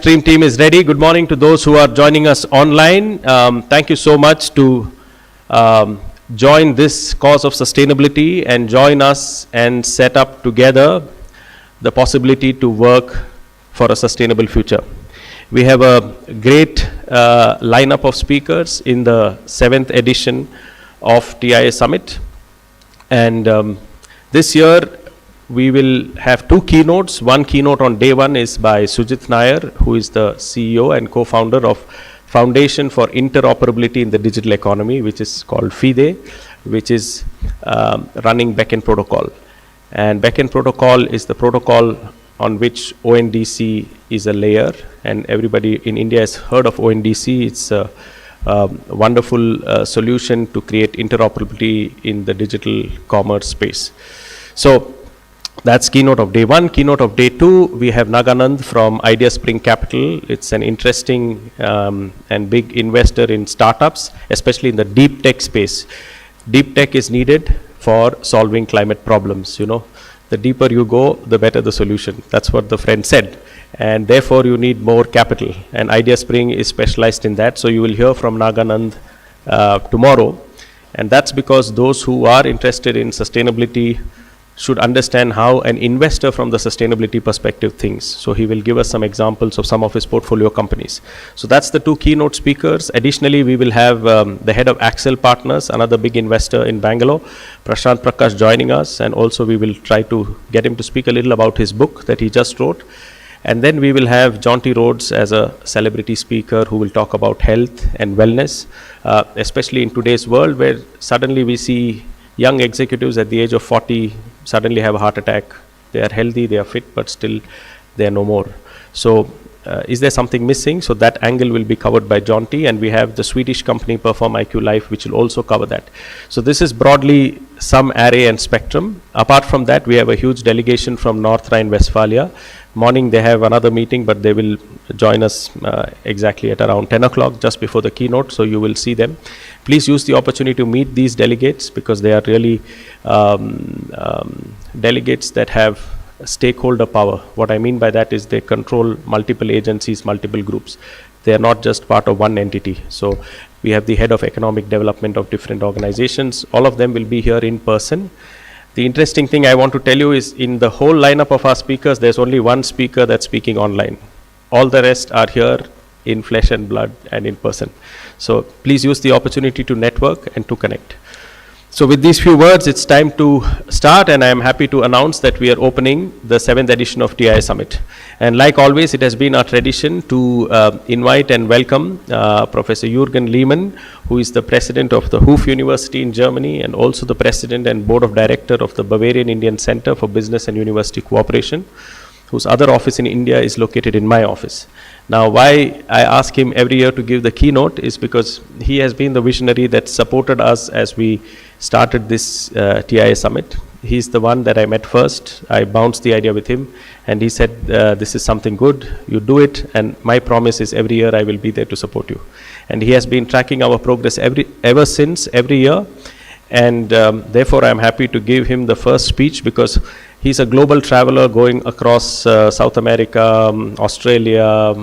Stream team is ready. Good morning to those who are joining us online. Thank you so much to join this cause of sustainability and join us and set up together the possibility to work for a sustainable future. We have a great lineup of speakers in the 7th edition of TIA Summit. And this year, we will have two keynotes. One keynote on day one is by Sujit Nair, who is the CEO and co-founder of Foundation for Interoperability in the Digital Economy, which is called FIDE, which is running Beacon Protocol. And Beacon Protocol is the protocol on which ONDC is a layer, and everybody in India has heard of ONDC. It's a wonderful solution to create interoperability in the digital commerce space. So that's keynote of day one. Keynote of day two, we have Naganand from Idea Spring Capital. It's an interesting and big investor in startups, especially in the deep tech space. Deep tech is needed for solving climate problems. You know, the deeper you go, the better the solution. That's what the friend said. And therefore, you need more capital. And Idea Spring is specialized in that. So you will hear from Naganand tomorrow. And that's because those who are interested in sustainability should understand how an investor from the sustainability perspective thinks. So he will give us some examples of some of his portfolio companies. So that's the two keynote speakers. Additionally, we will have the head of Accel Partners, another big investor in Bangalore, Prashant Prakash, joining us. And also we will try to get him to speak a little about his book that he just wrote. And then we will have Jonty Rhodes as a celebrity speaker who will talk about health and wellness, especially in today's world where suddenly we see young executives at the age of 40 suddenly have a heart attack. They are healthy, they are fit, but still they are no more. So is there something missing? So that angle will be covered by Jonty, and we have the Swedish company Perform IQ Life, which will also cover that. So this is broadly some array and spectrum. Apart from that, we have a huge delegation from North Rhine-Westphalia. Morning they have another meeting, but they will join us exactly at around 10 o'clock, just before the keynote, so you will see them. Please use the opportunity to meet these delegates, because they are really delegates that have stakeholder power. What I mean by that is they control multiple agencies, multiple groups. They are not just part of one entity. So we have the head of economic development of different organizations. All of them will be here in person. The interesting thing I want to tell you is in the whole lineup of our speakers, there's only one speaker that's speaking online. All the rest are here in flesh and blood and in person. So please use the opportunity to network and to connect. So with these few words, it's time to start, and I am happy to announce that we are opening the 7th edition of TIA Summit. And like always, it has been our tradition to invite and welcome Professor Jürgen Lehmann, who is the president of the HUF University in Germany and also the president and board of director of the Bavarian Indian Center for Business and University Cooperation, whose other office in India is located in my office. Now, why I ask him every year to give the keynote is because he has been the visionary that supported us as we started this TIA Summit. He's the one that I met first. I bounced the idea with him, and he said, this is something good, you do it, and my promise is every year I will be there to support you. And he has been tracking our progress ever since, every year, and therefore I'm happy to give him the first speech, because he's a global traveler going across South America, Australia,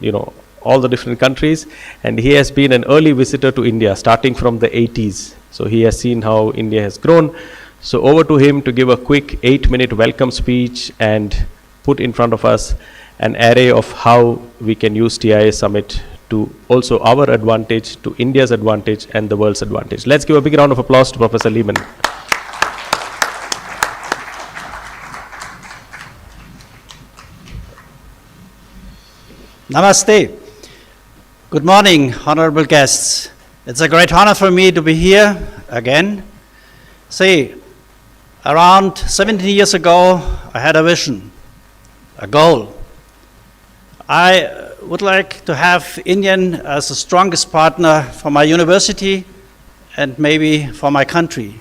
you know, all the different countries, and he has been an early visitor to India starting from the 80s. So he has seen how India has grown. So over to him to give a quick 8-minute welcome speech and put in front of us an array of how we can use TIA Summit to also our advantage, to India's advantage and the world's advantage. Let's give a big round of applause to Professor Lehmann. Namaste. Good morning, honorable guests. It's a great honor for me to be here again. See, around 17 years ago, I had a vision, a goal. I would like to have Indian as the strongest partner for my university and maybe for my country.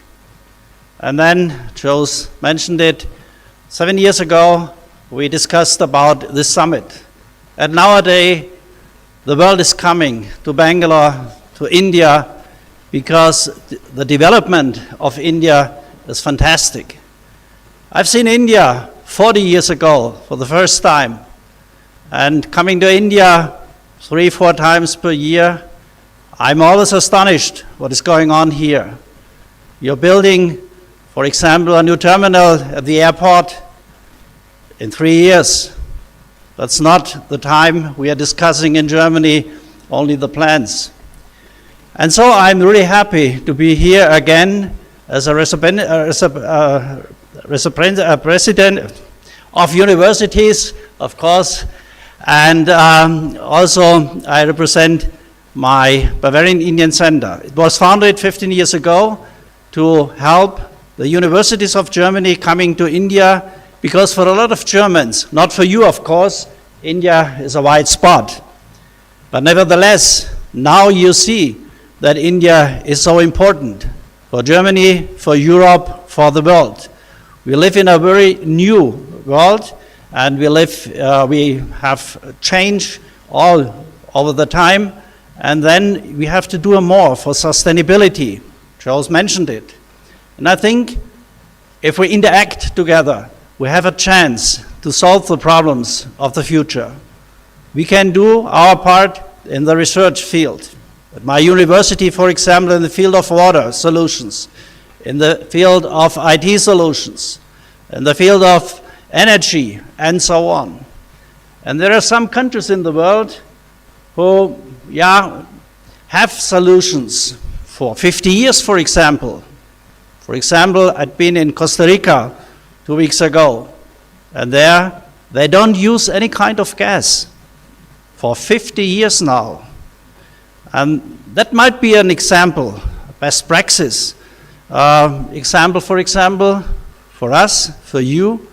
And then Jules mentioned it, 7 years ago, we discussed about this summit. And nowadays, the world is coming to Bangalore, to India, because the development of India is fantastic. I've seen India 40 years ago for the first time, and coming to India 3-4 times per year, I'm always astonished what is going on here. You're building, for example, a new terminal at the airport in 3 years. That's not the time we are discussing in Germany only the plans. And so I'm really happy to be here again as a president of universities, of course, and also I represent my Bavarian Indian Center. It was founded 15 years ago to help the universities of Germany coming to India, because for a lot of Germans, not for you of course, India is a white spot. But nevertheless, now you see that India is so important for Germany, for Europe, for the world. We live in a very new world, and we have changed all over the time, and then we have to do more for sustainability. Charles mentioned it. And I think if we interact together, we have a chance to solve the problems of the future. We can do our part in the research field. At my university, for example, in the field of water solutions, in the field of IT solutions, in the field of energy, and so on. And there are some countries in the world who, have solutions for 50 years, for example. For example, I'd been in Costa Rica 2 weeks ago, and there they don't use any kind of gas for 50 years now. And that might be an example, a best practice. Example, for us, for you,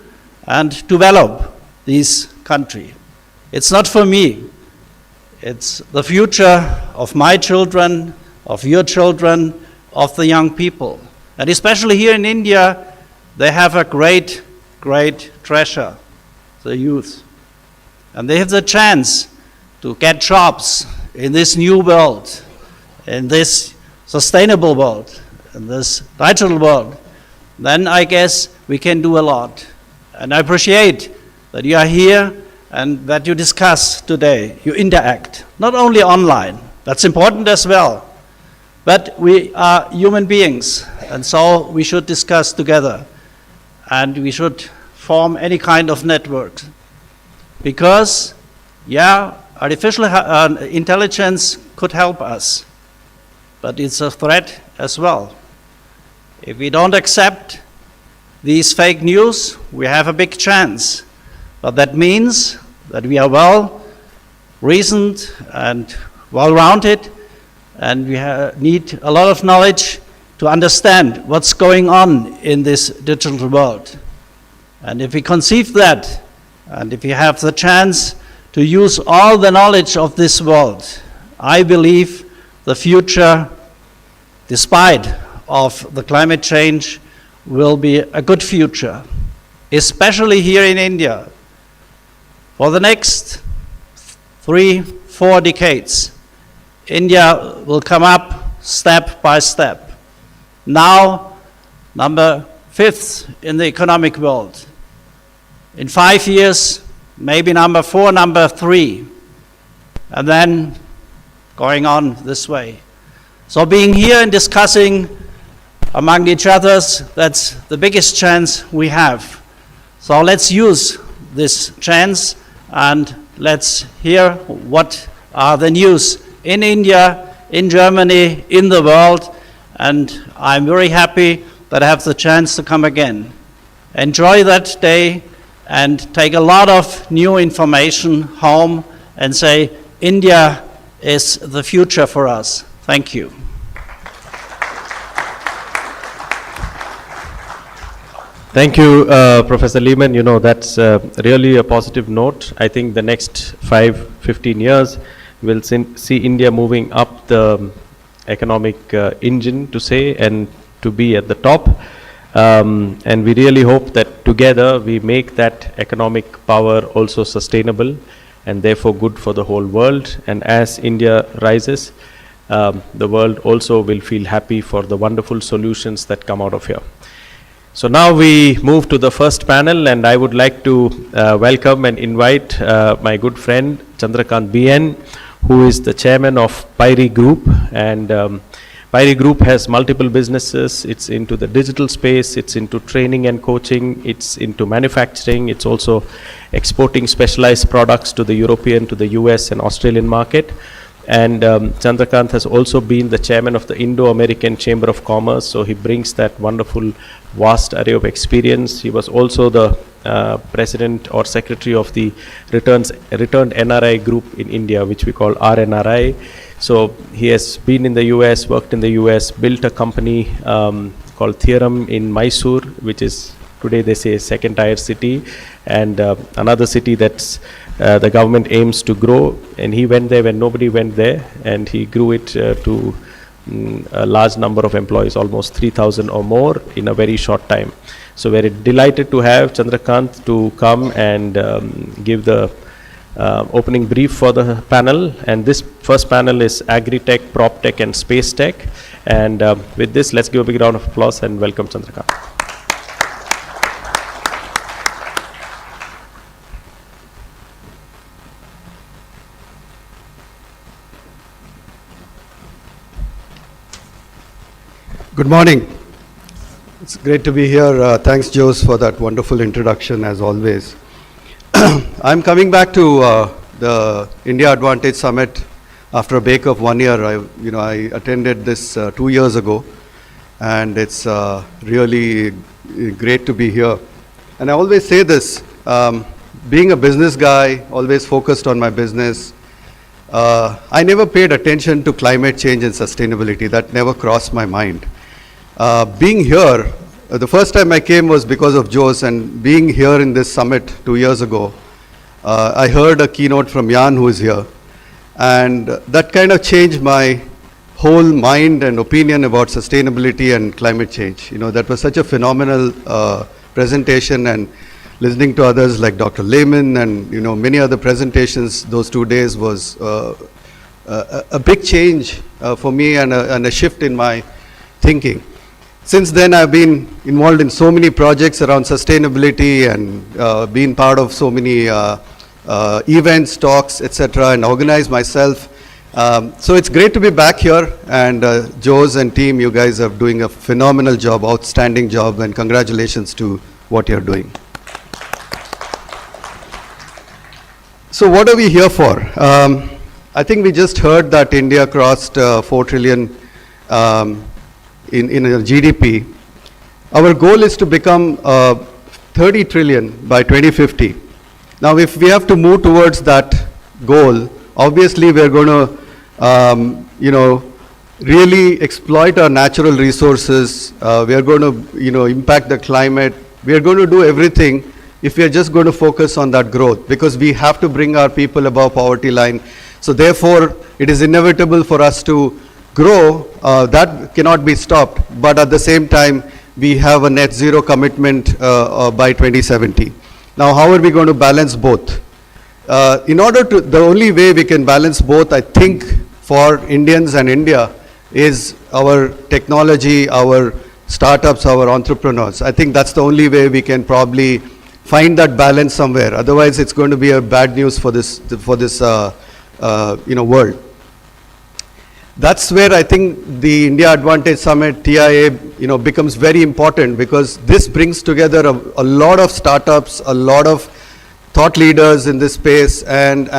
and develop this country. It's not for me. It's the future of my children, of your children, of the young people. And especially here in India, they have a great, great treasure, the youth. And they have the chance to get jobs in this new world, in this sustainable world, in this digital world. Then I guess we can do a lot. And I appreciate that you are here and that you discuss today, you interact, not only online, that's important as well, but we are human beings, and so we should discuss together, and we should form any kind of network. Because, artificial intelligence could help us, but it's a threat as well. If we don't accept these fake news, we have a big chance. But that means that we are well reasoned and well-rounded, and we need a lot of knowledge to understand what's going on in this digital world. And if we conceive that, and if we have the chance to use all the knowledge of this world, I believe the future, despite of the climate change, will be a good future, especially here in India. For the next 3-4 decades, India will come up step by step. Now, number 5th in the economic world. In 5 years, maybe number 4, number 3, and then going on this way. So being here and discussing among each other, that's the biggest chance we have. So let's use this chance and let's hear what are the news in India, in Germany, in the world, and I'm very happy that I have the chance to come again. Enjoy that day and take a lot of new information home and say, India is the future for us. Thank you. Thank you, Professor Lehman. You know, that's really a positive note. I think the next 5-15 years will see India moving up the economic engine, to say, and to be at the top. And we really hope that together we make that economic power also sustainable and therefore good for the whole world. And as India rises, the world also will feel happy for the wonderful solutions that come out of here. So now we move to the first panel, and I would like to welcome and invite my good friend Chandrakant BN, who is the chairman of Pyri Group. And Pyri Group has multiple businesses. It's into the digital space, it's into training and coaching, it's into manufacturing, it's also exporting specialized products to the European, to the US and Australian market. And Chandrakant has also been the chairman of the Indo-American Chamber of Commerce, so he brings that wonderful vast array of experience. He was also the president or secretary of the Returned NRI group in India, which we call RNRI. So he has been in the US, worked in the US, built a company called Theorem in Mysore, which is today they say second tier city, and another city that's the government aims to grow. And he went there when nobody went there, and he grew it to a large number of employees, almost 3,000 or more in a very short time. So we're delighted to have Chandrakant to come and give the opening brief for the panel. And this first panel is Agri-Tech, Prop-Tech and Space Tech. And with this, let's give a big round of applause and welcome Chandrakant. Good morning. It's great to be here. Thanks, Jose, for that wonderful introduction, as always. I'm coming back to the India Advantage Summit after a break of 1 year. I attended this 2 years ago, and it's really great to be here. And I always say this, being a business guy, always focused on my business, I never paid attention to climate change and sustainability. That never crossed my mind. Being here, the first time I came was because of Jose, and being here in this summit 2 years ago, I heard a keynote from Jan, who is here, and that kind of changed my whole mind and opinion about sustainability and climate change. That was such a phenomenal presentation, and listening to others like Dr. Lehman and many other presentations those 2 days was a big change for me, and a shift in my thinking. Since then, I've been involved in so many projects around sustainability and been part of so many events, talks, etc., and organized myself. So it's great to be back here, and Jose and team, you guys are doing a phenomenal job, outstanding job, and congratulations to what you're doing. So what are we here for? I think we just heard that India crossed 4 trillion in a GDP. Our goal is to become 30 trillion by 2050. Now, if we have to move towards that goal, obviously we're going to, really exploit our natural resources. We are going to, impact the climate. We are going to do everything if we are just going to focus on that growth, because we have to bring our people above poverty line. So therefore, it is inevitable for us to grow. That cannot be stopped, but at the same time we have a net zero commitment by 2070. Now, how are we going to balance both? The only way we can balance both, I think, for Indians and India is our technology, our startups, our entrepreneurs. I think that's the only way we can probably find that balance somewhere. Otherwise, it's going to be a bad news for this world. That's where I think the India Advantage Summit, TIA, becomes very important, because this brings together a lot of startups, a lot of thought leaders in this space, and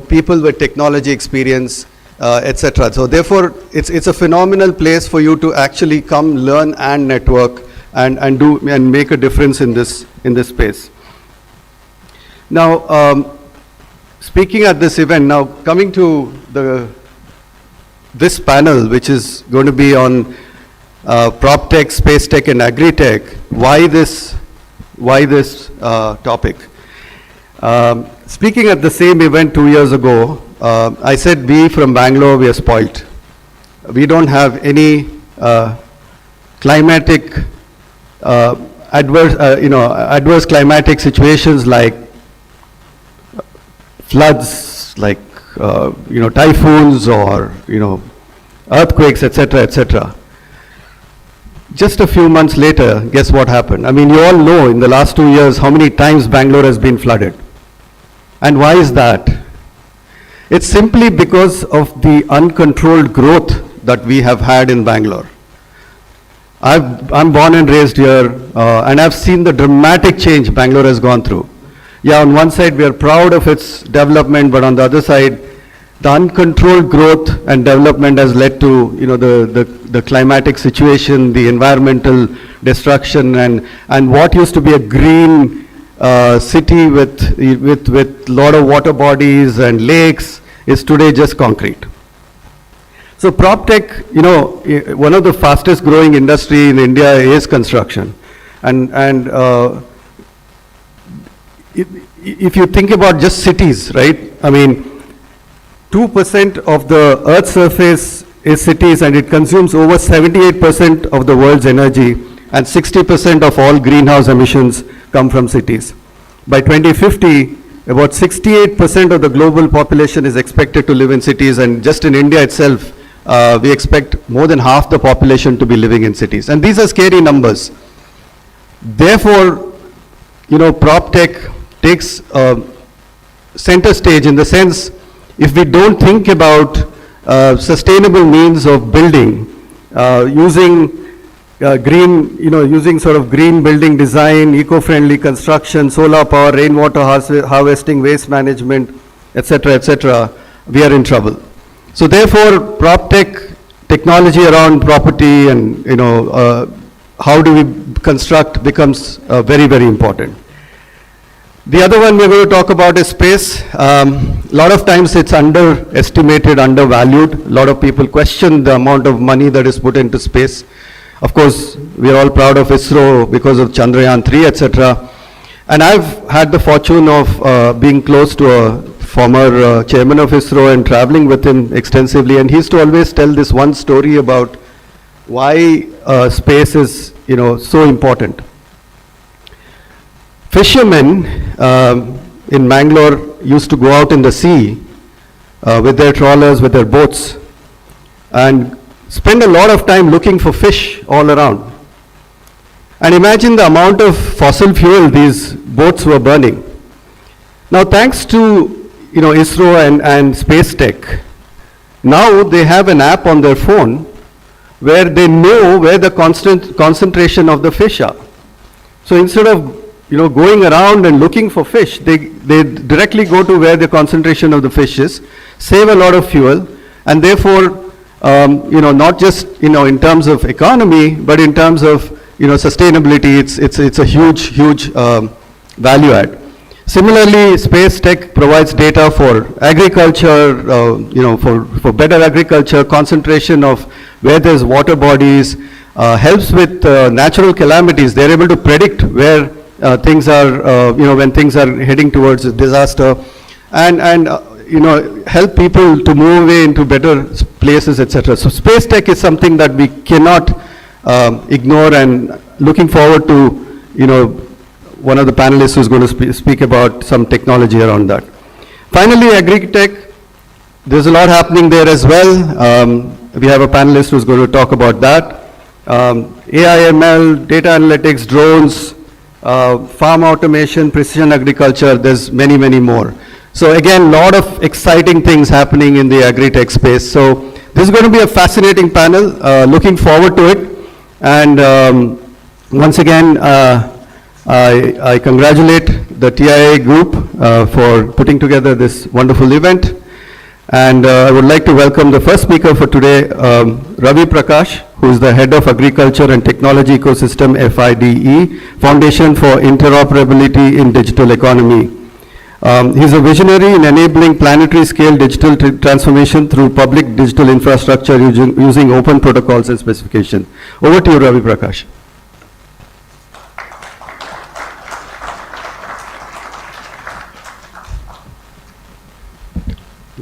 people with technology experience, etc. So therefore, it's a phenomenal place for you to actually come, learn, and network, and make a difference in this space. Now, speaking at this event, now coming to this panel, which is going to be on prop tech, space tech, and agri tech. Why this topic? Speaking at the same event 2 years ago, I said we from Bangalore, we are spoilt. We don't have any climatic adverse climatic situations like floods, like typhoons, or earthquakes, etc., etc. just a few months later, guess what happened? I mean, you all know in the last 2 years how many times Bangalore has been flooded. And why is that? It's simply because of the uncontrolled growth that we have had in Bangalore. I'm born and raised here, and I've seen the dramatic change Bangalore has gone through. Yeah, on one side we are proud of its development, but on the other side, the uncontrolled growth and development has led to, you know, the climatic situation, the environmental destruction, and what used to be a green city with lot of water bodies and lakes is today just concrete. So prop tech, you know, one of the fastest growing industry in India is construction. And if you think about just cities, right? I mean, 2% of the Earth's surface is cities, and it consumes over 78% of the world's energy, and 60% of all greenhouse emissions come from cities. By 2050, about 68% of the global population is expected to live in cities, and just in India itself, we expect more than half the population to be living in cities. And these are scary numbers. Therefore, you know, prop tech takes center stage in the sense, if we don't think about sustainable means of building, using green, you know, using sort of green building design, eco-friendly construction, solar power, rainwater harvesting, waste management, etc., we are in trouble. So therefore, prop tech, technology around property and, you know, how do we construct becomes very, very important. The other one we're going to talk about is space. A lot of times it's underestimated, undervalued. A lot of people question the amount of money that is put into space. Of course, we are all proud of ISRO because of Chandrayaan-3, etc. And I've had the fortune of being close to a former chairman of ISRO and traveling with him extensively. And he used to always tell this one story about why space is, you know, so important. Fishermen in Mangalore used to go out in the sea with their trawlers, with their boats, and spend a lot of time looking for fish all around. And imagine the amount of fossil fuel these boats were burning. Now, thanks to, you know, ISRO and space tech, now they have an app on their phone where they know where the concentration of the fish are. So instead of, you know, going around and looking for fish, they directly go to where the concentration of the fish is, save a lot of fuel, and therefore, you know, not just, you know, in terms of economy, but in terms of, you know, sustainability, it's a huge value add. Similarly, space tech provides data for agriculture, you know, for better agriculture, concentration of where there's water bodies, helps with natural calamities. They're able to predict where things are, you know, when things are heading towards a disaster, and you know, help people to move away into better places, etc. So space tech is something that we cannot ignore, and looking forward to, you know, one of the panelists who's going to speak about some technology around that. Finally, agri-tech, there's a lot happening there as well. We have a panelist who's going to talk about that. AI, ML, data analytics, drones, farm automation, precision agriculture, there's many more. So again, a lot of exciting things happening in the agri-tech space. So this is going to be a fascinating panel, looking forward to it. And once again, I congratulate the TIA group for putting together this wonderful event. And I would like to welcome the first speaker for today, Ravi Prakash, who is the Head of Agriculture and Technology Ecosystem, FIDE, Foundation for Interoperability in Digital Economy. He's a visionary in enabling planetary scale digital transformation through public digital infrastructure using open protocols and specifications. Over to you, Ravi Prakash.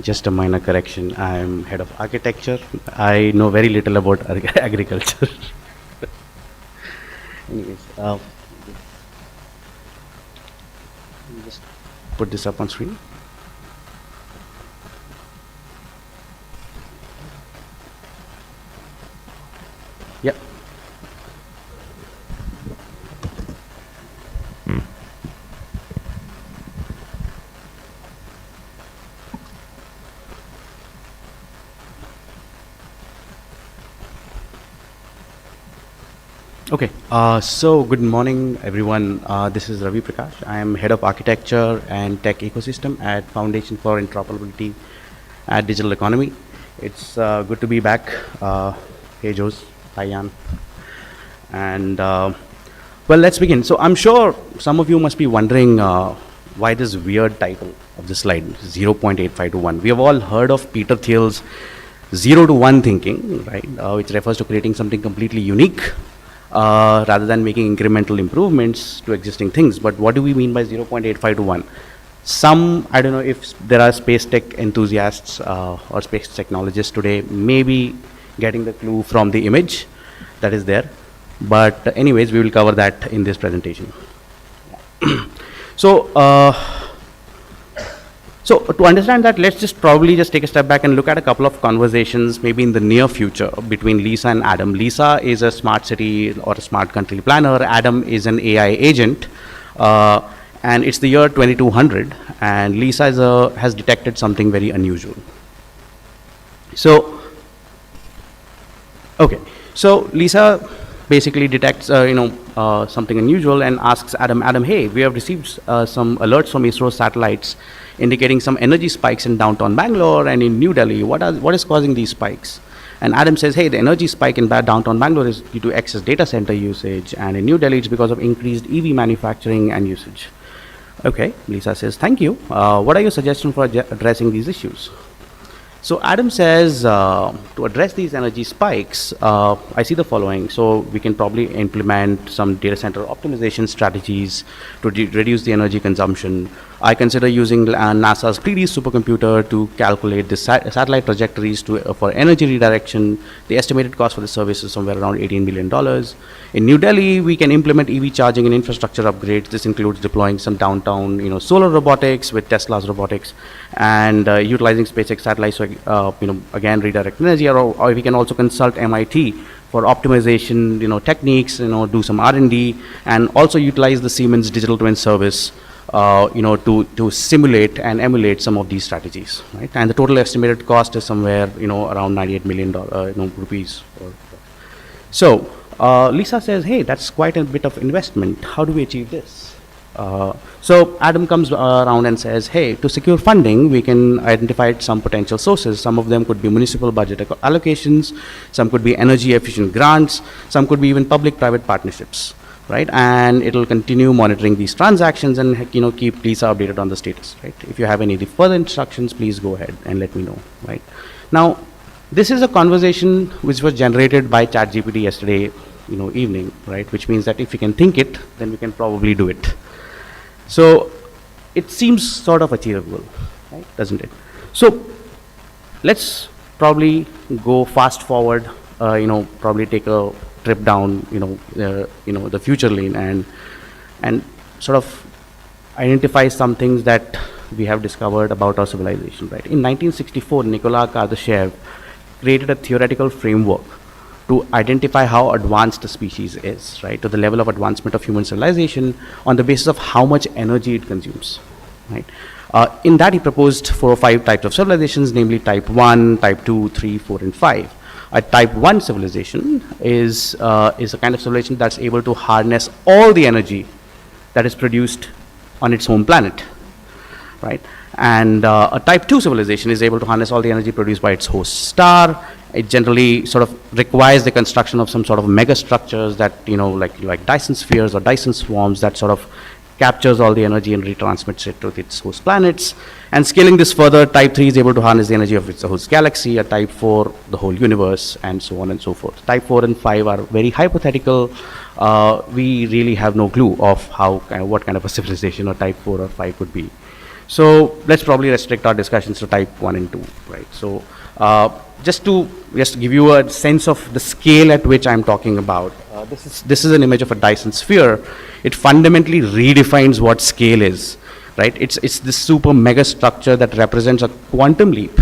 Just a minor correction. I am head of architecture. I know very little about agriculture. Anyways, just put this up on screen. Yep. Okay, so good morning, everyone. This is Ravi Prakash. I am Head of Architecture and Tech Ecosystem at Foundation for Interoperability at Digital Economy. It's good to be back. Hey, Jose. Hi, Jan. And well, let's begin. So I'm sure some of you must be wondering why this weird title of the slide, 0.85 to 1. We have all heard of Peter Thiel's 0 to 1 thinking, right, which refers to creating something completely unique rather than making incremental improvements to existing things. But what do we mean by 0.85 to 1? Some, I don't know if there are space tech enthusiasts or space technologists today, maybe getting the clue from the image that is there. But anyways, we will cover that in this presentation. So to understand that, let's just probably just take a step back and look at a couple of conversations maybe in the near future between Lisa and Adam. Lisa is a smart city or a smart country planner. Adam is an AI agent. And it's the year 2200, and Lisa has detected something very unusual. So, okay. So Lisa basically detects something unusual and asks Adam, hey, we have received some alerts from ISRO satellites indicating some energy spikes in downtown Bangalore and in New Delhi. What is causing these spikes? And Adam says, hey, the energy spike in downtown Bangalore is due to excess data center usage, and in New Delhi it's because of increased EV manufacturing and usage. Okay, Lisa says, thank you. What are your suggestions for addressing these issues? So Adam says, to address these energy spikes, I see the following. So we can probably implement some data center optimization strategies to reduce the energy consumption. I consider using NASA's 3D supercomputer to calculate the satellite trajectories for energy redirection. The estimated cost for the service is somewhere around $18 million. In New Delhi, we can implement EV charging and infrastructure upgrades. This includes deploying some downtown, solar robotics with Tesla's robotics, and utilizing SpaceX satellites to, again, redirect energy. Or we can also consult MIT for optimization, techniques, do some R&D, and also utilize the Siemens digital twin service, to simulate and emulate some of these strategies, right? And the total estimated cost is somewhere, around $98 million rupees. So Lisa says, hey, that's quite a bit of investment. How do we achieve this? So Adam comes around and says, hey, to secure funding, we can identify some potential sources. Some of them could be municipal budget allocations, some could be energy efficient grants, some could be even public-private partnerships, right? And it'll continue monitoring these transactions and keep Lisa updated on the status, right? If you have any further instructions, please go ahead and let me know, right? Now, this is a conversation which was generated by ChatGPT yesterday, evening, right? Which means that if we can think it, then we can probably do it. So it seems sort of achievable, right? Doesn't it? So let's probably go fast forward, probably take a trip down, the future lane and sort of identify some things that we have discovered about our civilization, right? In 1964, Nicolas Kardashev created a theoretical framework to identify how advanced a species is, right, to the level of advancement of human civilization on the basis of how much energy it consumes, right? In that, he proposed 4 or 5 types of civilizations, namely type 1, type 2, 3, 4, and 5. A type 1 civilization is a kind of civilization that's able to harness all the energy that is produced on its home planet, right? And a type 2 civilization is able to harness all the energy produced by its host star. It generally sort of requires the construction of some sort of mega structures that, like Dyson spheres or Dyson swarms that sort of captures all the energy and retransmits it to its host planets. And scaling this further, type 3 is able to harness the energy of its host galaxy, a type 4, the whole universe, and so on and so forth. Type 4 and 5 are very hypothetical. We really have no clue of what kind of a civilization a type 4 or 5 could be. So let's probably restrict our discussions to type 1 and 2, right? So just to give you a sense of the scale at which I'm talking about, this is an image of a Dyson sphere. It fundamentally redefines what scale is, right? It's this super mega structure that represents a quantum leap,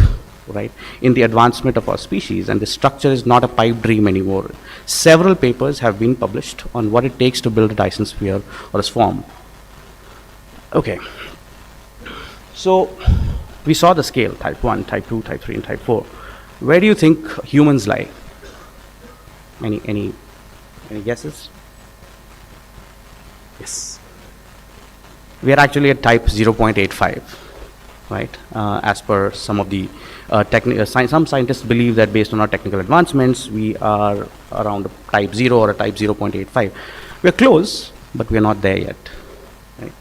right, in the advancement of our species, and the structure is not a pipe dream anymore. Several papers have been published on what it takes to build a Dyson sphere or a swarm. Okay. So we saw the scale, type 1, type 2, type 3, and type 4. Where do you think humans lie? Any guesses? Yes. We are actually at type 0.85, right? As per some of the some scientists believe that based on our technical advancements, we are around a type 0 or a type 0.85. We are close, but we are not there yet. Right?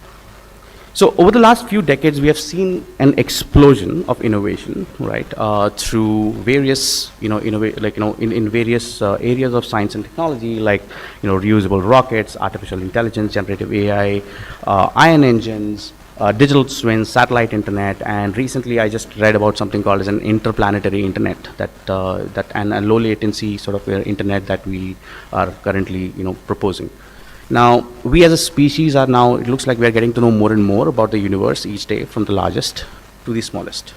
So over the last few decades, we have seen an explosion of innovation, right? Through various, in various areas of science and technology, like, reusable rockets, artificial intelligence, generative AI, ion engines, digital twins, satellite internet, and recently I just read about something called as an interplanetary internet, and a low latency sort of internet that we are currently, proposing. Now, we as a species it looks like we are getting to know more and more about the universe each day, from the largest to the smallest.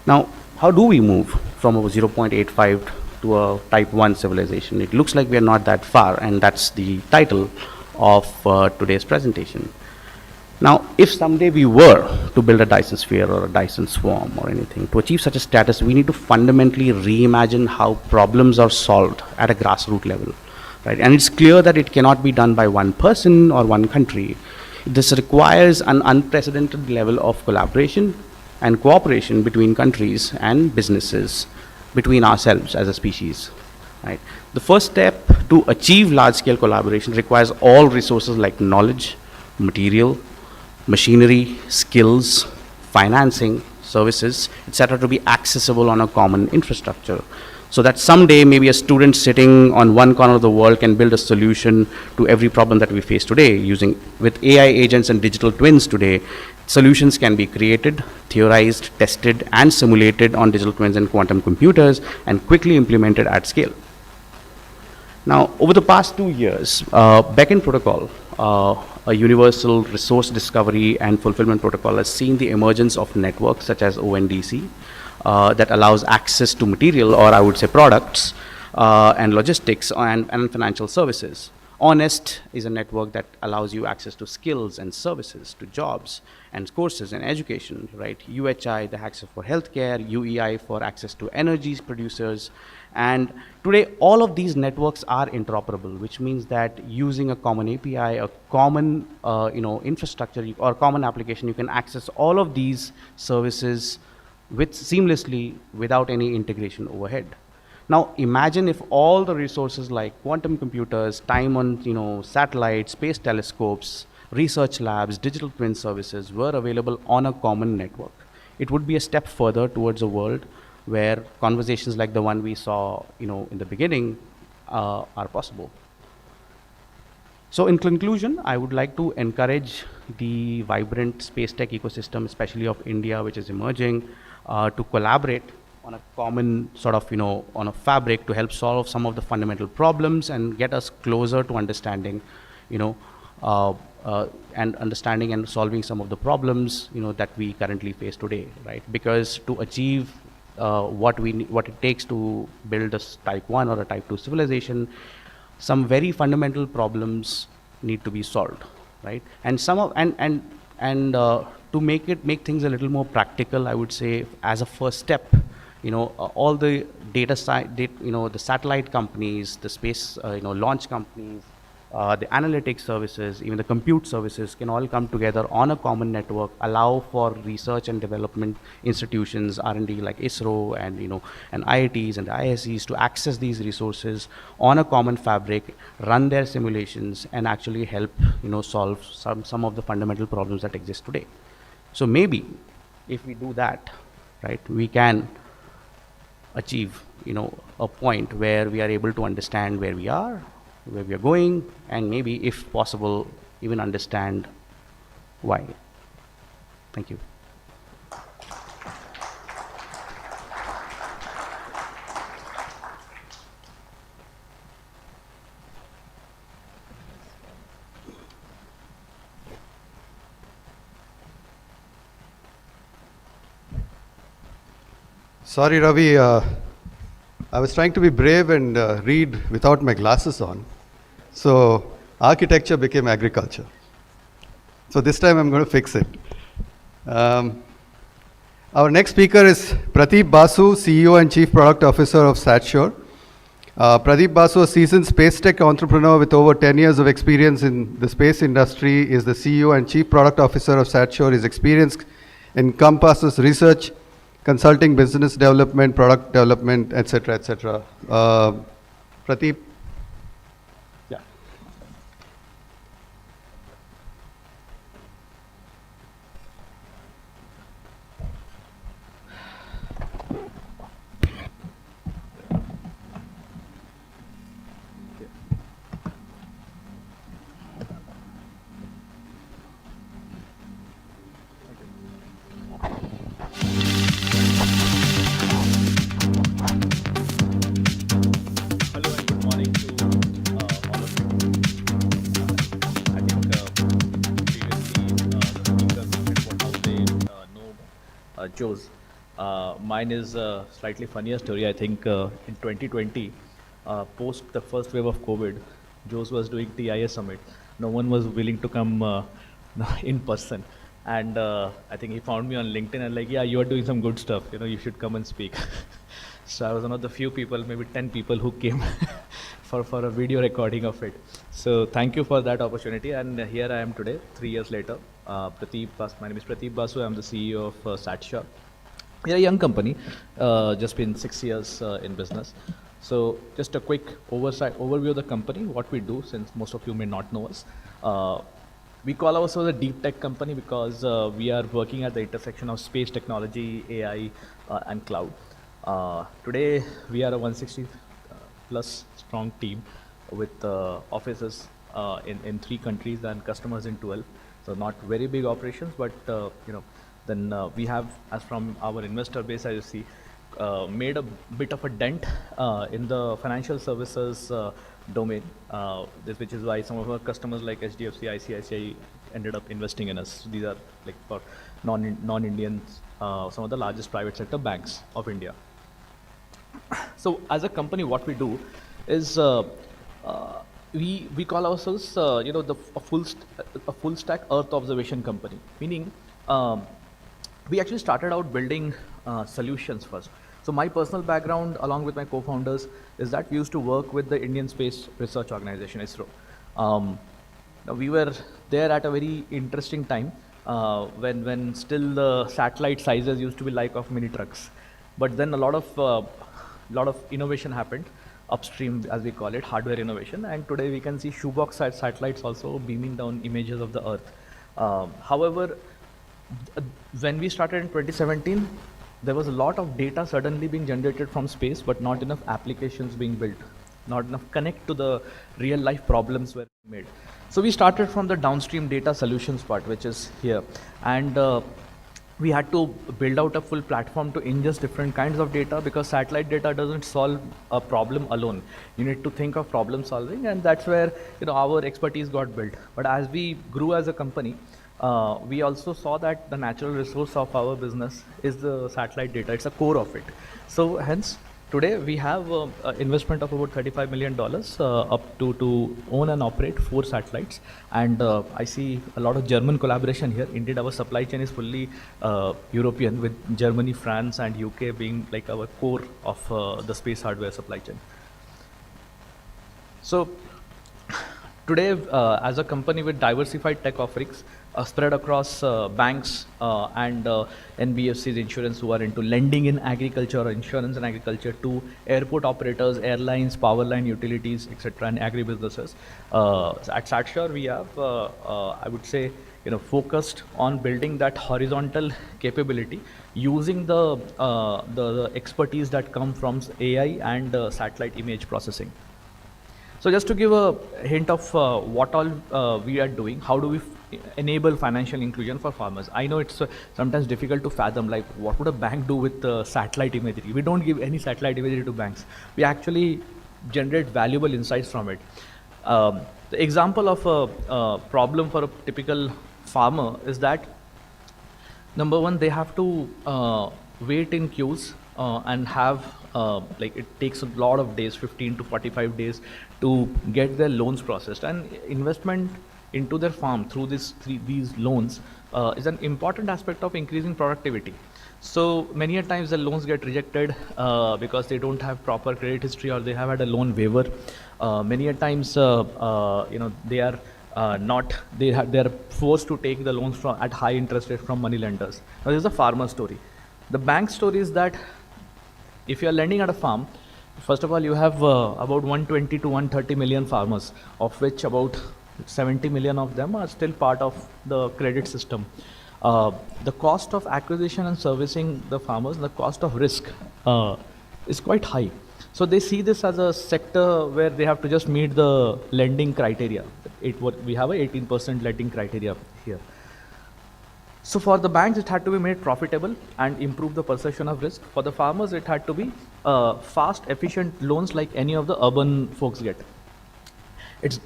Now, how do we move from a 0.85 to a type 1 civilization? It looks like we are not that far, and that's the title of today's presentation. Now, if someday we were to build a Dyson sphere or a Dyson swarm or anything, to achieve such a status, we need to fundamentally reimagine how problems are solved at a grassroots level. Right? And it's clear that it cannot be done by one person or one country. This requires an unprecedented level of collaboration and cooperation between countries and businesses, between ourselves as a species. Right? The first step to achieve large-scale collaboration requires all resources like knowledge, material, machinery, skills, financing, services, etc., to be accessible on a common infrastructure. So that someday maybe a student sitting on one corner of the world can build a solution to every problem that we face today with AI agents and digital twins today. Solutions can be created, theorized, tested, and simulated on digital twins and quantum computers, and quickly implemented at scale. Now, over the past 2 years, Beacon Protocol, a universal resource discovery and fulfillment protocol, has seen the emergence of networks such as ONDC, that allows access to material, or I would say products, and logistics and financial services. Honest is a network that allows you access to skills and services, to jobs and courses and education, right? UHI, the access for healthcare, UEI for access to energy producers. And today, all of these networks are interoperable, which means that using a common API, a common infrastructure, or common application, you can access all of these services seamlessly without any integration overhead. Now imagine if all the resources like quantum computers, time on satellites, space telescopes, research labs, digital twin services were available on a common network. It would be a step further towards a world where conversations like the one we saw in the beginning are possible. So in conclusion, I would like to encourage the vibrant space tech ecosystem, especially of India, which is emerging, to collaborate on a common sort of, on a fabric to help solve some of the fundamental problems and get us closer to understanding, and understanding and solving some of the problems, that we currently face today, right? Because to achieve what it takes to build a type 1 or a type 2 civilization, some very fundamental problems need to be solved, right? And to make things a little more practical, I would say, as a first step, all the the satellite companies, the space, launch companies, the analytics services, even the compute services can all come together on a common network, allow for research and development institutions, R&D like ISRO and and IITs and the ISEs to access these resources on a common fabric, run their simulations, and actually help solve some of the fundamental problems that exist today. So maybe if we do that, right, we can achieve a point where we are able to understand where we are, where we are going, and maybe, if possible, even understand why. Thank you. Sorry, Ravi. I was trying to be brave and read without my glasses on. So architecture became agriculture. So this time I'm going to fix it. Our next speaker is Pradeep Basu, CEO and Chief Product Officer of SatSure. Pradeep Basu, a seasoned space tech entrepreneur with over 10 years of experience in the space industry, is the CEO and Chief Product Officer of SatSure. His experience encompasses research, consulting, business development, product development, etc., etc. Pradeep? Yeah. Hello and good morning to all of you. I think previously the speakers mentioned what how they know Joe's. Mine is a slightly funnier story. I think in 2020, post the first wave of COVID, Joe's was doing TIA summit. No one was willing to come in person. And I think he found me on LinkedIn and like, yeah, you are doing some good stuff. You know, you should come and speak. So I was one of the few people, maybe 10 people who came for a video recording of it. So thank you for that opportunity. And here I am today, 3 years later. My name is Pradeep Basu. I'm the CEO of SatSure. We are a young company, just been 6 years in business. So just a quick overview of the company, what we do, since most of you may not know us. We call ourselves a deep tech company because we are working at the intersection of space technology, AI, and cloud. Today, we are a 160 plus strong team with offices in 3 countries and customers in 12. So not very big operations, but then we have, as from our investor base, as you see, made a bit of a dent in the financial services domain, which is why some of our customers like HDFC, ICICI ended up investing in us. These are like for non-Indians, some of the largest private sector banks of India. So as a company, what we do is we call ourselves a full stack Earth observation company. Meaning we actually started out building solutions first. So my personal background, along with my co-founders, is that we used to work with the Indian Space Research Organization, ISRO. We were there at a very interesting time when still the satellite sizes used to be like of mini trucks. But then a lot of innovation happened upstream, as we call it, hardware innovation. And today we can see shoebox satellites also beaming down images of the Earth. However, when we started in 2017, there was a lot of data suddenly being generated from space, but not enough applications being built, not enough connect to the real life problems were made. So we started from the downstream data solutions part, which is here. And we had to build out a full platform to ingest different kinds of data, because satellite data doesn't solve a problem alone. You need to think of problem solving, and that's where our expertise got built. But as we grew as a company, we also saw that the natural resource of our business is the satellite data. It's a core of it. So hence, today we have an investment of about $35 million up to own and operate 4 satellites. And I see a lot of German collaboration here. Indeed, our supply chain is fully European, with Germany, France, and UK being like our core of the space hardware supply chain. So today, as a company with diversified tech offerings, spread across banks and NBFCs, insurance, who are into lending in agriculture or insurance in agriculture, to airport operators, airlines, power line utilities, etc., and agribusinesses. At SatSure, we have, I would say, focused on building that horizontal capability using the expertise that come from AI and satellite image processing. So just to give a hint of what all we are doing, how do we enable financial inclusion for farmers? I know it's sometimes difficult to fathom, like what would a bank do with satellite imagery? We don't give any satellite imagery to banks. We actually generate valuable insights from it. The example of a problem for a typical farmer is that, number one, they have to wait in queues and have it takes a lot of days, 15 to 45 days, to get their loans processed. And investment into their farm through these loans is an important aspect of increasing productivity. So many a times the loans get rejected because they don't have proper credit history or they have had a loan waiver. Many a times, they are not they are forced to take the loans from at high interest rate from money lenders. Now this is the farmer story. The bank story is that if you are lending at a farm, first of all you have about 120 to 130 million farmers, of which about 70 million of them are still part of the credit system. The cost of acquisition and servicing the farmers, the cost of risk is quite high. So they see this as a sector where they have to just meet the lending criteria. We have a 18% lending criteria here. So for the banks, it had to be made profitable and improve the perception of risk. For the farmers, it had to be fast, efficient loans like any of the urban folks get. It's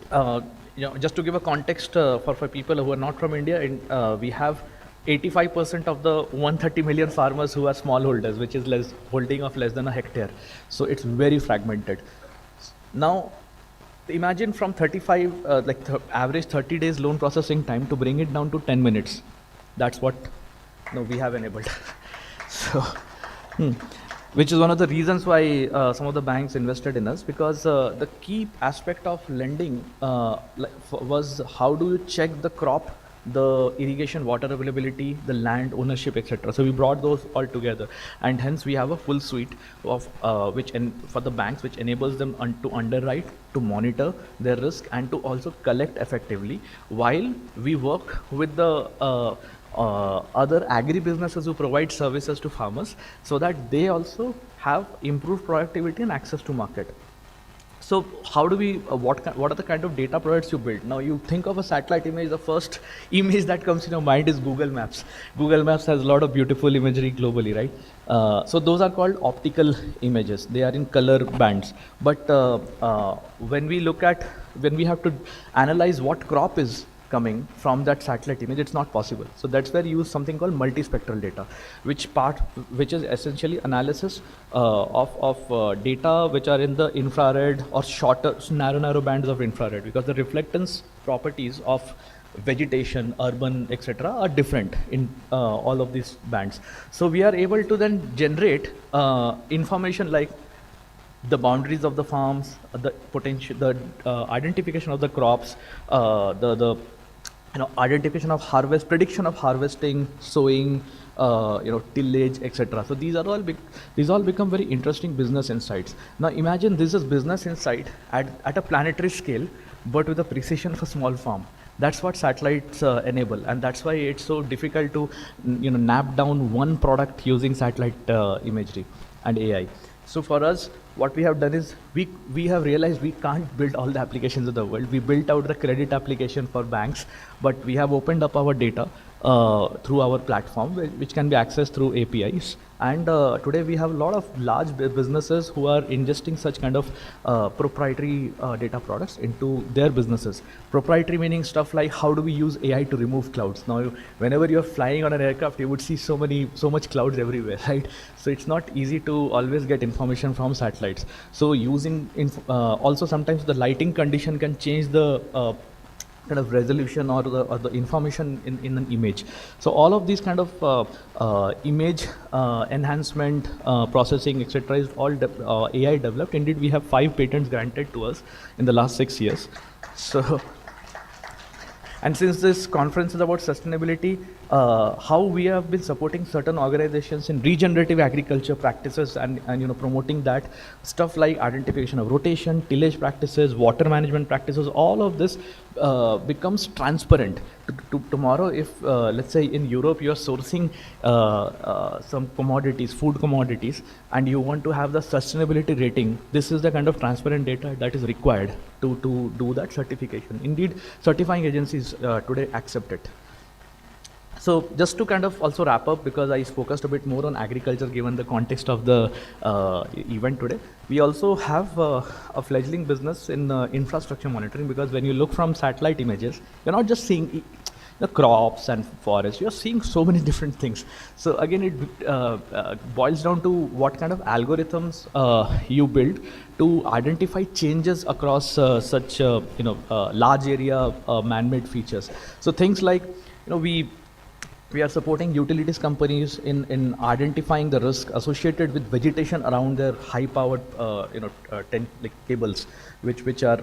just to give a context for people who are not from India, we have 85% of the 130 million farmers who are smallholders, which is holding of less than a hectare. So it's very fragmented. Now, imagine from 35, average 30 days loan processing time to bring it down to 10 minutes. That's what we have enabled. So, which is one of the reasons why some of the banks invested in us, because the key aspect of lending was how do you check the crop, the irrigation water availability, the land ownership, etc. So we brought those all together, and hence we have a full suite of for the banks, which enables them to underwrite, to monitor their risk, and to also collect effectively, while we work with the other agri businesses who provide services to farmers, so that they also have improved productivity and access to market. So how do we, what are the kind of data products you build? Now you think of a satellite image, the first image that comes in your mind is Google Maps. Google Maps has a lot of beautiful imagery globally, right? So those are called optical images. They are in color bands. But when we have to analyze what crop is coming from that satellite image, it's not possible. So that's where you use something called multispectral data, which is essentially analysis of data which are in the infrared or shorter, narrow bands of infrared, because the reflectance properties of vegetation, urban, etc. are different in all of these bands. So we are able to then generate information like the boundaries of the farms, the potential, the identification of the crops, the identification of harvest, prediction of harvesting, sowing, tillage, etc. So these all become very interesting business insights. Now imagine this is business insight at a planetary scale, but with the precision of a small farm. That's what satellites enable, and that's why it's so difficult to nap down one product using satellite imagery and AI. So for us, what we have done is we have realized we can't build all the applications of the world. We built out the credit application for banks, but we have opened up our data through our platform, which can be accessed through APIs. And today we have a lot of large businesses who are ingesting such kind of proprietary data products into their businesses. Proprietary meaning stuff like how do we use AI to remove clouds. Now, whenever you're flying on an aircraft, you would see so much clouds everywhere, right? So it's not easy to always get information from satellites. So using also sometimes the lighting condition can change the kind of resolution or the information in an image. So all of these kind of image enhancement, processing, etc. is all AI developed. Indeed, we have 5 patents granted to us in the last 6 years. So, and since this conference is about sustainability, how we have been supporting certain organizations in regenerative agriculture practices and promoting that stuff like identification of rotation, tillage practices, water management practices, all of this becomes transparent. Tomorrow, if let's say in Europe you are sourcing some commodities, food commodities, and you want to have the sustainability rating, this is the kind of transparent data that is required to do that certification. Indeed, certifying agencies today accept it. So just to kind of also wrap up, because I focused a bit more on agriculture given the context of the event today, we also have a fledgling business in infrastructure monitoring, because when you look from satellite images, you're not just seeing the crops and forests, you're seeing so many different things. So again, it boils down to what kind of algorithms you build to identify changes across such large area man-made features. So things like, we are supporting utilities companies in identifying the risk associated with vegetation around their high-powered, cables, which are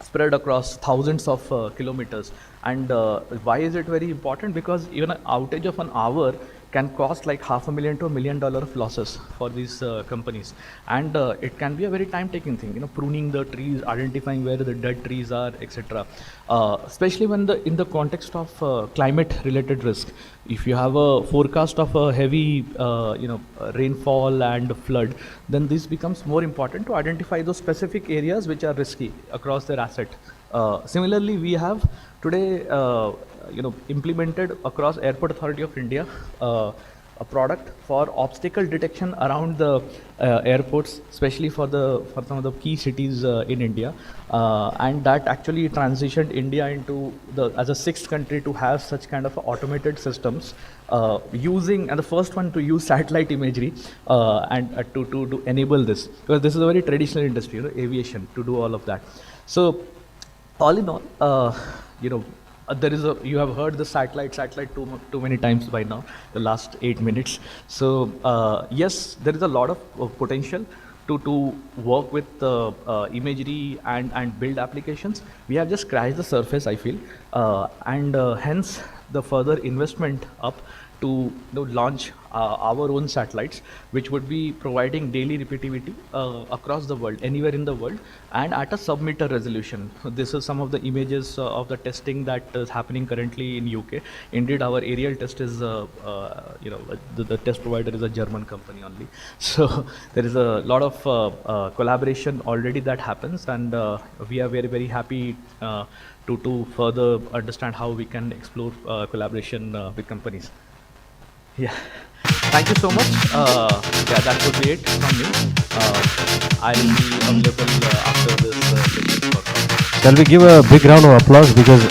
spread across thousands of kilometers. And why is it very important? Because even an outage of an hour can cost like $500,000 to $1 million of losses for these companies. And it can be a very time-taking thing, pruning the trees, identifying where the dead trees are, etc. Especially when in the context of climate-related risk. If you have a forecast of a heavy, rainfall and flood, then this becomes more important to identify those specific areas which are risky across their asset. Similarly, we have today, implemented across Airport Authority of India a product for obstacle detection around the airports, especially for some of the key cities in India, and that actually transitioned India into as a sixth country to have such kind of automated systems and the first one to use satellite imagery and to enable this, because this is a very traditional industry, aviation, to do all of that. So all in all, you have heard the satellite too many times by now, the last 8 minutes. So yes, there is a lot of potential to work with imagery and build applications. We have just scratched the surface, I feel, and hence the further investment up to launch our own satellites, which would be providing daily repeativity across the world, anywhere in the world, and at a sub-meter resolution. This is some of the images of the testing that is happening currently in UK. Indeed, our aerial test is, the test provider is a German company only. So there is a lot of collaboration already that happens, and we are very, very happy to further understand how we can explore collaboration with companies. Yeah. Thank you so much. That would be it from me. I will be available after this. Shall we give a big round of applause, because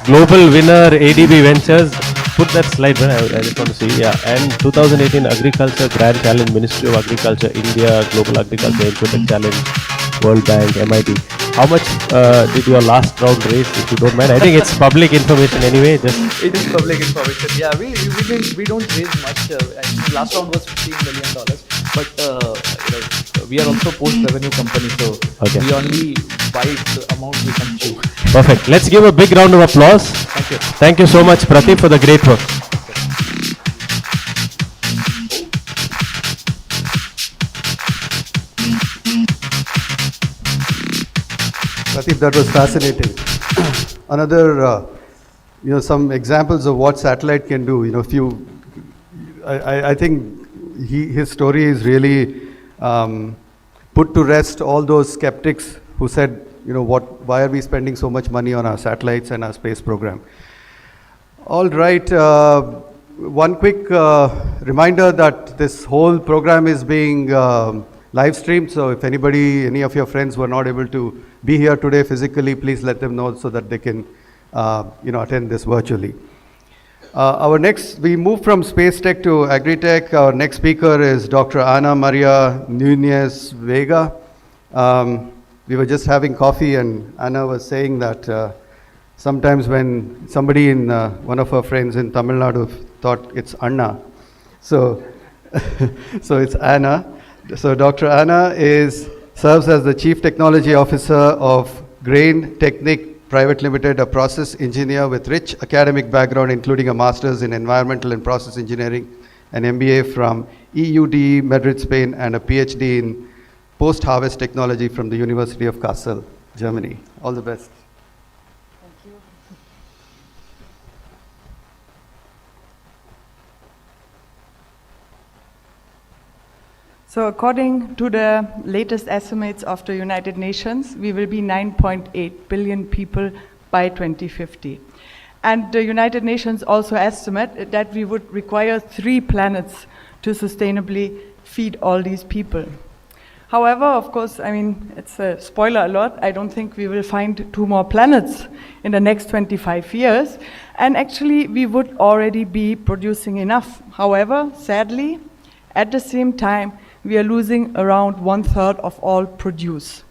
global winner ADB Ventures, put that slide, man. I just want to see. Yeah, and 2018 Agriculture Grand Challenge, Ministry of Agriculture, India, Global Agriculture Infotech Challenge, World Bank, MIT. How much did your last round raise, if you don't mind? I think it's public information anyway. Just It is public information. Yeah, we don't raise much. I think last round was $15 million, but we are also post-revenue company, so Okay. we only bite the amount we can chew. perfect. Let's give a big round of applause. Thank you. Thank you so much, Pradeep, for the great work. Pradeep, that was fascinating. Another, some examples of what satellite can do. I think his story is really put to rest all those skeptics who said, why are we spending so much money on our satellites and our space program? All right. One quick reminder that this whole program is being live streamed. So if any of your friends were not able to be here today physically, please let them know so that they can, attend this virtually. We move from space tech to agri-tech. Our next speaker is Dr. Ana Maria Nunez Vega. We were just having coffee, and Ana was saying that sometimes when somebody one of her friends in Tamil Nadu thought it's Anna, so it's Ana. So Dr. Ana serves as the Chief Technology Officer of Grain Technic Private Limited, a process engineer with rich academic background, including a master's in environmental and process engineering, an MBA from EUD Madrid, Spain, and a PhD in post-harvest technology from the University of Kassel, Germany. All the best. So according to the latest estimates of the United Nations, we will be 9.8 billion people by 2050. And the United Nations also estimate that we would require 3 planets to sustainably feed all these people. However, of course, it's a spoiler alert, I don't think we will find 2 more planets in the next 25 years. And actually, we would already be producing enough. However, sadly, at the same time, we are losing around 1/3 of all produce.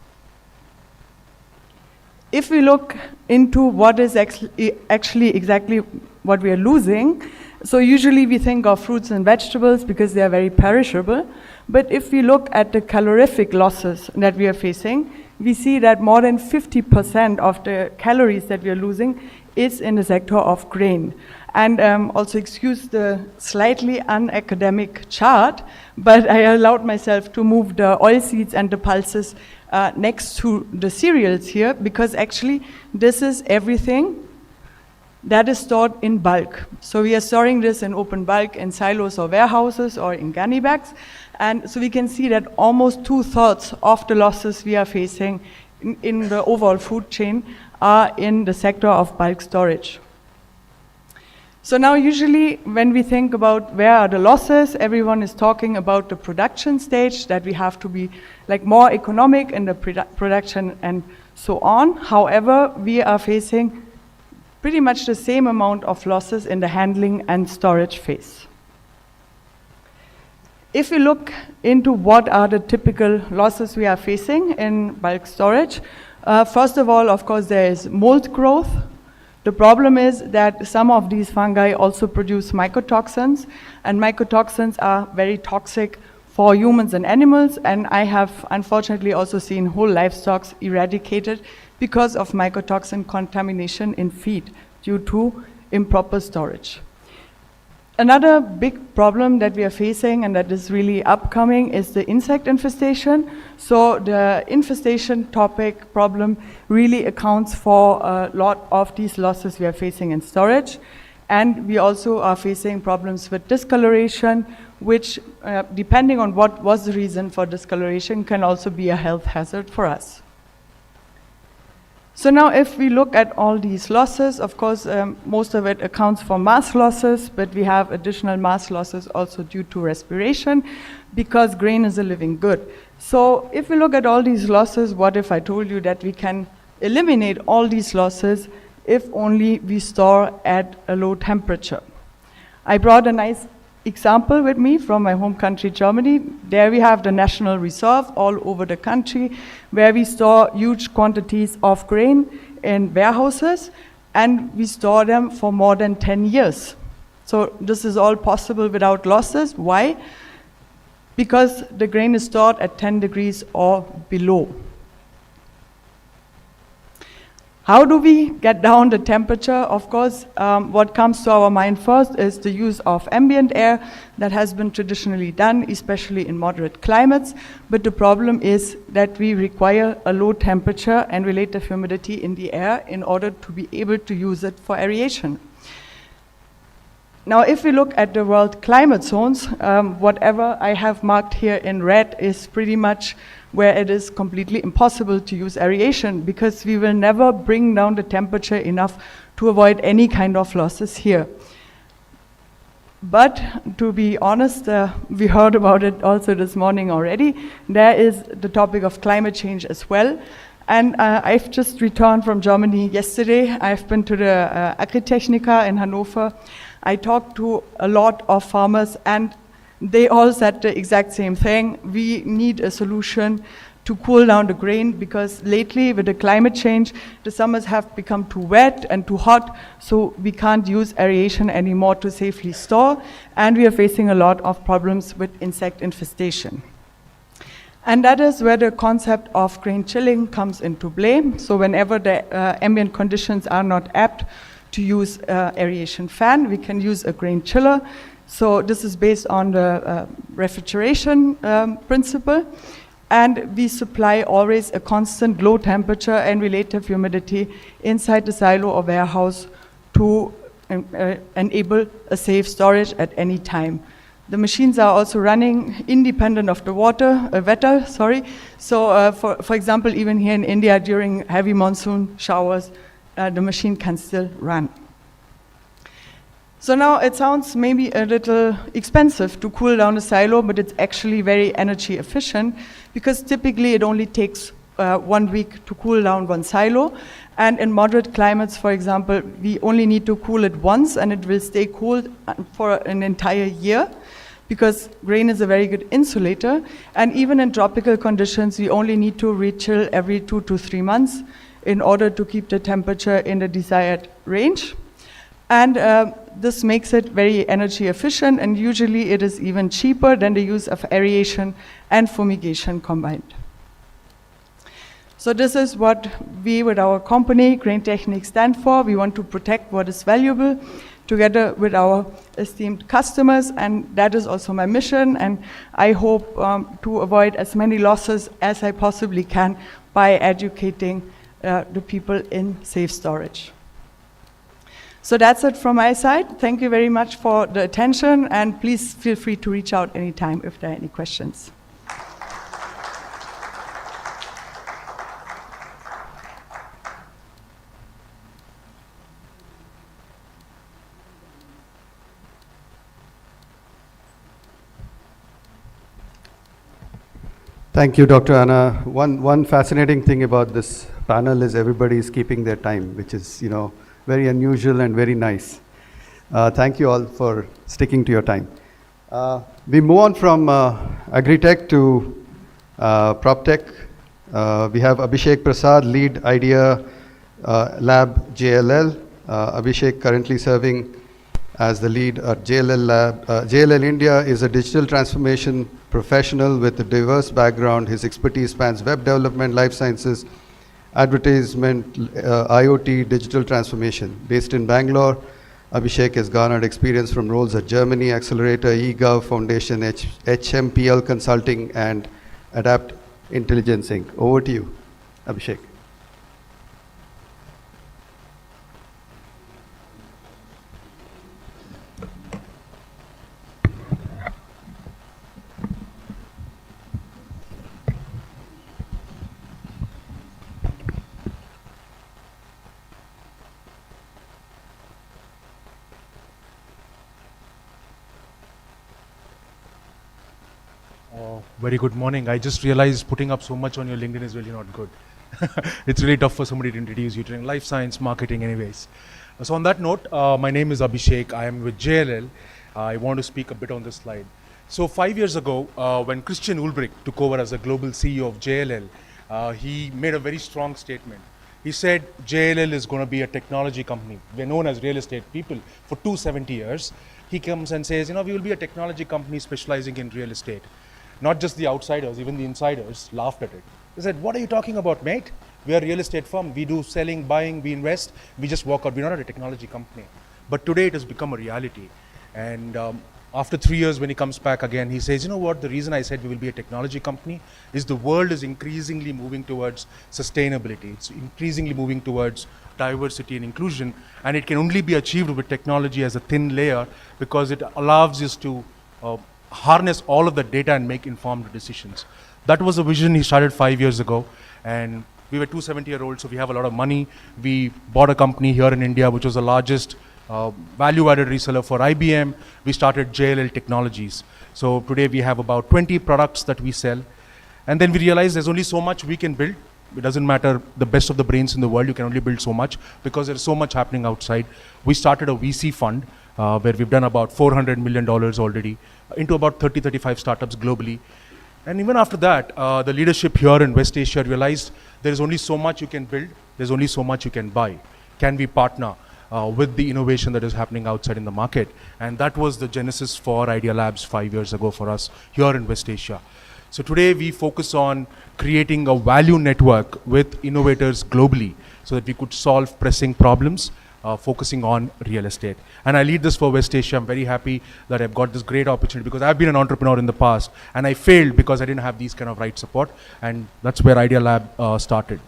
If we look into what is actually exactly what we are losing. So usually we think of fruits and vegetables because they are very perishable. But if we look at the calorific losses that we are facing, we see that more than 50% of the calories that we are losing is in the sector of grain. And also excuse the slightly unacademic chart, but I allowed myself to move the oilseeds and the pulses next to the cereals here, because actually this is everything that is stored in bulk. So we are storing this in open bulk in silos or warehouses or in gunny bags. And so we can see that almost 2/3 of the losses we are facing in the overall food chain are in the sector of bulk storage. So now usually when we think about where are the losses, everyone is talking about the production stage, that we have to be like more economic in the production and so on. However, we are facing pretty much the same amount of losses in the handling and storage phase. If we look into what are the typical losses we are facing in bulk storage, first of all, of course, there is mold growth. The problem is that some of these fungi also produce mycotoxins, and mycotoxins are very toxic for humans and animals, and I have unfortunately also seen whole livestock eradicated because of mycotoxin contamination in feed due to improper storage. Another big problem that we are facing and that is really upcoming is the insect infestation. So the infestation topic problem really accounts for a lot of these losses we are facing in storage. And we also are facing problems with discoloration, which depending on what was the reason for discoloration can also be a health hazard for us. So now if we look at all these losses, of course, most of it accounts for mass losses, but we have additional mass losses also due to respiration, because grain is a living good. So if we look at all these losses, what if I told you that we can eliminate all these losses if only we store at a low temperature? I brought a nice example with me from my home country, Germany. There we have the National Reserve all over the country, where we store huge quantities of grain in warehouses, and we store them for more than 10 years. So this is all possible without losses. Why? Because the grain is stored at 10 degrees or below. How do we get down the temperature? Of course, what comes to our mind first is the use of ambient air that has been traditionally done, especially in moderate climates. But the problem is that we require a low temperature and relative humidity in the air in order to be able to use it for aeration. Now, if we look at the world climate zones, whatever I have marked here in red is pretty much where it is completely impossible to use aeration, because we will never bring down the temperature enough to avoid any kind of losses here. But to be honest, we heard about it also this morning already. There is the topic of climate change as well. And I've just returned from Germany yesterday. I've been to the Agritechnica in Hanover. I talked to a lot of farmers, and they all said the exact same thing. We need a solution to cool down the grain, because lately with the climate change, the summers have become too wet and too hot, so we can't use aeration anymore to safely store, and we are facing a lot of problems with insect infestation. And that is where the concept of grain chilling comes into play. So whenever the ambient conditions are not apt to use aeration fan, we can use a grain chiller. So this is based on the refrigeration principle. And we supply always a constant low temperature and relative humidity inside the silo or warehouse to enable a safe storage at any time. The machines are also running independent of the weather. So for example, even here in India during heavy monsoon showers, the machine can still run. So now it sounds maybe a little expensive to cool down a silo, but it's actually very energy efficient, because typically it only takes 1 week to cool down one silo. And in moderate climates, for example, we only need to cool it once, and it will stay cooled for an entire year, because grain is a very good insulator. And even in tropical conditions, we only need to rechill every 2 to 3 months in order to keep the temperature in the desired range. And this makes it very energy efficient, and usually it is even cheaper than the use of aeration and fumigation combined. So this is what we with our company, Grain Technique, stand for. We want to protect what is valuable together with our esteemed customers, and that is also my mission, and I hope to avoid as many losses as I possibly can by educating the people in safe storage. So that's it from my side. Thank you very much for the attention, and please feel free to reach out anytime if there are any questions. Thank you, Dr. Anna. One fascinating thing about this panel is everybody is keeping their time, which is, very unusual and very nice. Thank you all for sticking to your time. We move on from Agritech to PropTech. We have Abhishek Prasad, lead Idea Lab JLL. Abhishek currently serving as the lead at JLL Lab. JLL India is a digital transformation professional with a diverse background. His expertise spans web development, life sciences, advertisement, IoT, digital transformation. Based in Bangalore, Abhishek has garnered experience from roles at Germany Accelerator, eGov Foundation, HMPL Consulting, and Adapt Intelligence Inc. Over to you, Abhishek. Very good morning. I just realized putting up so much on your LinkedIn is really not good. It's really tough for somebody to introduce you during life science marketing anyways. So on that note, my name is Abhishek. I am with JLL. I want to speak a bit on this slide. So 5 years ago, when Christian Ulbrich took over as a global CEO of JLL, he made a very strong statement. He said JLL is going to be a technology company. We're known as real estate people for 270 years. He comes and says, we will be a technology company specializing in real estate. Not just the outsiders, even the insiders laughed at it. They said, what are you talking about, mate? We are a real estate firm. We do selling, buying, we invest. We just walk out. We're not a technology company. But today it has become a reality. And after 3 years, when he comes back again, he says, the reason I said we will be a technology company is the world is increasingly moving towards sustainability. It's increasingly moving towards diversity and inclusion. And it can only be achieved with technology as a thin layer because it allows us to harness all of the data and make informed decisions. That was a vision he started 5 years ago, and we were 270-year-olds, so we have a lot of money. We bought a company here in India, which was the largest value-added reseller for IBM. We started JLL Technologies. So today we have about 20 products that we sell, and then we realized there's only so much we can build. It doesn't matter the best of the brains in the world, you can only build so much because there's so much happening outside. We started a VC fund where we've done about $400 million already into about 35 startups globally. And even after that, the leadership here in West Asia realized there is only so much you can build, there's only so much you can buy. Can we partner with the innovation that is happening outside in the market? And that was the genesis for Idea Labs 5 years ago for us here in West Asia. So today we focus on creating a value network with innovators globally so that we could solve pressing problems, focusing on real estate. And I lead this for West Asia. I'm very happy that I've got this great opportunity because I've been an entrepreneur in the past and I failed because I didn't have these kind of right support, and that's where Idea Lab started.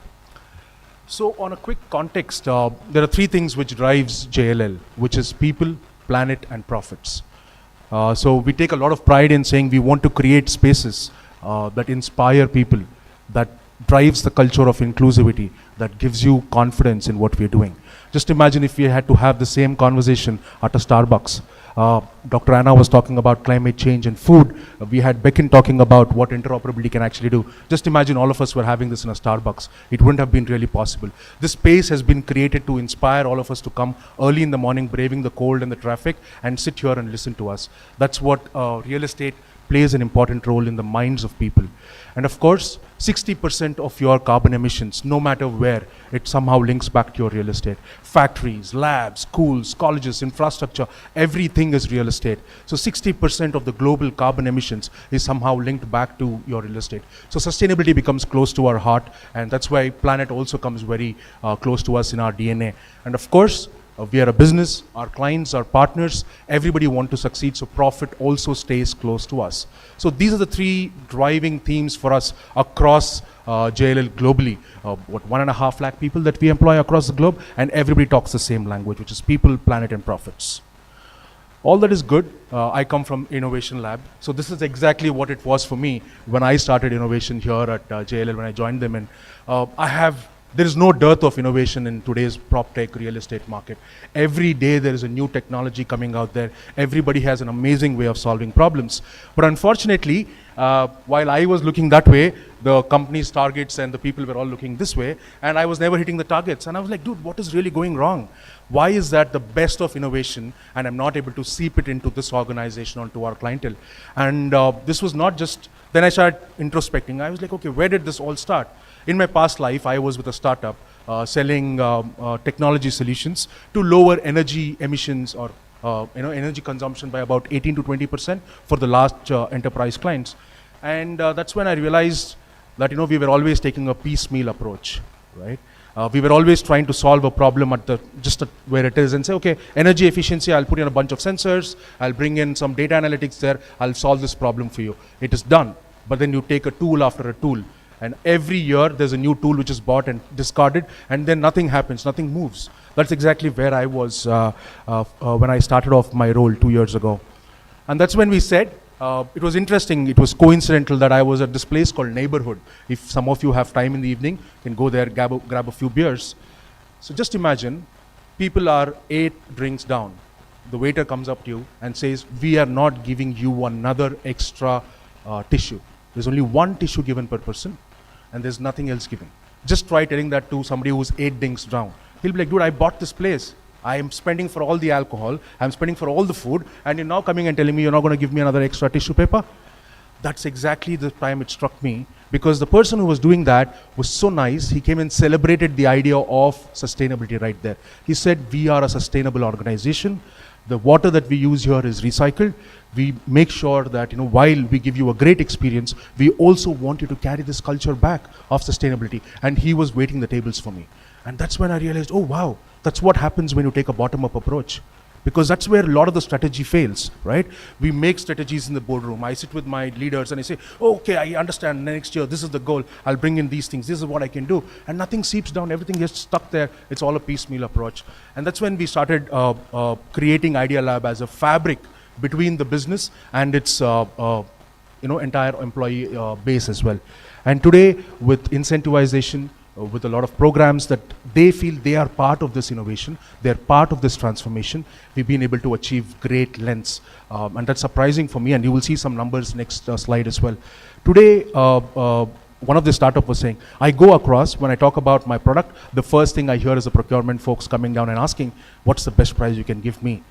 So on a quick context, there are three things which drives JLL, which is people, planet, and profits. So we take a lot of pride in saying we want to create spaces that inspire people, that drives the culture of inclusivity, that gives you confidence in what we're doing. Just imagine if we had to have the same conversation at a Starbucks. Dr. Anna was talking about climate change and food. We had Becken talking about what interoperability can actually do. Just imagine all of us were having this in a Starbucks. It wouldn't have been really possible. This space has been created to inspire all of us to come early in the morning, braving the cold and the traffic, and sit here and listen to us. That's what real estate plays an important role in the minds of people. And of course, 60% of your carbon emissions, no matter where, it somehow links back to your real estate. Factories, labs, schools, colleges, infrastructure, everything is real estate. So 60% of the global carbon emissions is somehow linked back to your real estate. So sustainability becomes close to our heart, and that's why Planet also comes very close to us in our DNA. And of course, we are a business, our clients, our partners, everybody want to succeed, so profit also stays close to us. So these are the three driving themes for us across JLL globally. 1.5 lakh people that we employ across the globe, and everybody talks the same language, which is people, planet, and profits. All that is good. I come from Innovation Lab. So this is exactly what it was for me when I started innovation here at JLL, when I joined them. And there is no dearth of innovation in today's prop tech real estate market. Every day there is a new technology coming out there. Everybody has an amazing way of solving problems. But unfortunately, while I was looking that way, the company's targets and the people were all looking this way, and I was never hitting the targets. And I was like, dude, what is really going wrong? Why is that the best of innovation and I'm not able to seep it into this organization or to our clientele? And this was not just, then I started introspecting. I was like, okay, where did this all start? In my past life, I was with a startup selling technology solutions to lower energy emissions or energy consumption by about 18 to 20% for the large enterprise clients. And that's when I realized that we were always taking a piecemeal approach, right? We were always trying to solve a problem at where it is and say, okay, energy efficiency, I'll put in a bunch of sensors, I'll bring in some data analytics there, I'll solve this problem for you. It is done. But then you take a tool after a tool. And every year there's a new tool which is bought and discarded, and then nothing happens, nothing moves. That's exactly where I was when I started off my role 2 years ago. And that's when we said, it was interesting, it was coincidental that I was at this place called Neighborhood. If some of you have time in the evening, you can go there, grab a few beers. So just imagine, people are 8 drinks down. The waiter comes up to you and says, we are not giving you another extra tissue. There's only one tissue given per person, and there's nothing else given. Just try telling that to somebody who's 8 drinks down. He'll be like, dude, I bought this place. I am spending for all the alcohol, I'm spending for all the food, and you're now coming and telling me you're not going to give me another extra tissue paper? That's exactly the time it struck me, because the person who was doing that was so nice. He came and celebrated the idea of sustainability right there. He said, we are a sustainable organization. The water that we use here is recycled. We make sure that, while we give you a great experience, we also want you to carry this culture back of sustainability. And he was waiting the tables for me. And that's when I realized, oh wow, that's what happens when you take a bottom-up approach. Because that's where a lot of the strategy fails, right? We make strategies in the boardroom. I sit with my leaders and I say, oh, okay, I understand, next year, this is the goal. I'll bring in these things. This is what I can do. And nothing seeps down. Everything gets stuck there. It's all a piecemeal approach. And that's when we started creating Idea Lab as a fabric between the business and its entire employee base as well. And today, with incentivization, with a lot of programs that they feel they are part of this innovation, they're part of this transformation, we've been able to achieve great lengths. And that's surprising for me, and you will see some numbers next slide as well. Today, one of the startup was saying, I go across, when I talk about my product, the first thing I hear is the procurement folks coming down and asking, what's the best price you can give me,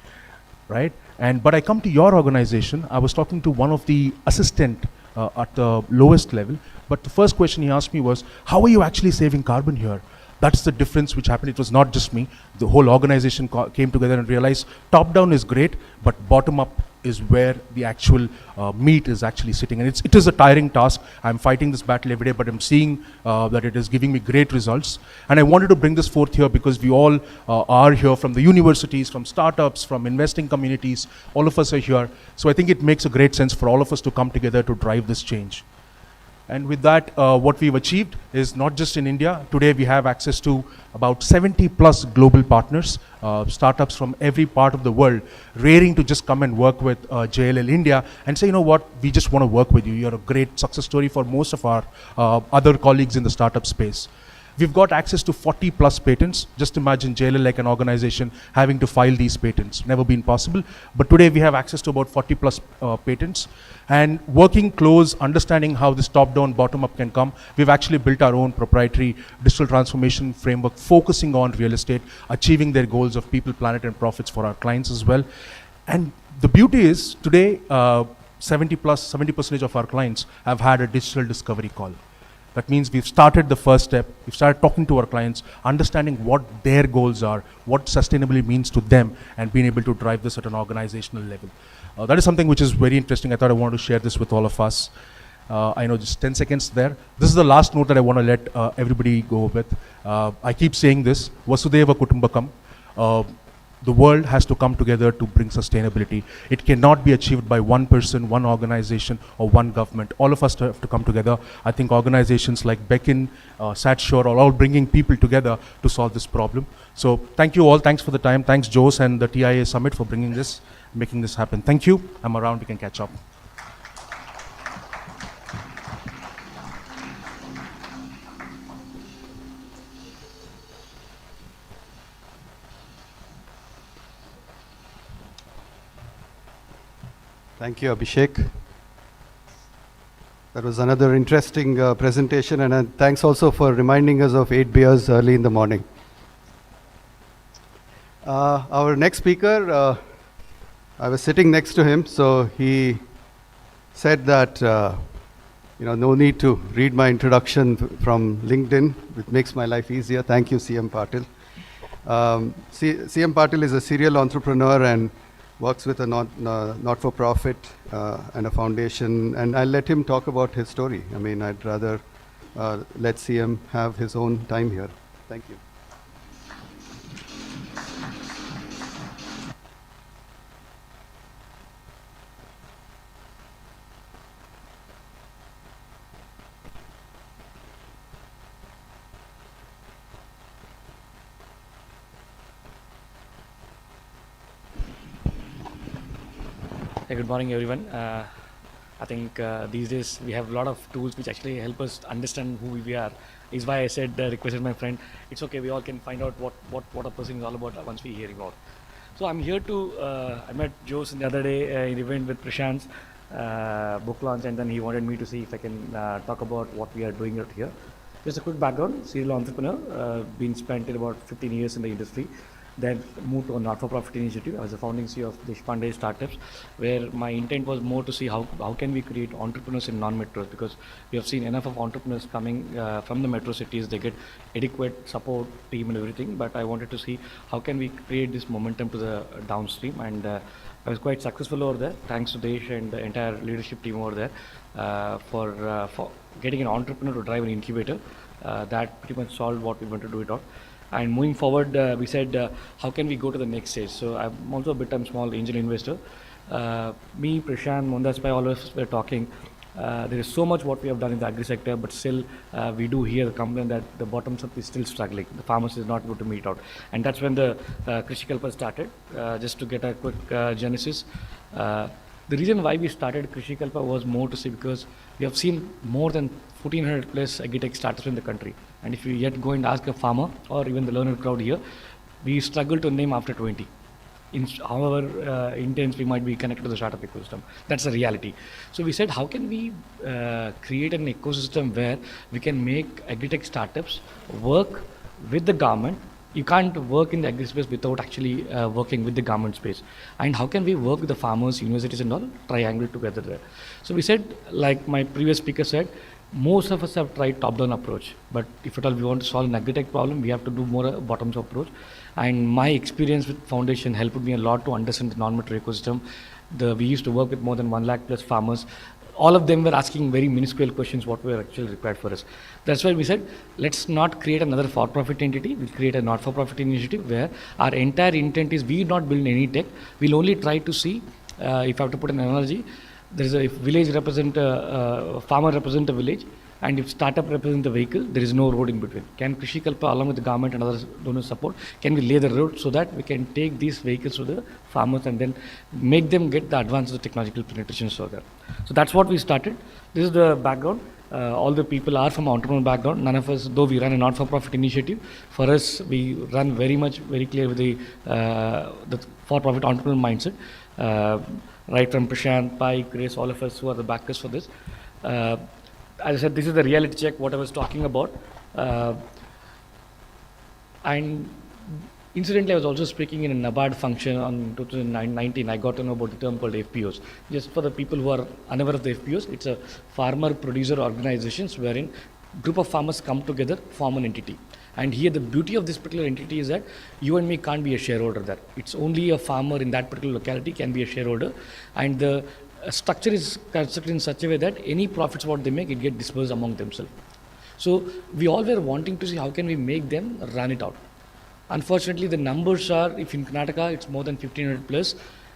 right? But I come to your organization, I was talking to one of the assistant at the lowest level, but the first question he asked me was, how are you actually saving carbon here? That's the difference which happened. It was not just me. The whole organization came together and realized top-down is great, but bottom-up is where the actual meat is actually sitting. And it is a tiring task. I'm fighting this battle every day, but I'm seeing that it is giving me great results. And I wanted to bring this forth here because we all are here from the universities, from startups, from investing communities. All of us are here. So I think it makes a great sense for all of us to come together to drive this change. And with that, what we've achieved is not just in India. Today we have access to about 70 plus global partners, startups from every part of the world, raring to just come and work with JLL India and say, you know what, we just want to work with you. You're a great success story for most of our other colleagues in the startup space. We've got access to 40 plus patents. Just imagine JLL like an organization having to file these patents. Never been possible. But today we have access to about 40 plus patents. And working close, understanding how this top-down, bottom-up can come, we've actually built our own proprietary digital transformation framework focusing on real estate, achieving their goals of people, planet, and profits for our clients as well. And the beauty is today, 70% of our clients have had a digital discovery call. That means we've started the first step, we've started talking to our clients, understanding what their goals are, what sustainability means to them, and being able to drive this at an organizational level. That is something which is very interesting. I thought I wanted to share this with all of us. I know just 10 seconds there. This is the last note that I want to let everybody go with. I keep saying this, Vasudhaiva Kutumbakam. The world has to come together to bring sustainability. It cannot be achieved by one person, one organization, or one government. All of us have to come together. I think organizations like Beacon, SatSure are all bringing people together to solve this problem. So thank you all. Thanks for the time. Thanks, Jose and the TIA Summit for bringing this, making this happen. Thank you. I'm around. We can catch up. Thank you, Abhishek. That was another interesting presentation, and thanks also for reminding us of 8 beers early in the morning. Our next speaker, I was sitting next to him, so he said that no need to read my introduction from LinkedIn, which makes my life easier. Thank you, CM Patil. CM Patil is a serial entrepreneur and works with a not-for-profit and a foundation, and I'll let him talk about his story. I mean, I'd rather let CM have his own time here. Thank you. Hey, good morning, everyone. I think these days we have a lot of tools which actually help us understand who we are. Is why I said, requested my friend, it's okay, we all can find out what a person is all about once we hear him out. So I'm here to, I met Jose the other day in the event with Prashant's book launch, and then he wanted me to see if I can talk about what we are doing out here. Just a quick background, serial entrepreneur, been spent in about 15 years in the industry. Then moved to a not-for-profit initiative. I was the founding CEO of Deshpande Startups, where my intent was more to see how can we create entrepreneurs in non-metros, because we have seen enough of entrepreneurs coming from the metro cities. They get adequate support team and everything, but I wanted to see how can we create this momentum to the downstream, and I was quite successful over there, thanks to Desh and the entire leadership team over there for getting an entrepreneur to drive an incubator. That pretty much solved what we want to do it out. And moving forward, we said, how can we go to the next stage? So I'm also a bit small angel investor. Me, Prashant, Mondas Pai, all of us were talking. There is so much what we have done in the agri sector, but still we do hear the complaint that the bottoms up is still struggling. The farmers is not able to meet out. And that's when the Krishikalpa started. Just to get a quick genesis. The reason why we started Krishikalpa was more to see because we have seen more than 1400 plus agri-tech startups in the country. And if you yet go and ask a farmer or even the learner crowd here, we struggle to name after 20. However intense we might be connected to the startup ecosystem. That's the reality. So we said, how can we create an ecosystem where we can make agri-tech startups work with the government. You can't work in the agri space without actually working with the government space. And how can we work with the farmers, universities and all, triangle together there. So we said, like my previous speaker said, most of us have tried top-down approach, but if at all we want to solve an agri-tech problem, we have to do more bottoms-up approach. And my experience with foundation helped me a lot to understand the non-metro ecosystem. We used to work with more than 1 lakh plus farmers. All of them were asking very minuscule questions what were actually required for us. That's why we said, let's not create another for-profit entity. We'll create a not-for-profit initiative where our entire intent is we not build any tech. We'll only try to see, if I have to put an analogy, there is a village represent farmer represent a village, and if startup represent the vehicle, there is no road in between. Can Krishikalpa, along with the government and other donors support, can we lay the road so that we can take these vehicles to the farmers and then make them get the advanced technological penetration so that. So that's what we started. This is the background. All the people are from entrepreneurial background. None of us, though we run a not-for-profit initiative, for us we run very clear with the for-profit entrepreneurial mindset. Right from Prashant, Pai, Grace, all of us who are the backers for this. As I said, this is the reality check, what I was talking about. And Incidentally, I was also speaking in a NABARD function on 2019. I got to know about the term called FPOs. Just for the people who are unaware of the FPOs, it's a farmer producer organizations wherein group of farmers come together, form an entity. And here the beauty of this particular entity is that you and me can't be a shareholder there. It's only a farmer in that particular locality can be a shareholder, and the structure is constructed in such a way that any profits what they make, it get dispersed among themselves. So we all were wanting to see how can we make them run it out. Unfortunately, the numbers are, if in Karnataka it's more than 1500 plus,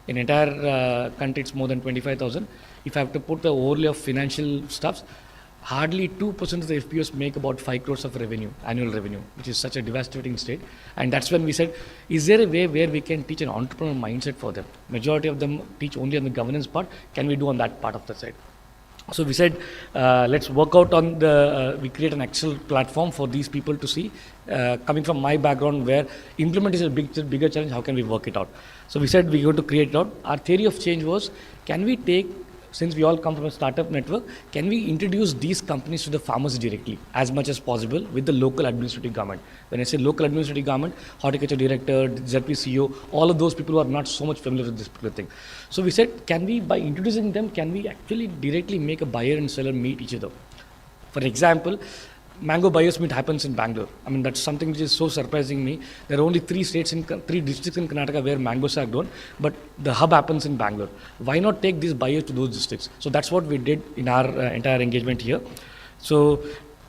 in entire country it's more than 25,000. If I have to put the overlay of financial stuffs, hardly 2% of the FPOs make about 5 crores of revenue, annual revenue, which is such a devastating state. And that's when we said, is there a way where we can teach an entrepreneurial mindset for them? Majority of them teach only on the governance part. Can we do on that part of the side? So we said, let's work out on we create an Excel platform for these people to see. Coming from my background where implementation is a bigger challenge, how can we work it out? So we said we're going to create it out. Our theory of change was, can we take, since we all come from a startup network, can we introduce these companies to the farmers directly as much as possible with the local administrative government? When I say local administrative government, horticulture director, ZP CEO, all of those people who are not so much familiar with this particular thing. So we said, can we, by introducing them, can we actually directly make a buyer and seller meet each other? For example, mango buyers meet happens in Bangalore. I mean, that's something which is so surprising me. There are only three districts in Karnataka where mangoes are grown, but the hub happens in Bangalore. Why not take these buyers to those districts? So that's what we did in our entire engagement here. So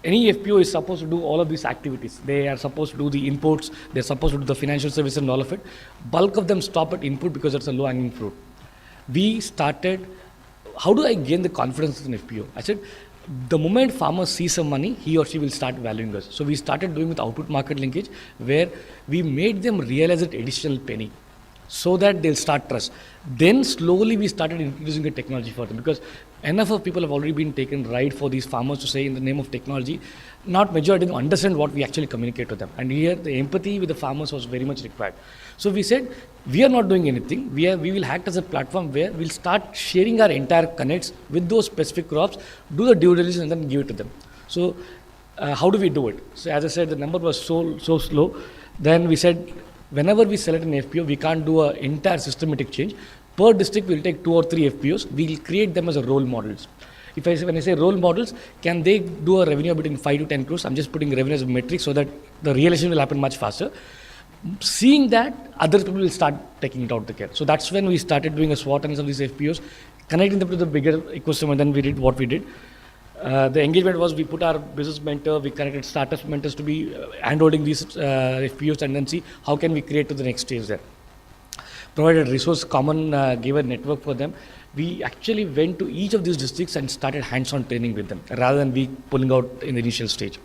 any FPO is supposed to do all of these activities. They are supposed to do the inputs, they're supposed to do the financial service and all of it. Bulk of them stop at input because it's a low hanging fruit. We started, how do I gain the confidence in FPO? I said, the moment farmer sees some money, he or she will start valuing us. So we started doing with output market linkage, where we made them realize that additional penny, so that they'll start trust. Then slowly we started introducing the technology for them, because enough of people have already been taken right for these farmers to say in the name of technology, not majority to understand what we actually communicate to them. And here the empathy with the farmers was very much required. So we said, we are not doing anything. We will act as a platform where we'll start sharing our entire connects with those specific crops, do the due diligence and then give it to them. So how do we do it? So as I said, the number was so slow. Then we said, whenever we select an FPO, we can't do an entire systematic change. Per district, we'll take 2 or 3 FPOs. We'll create them as a role models. When I say role models, can they do a revenue between 5 to 10 crores? I'm just putting revenue as a metric so that the realization will happen much faster. Seeing that, other people will start taking it out the care. So that's when we started doing a SWOT analysis of these FPOs, connecting them to the bigger ecosystem, and then we did what we did. The engagement was, we put our business mentor, we connected startup mentors to be handholding these FPOs, and then see how can we create to the next stage there. Provided resource common, gave a network for them. We actually went to each of these districts and started hands-on training with them, rather than we pulling out in the initial stage.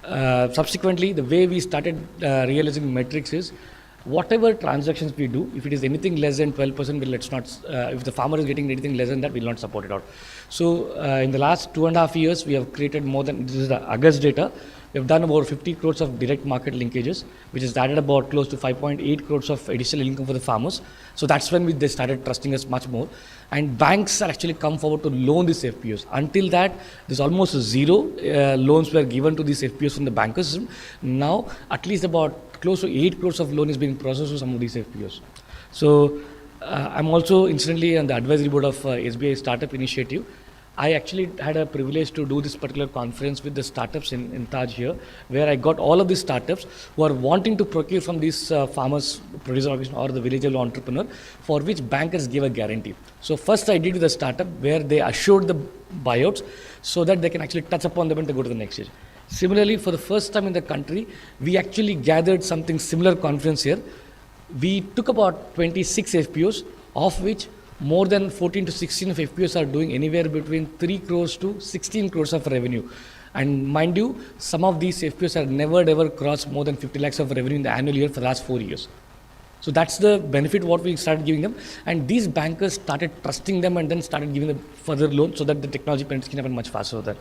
Subsequently, the way we started realizing metrics is, whatever transactions we do, if it is anything less than 12%, let's not, if the farmer is getting anything less than that, we'll not support it out. So in the last 2.5 years, we have created more than, this is the August data, we have done about 50 crores of direct market linkages, which has added about close to 5.8 crores of additional income for the farmers. So that's when they started trusting us much more. And banks are actually come forward to loan these FPOs. Until that, there's almost zero loans were given to these FPOs from the bankers system. Now, at least about close to 8 crores of loan is being processed for some of these FPOs. So I'm also incidentally on the advisory board of SBI Startup Initiative. I actually had a privilege to do this particular conference with the startups in Taj here, where I got all of these startups who are wanting to procure from these farmers, producer organization or the village level entrepreneur, for which bankers give a guarantee. So first I did with the startup where they assured the buyouts so that they can actually touch upon them and to go to the next stage. Similarly, for the first time in the country, we actually gathered something similar conference here. We took about 26 FPOs, of which more than 14 to 16 of FPOs are doing anywhere between 3 crores to 16 crores of revenue. And mind you, some of these FPOs have never ever crossed more than 50 lakhs of revenue in the annual year for the last 4 years. So that's the benefit what we started giving them. And these bankers started trusting them and then started giving them further loans so that the technology penetration can happen much faster than.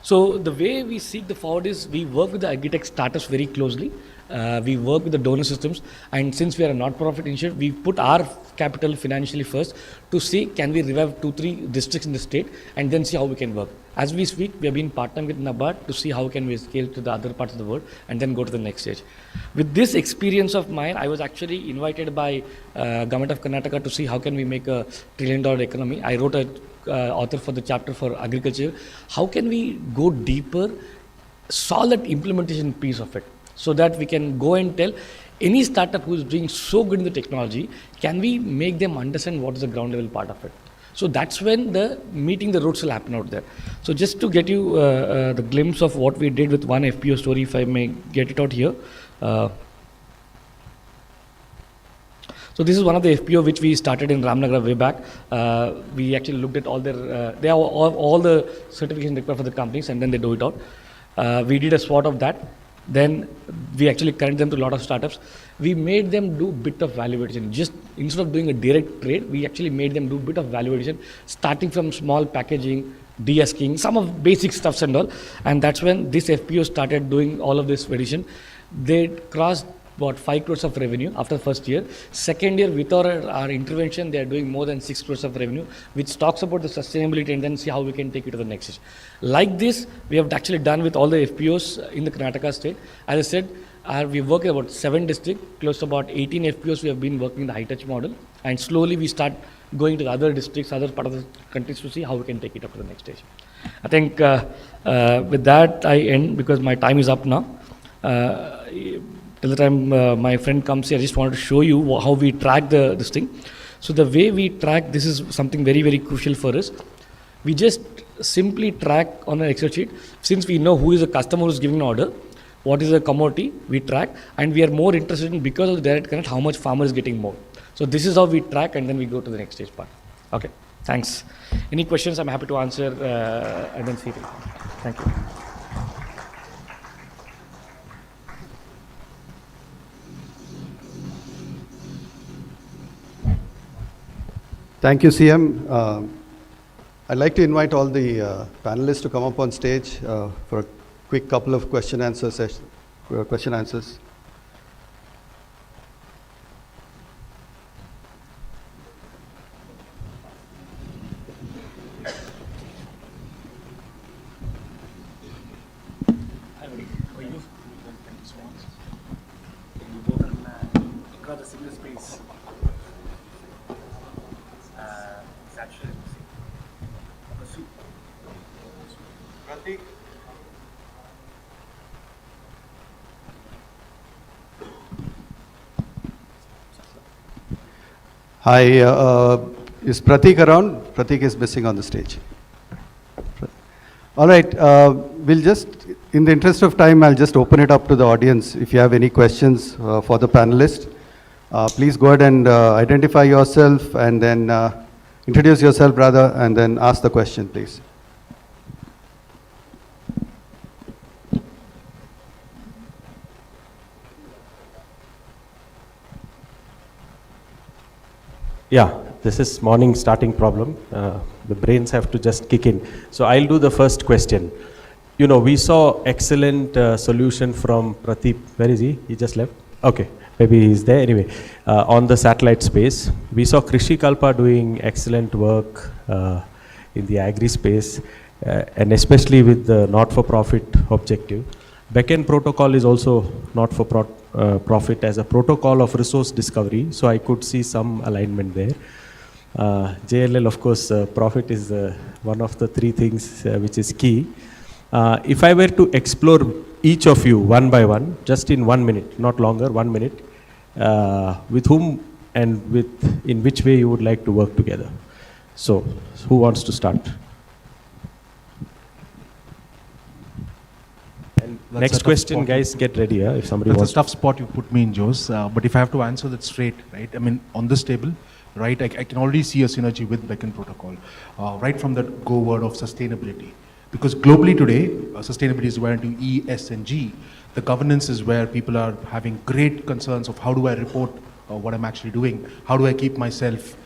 So the way we seek the forward is we work with the agri-tech startups very closely. We work with the donor systems, and since we are a not-profit initiative, we put our capital financially first to see can we revive 2-3 districts in the state, and then see how we can work. As we speak, we have been partnering with NABARD to see how can we scale to the other parts of the world, and then go to the next stage. With this experience of mine, I was actually invited by Government of Karnataka to see how can we make a $1 trillion economy. I wrote a author for the chapter for agriculture. How can we go deeper, solve that implementation piece of it, so that we can go and tell any startup who is doing so good in the technology, can we make them understand what is the ground level part of it? So that's when the meeting the roots will happen out there. So just to get you the glimpse of what we did with one FPO story, if I may get it out here. So this is one of the FPO which we started in Ramnagar way back. We actually looked at all their, they have all the certification required for the companies, and then they do it out. We did a SWOT of that. Then we actually connect them to a lot of startups. We made them do bit of value addition. Just instead of doing a direct trade, we actually made them do bit of value addition, starting from small packaging, de-asking, some of basic stuffs and all. And that's when this FPO started doing all of this addition. They crossed about 5 crores of revenue after the first year. Second year, without our intervention, they are doing more than 6 crores of revenue, which talks about the sustainability and then see how we can take it to the next stage. Like this, we have actually done with all the FPOs in the Karnataka state. As I said, we work in about 7 districts, close to about 18 FPOs we have been working in the high-touch model, and slowly we start going to the other districts, other part of the countries to see how we can take it up to the next stage. I think with that I end because my time is up now. Till the time my friend comes here, I just wanted to show you how we track this thing. So the way we track, this is something very, very crucial for us. We just simply track on an Excel sheet. Since we know who is the customer who is giving an order, what is the commodity, we track, and we are more interested in, because of the direct connect, how much farmer is getting more. So this is how we track, and then we go to the next stage part. Okay, thanks. Any questions, I'm happy to answer and then see it. Thank you. Thank you, CM. I'd like to invite all the panelists to come up on stage for a quick couple of question answers. Hi, is Pratik around? Pratik is missing on the stage. All right, we'll just, in the interest of time, I'll just open it up to the audience. If you have any questions for the panelists, please go ahead and identify yourself and then introduce yourself rather, and then ask the question, please. Yeah, this is morning starting problem. The brains have to just kick in. So I'll do the first question. You know, we saw excellent solution from Pradeep. Where is he? He just left? Okay, maybe he's there. Anyway, on the satellite space, we saw Krishi Kalpa doing excellent work in the agri space, and especially with the not-for-profit objective. Beacon protocol is also not-for-profit as a protocol of resource discovery, so I could see some alignment there. JLL, of course, profit is one of the 3 things which is key. If I were to explore each of you one by one, just in 1 minute, not longer, 1 minute, with whom and in which way you would like to work together. So, who wants to start? That's Next a tough question, spot. guys, get ready, if somebody That's wants a tough spot you put me in, Jose. But if I have to answer that straight, right? I mean, on this table, right, I can already see a synergy with Beacon Protocol, right from that go word of sustainability. Because globally today, sustainability is divided into E, S, and G. The governance is where people are having great concerns of how do I report what I'm actually doing? How do I keep myself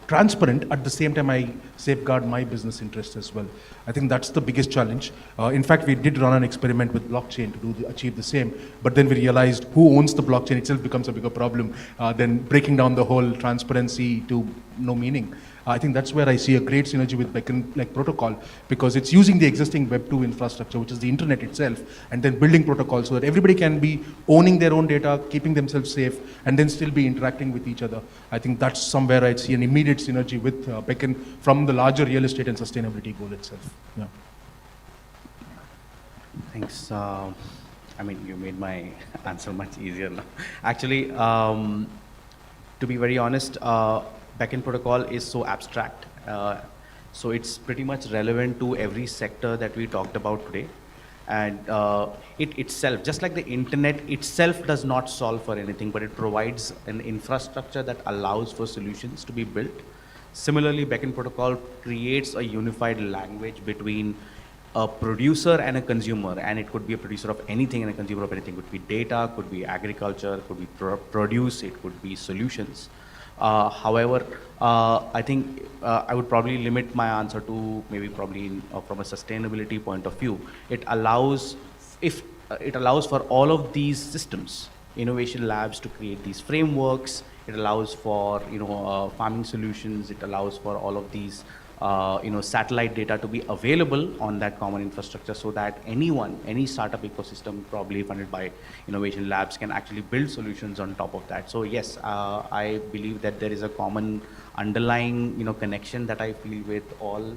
transparent, at the same time I safeguard my business interests as well. I think that's the biggest challenge. In fact, we did run an experiment with blockchain to achieve the same, but then we realized who owns the blockchain itself becomes a bigger problem than breaking down the whole transparency to no meaning. I think that's where I see a great synergy with Beacon like protocol, because it's using the existing Web2 infrastructure, which is the internet itself, and then building protocols so that everybody can be owning their own data, keeping themselves safe, and then still be interacting with each other. I think that's somewhere I see an immediate synergy with Beacon from the larger real estate and sustainability goal itself. Yeah. Thanks. I mean, you made my answer much easier now. Actually, to be very honest, Beacon protocol is so abstract. So it's pretty much relevant to every sector that we talked about today. And it itself, just like the internet itself does not solve for anything, but it provides an infrastructure that allows for solutions to be built. Similarly, Beacon protocol creates a unified language between a producer and a consumer, and it could be a producer of anything and a consumer of anything. It could be data, could be agriculture, could be produce, it could be solutions. However, I think I would probably limit my answer to maybe probably from a sustainability point of view. It allows, it allows for all of these systems, innovation labs, to create these frameworks. It allows for farming solutions. It allows for all of these satellite data to be available on that common infrastructure, so that anyone, any startup ecosystem probably funded by innovation labs can actually build solutions on top of that. So yes, I believe that there is a common underlying connection that I feel with all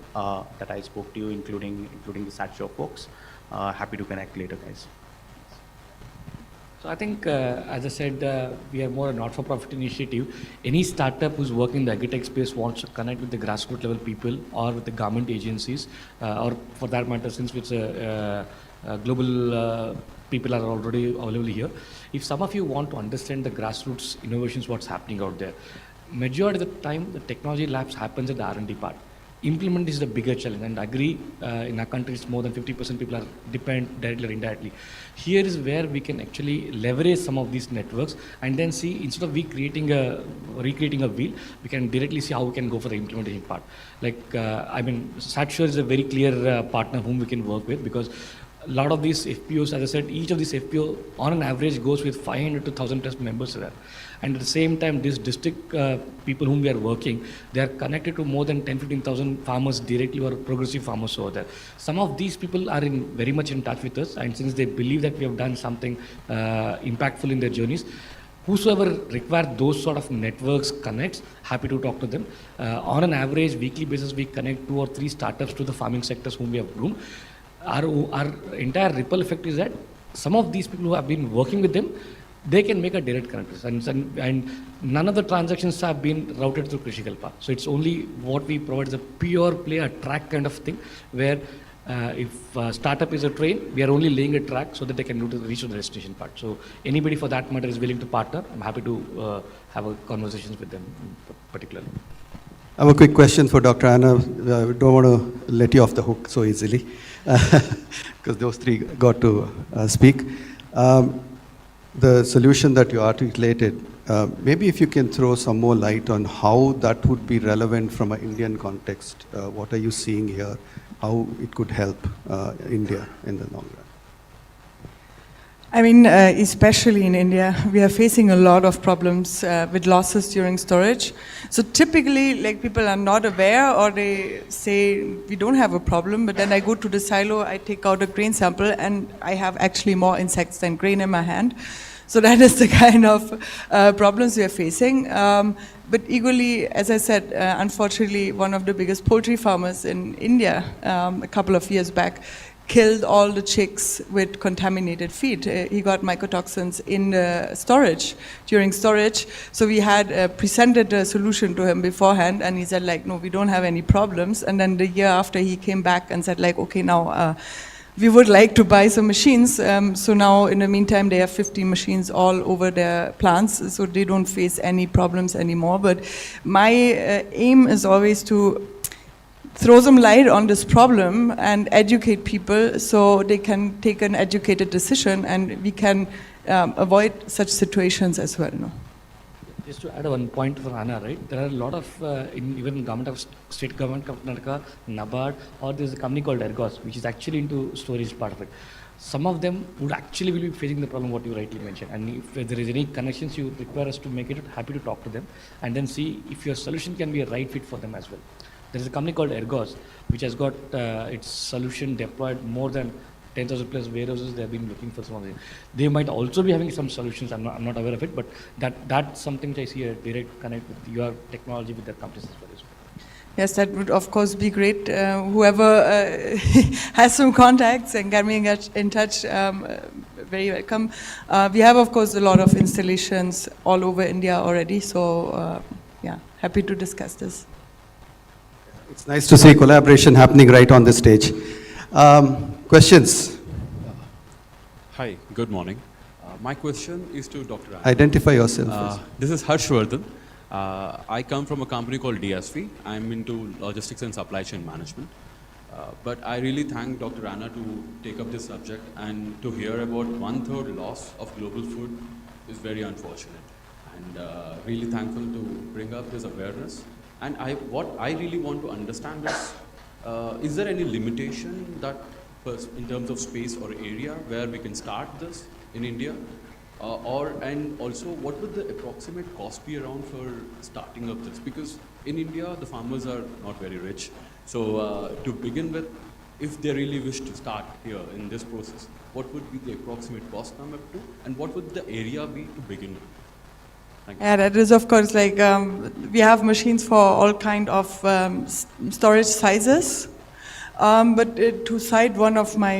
that I spoke to you, including the SatShow folks. Happy to connect later, guys. So I think, as I said, we are more a not-for-profit initiative. Any startup who's working in the agri-tech space wants to connect with the grassroots level people or with the government agencies, or for that matter, since it's a global people are already available here. If some of you want to understand the grassroots innovations, what's happening out there, majority of the time the technology labs happens at the R&D part. Implement is the bigger challenge, and agree in our country it's more than 50% people are dependent directly or indirectly. Here is where we can actually leverage some of these networks and then see, instead of recreating a wheel, we can directly see how we can go for the implementation part. Like SatShow is a very clear partner whom we can work with, because a lot of these FPOs, as I said, each of these FPO on an average goes with 500 to 1,000 plus members there. And at the same time, these district people whom we are working, they are connected to more than 10-15,000 farmers directly, or progressive farmers over there. Some of these people are very much in touch with us, and since they believe that we have done something impactful in their journeys, whosoever require those sort of networks connects, happy to talk to them. On an average weekly basis, we connect 2 or 3 startups to the farming sectors whom we have groomed. Our entire ripple effect is that some of these people who have been working with them, they can make a direct connection, and none of the transactions have been routed through Krishi Kalpa. So it's only what we provide is a pure play, a track kind of thing, where if startup is a train, we are only laying a track so that they can reach to the destination part. So anybody for that matter is willing to partner, I'm happy to have a conversations with them particularly. I have a quick question for Dr. Anna. I don't want to let you off the hook so easily, because those three got to speak. The solution that you articulated, maybe if you can throw some more light on how that would be relevant from an Indian context. What are you seeing here? How it could help India in the long run? I mean, especially in India, we are facing a lot of problems with losses during storage. So typically, like, people are not aware, or they say, we don't have a problem, but then I go to the silo, I take out a grain sample, and I have actually more insects than grain in my hand. So that is the kind of problems we are facing. But equally, as I said, unfortunately, one of the biggest poultry farmers in India a couple of years back killed all the chicks with contaminated feed. He got mycotoxins in the storage, during storage. So we had presented a solution to him beforehand, and he said, like, no, we don't have any problems. And then the year after, he came back and said, like, okay, now we would like to buy some machines. So now, in the meantime, they have 50 machines all over their plants, so they don't face any problems anymore. But my aim is always to throw some light on this problem and educate people so they can take an educated decision, and we can avoid such situations as well. No? Just to add one point for Anna, right? There are a lot of, even government of state government of Karnataka, NABARD, or there's a company called Ergos, which is actually into storage part of it. Some of them would actually will be facing the problem what you rightly mentioned. And if there is any connections you require us to make it, happy to talk to them and then see if your solution can be a right fit for them as well. There is a company called Ergos, which has got its solution deployed more than 10,000 plus warehouses. They have been looking for some of them. They might also be having some solutions. I'm not aware of it, but that's something which I see a direct connect with your technology with their companies as well. Yes, that would of course be great. Whoever has some contacts and get me in touch, very welcome. We have of course a lot of installations all over India already, so yeah, happy to discuss this. It's nice to see collaboration happening right on this stage. Questions? Hi, good morning. My question is to Dr. Anna. Identify yourself first. This is Harshvardhan. I come from a company called DSV. I'm into logistics and supply chain management. But I really thank Dr. Anna to take up this subject, and to hear about 1/3 loss of global food is very unfortunate. And really thankful to bring up this awareness. And what I really want to understand is there any limitation that in terms of space or area where we can start this in India? And also, what would the approximate cost be around for starting up this? Because in India, the farmers are not very rich. So to begin with, if they really wish to start here in this process, what would be the approximate cost come up to? And what would the area be to begin with? Thank you. Yeah, that is of course like, we have machines for all kind of storage sizes. But to cite one of my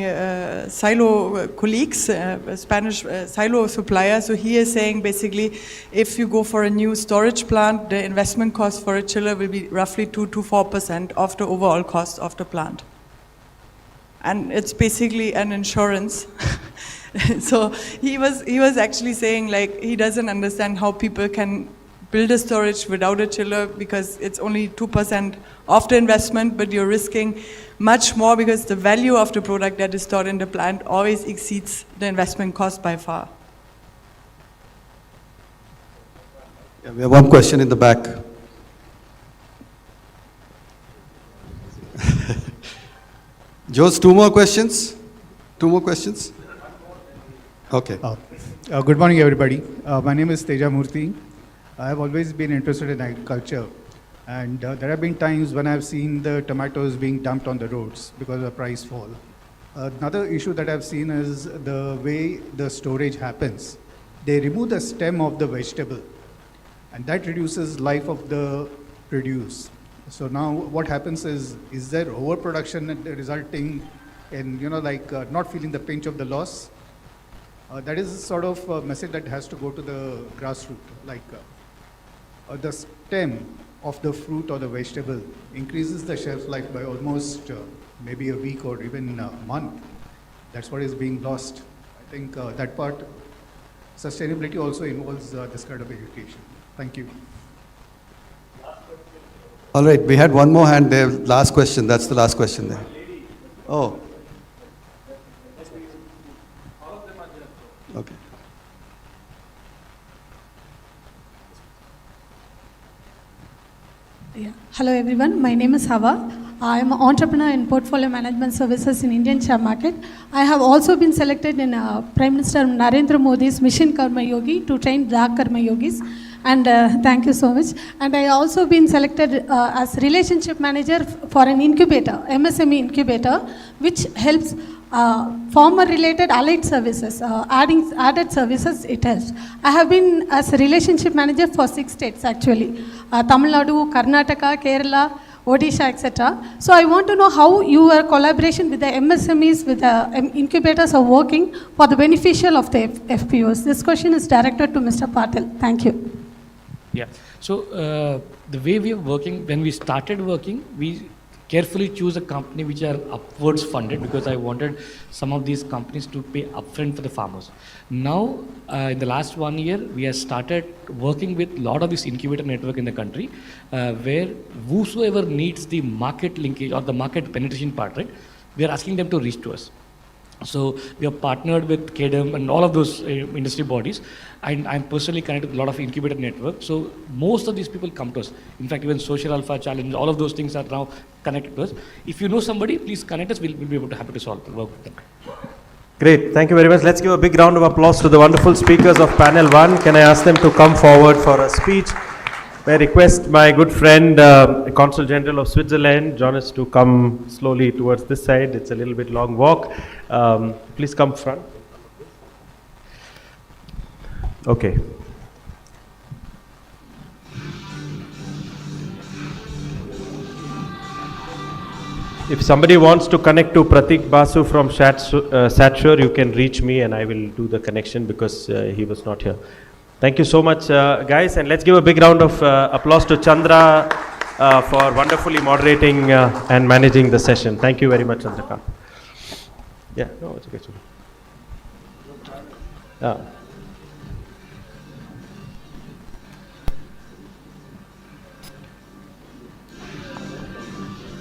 silo colleagues, a Spanish silo supplier, so he is saying basically if you go for a new storage plant, the investment cost for a chiller will be roughly 2 to 4% of the overall cost of the plant. And it's basically an insurance. So he was actually saying like he doesn't understand how people can build a storage without a chiller because it's only 2% of the investment, but you're risking much more because the value of the product that is stored in the plant always exceeds the investment cost by far. Yeah, we have one question in the back. Jose, two more questions? Two more questions? Okay. Good morning, everybody. My name is Teja Murthy. I have always been interested in agriculture, and there have been times when I've seen the tomatoes being dumped on the roads because of the price fall. Another issue that I've seen is the way the storage happens. They remove the stem of the vegetable, and that reduces life of the produce. So now what happens is there overproduction resulting in, not feeling the pinch of the loss? That is sort of a message that has to go to the grassroots, the stem of the fruit or the vegetable increases the shelf life by almost maybe a week or even a month. That's what is being lost. I think that part, sustainability also involves this kind of education. Thank you. All right, we had one more hand there. Last question. That's the last question there. Oh. Okay. Yeah. Hello everyone, my name is Hava. I am an entrepreneur in portfolio management services in Indian share market. I have also been selected in Prime Minister Narendra Modi's Mission Karma Yogi to train Black Karma Yogis. And thank you so much. And I also been selected as relationship manager for an incubator, MSME incubator, which helps farmer related allied services, added services it helps. I have been as a relationship manager for 6 states actually, Tamil Nadu, Karnataka, Kerala, Odisha, etc. So I want to know how your collaboration with the MSMEs, with the incubators are working for the beneficial of the FPOs. This question is directed to Mr. Patil. Thank you. Yeah. So the way we are working, when we started working, we carefully choose a company which are upwards funded because I wanted some of these companies to pay upfront for the farmers. Now, in the last 1 year, we have started working with a lot of this incubator network in the country, where whosoever needs the market linkage or the market penetration part, right, we are asking them to reach to us. So we are partnered with KDM and all of those industry bodies, and I'm personally connected with a lot of incubator networks. So most of these people come to us. In fact, even Social Alpha Challenge, all of those things are now connected to us. If you know somebody, please connect us. We'll be able to happy to solve the work with them. Great, thank you very much. Let's give a big round of applause to the wonderful speakers of panel 1. Can I ask them to come forward for a speech? May I request my good friend, Consul General of Switzerland, Jonas, to come slowly towards this side. It's a little bit long walk. Please come front. Okay. If somebody wants to connect to Pratik Basu from Satshur, you can reach me and I will do the connection because he was not here. Thank you so much, guys, and let's give a big round of applause to Chandra for wonderfully moderating and managing the session. Thank you very much, Chandrakant. Yeah, no, it's okay.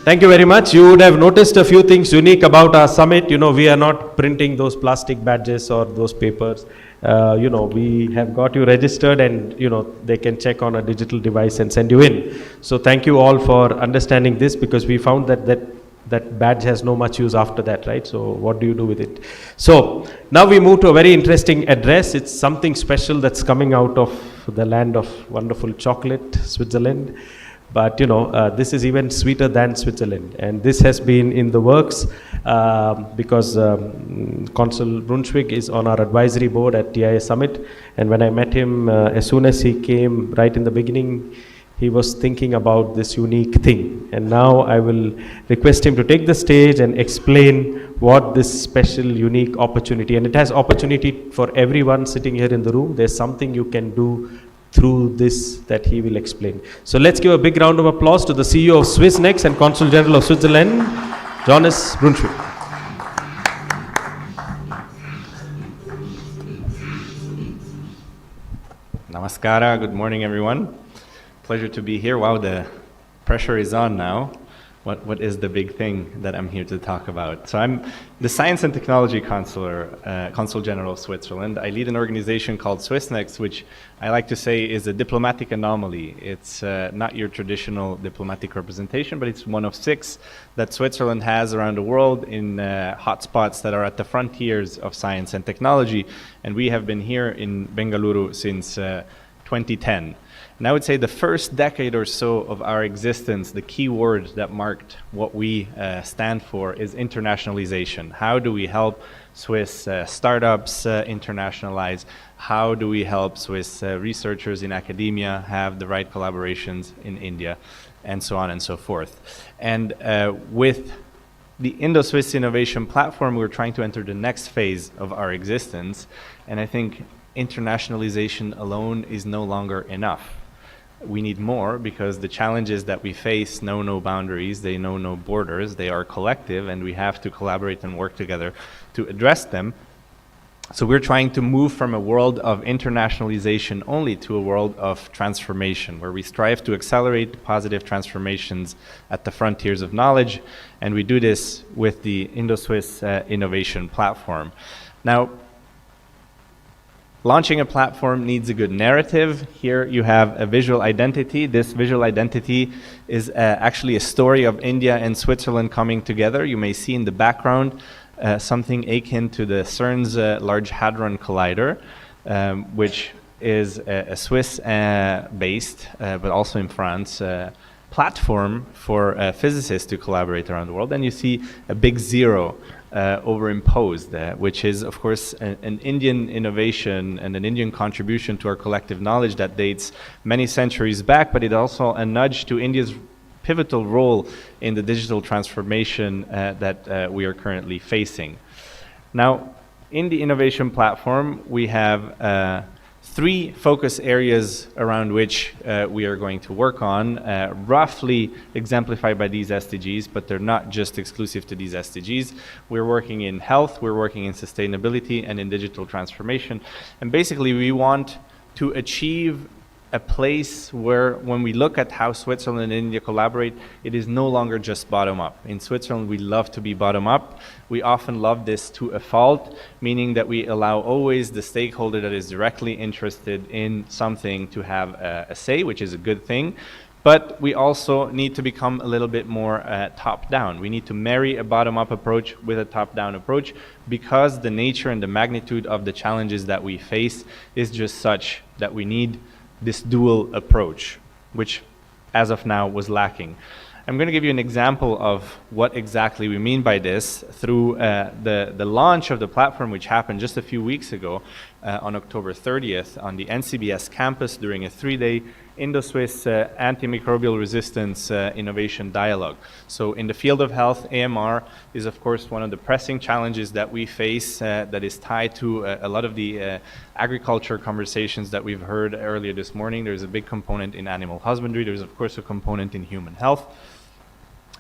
Thank you very much. You would have noticed a few things unique about our summit. You know, we are not printing those plastic badges or those papers. You know, we have got you registered and, you know, they can check on a digital device and send you in. So thank you all for understanding this because we found that badge has no much use after that, right? So what do you do with it? So now we move to a very interesting address. It's something special that's coming out of the land of wonderful chocolate, Switzerland. But you know, this is even sweeter than Switzerland, and this has been in the works because Consul Brunswick is on our advisory board at TIA Summit, and when I met him, as soon as he came right in the beginning, he was thinking about this unique thing. And now I will request him to take the stage and explain what this special, unique opportunity, and it has opportunity for everyone sitting here in the room. There's something you can do through this that he will explain. So let's give a big round of applause to the CEO of Swissnex and Consul General of Switzerland, Jonas Brunswick. Namaskara, good morning everyone. Pleasure to be here. Wow, the pressure is on now. What is the big thing that I'm here to talk about? So I'm the Science and Technology Consul General of Switzerland. I lead an organization called Swissnex, which I like to say is a diplomatic anomaly. It's not your traditional diplomatic representation, but it's one of 6 that Switzerland has around the world in hotspots that are at the frontiers of science and technology. And we have been here in Bengaluru since 2010. And I would say the first decade or so of our existence, the key word that marked what we stand for is internationalization. How do we help Swiss startups internationalize? How do we help Swiss researchers in academia have the right collaborations in India? And so on and so forth. And with the Indo-Swiss Innovation Platform, we're trying to enter the next phase of our existence. And I think internationalization alone is no longer enough. We need more because the challenges that we face know no boundaries, they know no borders, they are collective, and we have to collaborate and work together to address them. So we're trying to move from a world of internationalization only to a world of transformation, where we strive to accelerate positive transformations at the frontiers of knowledge, and we do this with the Indo-Swiss Innovation Platform. Now, launching a platform needs a good narrative. Here you have a visual identity. This visual identity is actually a story of India and Switzerland coming together. You may see in the background something akin to the CERN's Large Hadron Collider, which is a Swiss-based, but also in France, platform for physicists to collaborate around the world. And you see a big 0 overimposed, which is, of course, an Indian innovation and an Indian contribution to our collective knowledge that dates many centuries back, but it's also a nudge to India's pivotal role in the digital transformation that we are currently facing. Now, in the innovation platform, we have 3 focus areas around which we are going to work on, roughly exemplified by these SDGs, but they're not just exclusive to these SDGs. We're working in health, we're working in sustainability, and in digital transformation. And basically, we want to achieve a place where, when we look at how Switzerland and India collaborate, it is no longer just bottom up. In Switzerland, we love to be bottom up. We often love this to a fault, meaning that we allow always the stakeholder that is directly interested in something to have a say, which is a good thing. But we also need to become a little bit more top-down. We need to marry a bottom-up approach with a top-down approach, because the nature and the magnitude of the challenges that we face is just such that we need this dual approach, which as of now was lacking. I'm going to give you an example of what exactly we mean by this through the launch of the platform, which happened just a few weeks ago on October 30th on the NCBS campus during a 3-day Indo-Swiss Antimicrobial Resistance Innovation Dialogue. So in the field of health, AMR is of course one of the pressing challenges that we face that is tied to a lot of the agriculture conversations that we've heard earlier this morning. There's a big component in animal husbandry. There's of course a component in human health.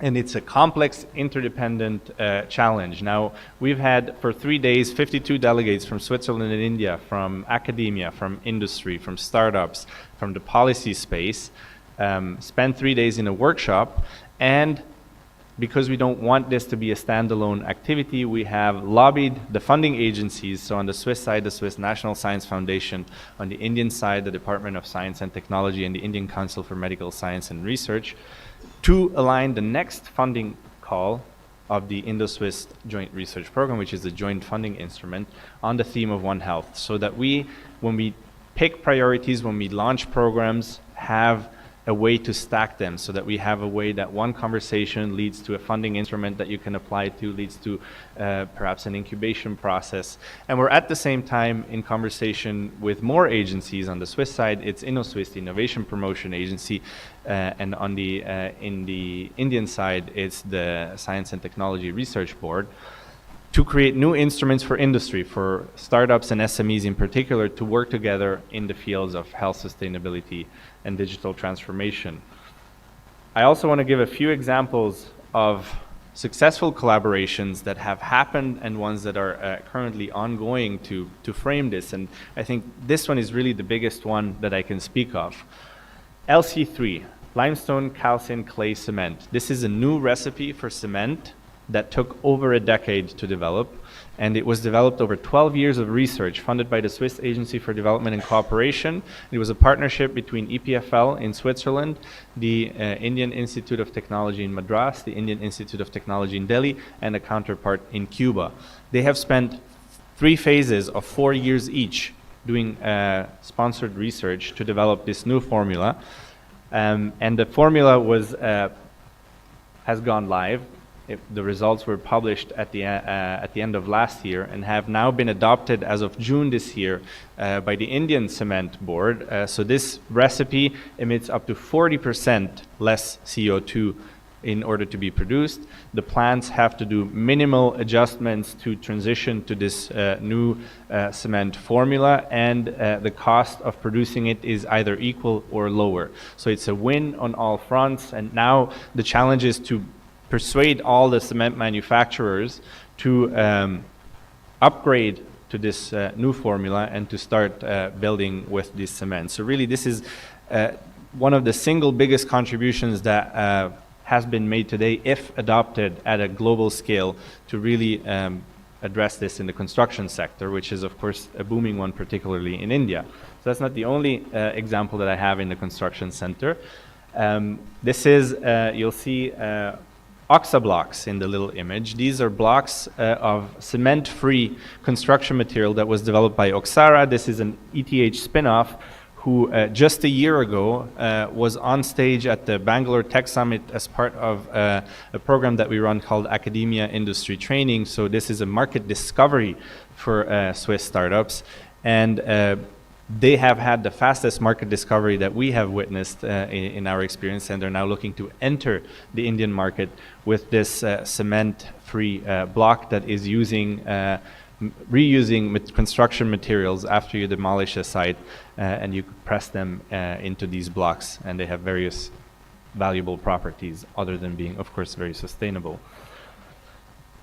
And it's a complex, interdependent challenge. Now, we've had for 3 days 52 delegates from Switzerland and India, from academia, from industry, from startups, from the policy space, spend 3 days in a workshop. And because we don't want this to be a standalone activity, we have lobbied the funding agencies. So on the Swiss side, the Swiss National Science Foundation; on the Indian side, the Department of Science and Technology and the Indian Council for Medical Science and Research, to align the next funding call of the Indo-Swiss Joint Research Program, which is the joint funding instrument, on the theme of One Health, so that we, when we pick priorities, when we launch programs, have a way to stack them, so that we have a way that one conversation leads to a funding instrument that you can apply to, leads to perhaps an incubation process. And we're at the same time in conversation with more agencies. On the Swiss side, it's InnoSwiss, the Innovation Promotion Agency, and on the in the Indian side, it's the Science and Technology Research Board, to create new instruments for industry, for startups and SMEs in particular, to work together in the fields of health sustainability and digital transformation. I also want to give a few examples of successful collaborations that have happened and ones that are currently ongoing to frame this. And I think this one is really the biggest one that I can speak of. LC3, limestone calcium clay cement. This is a new recipe for cement that took over a decade to develop, and it was developed over 12 years of research funded by the Swiss Agency for Development and Cooperation. It was a partnership between EPFL in Switzerland, the Indian Institute of Technology in Madras, the Indian Institute of Technology in Delhi, and a counterpart in Cuba. They have spent 3 phases of 4 years each doing sponsored research to develop this new formula. And the formula was has gone live. The results were published at the end of last year and have now been adopted as of June this year by the Indian Cement Board. So this recipe emits up to 40% less CO2 in order to be produced. The plants have to do minimal adjustments to transition to this new cement formula, and the cost of producing it is either equal or lower. So it's a win on all fronts, and now the challenge is to persuade all the cement manufacturers to upgrade to this new formula and to start building with this cement. So really this is one of the single biggest contributions that has been made today, if adopted at a global scale, to really address this in the construction sector, which is of course a booming one, particularly in India. So that's not the only example that I have in the construction center. This is, you'll see Oxa blocks in the little image. These are blocks of cement-free construction material that was developed by Oxara. This is an ETH spin-off who just a year ago was on stage at the Bangalore Tech Summit as part of a program that we run called Academia Industry Training. So this is a market discovery for Swiss startups, and they have had the fastest market discovery that we have witnessed in our experience, and they're now looking to enter the Indian market with this cement-free block that is using reusing construction materials after you demolish a site, and you press them into these blocks, and they have various valuable properties other than being, of course, very sustainable.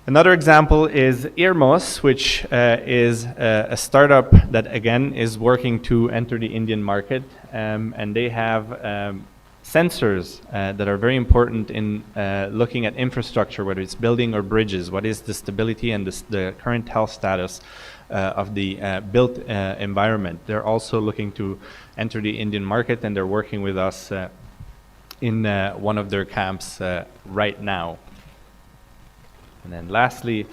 Another example is Irmos, which is a startup that again is working to enter the Indian market, and they have sensors that are very important in looking at infrastructure, whether it's building or bridges. What is the stability and the current health status of the built environment? They're also looking to enter the Indian market, and they're working with us in one of their camps right now. And then lastly,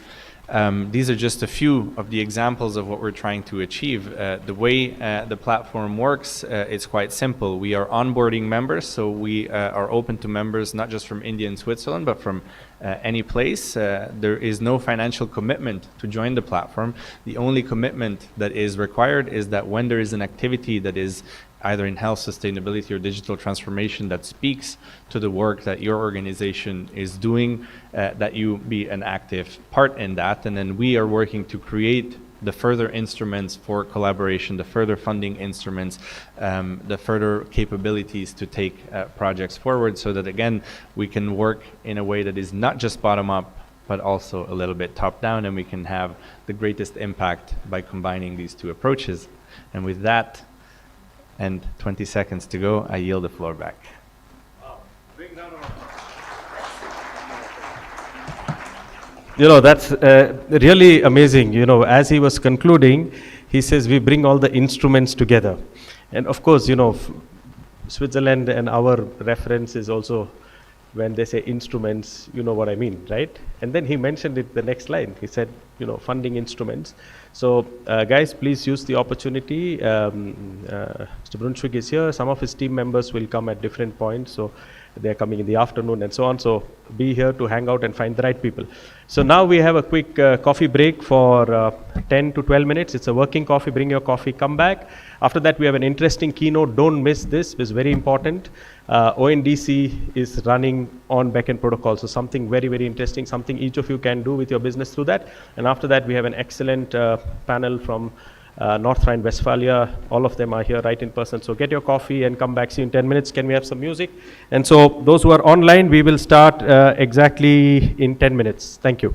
these are just a few of the examples of what we're trying to achieve. The way the platform works, it's quite simple. We are onboarding members, so we are open to members not just from India and Switzerland, but from any place. There is no financial commitment to join the platform. The only commitment that is required is that when there is an activity that is either in health, sustainability, or digital transformation that speaks to the work that your organization is doing, that you be an active part in that. And then we are working to create the further instruments for collaboration, the further funding instruments, the further capabilities to take projects forward, so that again, we can work in a way that is not just bottom up, but also a little bit top down, and we can have the greatest impact by combining these two approaches. And with that, and 20 seconds to go, I yield the floor back. You know, that's really amazing. You know, as he was concluding, he says we bring all the instruments together. And of course, you know, Switzerland and our reference is also when they say instruments, you know what I mean, right? And then he mentioned it the next line. He said, you know, funding instruments. So guys, please use the opportunity. Mr. Brunswick is here. Some of his team members will come at different points. So they're coming in the afternoon and so on. So be here to hang out and find the right people. So now we have a quick coffee break for 10 to 12 minutes. It's a working coffee. Bring your coffee, come back. After that, we have an interesting keynote. Don't miss this. It's very important. ONDC is running on backend protocol. So something very, very interesting, something each of you can do with your business through that. And after that, we have an excellent panel from North Rhine-Westphalia. All of them are here right in person. So get your coffee and come back. See you in 10 minutes. Can we have some music? And so those who are online, we will start exactly in 10 minutes. Thank you.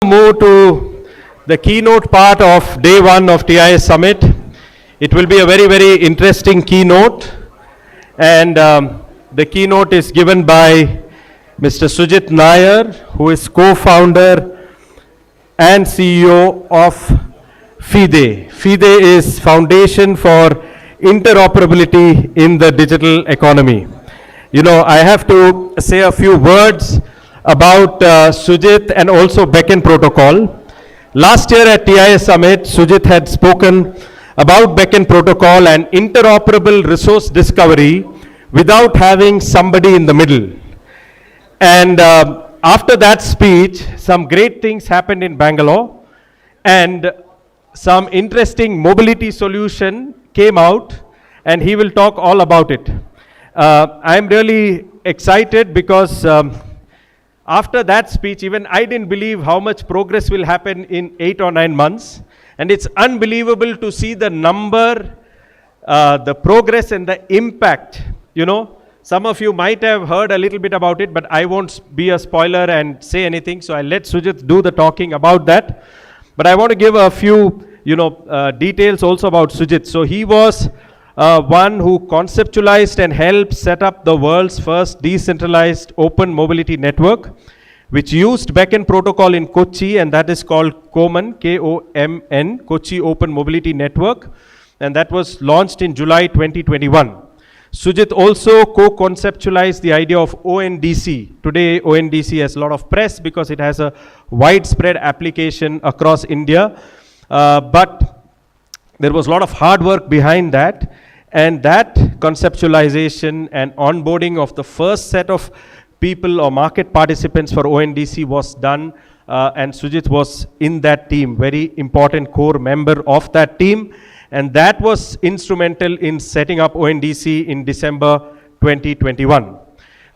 Move to the keynote part of day one of TIS Summit. It will be a very, very interesting keynote. And the keynote is given by Mr. Sujit Nair, who is co-founder and CEO of FIDE. FIDE is Foundation for Interoperability in the Digital Economy. You know, I have to say a few words about Sujit and also Beacon Protocol. Last year at TIS Summit, Sujit had spoken about Beacon Protocol and interoperable resource discovery without having somebody in the middle. And after that speech, some great things happened in Bangalore, and some interesting mobility solution came out, and he will talk all about it. I'm really excited because after that speech, even I didn't believe how much progress will happen in 8 or 9 months. And it's unbelievable to see the number, the progress and the impact. You know, some of you might have heard a little bit about it, but I won't be a spoiler and say anything. So I'll let Sujit do the talking about that. But I want to give a few, details also about Sujit. So he was one who conceptualized and helped set up the world's first decentralized open mobility network, which used Beacon Protocol in Kochi, and that is called KOMN, K-O-M-N, Kochi Open Mobility Network, and that was launched in July 2021. Sujit also co-conceptualized the idea of ONDC. Today, ONDC has a lot of press because it has a widespread application across India, but there was a lot of hard work behind that, and that conceptualization and onboarding of the first set of people or market participants for ONDC was done, and Sujit was in that team, very important core member of that team, and that was instrumental in setting up ONDC in December 2021.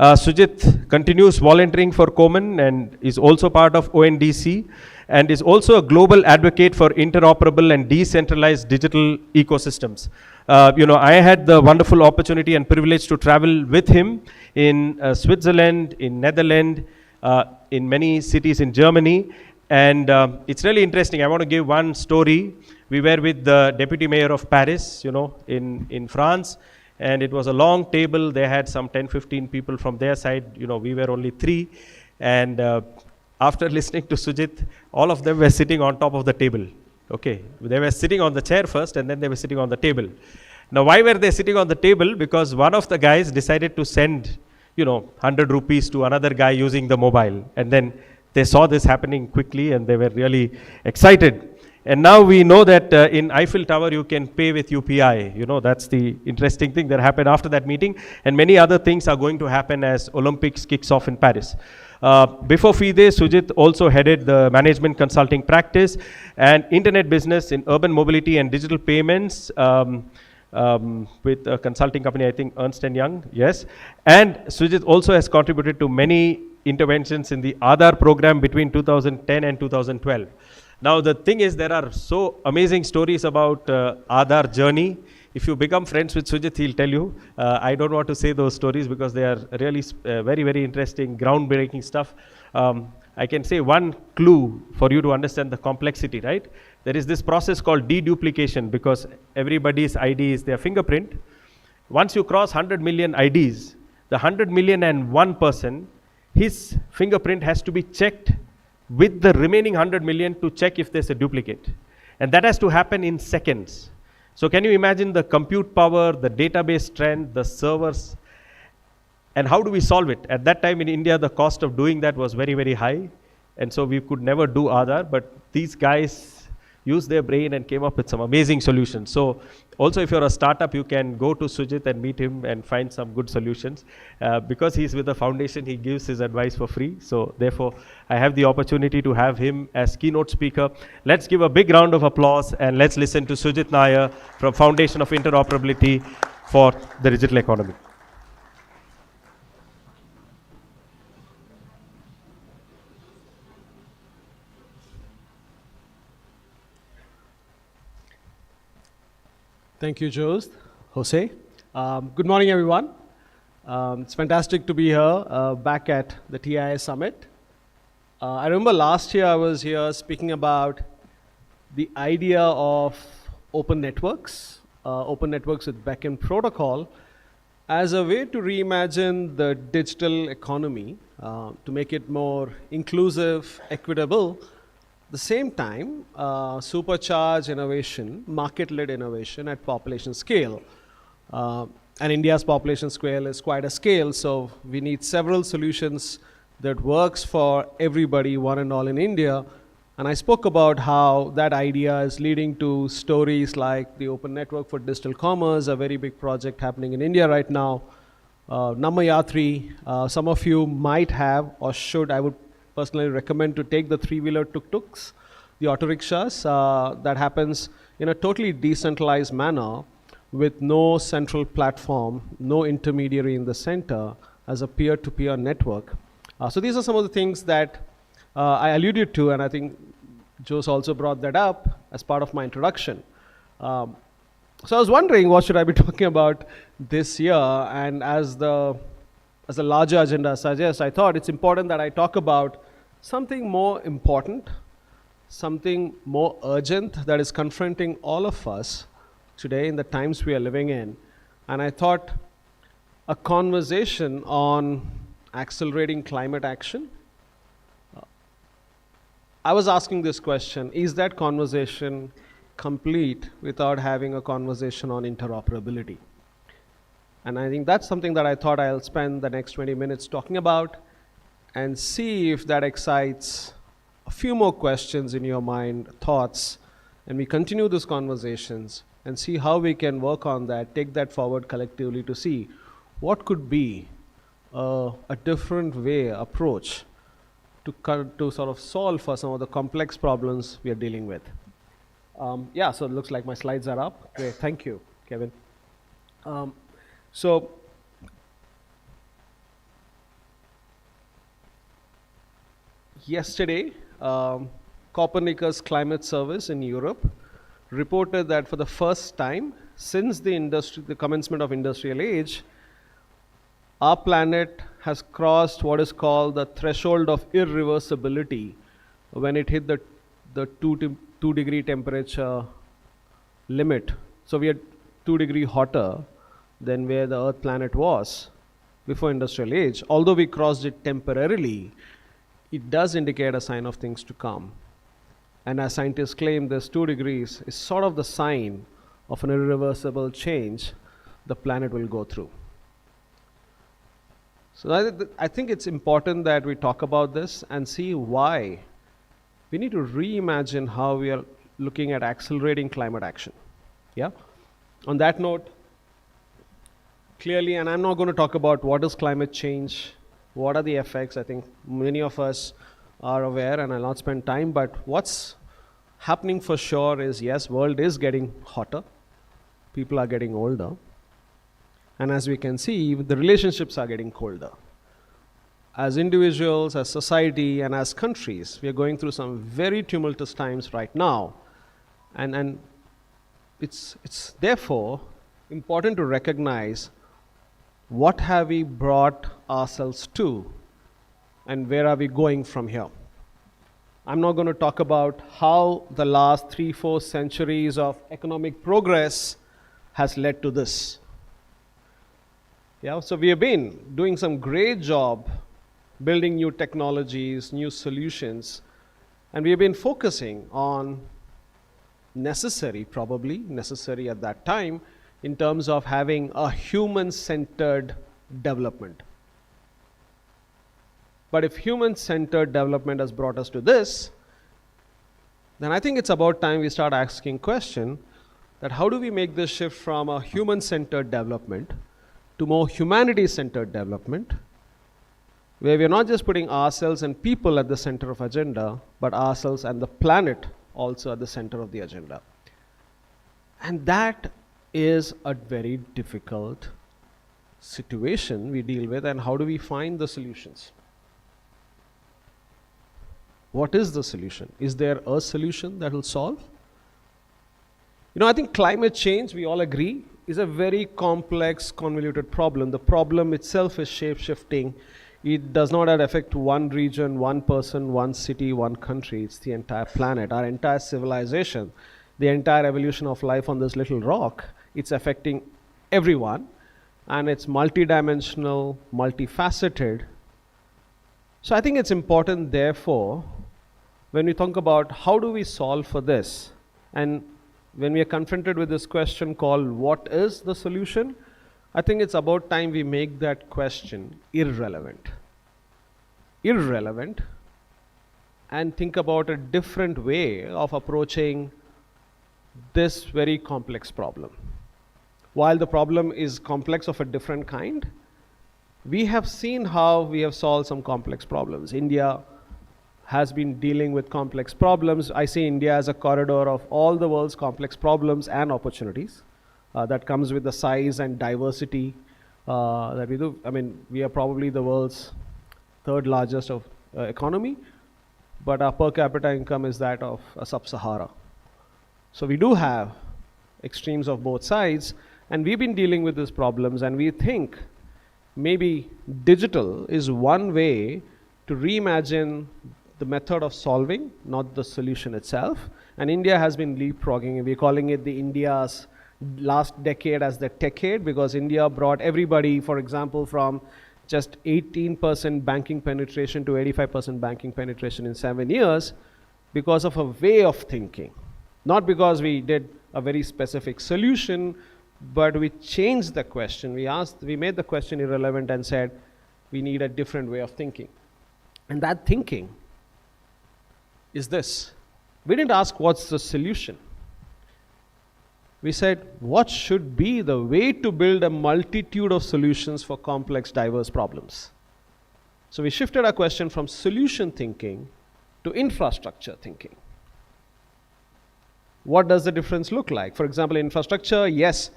Sujit continues volunteering for KOMN and is also part of ONDC, and is also a global advocate for interoperable and decentralized digital ecosystems. I had the wonderful opportunity and privilege to travel with him in Switzerland, in Netherlands, in many cities in Germany, and it's really interesting. I want to give one story. We were with the deputy mayor of Paris, in France, and it was a long table. They had some 10-15 people from their side. We were only 3, and after listening to Sujit, all of them were sitting on top of the table. Okay, they were sitting on the chair first, and then they were sitting on the table. Now, why were they sitting on the table? Because one of the guys decided to send, 100 rupees to another guy using the mobile, and then they saw this happening quickly, and they were really excited. And now we know that in Eiffel Tower you can pay with UPI. That's the interesting thing that happened after that meeting, and many other things are going to happen as Olympics kicks off in Paris. Before FIDE, Sujit also headed the management consulting practice and internet business in urban mobility and digital payments with a consulting company, I think Ernst & Young, yes. And Sujit also has contributed to many interventions in the Aadhaar program between 2010 and 2012. Now the thing is, there are so amazing stories about Aadhaar journey. If you become friends with Sujit, he'll tell you. I don't want to say those stories because they are really very, very interesting, groundbreaking stuff. I can say one clue for you to understand the complexity, right? There is this process called deduplication, because everybody's ID is their fingerprint. Once you cross 100 million IDs, the 100 million and one person, his fingerprint has to be checked with the remaining 100 million to check if there's a duplicate. And that has to happen in seconds. So can you imagine the compute power, the database strength, the servers, and how do we solve it? At that time in India, the cost of doing that was very, very high. And so we could never do Aadhaar, but these guys used their brain and came up with some amazing solutions. So also if you're a startup, you can go to Sujit and meet him and find some good solutions. Because he's with the foundation, he gives his advice for free. So therefore, I have the opportunity to have him as keynote speaker. Let's give a big round of applause and let's listen to Sujit Nair from Foundation of Interoperability for the Digital Economy. Thank you, Jose. Good morning, everyone. It's fantastic to be here back at the TIS Summit. I remember last year I was here speaking about the idea of open networks with backend protocol as a way to reimagine the digital economy, to make it more inclusive, equitable, the same time supercharge innovation, market-led innovation at population scale. And India's population scale is quite a scale, so we need several solutions that works for everybody, one and all in India. And I spoke about how that idea is leading to stories like the Open Network for Digital Commerce, a very big project happening in India right now. Namayatri, some of you might have or should, I would personally recommend to take the three-wheeler tuk-tuks, the auto rickshaws. That happens in a totally decentralized manner with no central platform, no intermediary in the center, as a peer-to-peer network. So these are some of the things that I alluded to, and I think Jose also brought that up as part of my introduction. So I was wondering what should I be talking about this year, and as the larger agenda suggests, I thought it's important that I talk about something more important, something more urgent that is confronting all of us today in the times we are living in. And I thought a conversation on accelerating climate action. I was asking this question, is that conversation complete without having a conversation on interoperability? And I think that's something that I thought I'll spend the next 20 minutes talking about and see if that excites a few more questions in your mind, thoughts, and we continue these conversations and see how we can work on that, take that forward collectively to see what could be a different way, approach to sort of solve for some of the complex problems we are dealing with. Yeah, so it looks like my slides are up. Great, thank you, Kevin. So yesterday, Copernicus Climate Service in Europe reported that for the first time since the commencement of industrial age, our planet has crossed what is called the threshold of irreversibility when it hit the 2 degree temperature limit. So we are 2 degree hotter than where the Earth planet was before industrial age. Although we crossed it temporarily, it does indicate a sign of things to come. And as scientists claim, this 2 degrees is sort of the sign of an irreversible change the planet will go through. So I think it's important that we talk about this and see why we need to reimagine how we are looking at accelerating climate action. Yeah. On that note, clearly, and I'm not going to talk about what is climate change, what are the effects. I think many of us are aware, and I'll not spend time, but what's happening for sure is, yes, world is getting hotter, people are getting older, and as we can see, even the relationships are getting colder. As individuals, as society, and as countries, we are going through some very tumultuous times right now, and it's therefore important to recognize what have we brought ourselves to, and where are we going from here. I'm not going to talk about how the last 3-4 centuries of economic progress has led to this. Yeah, so we have been doing some great job building new technologies, new solutions, and we have been focusing on probably necessary at that time, in terms of having a human-centered development. But if human-centered development has brought us to this, then I think it's about time we start asking question that how do we make this shift from a human-centered development to more humanity-centered development, where we are not just putting ourselves and people at the center of agenda, but ourselves and the planet also at the center of the agenda. And that is a very difficult situation we deal with, and how do we find the solutions? What is the solution? Is there a solution that will solve? I think climate change, we all agree, is a very complex, convoluted problem. The problem itself is shape-shifting it does not affect one region, one person, one city, one country. It's the entire planet, our entire civilization, the entire evolution of life on this little rock. It's affecting everyone, and it's multidimensional, multifaceted. So I think it's important, therefore, when we think about how do we solve for this, and when we are confronted with this question called what is the solution, I think it's about time we make that question irrelevant. Irrelevant, and think about a different way of approaching this very complex problem. While the problem is complex of a different kind, we have seen how we have solved some complex problems. India has been dealing with complex problems. I see India as a corridor of all the world's complex problems and opportunities. That comes with the size and diversity that we do. I mean, we are probably the world's third largest of economy, but our per capita income is that of sub-Sahara. So we do have extremes of both sides, and we've been dealing with these problems, and we think maybe digital is one way to reimagine the method of solving, not the solution itself. And India has been leapfrogging, and we're calling it the India's last decade as the techade, because India brought everybody, for example, from just 18% banking penetration to 85% banking penetration in 7 years because of a way of thinking. Not because we did a very specific solution, but we changed the question. We made the question irrelevant and said, we need a different way of thinking. And that thinking is this. We didn't ask what's the solution. We said, what should be the way to build a multitude of solutions for complex, diverse problems? So we shifted our question from solution thinking to infrastructure thinking. What does the difference look like? For example, infrastructure, yes,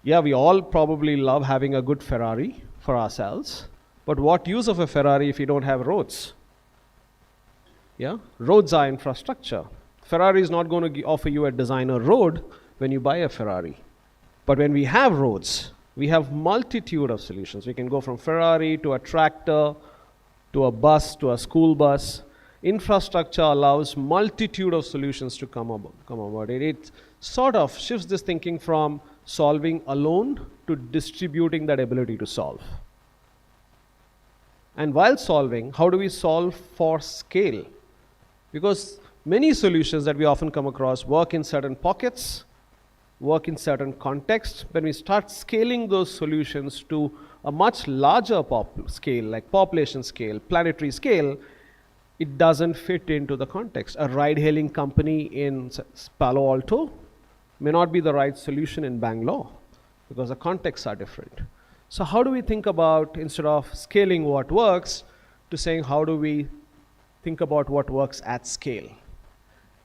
we all probably love having a good Ferrari for ourselves, but what use of a Ferrari if you don't have roads? Yeah, roads are infrastructure. Ferrari is not going to offer you a designer road when you buy a Ferrari. But when we have roads, we have multitude of solutions. We can go from Ferrari to a tractor, to a bus, to a school bus. Infrastructure allows multitude of solutions to come about. It sort of shifts this thinking from solving alone to distributing that ability to solve. And while solving, how do we solve for scale? Because many solutions that we often come across work in certain pockets, work in certain contexts. When we start scaling those solutions to a much larger scale, like population scale, planetary scale, it doesn't fit into the context. A ride-hailing company in Palo Alto may not be the right solution in Bangalore because the contexts are different. So how do we think about, instead of scaling what works, to saying how do we think about what works at scale?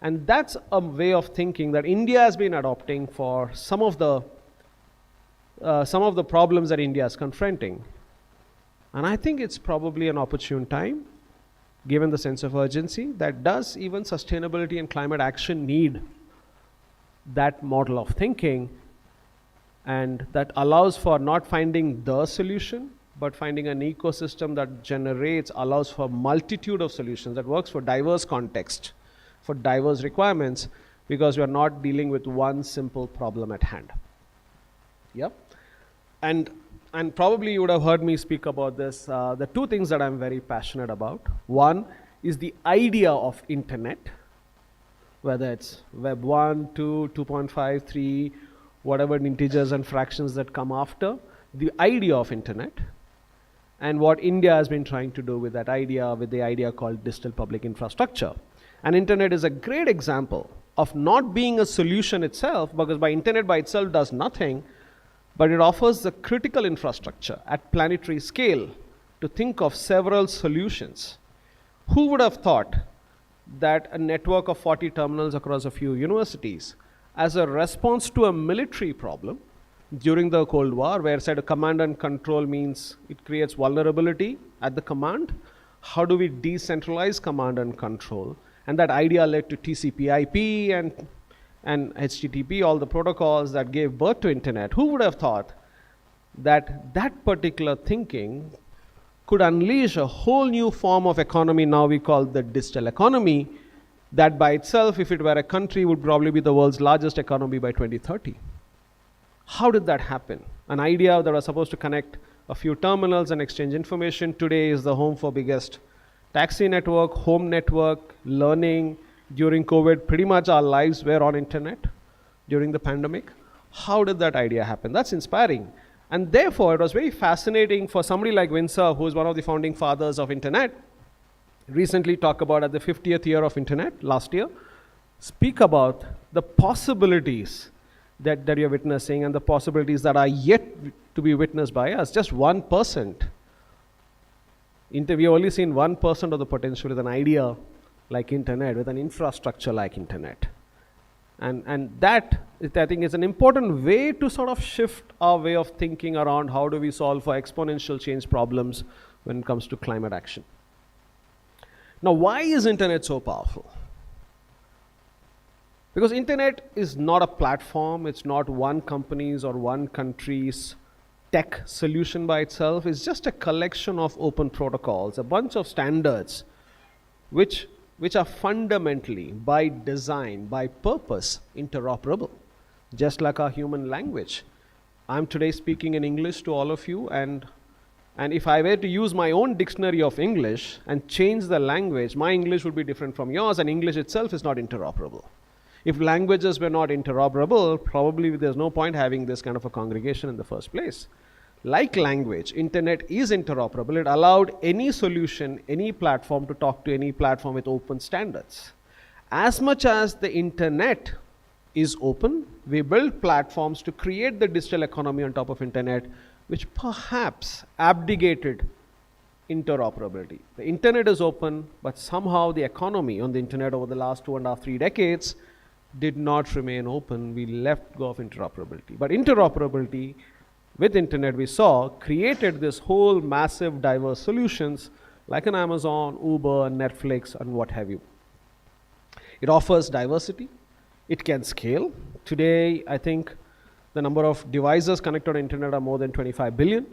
And that's a way of thinking that India has been adopting for some of the problems that India is confronting. And I think it's probably an opportune time, given the sense of urgency, that does even sustainability and climate action need that model of thinking, and that allows for not finding the solution, but finding an ecosystem that allows for multitude of solutions that works for diverse context, for diverse requirements, because we are not dealing with one simple problem at hand. Yep. And probably you would have heard me speak about this. The two things that I'm very passionate about. One is the idea of internet, whether it's Web 1, 2, 2.5, 3, whatever integers and fractions that come after, the idea of internet, and what India has been trying to do with that idea, with the idea called digital public infrastructure. And internet is a great example of not being a solution itself, because internet by itself does nothing, but it offers the critical infrastructure at planetary scale to think of several solutions. Who would have thought that a network of 40 terminals across a few universities, as a response to a military problem during the Cold War, where said a command and control means it creates vulnerability at the command, how do we decentralize command and control? And that idea led to TCP/IP and HTTP, all the protocols that gave birth to internet. Who would have thought that that particular thinking could unleash a whole new form of economy now we call the digital economy, that by itself, if it were a country, would probably be the world's largest economy by 2030. How did that happen? An idea that was supposed to connect a few terminals and exchange information today is the home for biggest taxi network, home network, learning. During COVID, pretty much our lives were on internet during the pandemic. How did that idea happen? That's inspiring. And therefore, it was very fascinating for somebody like Winsor, who is one of the founding fathers of internet, recently talked about at the 50th year of internet last year, speak about the possibilities that you're witnessing and the possibilities that are yet to be witnessed by us. Just 1%. We've only seen 1% of the potential with an idea like internet, with an infrastructure like internet. And that, I think, is an important way to sort of shift our way of thinking around how do we solve for exponential change problems when it comes to climate action. Now, why is internet so powerful? Because internet is not a platform, it's not one company's or one country's tech solution by itself. It's just a collection of open protocols, a bunch of standards which are fundamentally, by design, by purpose, interoperable. Just like our human language. I'm today speaking in English to all of you, and if I were to use my own dictionary of English and change the language, my English would be different from yours, and English itself is not interoperable. If languages were not interoperable, probably there's no point having this kind of a congregation in the first place. Like language, internet is interoperable. It allowed any solution, any platform to talk to any platform with open standards. As much as the internet is open, we build platforms to create the digital economy on top of internet, which perhaps abdicated interoperability. The internet is open, but somehow the economy on the internet over the last 2.5, 3 decades did not remain open. We left go of interoperability. But interoperability with internet, we saw, created this whole massive diverse solutions like an Amazon, Uber, Netflix, and what have you. It offers diversity. It can scale. Today, I think the number of devices connected to internet are more than 25 billion.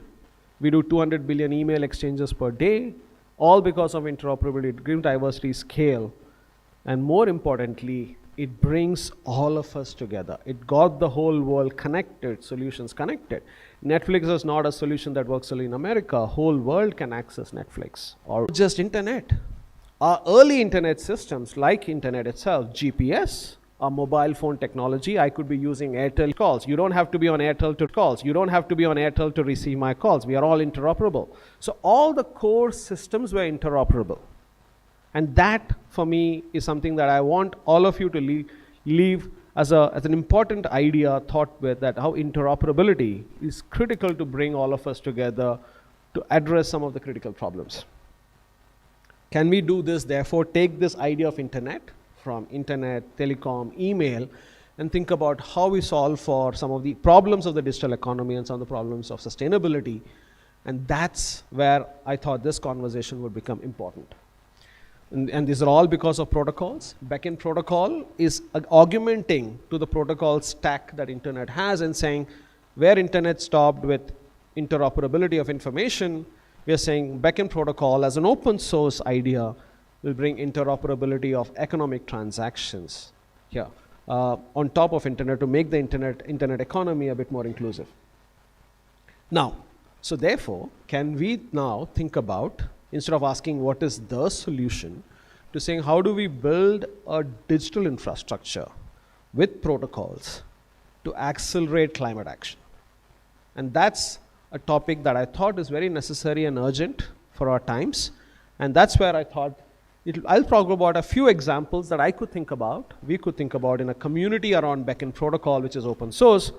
We do 200 billion email exchanges per day, all because of interoperability. It gives diversity, scale, and more importantly, it brings all of us together. It got the whole world connected, solutions connected. Netflix is not a solution that works only in America. Whole world can access Netflix or just internet. Our early internet systems, like internet itself, GPS, our mobile phone technology, I could be using Airtel calls. You don't have to be on Airtel to calls. You don't have to be on Airtel to receive my calls. We are all interoperable. So all the core systems were interoperable. And that, for me, is something that I want all of you to leave as an important idea, thought with, that how interoperability is critical to bring all of us together to address some of the critical problems. Can we do this, therefore, take this idea of internet, from internet, telecom, email, and think about how we solve for some of the problems of the digital economy and some of the problems of sustainability. And that's where I thought this conversation would become important. And these are all because of protocols. Backend protocol is augmenting to the protocol stack that internet has and saying where internet stopped with interoperability of information, we are saying backend protocol as an open source idea will bring interoperability of economic transactions here on top of internet to make the internet economy a bit more inclusive. Now, so therefore, can we now think about, instead of asking what is the solution, to saying how do we build a digital infrastructure with protocols to accelerate climate action? And that's a topic that I thought is very necessary and urgent for our times. And that's where I thought I'll talk about a few examples that I could think about, we could think about in a community around backend protocol, which is open source.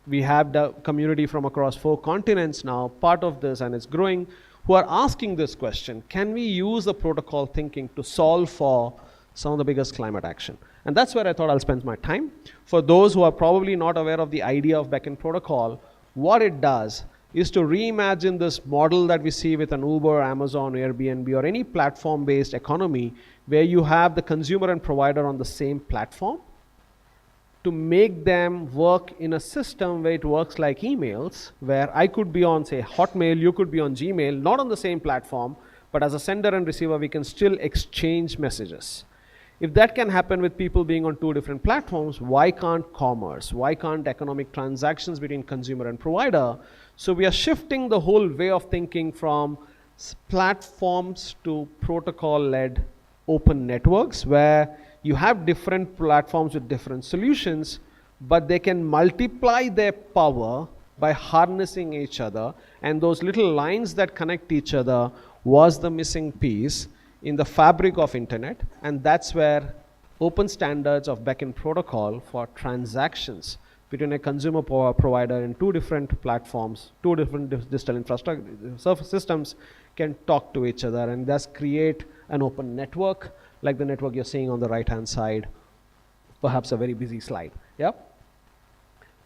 We have the community from across 4 continents now, part of this, and it's growing, who are asking this question: can we use the protocol thinking to solve for some of the biggest climate action? And that's where I thought I'll spend my time. For those who are probably not aware of the idea of backend protocol, what it does is to reimagine this model that we see with an Uber, Amazon, Airbnb, or any platform-based economy where you have the consumer and provider on the same platform. to make them work in a system where it works like emails, where I could be on, say, Hotmail, you could be on Gmail, not on the same platform, but as a sender and receiver, we can still exchange messages. If that can happen with people being on two different platforms, why can't commerce? Why can't economic transactions between consumer and provider? So we are shifting the whole way of thinking from platforms to protocol-led open networks, where you have different platforms with different solutions, but they can multiply their power by harnessing each other. And those little lines that connect each other was the missing piece in the fabric of internet. And that's where open standards of backend protocol for transactions between a consumer provider and two different platforms, two different digital infrastructure surface systems can talk to each other and thus create an open network, like the network you're seeing on the right-hand side, perhaps a very busy slide. Yep.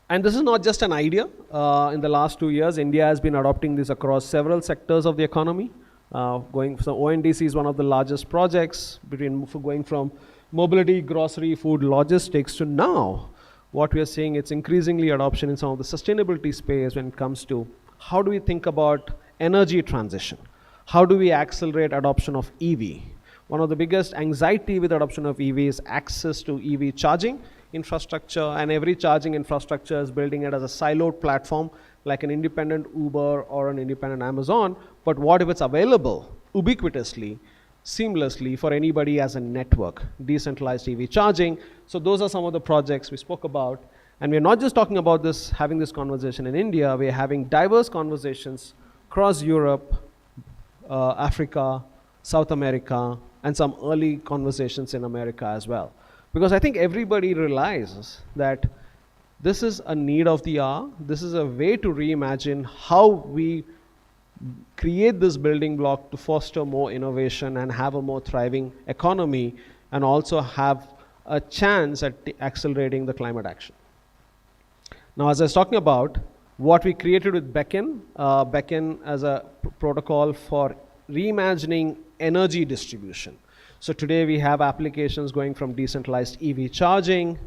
And this is not just an idea. In the last 2 years, India has been adopting this across several sectors of the economy. ONDC is one of the largest projects going from mobility, grocery, food, logistics to now. What we are seeing, it's increasingly adoption in some of the sustainability space when it comes to how do we think about energy transition? How do we accelerate adoption of EV? One of the biggest anxiety with adoption of EV is access to EV charging infrastructure, and every charging infrastructure is building it as a siloed platform like an independent Uber or an independent Amazon. But what if it's available ubiquitously, seamlessly for anybody as a network, decentralized EV charging? So those are some of the projects we spoke about. And we're not just talking about this, having this conversation in India, we're having diverse conversations across Europe, Africa, South America, and some early conversations in America as well. Because I think everybody realizes that this is a need of the hour. This is a way to reimagine how we create this building block to foster more innovation and have a more thriving economy, and also have a chance at accelerating the climate action. Now, as I was talking about, what we created with Beacon as a protocol for reimagining energy distribution. So today we have applications going from decentralized EV charging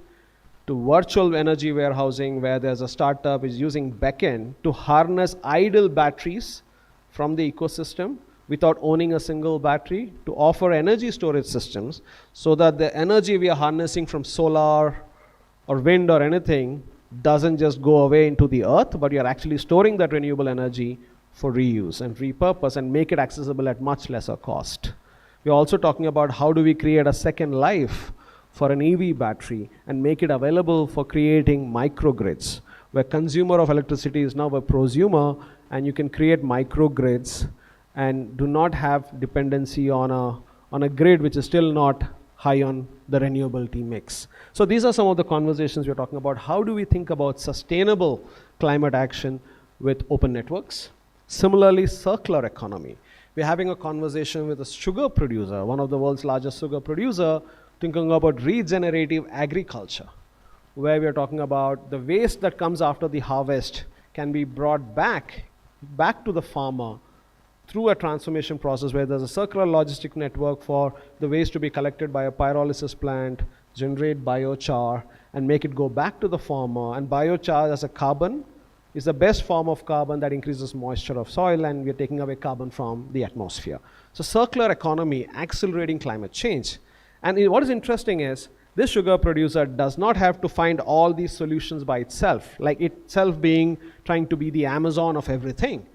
to virtual energy warehousing, where there's a startup is using Beacon to harness idle batteries from the ecosystem without owning a single battery, to offer energy storage systems so that the energy we are harnessing from solar or wind or anything doesn't just go away into the earth, but you're actually storing that renewable energy for reuse and repurpose and make it accessible at much lesser cost. We're also talking about how do we create a second life for an EV battery and make it available for creating microgrids, where consumer of electricity is now a prosumer, and you can create microgrids and do not have dependency on a grid which is still not high on the renewability mix. So these are some of the conversations we're talking about. How do we think about sustainable climate action with open networks? Similarly, circular economy. We're having a conversation with a sugar producer, one of the world's largest sugar producer, thinking about regenerative agriculture, where we're talking about the waste that comes after the harvest can be brought back to the farmer through a transformation process, where there's a circular logistic network for the waste to be collected by a pyrolysis plant, generate biochar, and make it go back to the farmer. And biochar as a carbon is the best form of carbon that increases moisture of soil, and we're taking away carbon from the atmosphere. So circular economy, accelerating climate change. And what is interesting is, this sugar producer does not have to find all these solutions by itself, like itself trying to be the Amazon of everything.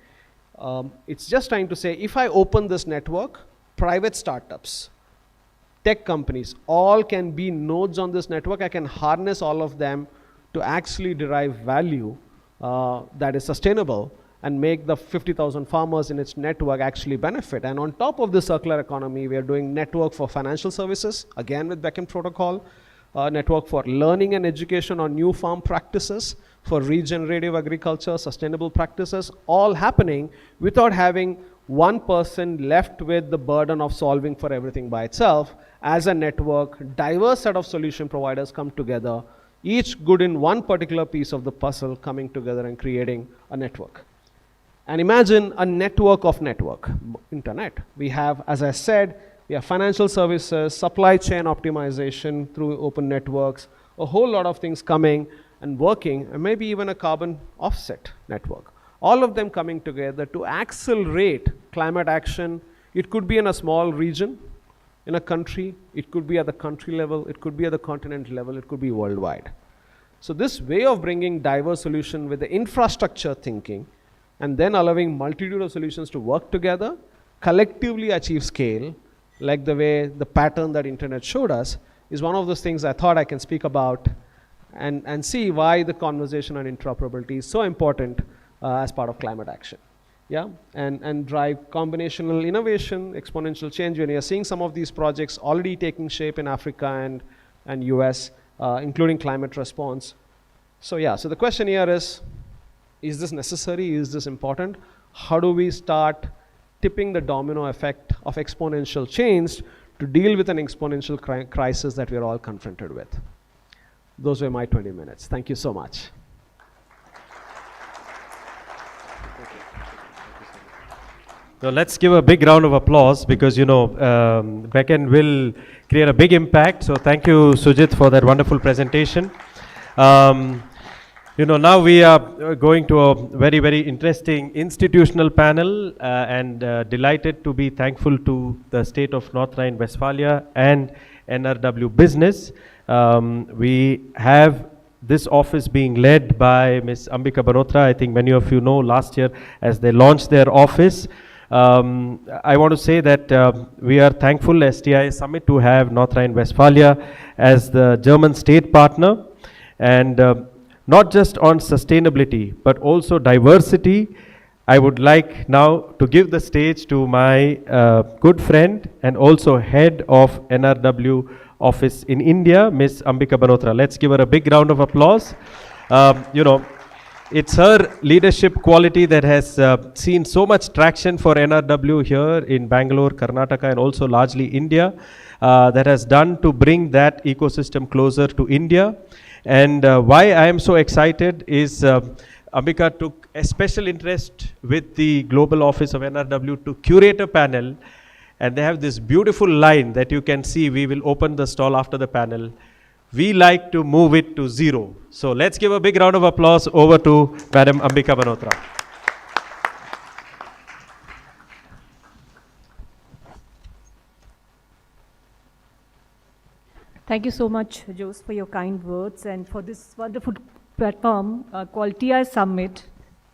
It's just trying to say, if I open this network, private startups, tech companies, all can be nodes on this network. I can harness all of them to actually derive value that is sustainable and make the 50,000 farmers in its network actually benefit. And on top of the circular economy, we are doing network for financial services, again with Beacon protocol, network for learning and education on new farm practices, for regenerative agriculture, sustainable practices, all happening without having one person left with the burden of solving for everything by itself. As a network, diverse set of solution providers come together, each good in one particular piece of the puzzle, coming together and creating a network. And imagine a network of network, internet. We have, as I said, we have financial services, supply chain optimization through open networks, a whole lot of things coming and working, and maybe even a carbon offset network. All of them coming together to accelerate climate action. It could be in a small region, in a country, it could be at the country level, it could be at the continent level, it could be worldwide. So this way of bringing diverse solution with the infrastructure thinking and then allowing multitude of solutions to work together, collectively achieve scale, like the way the pattern that internet showed us, is one of those things I thought I can speak about and see why the conversation on interoperability is so important as part of climate action. Yeah, and drive combinational innovation, exponential change. When you're seeing some of these projects already taking shape in Africa and US, including climate response. So yeah, so the question here is this necessary? Is this important? How do we start tipping the domino effect of exponential change to deal with an exponential crisis that we're all confronted with? Those were my 20 minutes. Thank you so much. So let's give a big round of applause because, Becken will create a big impact. So thank you, Sujit, for that wonderful presentation. Now we are going to a very, very interesting institutional panel and delighted to be thankful to the state of North Rhine-Westphalia and NRW Business. We have this office being led by Ms. Ambika Banotra. I think many of you know last year as they launched their office. I want to say that we are thankful STI Summit to have North Rhine-Westphalia as the German state partner, and not just on sustainability but also diversity. I would like now to give the stage to my good friend and also head of NRW office in India, Ms. Ambika Banotra. Let's give her a big round of applause. It's her leadership quality that has seen so much traction for NRW here in Bangalore, Karnataka, and also largely India, that has done to bring that ecosystem closer to India. And why I am so excited is Ambika took a special interest with the global office of NRW to curate a panel, and they have this beautiful line that you can see. We will open the stall after the panel. We like to move it to zero. So let's give a big round of applause over to Madam Ambika Banotra. Thank you so much, Jose, for your kind words and for this wonderful platform called TI Summit.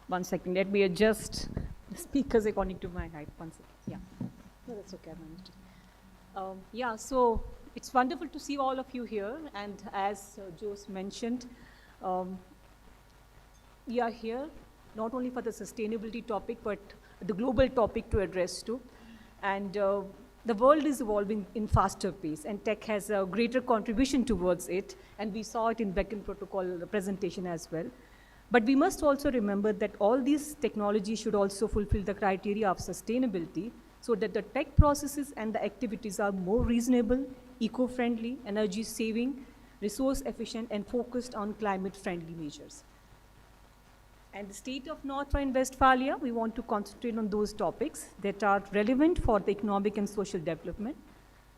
1 second, let me adjust the speakers according to my height. 1 second, yeah. No, that's okay, I managed it. So it's wonderful to see all of you here, and as Jose mentioned, we are here not only for the sustainability topic, but the global topic to address too. And the world is evolving in faster pace, and tech has a greater contribution towards it, and we saw it in Becken Protocol presentation as well. But we must also remember that all these technologies should also fulfill the criteria of sustainability, so that the tech processes and the activities are more reasonable, eco-friendly, energy-saving, resource-efficient, and focused on climate-friendly measures. And the state of North Rhine-Westphalia, we want to concentrate on those topics that are relevant for the economic and social development.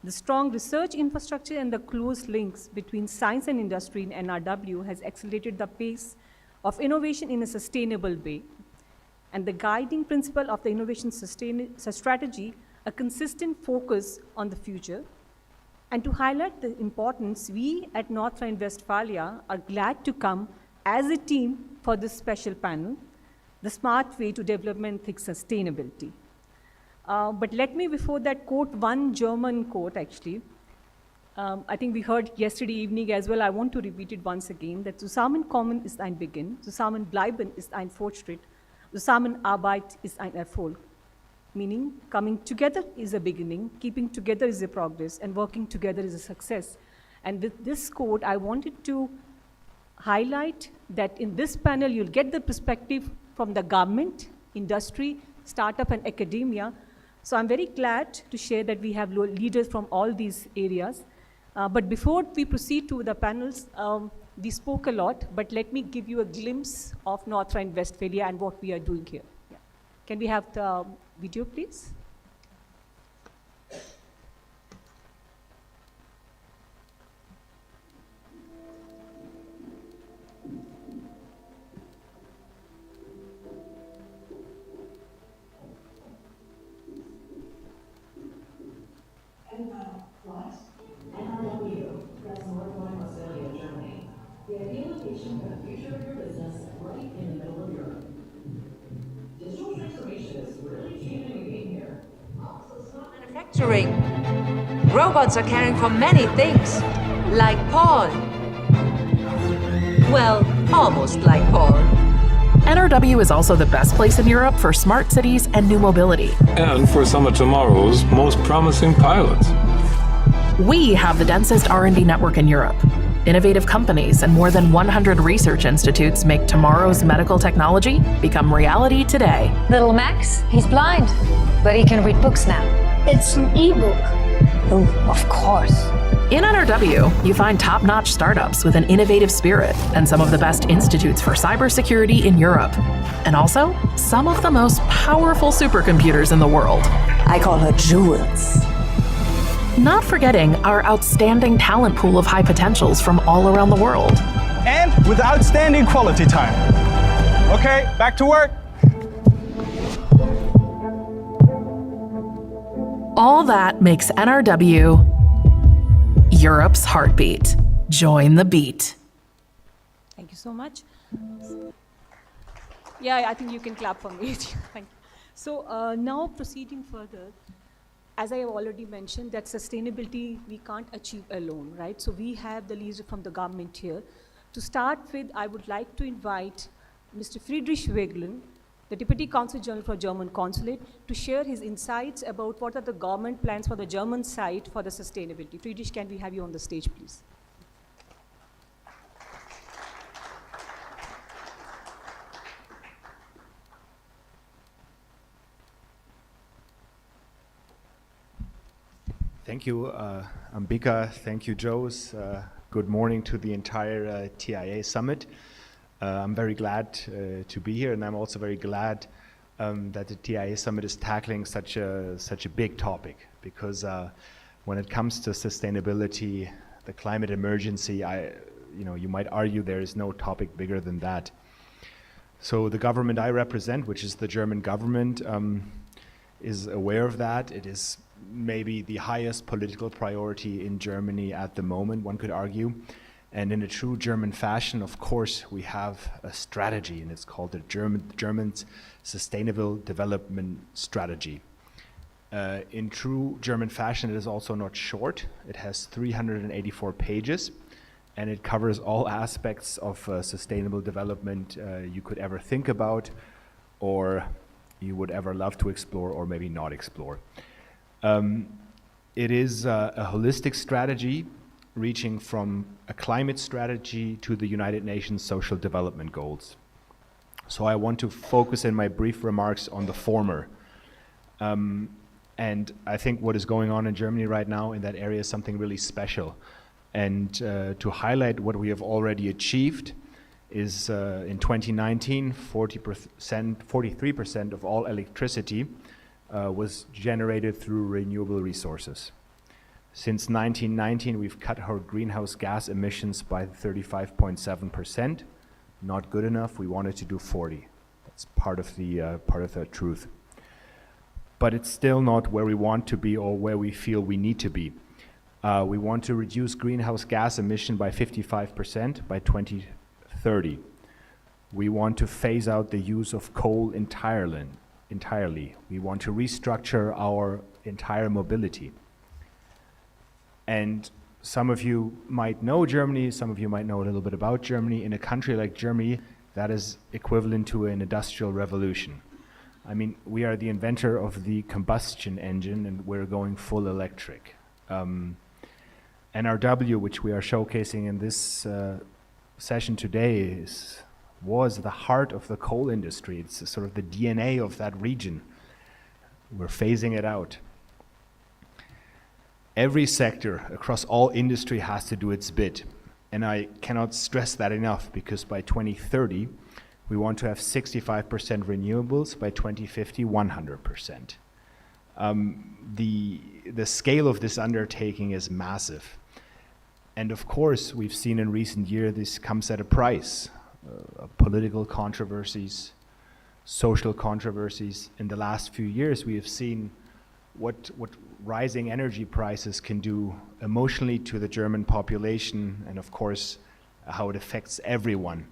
The strong research infrastructure and the close links between science and industry in NRW has accelerated the pace of innovation in a sustainable way. And the guiding principle of the innovation strategy, a consistent focus on the future. And to highlight the importance, we at North Rhine-Westphalia are glad to come as a team for this special panel, The Smart Way to Development Think Sustainability. But let me, before that, quote one German quote, actually. I think we heard yesterday evening as well. I want to repeat it once again, that Zusammenkommen ist ein Beginn, Zusammenbleiben ist ein Fortschritt, Zusammenarbeit ist ein Erfolg. Meaning, coming together is a beginning, keeping together is a progress, and working together is a success. And with this quote, I wanted to highlight that in this panel, you'll get the perspective from the government, industry, startup, and academia. So I'm very glad to share that we have leaders from all these areas. But before we proceed to the panels, we spoke a lot, but let me give you a glimpse of North Rhine-Westphalia and what we are doing here. Yeah. Can we have the video, please? manufacturing. Robots are caring for many things, like Paul. Well, almost like Paul. NRW is also the best place in Europe for smart cities and new mobility. And for some of tomorrow's most promising pilots. We have the densest R&D network in Europe. Innovative companies and more than 100 research institutes make tomorrow's medical technology become reality today. Little Max, he's blind, but he can read books now. It's an ebook. Oh, of course. In NRW, you find top-notch startups with an innovative spirit and some of the best institutes for cybersecurity in Europe. And also, some of the most powerful supercomputers in the world. I call her Jules. Not forgetting our outstanding talent pool of high potentials from all around the world. And with outstanding quality time. Okay, back to work. All that makes NRW Europe's heartbeat. Join the beat. Thank you so much. Yeah, I think you can clap for me. Thank you. So now proceeding further, as I have already mentioned, that sustainability we can't achieve alone, right? So we have the leader from the government here. To start with, I would like to invite Mr. Friedrich Wegelin, the Deputy Consul General for German Consulate, to share his insights about what are the government plans for the German side for the sustainability. Friedrich, can we have you on the stage, please? Thank you, Ambika. Thank you, Jose. Good morning to the entire TIA Summit. I'm very glad to be here, and I'm also very glad that the TIA Summit is tackling such a big topic, because when it comes to sustainability, the climate emergency, you might argue there is no topic bigger than that. So the government I represent, which is the German government, is aware of that. It is maybe the highest political priority in Germany at the moment, one could argue. And in a true German fashion, of course, we have a strategy, and it's called the German's Sustainable Development Strategy. In true German fashion, it is also not short. It has 384 pages, and it covers all aspects of sustainable development you could ever think about, or you would ever love to explore, or maybe not explore. It is a holistic strategy reaching from a climate strategy to the United Nations Social Development Goals. So I want to focus in my brief remarks on the former. And I think what is going on in Germany right now in that area is something really special. And to highlight what we have already achieved is in 2019, 43% of all electricity was generated through renewable resources. Since 1919, we've cut our greenhouse gas emissions by 35.7%. Not good enough. We wanted to do 40. That's part of the truth. But it's still not where we want to be or where we feel we need to be. We want to reduce greenhouse gas emission by 55% by 2030. We want to phase out the use of coal entirely. We want to restructure our entire mobility. And some of you might know Germany, some of you might know a little bit about Germany. In a country like Germany, that is equivalent to an industrial revolution. I mean, we are the inventor of the combustion engine, and we're going full electric. NRW, which we are showcasing in this session today, was the heart of the coal industry. It's sort of the DNA of that region. We're phasing it out. Every sector across all industry has to do its bit. And I cannot stress that enough, because by 2030, we want to have 65% renewables, by 2050, 100%. The scale of this undertaking is massive. And of course, we've seen in recent years this comes at a price. Political controversies, social controversies. In the last few years, we have seen what rising energy prices can do emotionally to the German population, and of course, how it affects everyone.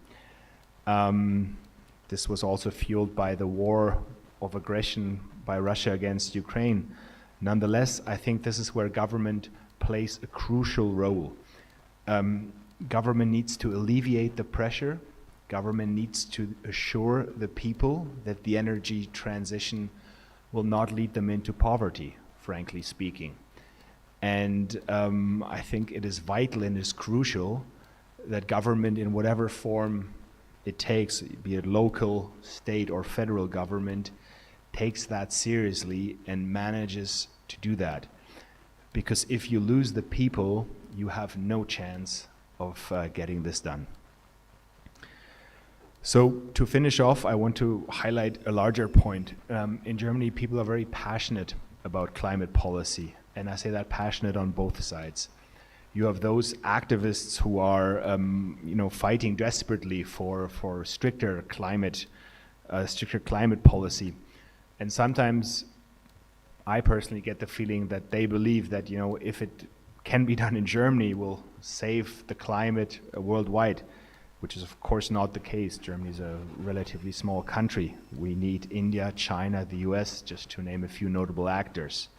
This was also fueled by the war of aggression by Russia against Ukraine. Nonetheless, I think this is where government plays a crucial role. Government needs to alleviate the pressure. Government needs to assure the people that the energy transition will not lead them into poverty, frankly speaking. And I think it is vital and is crucial that government, in whatever form it takes, be it local, state, or federal government, takes that seriously and manages to do that. Because if you lose the people, you have no chance of getting this done. So to finish off, I want to highlight a larger point. In Germany, people are very passionate about climate policy, and I say that passionate on both sides. You have those activists who are, fighting desperately for stricter climate policy, and sometimes I personally get the feeling that they believe that if it can be done in Germany, will save the climate worldwide, which is of course not the case. Germany is a relatively small country. We need India, China, the US, just to name a few notable actors.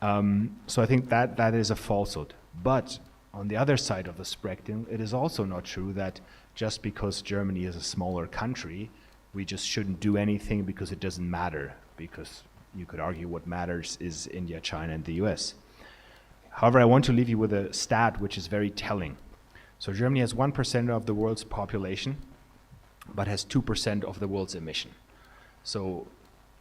So I think that is a falsehood. But on the other side of the spectrum, it is also not true that just because Germany is a smaller country, we just shouldn't do anything because it doesn't matter, because you could argue what matters is India, China, and the US. However, I want to leave you with a stat which is very telling. So Germany has 1% of the world's population, but has 2% of the world's emission. So,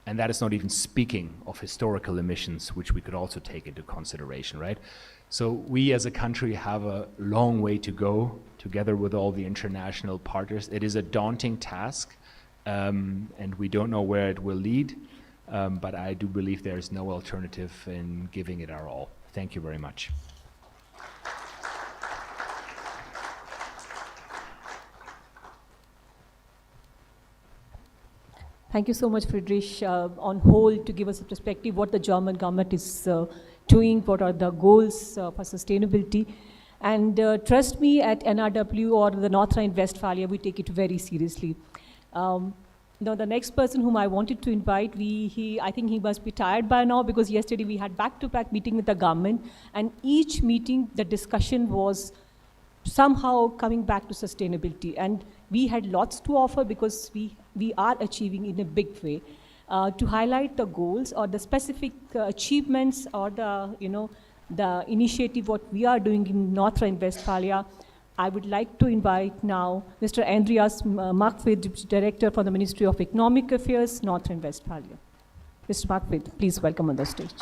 and that is not even speaking of historical emissions, which we could also take into consideration, right? So we as a country have a long way to go together with all the international partners. It is a daunting task, and we don't know where it will lead, but I do believe there is no alternative in giving it our all. Thank you very much. Thank you so much, Friedrich, on whole, to give us a perspective what the German government is doing, what are the goals for sustainability. And trust me, at NRW or the North Rhine-Westphalia, we take it very seriously. Now, the next person whom I wanted to invite, I think he must be tired by now, because yesterday we had back-to-back meeting with the government, and each meeting, the discussion was somehow coming back to sustainability. And we had lots to offer because we are achieving in a big way. To highlight the goals or the specific achievements or the initiative what we are doing in North Rhine-Westphalia, I would like to invite now Mr. Andreas Markwid, Director for the Ministry of Economic Affairs, North Rhine-Westphalia. Mr. Markwid, please welcome on the stage.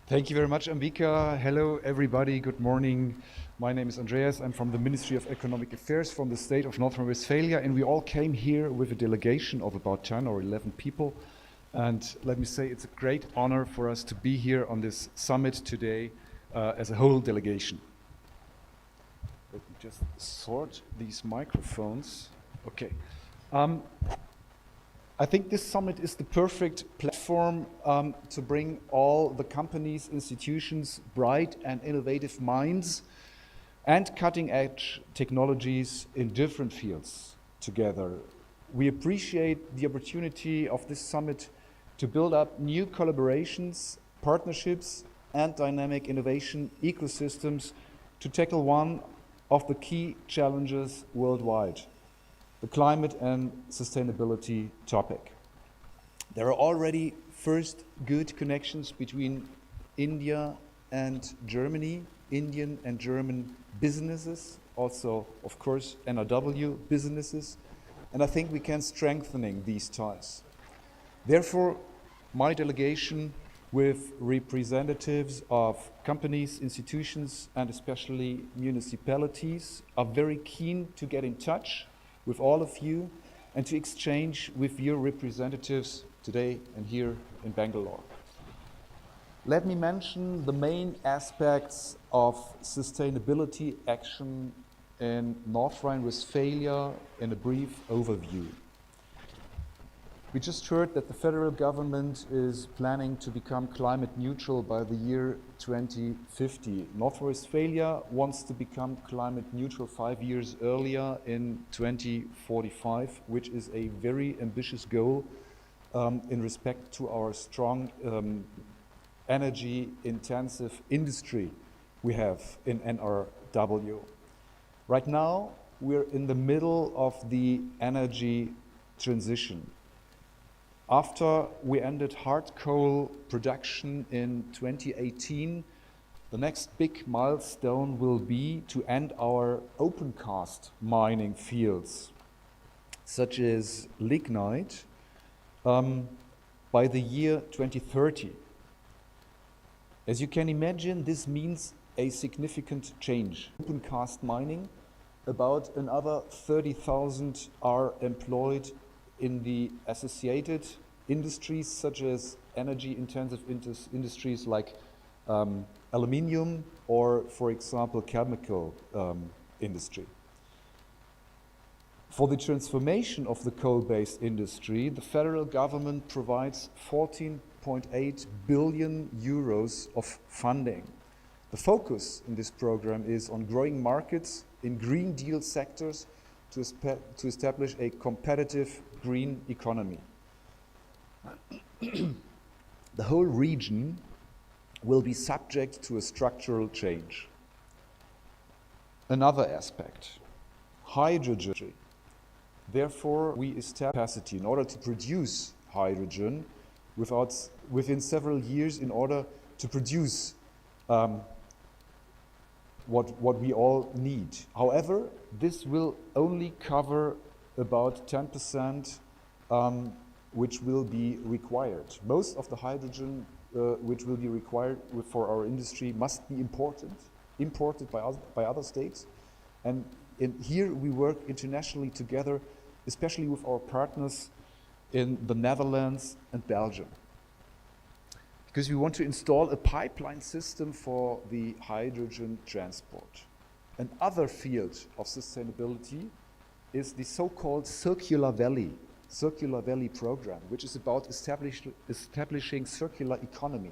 Thank you very much, Ambika. Hello, everybody. Good morning. My name is Andreas. I'm from the Ministry of Economic Affairs from the state of North Rhine-Westphalia, and we all came here with a delegation of about 10 or 11 people. And let me say, it's a great honor for us to be here on this summit today as a whole delegation. Let me just sort these microphones. Okay. I think this summit is the perfect platform to bring all the companies, institutions, bright and innovative minds and cutting-edge technologies in different fields together. We appreciate the opportunity of this summit to build up new collaborations, partnerships, and dynamic innovation ecosystems to tackle one of the key challenges worldwide: the climate and sustainability topic. There are already first good connections between India and Germany, Indian and German businesses, also, of course, NRW businesses, and I think we can strengthening these ties. Therefore, my delegation, with representatives of companies, institutions, and especially municipalities, are very keen to get in touch with all of you and to exchange with your representatives today and here in Bangalore. Let me mention the main aspects of sustainability action in North Rhine-Westphalia in a brief overview. We just heard that the federal government is planning to become climate neutral by the year 2050. North Rhine-Westphalia wants to become climate neutral 5 years earlier in 2045, which is a very ambitious goal in respect to our strong energy-intensive industry we have in NRW. Right now, we're in the middle of the energy transition. After we ended hard coal production in 2018, the next big milestone will be to end our open cast mining fields, such as lignite, by the year 2030. As you can imagine, this means a significant change. Open cast mining, about another 30,000 are employed in the associated industries, such as energy-intensive industries like aluminium or, for example, chemical industry. For the transformation of the coal-based industry, the federal government provides 14.8 billion euros of funding. The focus in this program is on growing markets in Green Deal sectors to establish a competitive green economy. The whole region will be subject to a structural change. Another aspect, hydrogen. Therefore, we establish capacity in order to produce hydrogen within several years in order to produce what we all need. However, this will only cover about 10% which will be required. Most of the hydrogen which will be required for our industry must be imported by other states. And here we work internationally together, especially with our partners in the Netherlands and Belgium, because we want to install a pipeline system for the hydrogen transport. Another field of sustainability is the so-called Circular Valley program, which is about establishing circular economy.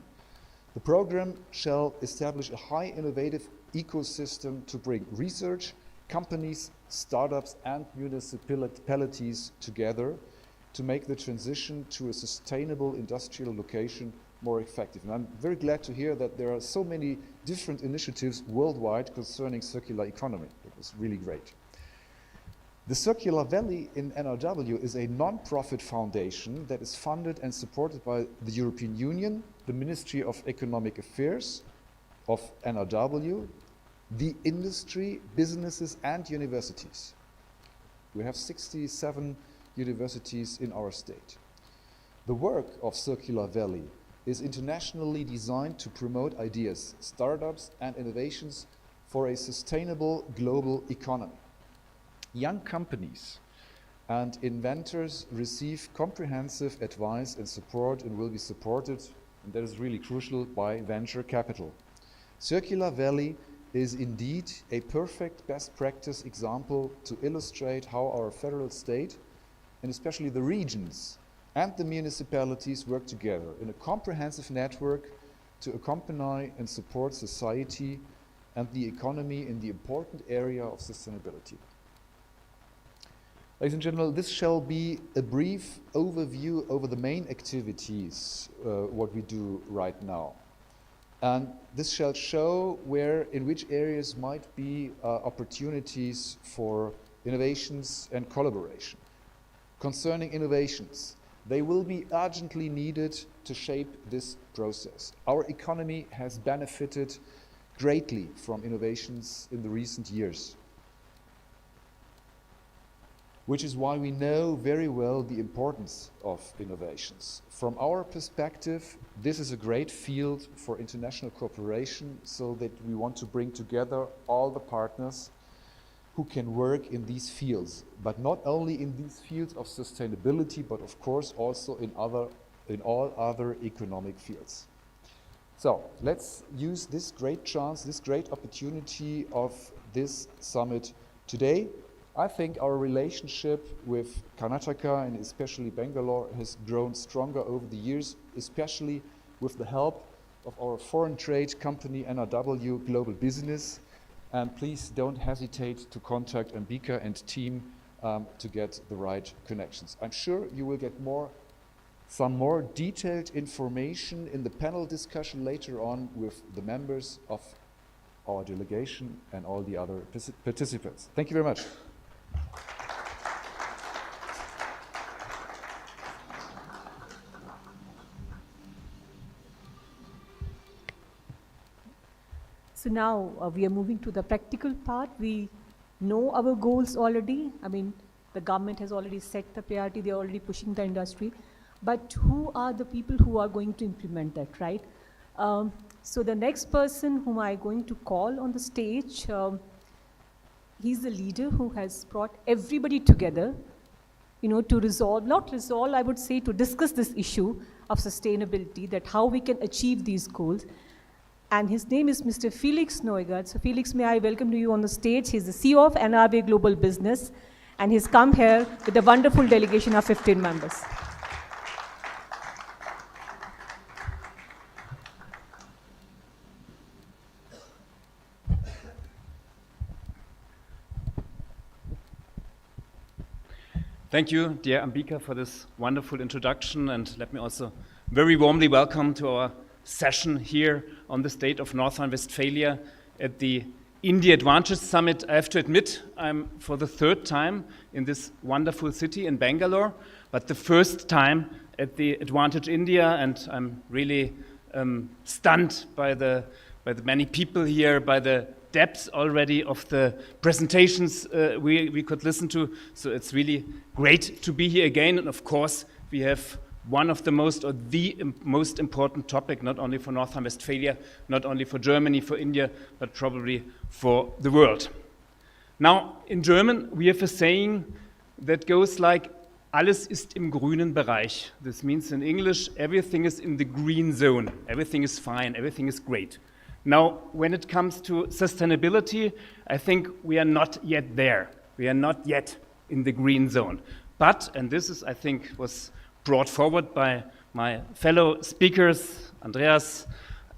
The program shall establish a high innovative ecosystem to bring research, companies, startups and municipalities together to make the transition to a sustainable industrial location more effective. And I'm very glad to hear that there are so many different initiatives worldwide concerning circular economy. It was really great. The Circular Valley in NRW is a non-profit foundation that is funded and supported by the European Union, the Ministry of Economic Affairs of NRW, the industry, businesses and universities. We have 67 universities in our state. The work of Circular Valley is internationally designed to promote ideas, startups and innovations for a sustainable global economy. Young companies and inventors receive comprehensive advice and support and will be supported, and that is really crucial, by venture capital. Circular Valley is indeed a perfect best practice example to illustrate how our federal state, and especially the regions and the municipalities, work together in a comprehensive network to accompany and support society and the economy in the important area of sustainability. Ladies and gentlemen, this shall be a brief overview over the main activities, what we do right now. And this shall show in which areas might be opportunities for innovations and collaboration. Concerning innovations, they will be urgently needed to shape this process. Our economy has benefited greatly from innovations in the recent years, which is why we know very well the importance of innovations. From our perspective, this is a great field for international cooperation, so that we want to bring together all the partners who can work in these fields, but not only in these fields of sustainability, but of course also in all other economic fields. So let's use this great chance, this great opportunity of this summit today. I think our relationship with Karnataka and especially Bangalore has grown stronger over the years, especially with the help of our foreign trade company NRW Global Business. And please don't hesitate to contact Ambika and team to get the right connections. I'm sure you will get some more detailed information in the panel discussion later on with the members of our delegation and all the other participants. Thank you very much. So now we are moving to the practical part. We know our goals already. I mean, the government has already set the priority. They are already pushing the industry. But who are the people who are going to implement that, right? So the next person whom I'm going to call on the stage, he's the leader who has brought everybody together, to resolve, not resolve, I would say to discuss this issue of sustainability, that how we can achieve these goals. And his name is Mr. Felix Neugaard. So Felix, may I welcome you on the stage. He's the CEO of NRW Global Business, and he's come here with a wonderful delegation of 15 members. Thank you, dear Ambika, for this wonderful introduction, and let me also very warmly welcome to our session here on the state of North Rhine-Westphalia at the India Advantage Summit. I have to admit, I'm for the third time in this wonderful city in Bangalore, but the first time at the Advantage India, and I'm really stunned by the many people here, by the depth already of the presentations we could listen to. So it's really great to be here again. And of course, we have one of the most, or the most important topic, not only for North Rhine-Westphalia, not only for Germany, for India, but probably for the world. Now, in German, we have a saying that goes like, alles ist im grünen Bereich. This means in English, everything is in the green zone. Everything is fine, everything is great. Now, when it comes to sustainability, I think we are not yet there. We are not yet in the green zone. But, and this is, I think, was brought forward by my fellow speakers, Andreas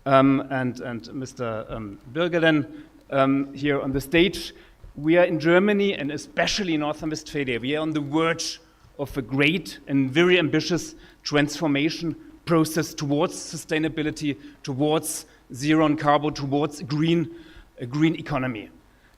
and Mr. Birgelen here on the stage, we are in Germany, and especially in North Rhine-Westphalia, we are on the verge of a great and very ambitious transformation process towards sustainability, towards zero on carbon, towards a green economy.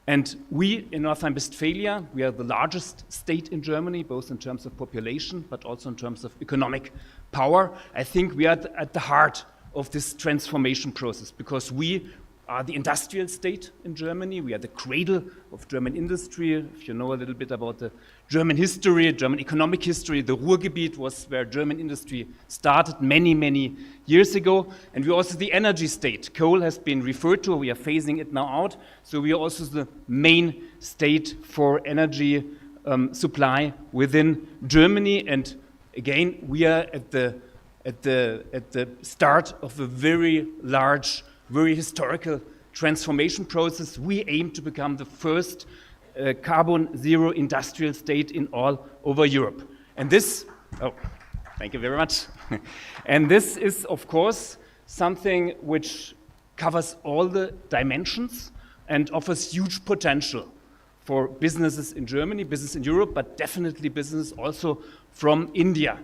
And we in North Rhine-Westphalia, we are the largest state in Germany, both in terms of population, but also in terms of economic power. I think we are at the heart of this transformation process, because we are the industrial state in Germany. We are the cradle of German industry. If you know a little bit about the German history, German economic history, the Ruhrgebiet was where German industry started many, many years ago. And we're also the energy state. Coal has been referred to. We are phasing it now out. So we are also the main state for energy supply within Germany. And again, we are at the start of a very large, very historical transformation process. We aim to become the first carbon zero industrial state in all over Europe. And this, thank you very much. And this is, of course, something which covers all the dimensions and offers huge potential for businesses in Germany, business in Europe, but definitely business also from India.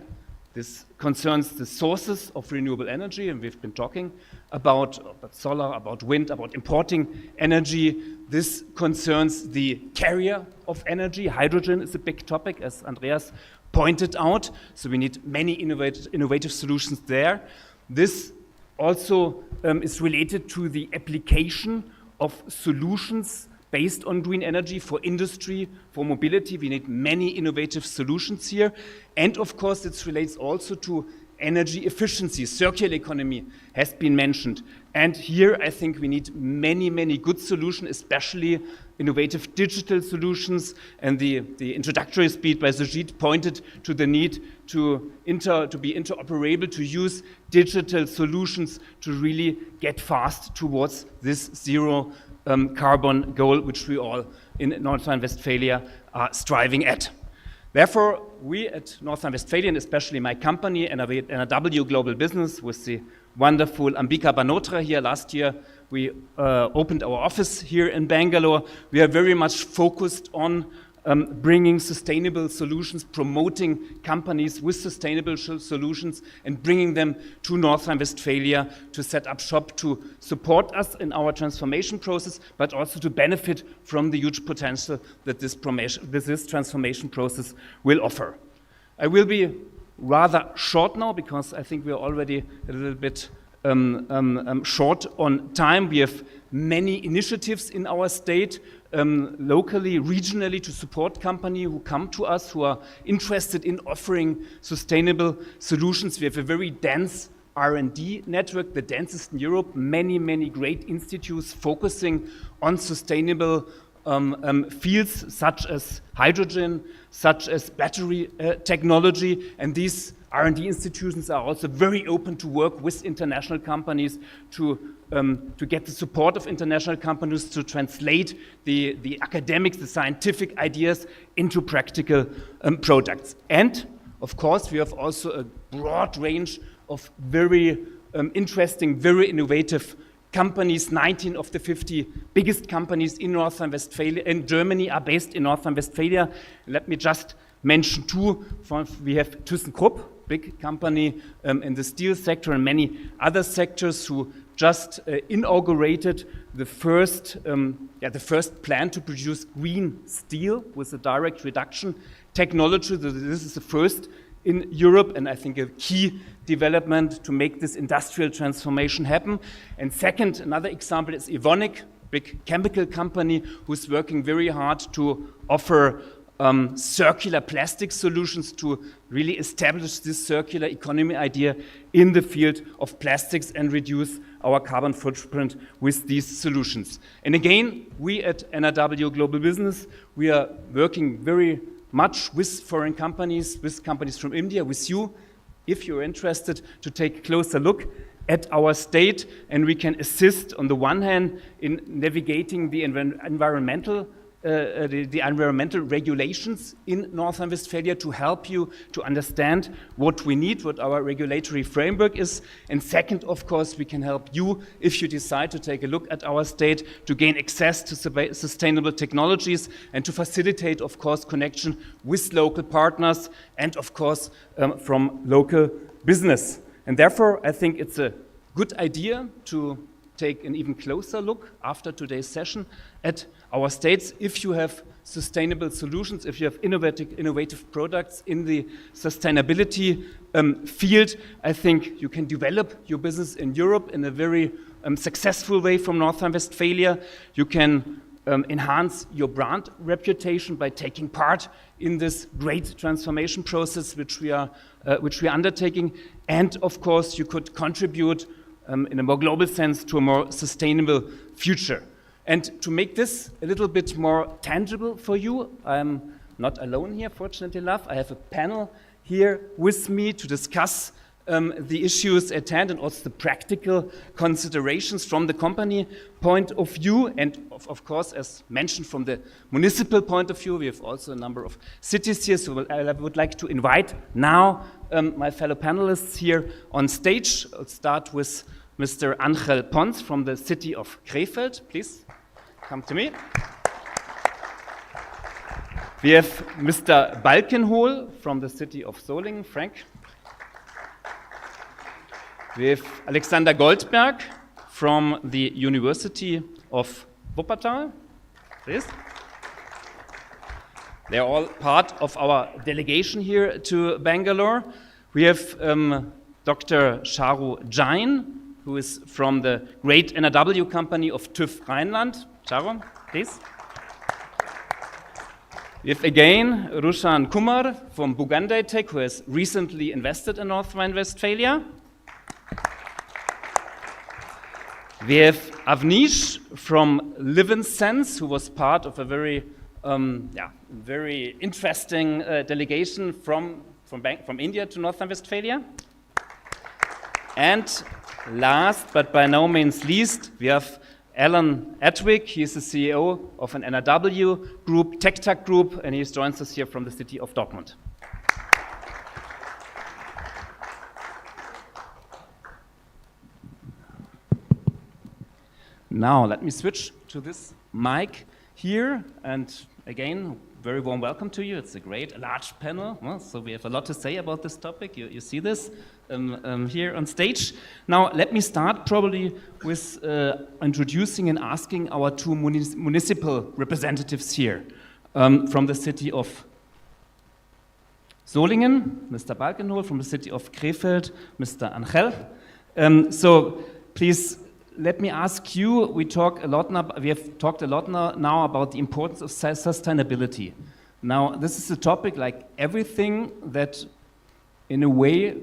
This concerns the sources of renewable energy, and we've been talking about solar, about wind, about importing energy. This concerns the carrier of energy. Hydrogen is a big topic, as Andreas pointed out, so we need many innovative solutions there. This also is related to the application of solutions based on green energy for industry, for mobility. We need many innovative solutions here. And of course, it relates also to energy efficiency. Circular economy has been mentioned. And here, I think we need many, many good solutions, especially innovative digital solutions. And the introductory speech by Sujit pointed to the need to be interoperable, to use digital solutions to really get fast towards this zero carbon goal, which we all in North Rhine-Westphalia are striving at. Therefore, we at North Rhine-Westphalia, and especially my company, NRW Global Business, with the wonderful Ambika Banotra here last year, we opened our office here in Bangalore. We are very much focused on bringing sustainable solutions, promoting companies with sustainable solutions, and bringing them to North Rhine-Westphalia to set up shop, to support us in our transformation process, but also to benefit from the huge potential that this transformation process will offer. I will be rather short now because I think we are already a little bit short on time. We have many initiatives in our state, locally, regionally, to support companies who come to us, who are interested in offering sustainable solutions. We have a very dense R&D network, the densest in Europe, many, many great institutes focusing on sustainable fields such as hydrogen, such as battery technology, and these R&D institutions are also very open to work with international companies to get the support of international companies to translate the academics, the scientific ideas into practical products. And of course, we have also a broad range of very interesting, very innovative companies. 19 of the 50 biggest companies in North Rhine-Westphalia, in Germany, are based in North Rhine-Westphalia. Let me just mention two. We have ThyssenKrupp, big company in the steel sector, and many other sectors, who just inaugurated the first plant to produce green steel with a direct reduction technology. This is the first in Europe, and I think a key development to make this industrial transformation happen. And second, another example is Evonik, big chemical company who's working very hard to offer circular plastic solutions to really establish this circular economy idea in the field of plastics and reduce our carbon footprint with these solutions. And again, we at NRW Global Business, we are working very much with foreign companies, with companies from India, with you, if you're interested to take a closer look at our state, and we can assist on the one hand in navigating the environmental regulations in North Rhine-Westphalia to help you to understand what we need, what our regulatory framework is. And second, of course, we can help you if you decide to take a look at our state to gain access to sustainable technologies and to facilitate, of course, connection with local partners and, of course, from local business. And therefore, I think it's a good idea to take an even closer look after today's session at our states. If you have sustainable solutions, if you have innovative products in the sustainability field, I think you can develop your business in Europe in a very successful way from North Rhine-Westphalia. You can enhance your brand reputation by taking part in this great transformation process which we are undertaking. And of course, you could contribute in a more global sense to a more sustainable future. And to make this a little bit more tangible for you, I'm not alone here, fortunately enough. I have a panel here with me to discuss the issues at hand and also the practical considerations from the company point of view. And of course, as mentioned, from the municipal point of view, we have also a number of cities here. So I would like to invite now my fellow panelists here on stage. I'll start with Mr. Angel Pons from the city of Krefeld. Please come to me. We have Mr. Balkenhol from the city of Solingen. Frank. We have Alexander Goldberg from the University of Wuppertal. Please. They are all part of our delegation here to Bangalore. We have Dr. Charu Jain, who is from the great NRW company of TÜV Rheinland. Charu, please. We have again Rushan Kumar from Bugandai Tech, who has recently invested in North Rhine-Westphalia. We have Avnish from Livensense, who was part of a very interesting delegation from India to North Rhine-Westphalia. And last but by no means least, we have Alan Atwick. He is the CEO of an NRW group, TechTac Group, and he joins us here from the city of Dortmund. Now, let me switch to this mic here, and again, very warm welcome to you. It's a large panel, so we have a lot to say about this topic. You see this here on stage. Now, let me start probably with introducing and asking our two municipal representatives here from the city of Solingen, Mr. Balkenhol, from the city of Krefeld, Mr. Angel. So please, let me ask you, we have talked a lot now about the importance of sustainability. Now, this is a topic like everything that, in a way,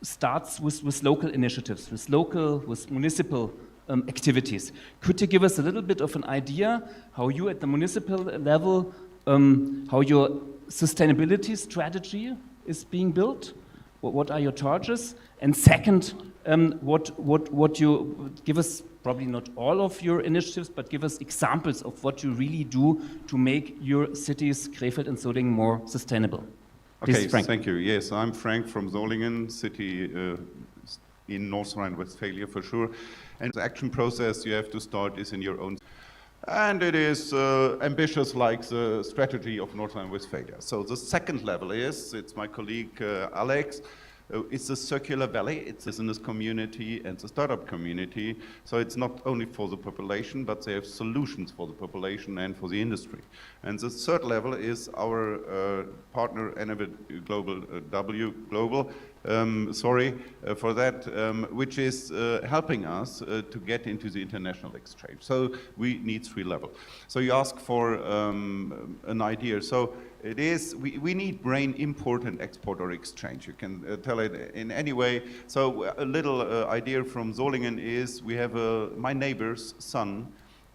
starts with local initiatives, with municipal activities. Could you give us a little bit of an idea how you at the municipal level, how your sustainability strategy is being built? What are your charges? And second, what you give us, probably not all of your initiatives, but give us examples of what you really do to make your cities, Krefeld and Solingen, more sustainable. Okay, thank you. Yes, I'm Frank from Solingen, city in North Rhine-Westphalia for sure. And the action process you have to start is in your own. And it is ambitious like the strategy of North Rhine-Westphalia. So the second level is, it's my colleague Alex, it's the circular valley, it's the business community and the startup community. So it's not only for the population, but they have solutions for the population and for the industry. And the third level is our partner Innovate Global, for that, which is helping us to get into the international exchange. So we need three levels. So you ask for an idea. So it is, we need brain import and export or exchange. You can tell it in any way. So a little idea from Solingen is we have my neighbor's son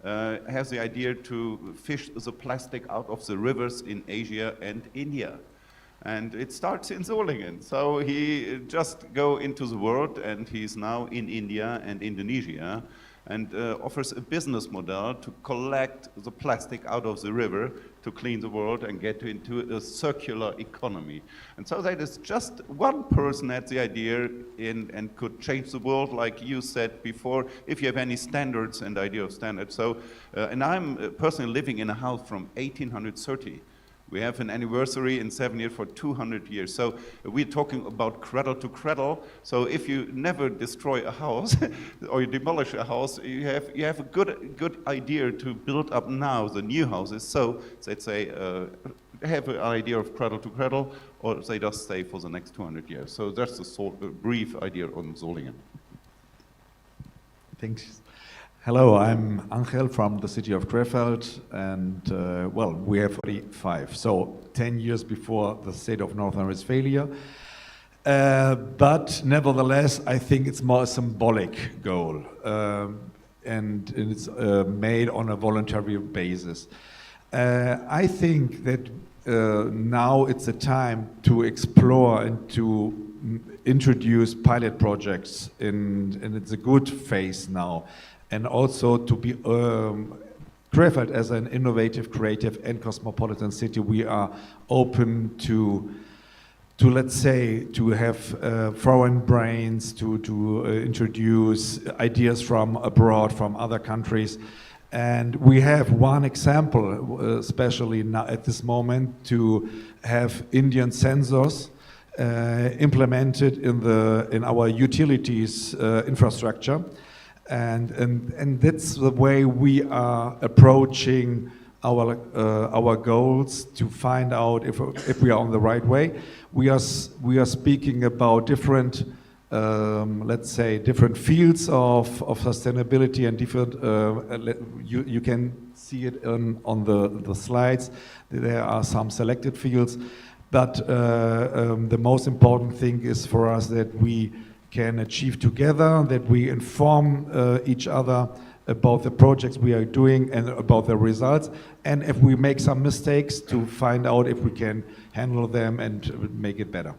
has the idea to fish the plastic out of the rivers in Asia and India. And it starts in Solingen. So he just go into the world, and he's now in India and Indonesia, and offers a business model to collect the plastic out of the river to clean the world and get into a circular economy. And so that is just one person had the idea and could change the world, like you said before, if you have any standards and idea of standards. So, and I'm personally living in a house from 1830. We have an anniversary in 7 years for 200 years. So we're talking about cradle to cradle. So if you never destroy a house or you demolish a house, you have a good idea to build up now the new houses. So let's say have an idea of cradle to cradle, or they just stay for the next 200 years. So that's a brief idea on Solingen. Thanks. Hello, I'm Angel from the city of Krefeld, and well, we have 45, so 10 years before the state of North Rhine-Westphalia. But nevertheless, I think it's more a symbolic goal, and it's made on a voluntary basis. I think that now it's a time to explore and to introduce pilot projects, and it's a good phase now. And also to be Krefeld as an innovative, creative, and cosmopolitan city, we are open to let's say, to have foreign brains, to introduce ideas from abroad, from other countries. And we have one example, especially now at this moment, to have Indian sensors implemented in our utilities infrastructure. And that's the way we are approaching our goals, to find out if we are on the right way. We are speaking about different, let's say, different fields of sustainability and different. You can see it on the slides. There are some selected fields, but the most important thing is for us that we can achieve together, that we inform each other about the projects we are doing and about the results, and if we make some mistakes, to find out if we can handle them and make it better.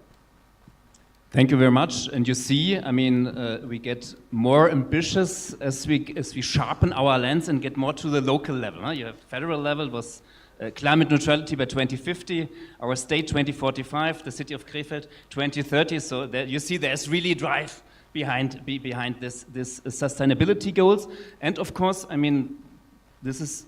Thank you very much. And you see, I mean, we get more ambitious as we sharpen our lens and get more to the local level. Huh? You have federal level was climate neutrality by 2050, our state 2045, the city of Krefeld 2030. So there, you see, there's really drive behind this sustainability goals. And of course, I mean, this is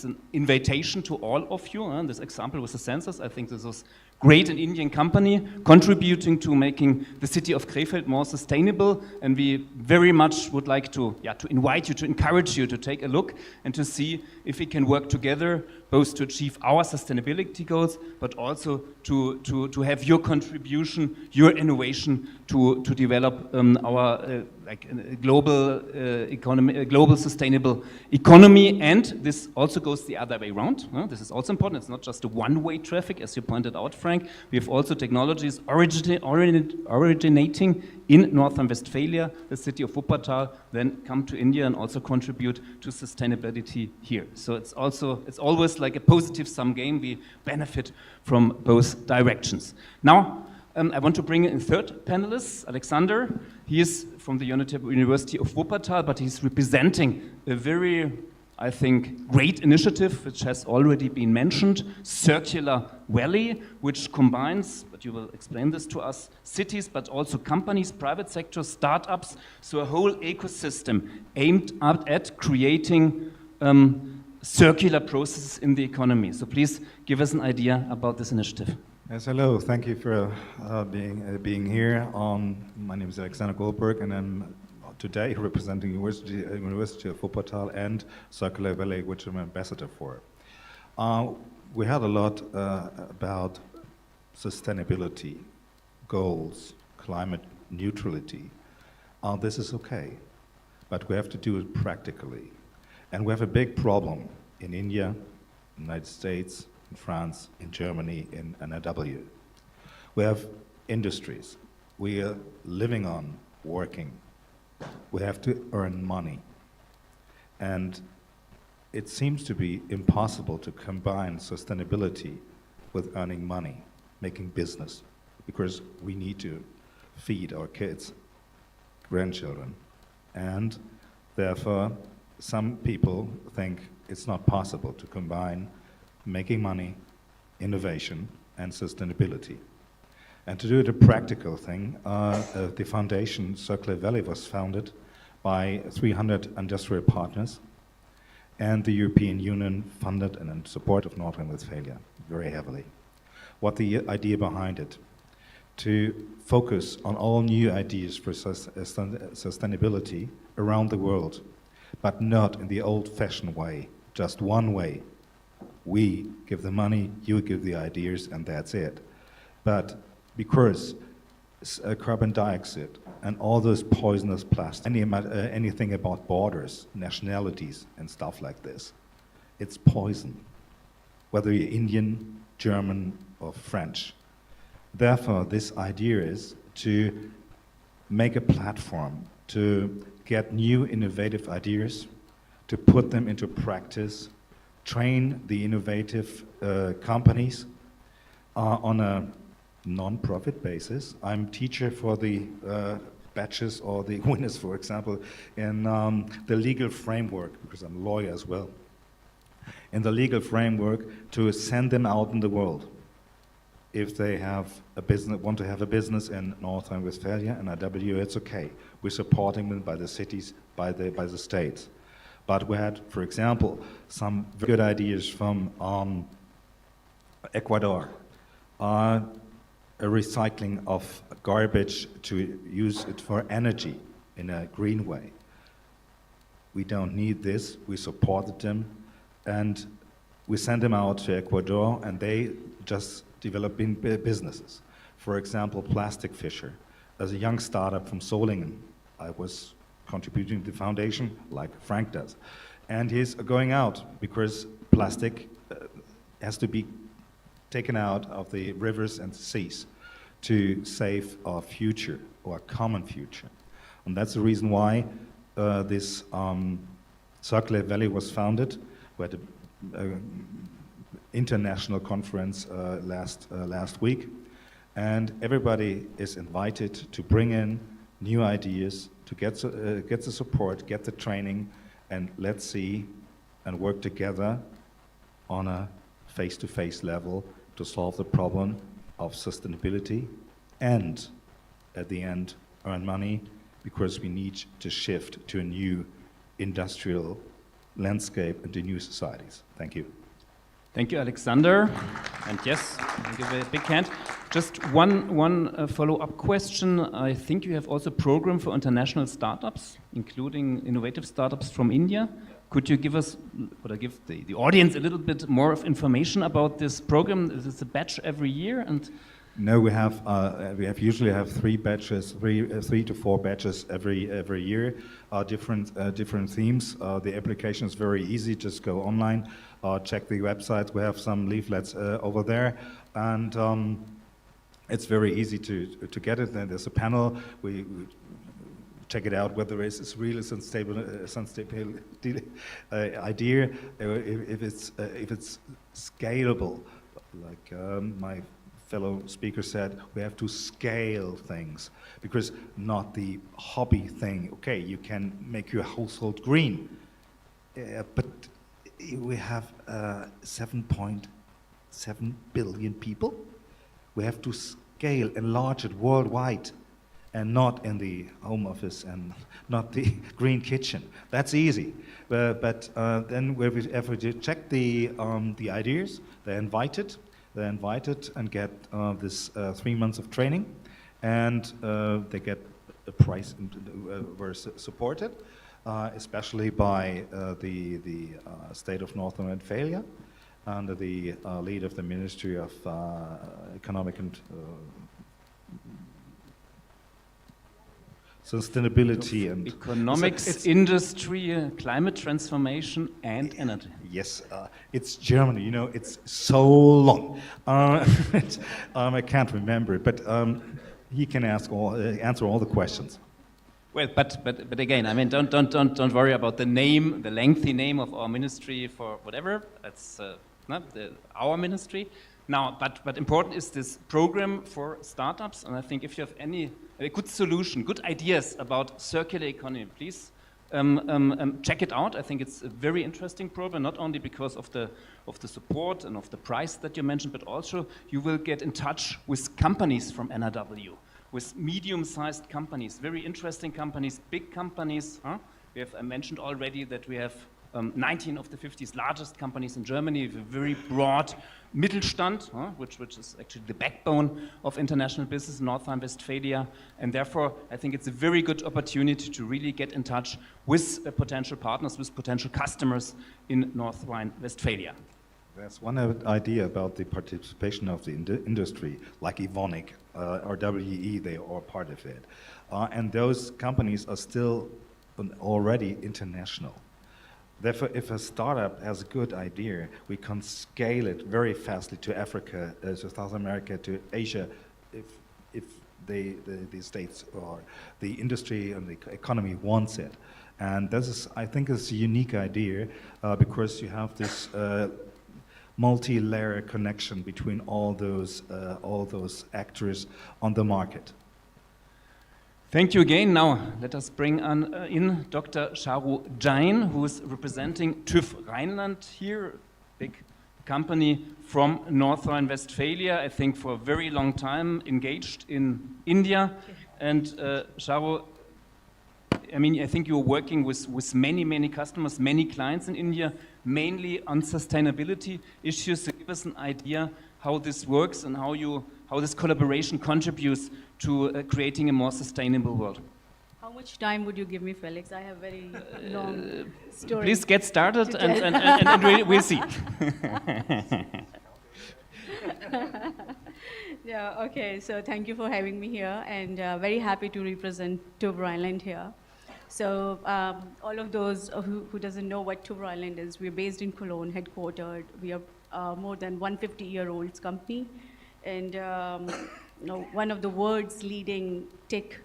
an invitation to all of you. This example with the sensors, I think this was great, an Indian company contributing to making the city of Krefeld more sustainable, and we very much would like to invite you, to encourage you to take a look and to see if we can work together, both to achieve our sustainability goals, but also to have your contribution, your innovation to develop our global economy, a global sustainable economy. And this also goes the other way around. This is also important. It's not just a one-way traffic, as you pointed out, Frank. We have also technologies originating in North Rhine-Westphalia, the city of Wuppertal, then come to India and also contribute to sustainability here. So it's always like a positive sum game. We benefit from both directions. Now, I want to bring in a third panelist, Alexander. He is from the University of Wuppertal, but he's representing a very, I think, great initiative, which has already been mentioned, Circular Valley, which combines, but you will explain this to us, cities, but also companies, private sector, startups, so a whole ecosystem aimed at creating circular processes in the economy. So please give us an idea about this initiative. Yes, hello. Thank you for being here. My name is Alexander Goldberg, and I'm today representing University of Wuppertal and Circular Valley, which I'm ambassador for. We had a lot about sustainability, goals, climate neutrality. This is okay, but we have to do it practically. And we have a big problem in India, United States, in France, in Germany, in NRW. We have industries. We are living on, working. We have to earn money. And it seems to be impossible to combine sustainability with earning money, making business, because we need to feed our kids, grandchildren. And therefore, some people think it's not possible to combine making money, innovation, and sustainability. And to do it a practical thing, the foundation Circular Valley was founded by 300 industrial partners, and the European Union funded and in support of North Rhine-Westphalia very heavily. What the idea behind it? To focus on all new ideas for sustainability around the world, but not in the old-fashioned way, just one way. We give the money, you give the ideas, and that's it. But because carbon dioxide and all those poisonous plastics, anything about borders, nationalities, and stuff like this, it's poison, whether you're Indian, German, or French. Therefore, this idea is to make a platform to get new innovative ideas, to put them into practice, train the innovative companies on a non-profit basis. I'm teacher for the batches or the winners, for example, in the legal framework, because I'm a lawyer as well, in the legal framework to send them out in the world. If they have a business, want to have a business in North Rhine-Westphalia and NRW, it's okay. We're supporting them by the cities, by the states. But we had, for example, some very good ideas from Ecuador. A recycling of garbage to use it for energy in a green way. We don't need this. We supported them, and we sent them out to Ecuador, and they just developing businesses. For example, Plastic Fisher. As a young startup from Solingen, I was contributing to the foundation like Frank does. And he's going out because plastic has to be taken out of the rivers and seas to save our future, our common future. And that's the reason why this Circular Valley was founded. We had an international conference last week, And everybody is invited to bring in new ideas, to get the support, get the training, and let's see and work together on a face-to-face level to solve the problem of sustainability and, at the end, earn money, because we need to shift to a new industrial landscape and to new societies. Thank you. Thank you, Alexander. And yes, I'll give a big hand. Just one follow-up question. I think you have also a program for international startups, including innovative startups from India. Could you give us, or give the audience a little bit more of information about this program? Is this a batch every year? And no, we usually have 3 batches, 3 to 4 batches every year, different themes. The application is very easy. Just go online, check the website. We have some leaflets over there, and it's very easy to get it. Then there's a panel. We check it out whether it's really a sustainable idea, if it's scalable. Like my fellow speaker said, we have to scale things, because not the hobby thing. Okay, you can make your household green, but we have 7.7 billion people. We have to scale, enlarge it worldwide, and not in the home office and not the green kitchen. That's easy. But then if we check the ideas, they're invited and get this 3 months of training, and they get a prize, were supported, especially by the state of North Rhine-Westphalia, under the lead of the Ministry of Economic and Sustainability and Economics, Industry, Climate Transformation and Energy. Yes, it's Germany, you know, it's so long. I can't remember it, but he can answer all the questions. Well, but again, I mean, don't worry about the name, the lengthy name of our ministry for whatever. That's not our ministry. Now, but important is this program for startups, and I think if you have a good solution, good ideas about circular economy, please check it out. I think it's a very interesting program, not only because of the support and of the price that you mentioned, but also you will get in touch with companies from NRW, with medium-sized companies, very interesting companies, big companies. We have mentioned already that we have 19 of the 50 largest companies in Germany, with a very broad Mittelstand, which is actually the backbone of international business in North Rhine-Westphalia. And therefore, I think it's a very good opportunity to really get in touch with potential partners, with potential customers in North Rhine-Westphalia. There's one idea about the participation of the industry, like Evonik or WE, they are part of it. And those companies are still already international. Therefore, if a startup has a good idea, we can scale it very fastly to Africa, to South America, to Asia, if the states or the industry and the economy wants it. And this is, I think, is a unique idea because you have this multi-layer connection between all those actors on the market. Thank you again. Now, let us bring in Dr. Charu Jain, who is representing TÜV Rheinland here, big company from North Rhine-Westphalia, I think for a very long time engaged in India. And Charu, I mean, I think you're working with many customers, many clients in India, mainly on sustainability issues. So give us an idea how this works and how this collaboration contributes to creating a more sustainable world. How much time would you give me, Felix? I have very long story. Please get started and we'll see. Yeah, okay, so thank you for having me here, and very happy to represent TÜV Rheinland here. So all of those who doesn't know what TÜV Rheinland is, we're based in Cologne, headquartered. We are more than 150-year-old company, and one of the world's leading tech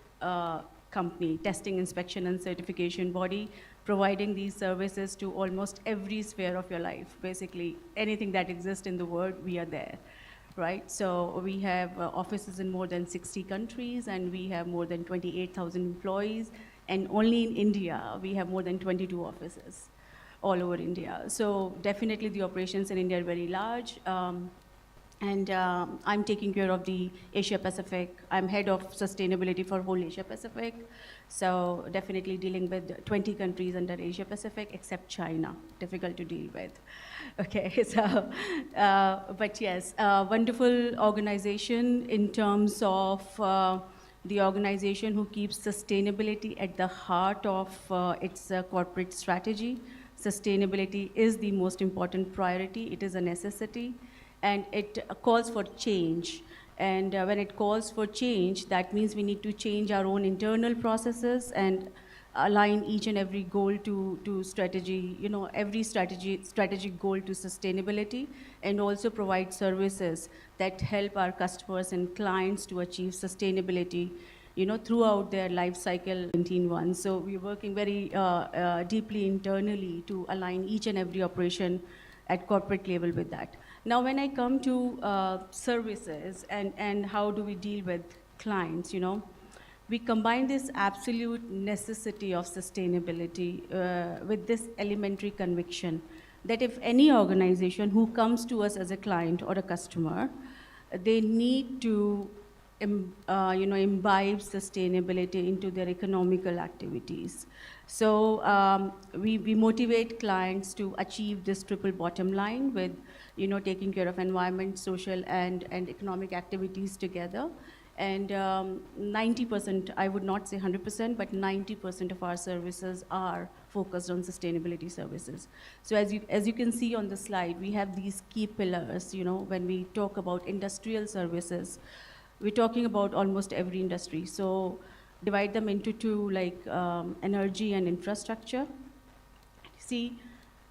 company, testing, inspection, and certification body, providing these services to almost every sphere of your life. Basically, anything that exists in the world, we are there. right? So we have offices in more than 60 countries, and we have more than 28,000 employees. And only in India, we have more than 22 offices all over India. So definitely the operations in India are very large. I'm taking care of the Asia Pacific. I'm head of sustainability for whole Asia Pacific. So definitely dealing with 20 countries under Asia Pacific, except China. Difficult to deal with. Okay, so, but yes, wonderful organization in terms of the organization who keeps sustainability at the heart of its corporate strategy. Sustainability is the most important priority. It is a necessity. And it calls for change. And when it calls for change, that means we need to change our own internal processes and align each and every goal to strategy, every strategic goal to sustainability, and also provide services that help our customers and clients to achieve sustainability, throughout their life cycle in one. So we're working very deeply internally to align each and every operation at corporate level with that. Now, when I come to services and how do we deal with clients, we combine this absolute necessity of sustainability with this elementary conviction that if any organization who comes to us as a client or a customer, they need to imbibe sustainability into their economical activities. So we motivate clients to achieve this triple bottom line with taking care of environment, social, and economic activities together. And 90%, I would not say 100%, but 90% of our services are focused on sustainability services. So as you can see on the slide, we have these key pillars. When we talk about industrial services, we're talking about almost every industry. So divide them into two, like energy and infrastructure. See,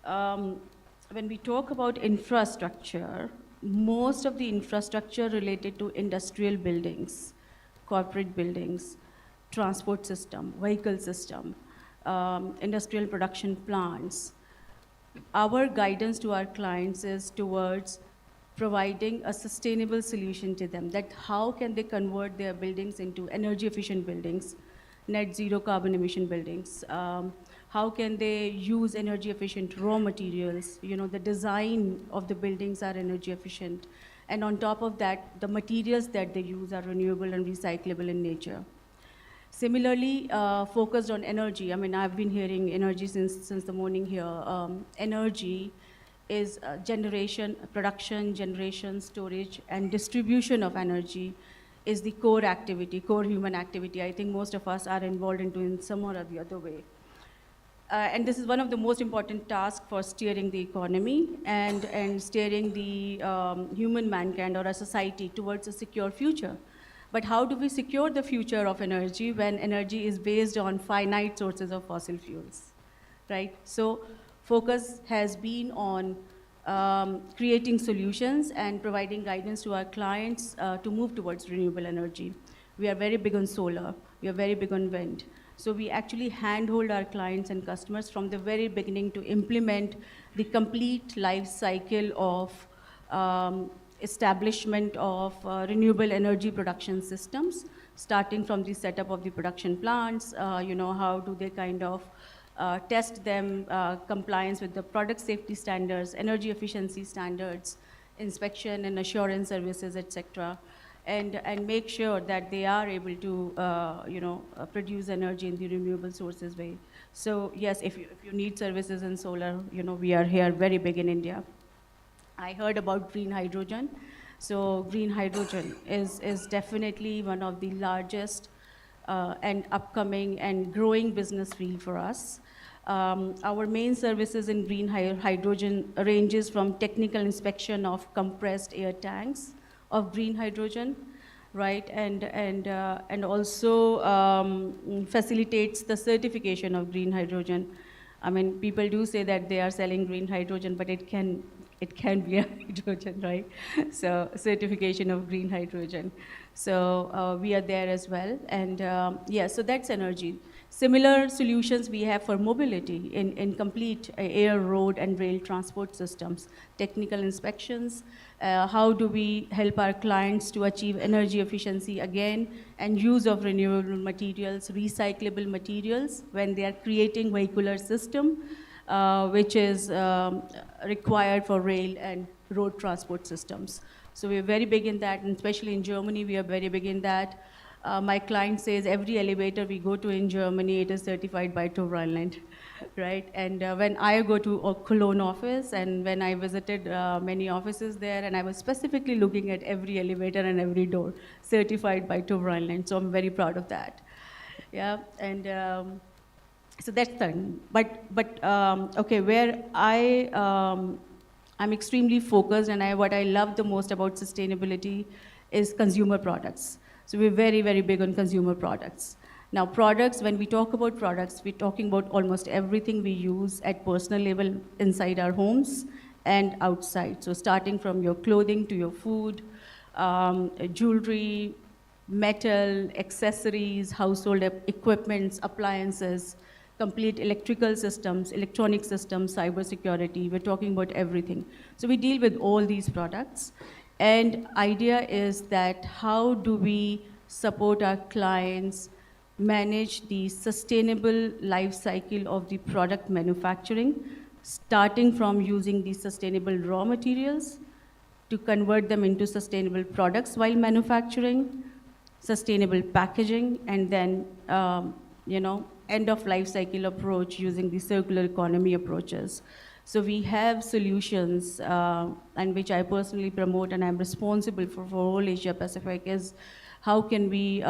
when we talk about infrastructure, most of the infrastructure related to industrial buildings, corporate buildings, transport system, vehicle system, industrial production plants. Our guidance to our clients is towards providing a sustainable solution to them, that how can they convert their buildings into energy efficient buildings, net zero carbon emission buildings, how can they use energy efficient raw materials, the design of the buildings are energy efficient, and on top of that, the materials that they use are renewable and recyclable in nature. Similarly, focused on energy. I mean, I've been hearing energy since the morning here. Energy is production, generation, storage, and distribution of energy is the core activity, core human activity. I think most of us are involved into in some or the other way. And this is one of the most important tasks for steering the economy and steering the human mankind or a society towards a secure future. But how do we secure the future of energy when energy is based on finite sources of fossil fuels, right? So focus has been on creating solutions and providing guidance to our clients to move towards renewable energy. We are very big on solar. We are very big on wind. So we actually handhold our clients and customers from the very beginning to implement the complete life cycle of establishment of renewable energy production systems, starting from the setup of the production plants, how do they kind of test them, compliance with the product safety standards, energy efficiency standards, inspection and assurance services, etc. And make sure that they are able to, produce energy in the renewable sources way. So yes, if you need services in solar, we are here very big in India. I heard about green hydrogen. So green hydrogen is definitely one of the largest and upcoming and growing business field for us. Our main services in green hydrogen ranges from technical inspection of compressed air tanks of green hydrogen, right? And also facilitates the certification of green hydrogen. I mean, people do say that they are selling green hydrogen, but it can be a hydrogen, right? So certification of green hydrogen. So we are there as well. And yeah, so that's energy. Similar solutions we have for mobility in complete air, road, and rail transport systems, technical inspections. How do we help our clients to achieve energy efficiency again, and use of renewable materials, recyclable materials when they are creating vehicular system, which is required for rail and road transport systems. So we're very big in that, and especially in Germany, we are very big in that. My client says every elevator we go to in Germany, it is certified by TÜV Rheinland, right? And when I go to a Cologne office, and when I visited many offices there, and I was specifically looking at every elevator and every door certified by TÜV Rheinland, so I'm very proud of that. Yeah, and so that's the thing. But okay, where I'm extremely focused, and what I love the most about sustainability is consumer products. So we're very, very big on consumer products. Now products, when we talk about products, we're talking about almost everything we use at personal level inside our homes and outside. So starting from your clothing to your food, jewelry, metal, accessories, household equipments, appliances, complete electrical systems, electronic systems, cybersecurity. We're talking about everything. So we deal with all these products. And idea is that how do we support our clients manage the sustainable life cycle of the product manufacturing, starting from using the sustainable raw materials to convert them into sustainable products while manufacturing, sustainable packaging, and then end of life cycle approach using the circular economy approaches. So we have solutions, and which I personally promote, and I'm responsible for all Asia Pacific, is how can we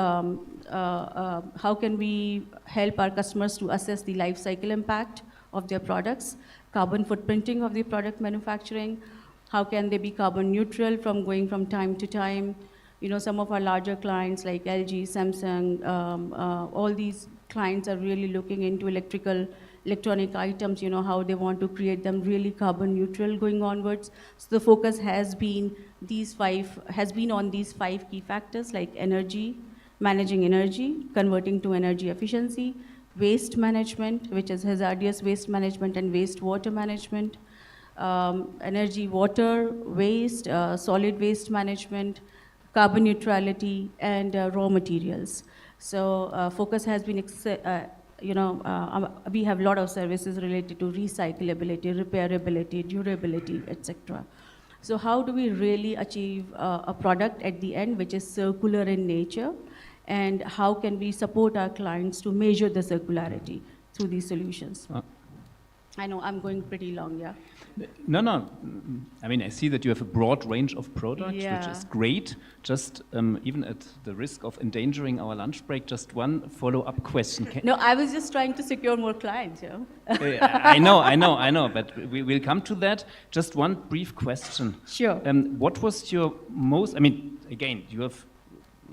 help our customers to assess the life cycle impact of their products, carbon footprinting of the product manufacturing, how can they be carbon neutral from going from time to time. Some of our larger clients like LG, Samsung, all these clients are really looking into electronic items, how they want to create them really carbon neutral going onwards. So the focus has been on these 5 key factors, like energy, managing energy, converting to energy efficiency, waste management, which is hazardous waste management and wastewater management, energy, water, waste, solid waste management, carbon neutrality, and raw materials. So focus has been, we have a lot of services related to recyclability, repairability, durability, etc. So how do we really achieve a product at the end which is circular in nature, and how can we support our clients to measure the circularity through these solutions? I know I'm going pretty long, yeah. No. I mean, I see that you have a broad range of products, Yeah. which is great. Just even at the risk of endangering our lunch break, just one follow-up question. No, I was just trying to secure more clients, I know, but we will come to that. Just one brief question. Sure. What was your most, I mean, again, you have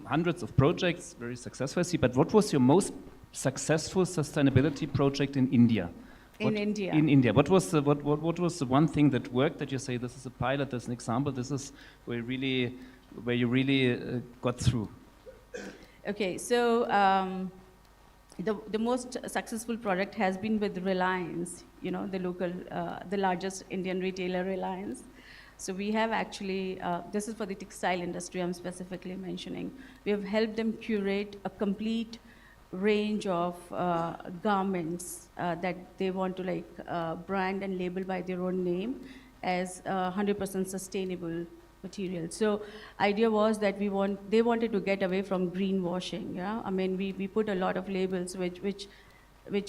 hundreds of projects, very successful, I see, but what was your most successful sustainability project in India? In India. In India, what was the one thing that worked that you say this is a pilot, this is an example, this is where you really got through? Okay, so the most successful product has been with Reliance, the local, the largest Indian retailer, Reliance. So we have actually, this is for the textile industry I'm specifically mentioning. We have helped them curate a complete range of garments that they want to brand and label by their own name as 100% sustainable material. So idea was that they wanted to get away from greenwashing. Yeah, I mean we put a lot of labels which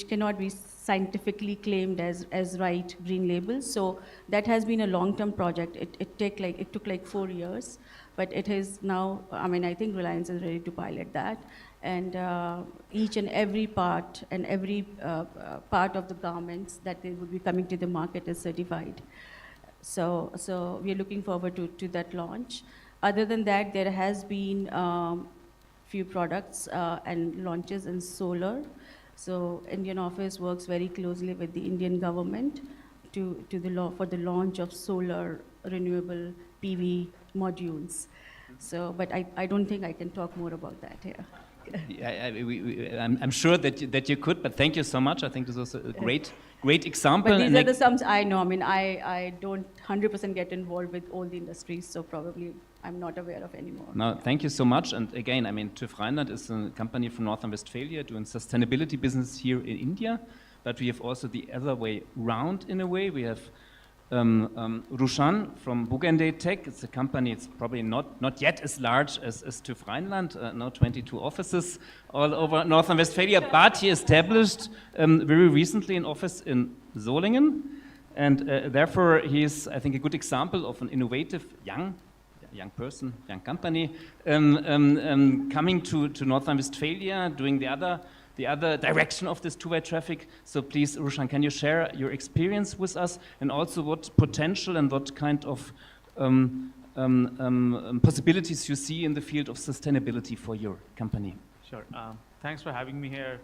cannot be scientifically claimed as right green labels. So that has been a long-term project. It took like 4 years, but it is now. I mean, I think Reliance is ready to pilot that. And each and every part and every part of the garments that they would be coming to the market is certified. So we are looking forward to that launch. Other than that, there has been few products and launches in solar. So Indian office works very closely with the Indian government for the launch of solar renewable PV modules. So, but I don't think I can talk more about that here. I'm sure that you could, but thank you so much. I think this was a great example. But these and are the sums I know. I mean, I don't 100% get involved with all the industries, so probably I'm not aware of anymore. No, thank you so much. And again, I mean, TÜV Rheinland is a company from North Rhine-Westphalia doing sustainability business here in India, but we have also the other way round in a way. We have Rushan from Bugande Tech. It's a company, it's probably not yet as large as TÜV Rheinland, now 22 offices all over North Rhine-Westphalia, but he established very recently an office in Solingen, and therefore he is, I think, a good example of an innovative young person, young company, coming to North Rhine-Westphalia, doing the other direction of this two-way traffic. So please, Rushan, can you share your experience with us, and also what potential and what kind of possibilities you see in the field of sustainability for your company? Sure. Thanks for having me here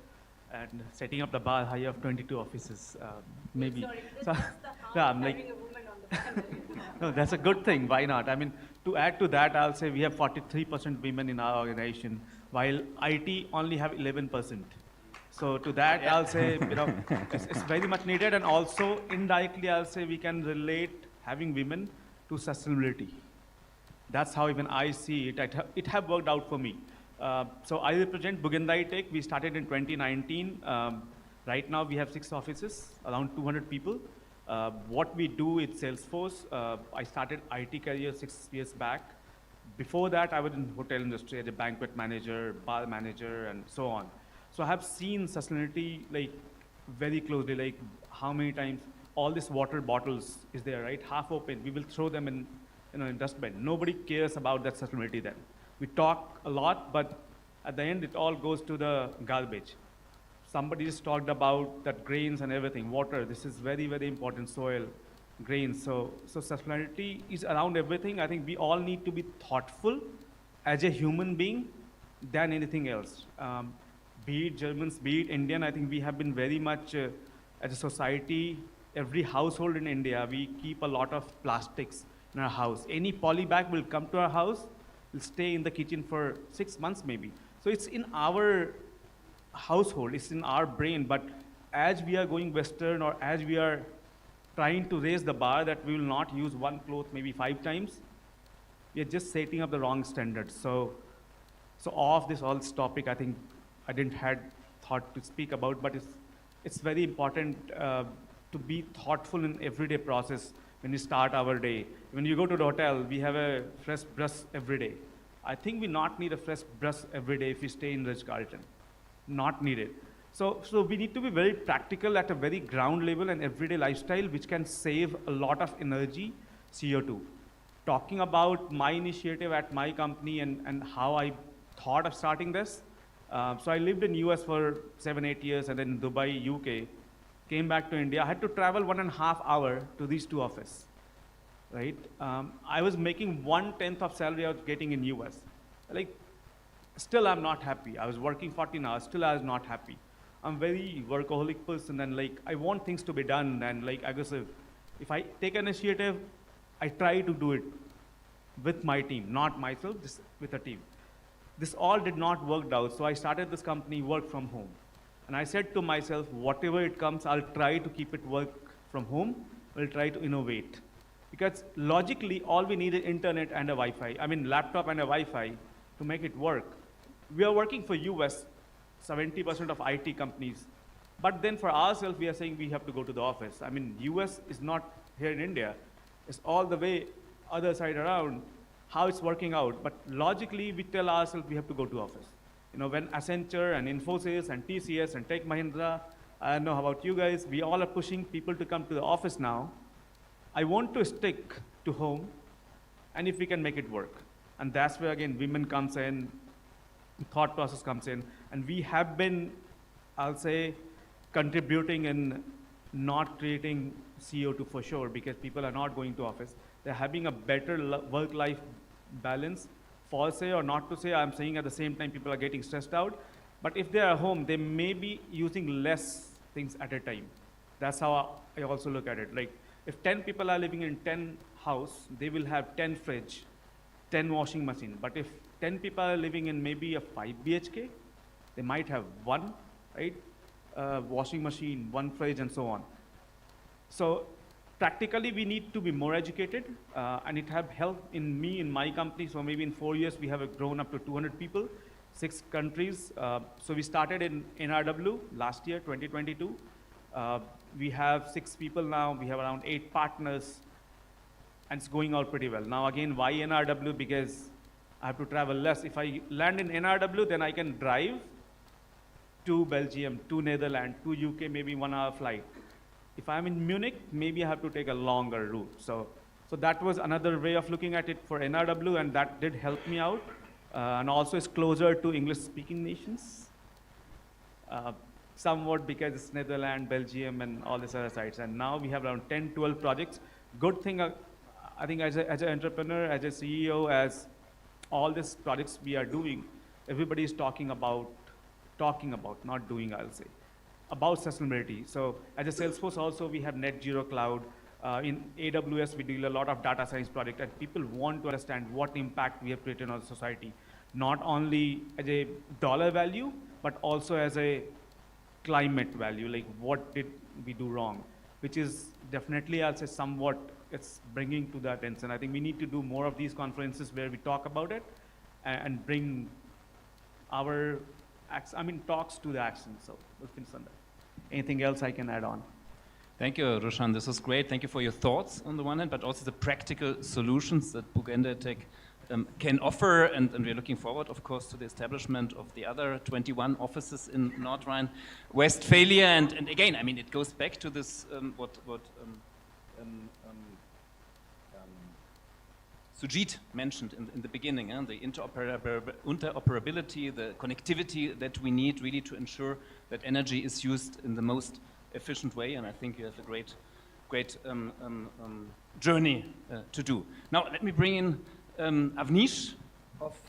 and setting up the bar high of 22 offices. Maybe. Sorry, I'm like, having a woman on the panel. no, that's a good thing. Why not? I mean, to add to that, I'll say we have 43% women in our organization, while IT only have 11%. So to that, I'll say, it's very much needed, and also indirectly, I'll say we can relate having women to sustainability. That's how even I see it. It have worked out for me. So I represent Bugandai Tech. We started in 2019. Right now, we have 6 offices, around 200 people. What we do is Salesforce. I started IT career 6 years back. Before that, I was in hotel industry as a banquet manager, bar manager, and so on. So I have seen sustainability like very closely, like how many times all these water bottles is there, right? Half open, we will throw them in a dustbin. Nobody cares about that sustainability then. We talk a lot, but at the end, it all goes to the garbage. Somebody just talked about that grains and everything, water. This is very, very important, soil, grains. So sustainability is around everything. I think we all need to be thoughtful as a human being than anything else. Be it Germans, be it Indian, I think we have been very much, as a society, every household in India, we keep a lot of plastics in our house. Any poly bag will come to our house, will stay in the kitchen for 6 months maybe. So it's in our household, it's in our brain, but as we are going Western, or as we are trying to raise the bar that we will not use one cloth maybe 5 times, we are just setting up the wrong standards. So all this topic, I think I didn't had thought to speak about, but it's very important to be thoughtful in everyday process when we start our day. When you go to the hotel, we have a fresh brush every day. I think we not need a fresh brush every day if we stay in Ritz-Carlton. Not needed. So we need to be very practical at a very ground level and everyday lifestyle, which can save a lot of energy, CO2. Talking about my initiative at my company and how I thought of starting this. So I lived in US for 7-8 years, and then in Dubai, UK. Came back to India. I had to travel 1.5 hours to these 2 offices, right? I was making 1/10 of salary I was getting in US. Like, still I'm not happy. I was working 14 hours, still I was not happy. I'm very workaholic person, and like, I want things to be done, and like, I guess if I take an initiative, I try to do it with my team, not myself, just with a team. This all did not work out, so I started this company, Work From Home. And I said to myself, whatever it comes, I'll try to keep it work from home. We'll try to innovate. Because logically, all we need is internet and a Wi-Fi. I mean, laptop and a Wi-Fi to make it work. We are working for US, 70% of IT companies. But then for ourselves, we are saying we have to go to the office. I mean, US is not here in India. It's all the way other side around, how it's working out. But logically, we tell ourselves we have to go to office. You know, when Accenture and Infosys and TCS and Tech Mahindra, I don't know how about you guys, we all are pushing people to come to the office now. I want to stick to home, and if we can make it work. And that's where, again, women comes in, thought process comes in, and we have been, I'll say, contributing in not creating CO2 for sure, because people are not going to office. They're having a better work-life balance. For say or not to say, I'm saying at the same time people are getting stressed out. But if they are home, they may be using less things at a time. That's how I also look at it. Like, if 10 people are living in 10 house, they will have 10 fridge, 10 washing machine. But if 10 people are living in maybe a 5 BHK, They might have one, right, washing machine, one fridge, and so on. So practically, we need to be more educated, and it have helped in me, in my company. So maybe in 4 years, we have grown up to 200 people, 6 countries. So we started in NRW last year, 2022. We have 6 people now. We have around 8 partners, and it's going out pretty well. Now again, why NRW? Because I have to travel less. If I land in NRW, then I can drive to Belgium, to Netherlands, to UK, maybe 1 hour flight. If I'm in Munich, maybe I have to take a longer route. So that was another way of looking at it for NRW, and that did help me out. And also it's closer to English-speaking nations, somewhat because it's Netherlands, Belgium, and all these other sites. And now we have around 10, 12 projects. Good thing, I think as an entrepreneur, as a CEO, as all these projects we are doing, everybody is talking about, not doing, I'll say, about sustainability. So as a Salesforce also, we have Net Zero Cloud. In AWS, we deal a lot of data science project, and people want to understand what impact we have created on society, not only as a dollar value, but also as a climate value, like what did we do wrong, which is definitely, I'll say, somewhat it's bringing to the attention. I think we need to do more of these conferences where we talk about it and bring our talks to the action. So we'll finish on that. Anything else I can add on? Thank you, Roshan. This was great. Thank you for your thoughts on the one hand, but also the practical solutions that Bugenda Tech can offer. And we're looking forward, of course, to the establishment of the other 21 offices in North Rhine-Westphalia. And again, I mean, it goes back to this, what Sujit mentioned in the beginning, the interoperability, the connectivity that we need really to ensure that energy is used in the most efficient way, and I think you have a great journey to do. Now, let me bring in Avnish of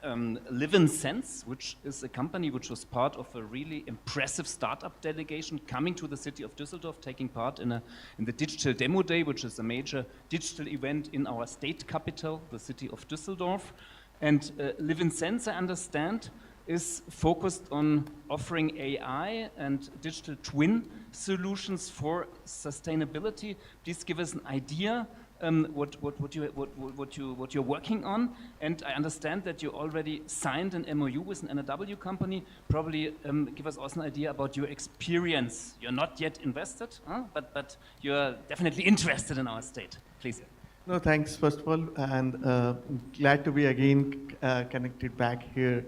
LivenSense, which is a company which was part of a really impressive startup delegation coming to the city of Düsseldorf, taking part in the Digital Demo Day, which is a major digital event in our state capital, the city of Düsseldorf. And LivenSense, I understand, is focused on offering AI and digital twin solutions for sustainability. Please give us an idea what you're working on, and I understand that you already signed an MOU with an NRW company. Probably give us also an idea about your experience. You're not yet invested, but you're definitely interested in our state. Please. No, thanks first of all, and glad to be again connected back here.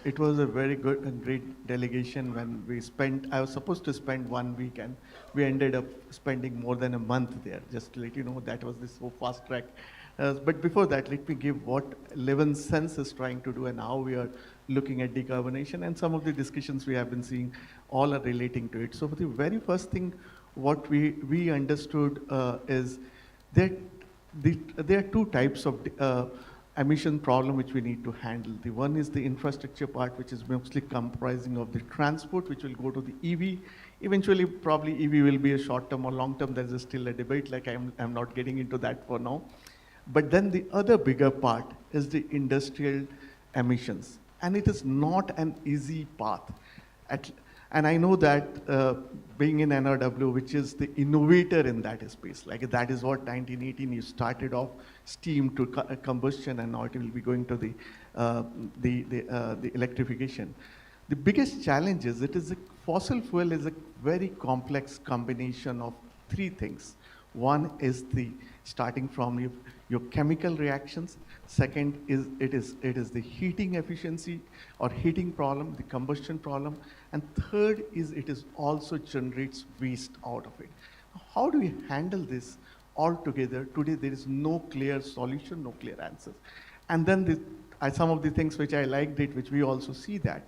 It was a very good and great delegation when I was supposed to spend 1 week and we ended up spending more than a month there, just to let you know that was this so fast track. But before that, let me give what LivenSense is trying to do and how we are looking at decarbonization, and some of the discussions we have been seeing all are relating to it. So the very first thing what we understood is that there are 2 types of emission problem which we need to handle. The one is the infrastructure part, which is mostly comprising of the transport, which will go to the EV. Eventually, probably EV will be a short term or long term. There is still a debate, like I'm not getting into that for now. But then the other bigger part is the industrial emissions. And it is not an easy path. And I know that being in NRW, which is the innovator in that space, like that is what 1918 you started off steam to combustion, and now it will be going to the electrification. The biggest challenge is fossil fuel is a very complex combination of 3 things. One is starting from your chemical reactions. Second is it is the heating efficiency or heating problem, the combustion problem, and third is it is also generates waste out of it. How do we handle this all together? Today there is no clear solution, no clear answers. And then some of the things which I liked it, which we also see that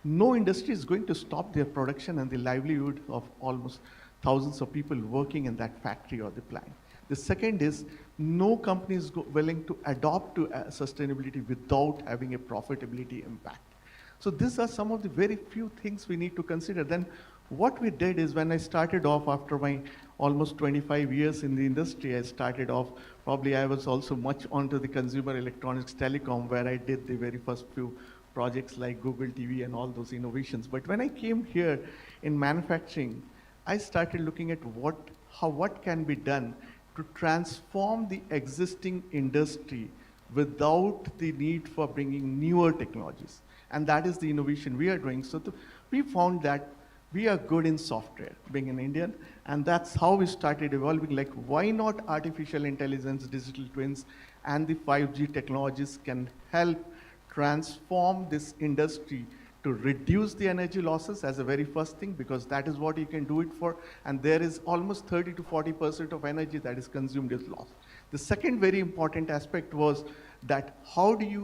no industry is going to stop their production and the livelihood of almost thousands of people working in that factory or the plant. The second is no company is willing to adopt to sustainability without having a profitability impact. So these are some of the very few things we need to consider. Then what we did is when I started off after my almost 25 years in the industry, I started off, probably I was also much onto the consumer electronics telecom, where I did the very first few projects like Google TV and all those innovations. But when I came here in manufacturing, I started looking at what can be done to transform the existing industry without the need for bringing newer technologies. And that is the innovation we are doing. So we found that we are good in software, being an Indian, and that's how we started evolving, like why not artificial intelligence, digital twins, and the 5G technologies can help transform this industry to reduce the energy losses as a very first thing, because that is what you can do it for, and there is almost 30 to 40% of energy that is consumed is lost. The second very important aspect was that how do you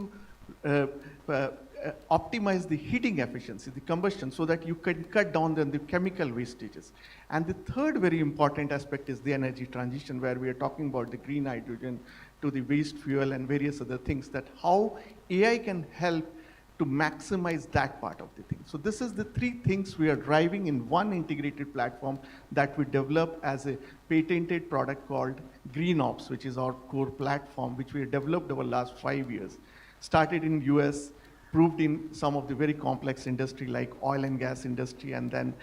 optimize the heating efficiency, the combustion, so that you can cut down the chemical wastages. And the third very important aspect is the energy transition, where we are talking about the green hydrogen to the waste fuel and various other things, that how AI can help to maximize that part of the thing. So this is the three things we are driving in one integrated platform that we develop as a patented product called GreenOps, which is our core platform, which we have developed over the last 5 years. Started in US, proved in some of the very complex industry like oil and gas industry, and then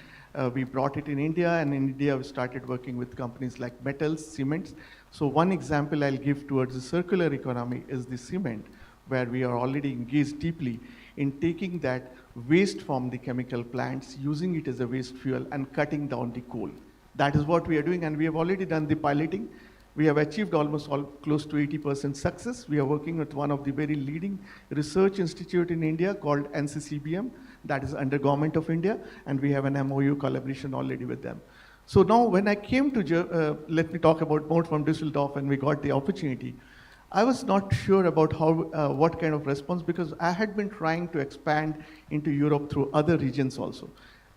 we brought it in India, and in India we started working with companies like metals, cements. So one example I'll give towards the circular economy is the cement, where we are already engaged deeply in taking that waste from the chemical plants, using it as a waste fuel and cutting down the coal. That is what we are doing, and we have already done the piloting. We have achieved almost close to 80% success. We are working with one of the very leading research institute in India called NCCBM, that is under Government of India, and we have an MOU collaboration already with them. So now when I came to, let me talk about more from Düsseldorf, and we got the opportunity, I was not sure about what kind of response, because I had been trying to expand into Europe through other regions also.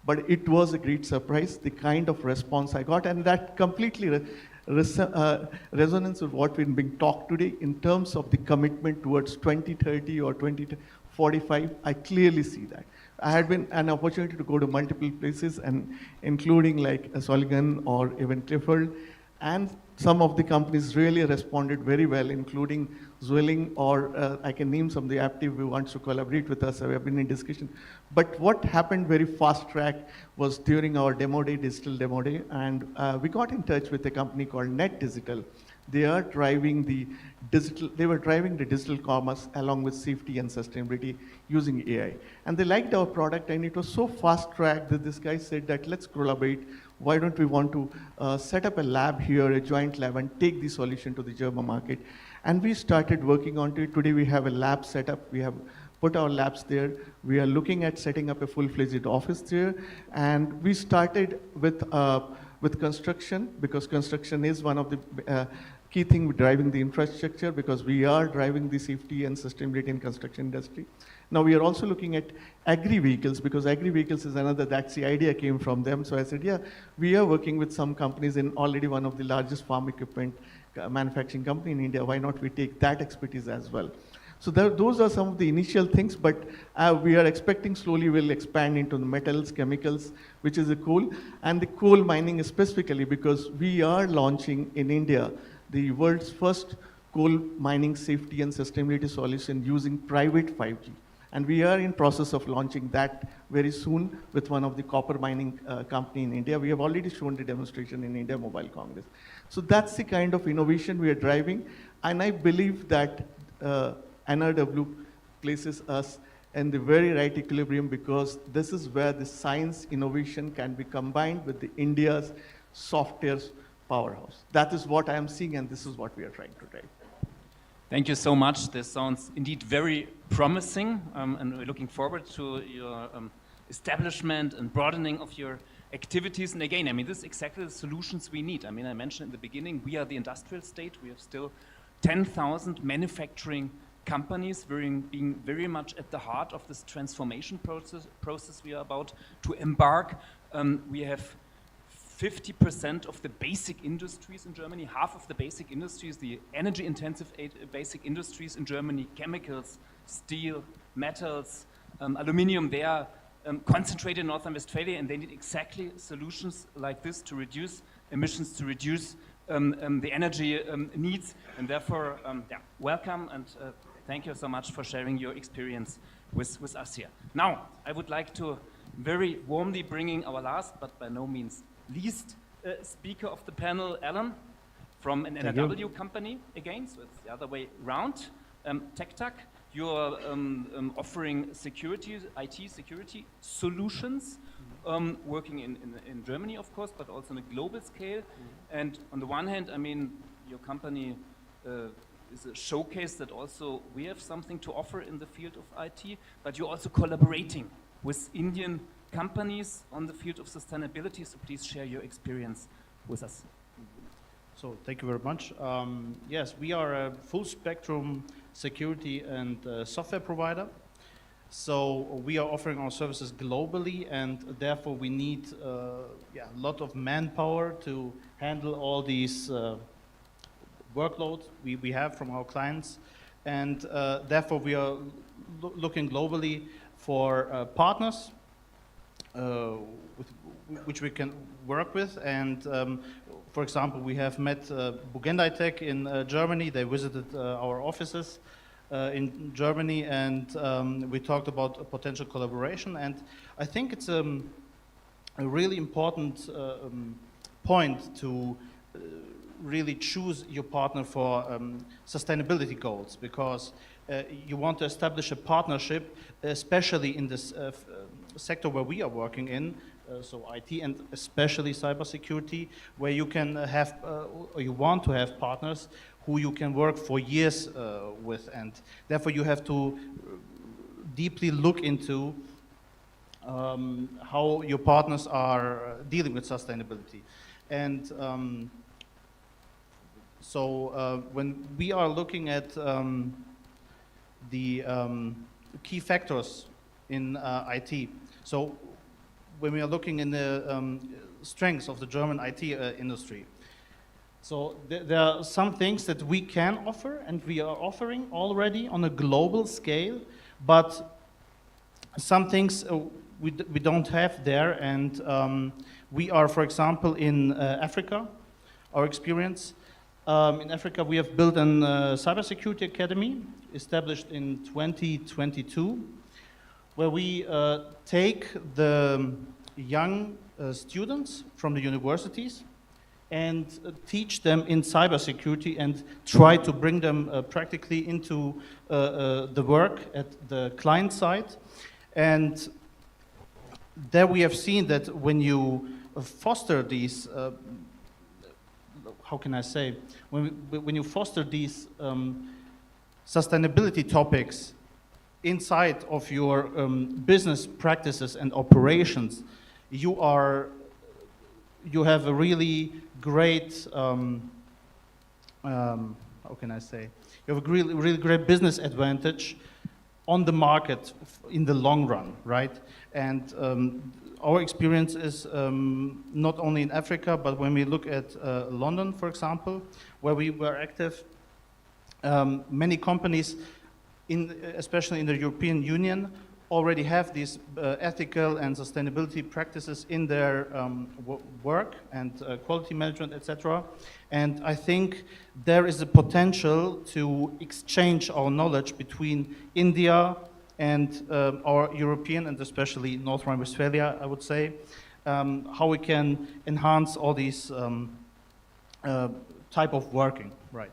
But it was a great surprise, the kind of response I got, and that completely resonance with what we've been talked today in terms of the commitment towards 2030 or 2045. I clearly see that. I had been an opportunity to go to multiple places, and including like Solingen or even Clifford, and some of the companies really responded very well, including Zwilling, or I can name some of the Aptiv who wants to collaborate with us. We have been in discussion. But what happened very fast track was during our demo day, digital demo day, and we got in touch with a company called Net Digital. They are driving the digital commerce along with safety and sustainability using AI. And they liked our product, and it was so fast track that this guy said that let's collaborate. Why don't we want to set up a lab here, a joint lab, and take the solution to the German market? And we started working on it. Today we have a lab set up. We have put our labs there. We are looking at setting up a full-fledged office there. And we started with construction, because construction is one of the key thing driving the infrastructure, because we are driving the safety and sustainability in construction industry. Now we are also looking at agri-vehicles, because agri-vehicles is another, that's the idea came from them. So I said, yeah, we are working with some companies in already one of the largest farm equipment manufacturing company in India. Why not we take that expertise as well? So those are some of the initial things, but we are expecting slowly we'll expand into the metals, chemicals, which is the coal, and the coal mining specifically, because we are launching in India the world's first coal mining safety and sustainability solution using private 5G. And we are in process of launching that very soon with one of the copper mining company in India. We have already shown the demonstration in India Mobile Congress. So that's the kind of innovation we are driving. And I believe that NRW places us in the very right equilibrium, because this is where the science innovation can be combined with the India's software powerhouse. That is what I am seeing, and this is what we are trying to drive. Thank you so much. This sounds indeed very promising, and we're looking forward to your establishment and broadening of your activities. And again, I mean, this is exactly the solutions we need. I mean, I mentioned in the beginning, we are the industrial state. We have still 10,000 manufacturing companies being very much at the heart of this transformation process we are about to embark. We have 50% of the basic industries in Germany, half of the basic industries, the energy-intensive basic industries in Germany, chemicals, steel, metals, aluminium, they are concentrated in North Rhine-Westphalia, and they need exactly solutions like this to reduce emissions, to reduce the energy needs, and therefore, yeah, welcome and Thank you so much for sharing your experience with us here. Now, I would like to very warmly bringing our last, but by no means least, speaker of the panel, Alan, from an NRW company again, so it's the other way round. TechTac, you're offering security, IT security solutions, working in Germany, of course, but also on a global scale. And on the one hand, I mean, your company is a showcase that also we have something to offer in the field of IT, but you're also collaborating with Indian companies on the field of sustainability, so please share your experience with us. So thank you very much. Yes, we are a full spectrum security and software provider. So we are offering our services globally, and therefore we need a lot of manpower to handle all these workload we have from our clients. And therefore we are looking globally for partners which we can work with. And for example, we have met Bugendai Tech in Germany. They visited our offices in Germany, and we talked about a potential collaboration. And I think it's a really important point to really choose your partner for sustainability goals, because you want to establish a partnership, especially in this sector where we are working in, so IT and especially cybersecurity, where you can have, or you want to have partners who you can work for years with, and therefore you have to deeply look into how your partners are dealing with sustainability. And so when we are looking at the key factors in IT, so when we are looking in the strengths of the German IT industry, so there are some things that we can offer and we are offering already on a global scale, but some things we don't have there. And we are, for example, in Africa, our experience. In Africa, we have built a cybersecurity academy established in 2022, where we take the young students from the universities and teach them in cybersecurity and try to bring them practically into the work at the client side. And there we have seen that when you foster these how can I say, when you foster these sustainability topics inside of your business practices and operations, you have a really great, how can I say, you have a really great business advantage on the market in the long run, right? And our experience is not only in Africa, but when we look at London, for example, where we were active, many companies, especially in the European Union, already have these ethical and sustainability practices in their work and quality management, etc. And I think there is a potential to exchange our knowledge between India and our European and especially North Rhine-Westphalia, I would say, how we can enhance all these type of working, right?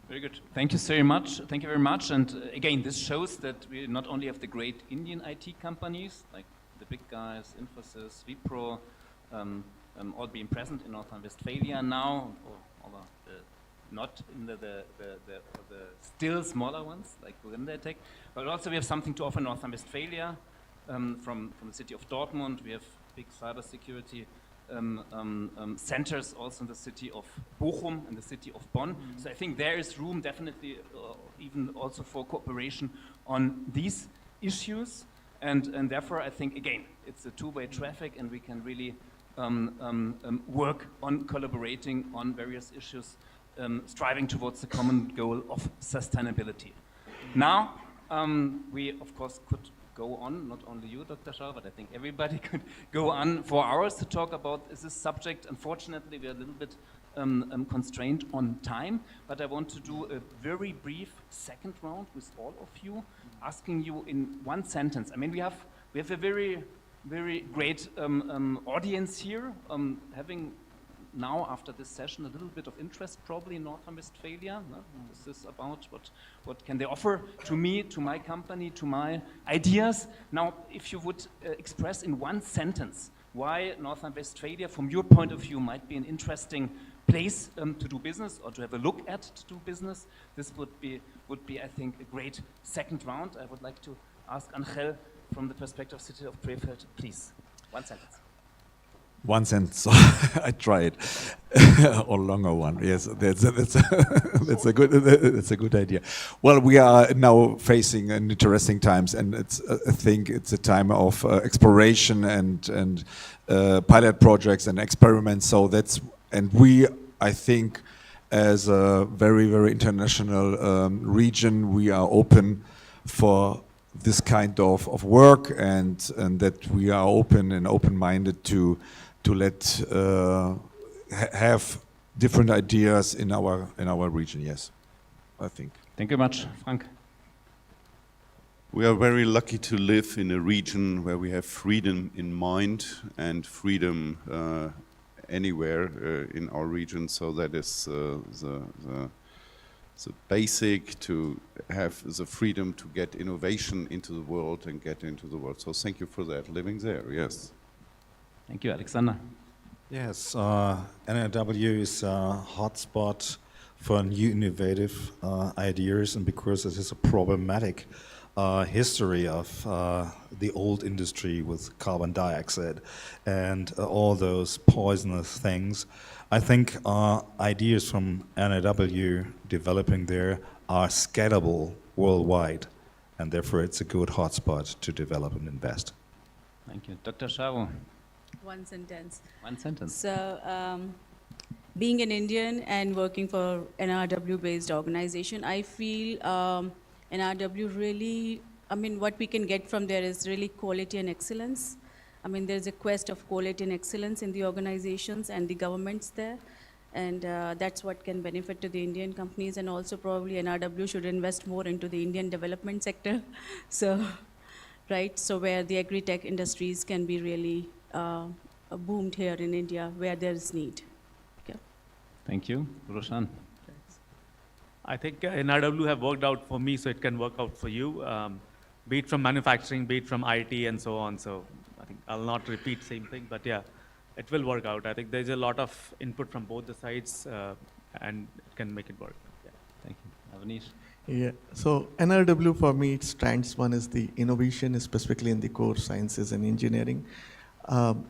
Very good. Thank you very much. Thank you very much. And again, this shows that we not only have the great Indian IT companies, like the big guys, Infosys, Wipro, all being present in North Rhine-Westphalia now, or not in the still smaller ones, like Bugendai Tech, but also we have something to offer North Rhine-Westphalia from the city of Dortmund. We have big cybersecurity centers also in the city of Bochum and the city of Bonn. So I think there is room definitely even also for cooperation on these issues. And therefore I think, again, it's a two-way traffic and we can really work on collaborating on various issues, striving towards the common goal of sustainability. Now, we of course could go on, not only you, Dr. Schauer, but I think everybody could go on for hours to talk about this subject. Unfortunately, we are a little bit constrained on time, but I want to do a very brief second round with all of you, asking you in one sentence. I mean, we have a very great audience here, having now after this session a little bit of interest probably in North Rhine-Westphalia. No? This is about what can they offer to me, to my company, to my ideas. Now, if you would express in one sentence why North Rhine-Westphalia, from your point of view, might be an interesting place to do business or to have a look at to do business, this would be, I think, a great second round. I would like to ask Angel from the perspective of City of Krefeld, please, one sentence. One sentence. I tried, or longer one. Yes, that's a good idea. Well, we are now facing an interesting times, and I think it's a time of exploration and pilot projects and experiments. So I think, as a very international region, we are open for this kind of work, and that we are open and open-minded to let have different ideas in our region. Yes, I think. Thank you much, Frank. We are very lucky to live in a region where we have freedom in mind and freedom anywhere in our region. So that is the basic, to have the freedom to get innovation into the world and get into the world. So thank you for that, living there. Yes. Thank you, Alexander. Yes, NRW is a hotspot for new innovative ideas, and because it is a problematic history of the old industry with carbon dioxide and all those poisonous things, I think ideas from NRW developing there are scalable worldwide, and therefore it's a good hotspot to develop and invest. Thank you. Dr. Shavo. One sentence. One sentence. So, being an Indian and working for NRW-based organization, I feel NRW really, I mean, what we can get from there is really quality and excellence. I mean, there's a quest of quality and excellence in the organizations and the governments there, and that's what can benefit to the Indian companies, and also probably NRW should invest more into the Indian development sector. So, right, so where the agri-tech industries can be really boomed here in India, where there is need. Okay. Thank you. Roshan. I think NRW have worked out for me, so it can work out for you, be it from manufacturing, be it from IT and so on. So I think I'll not repeat same thing, but yeah, it will work out. I think there's a lot of input from both the sides, and it can make it work. Yeah. Thank you. Avanish. Yeah, so NRW for me, its strands, one is the innovation, specifically in the core sciences and engineering.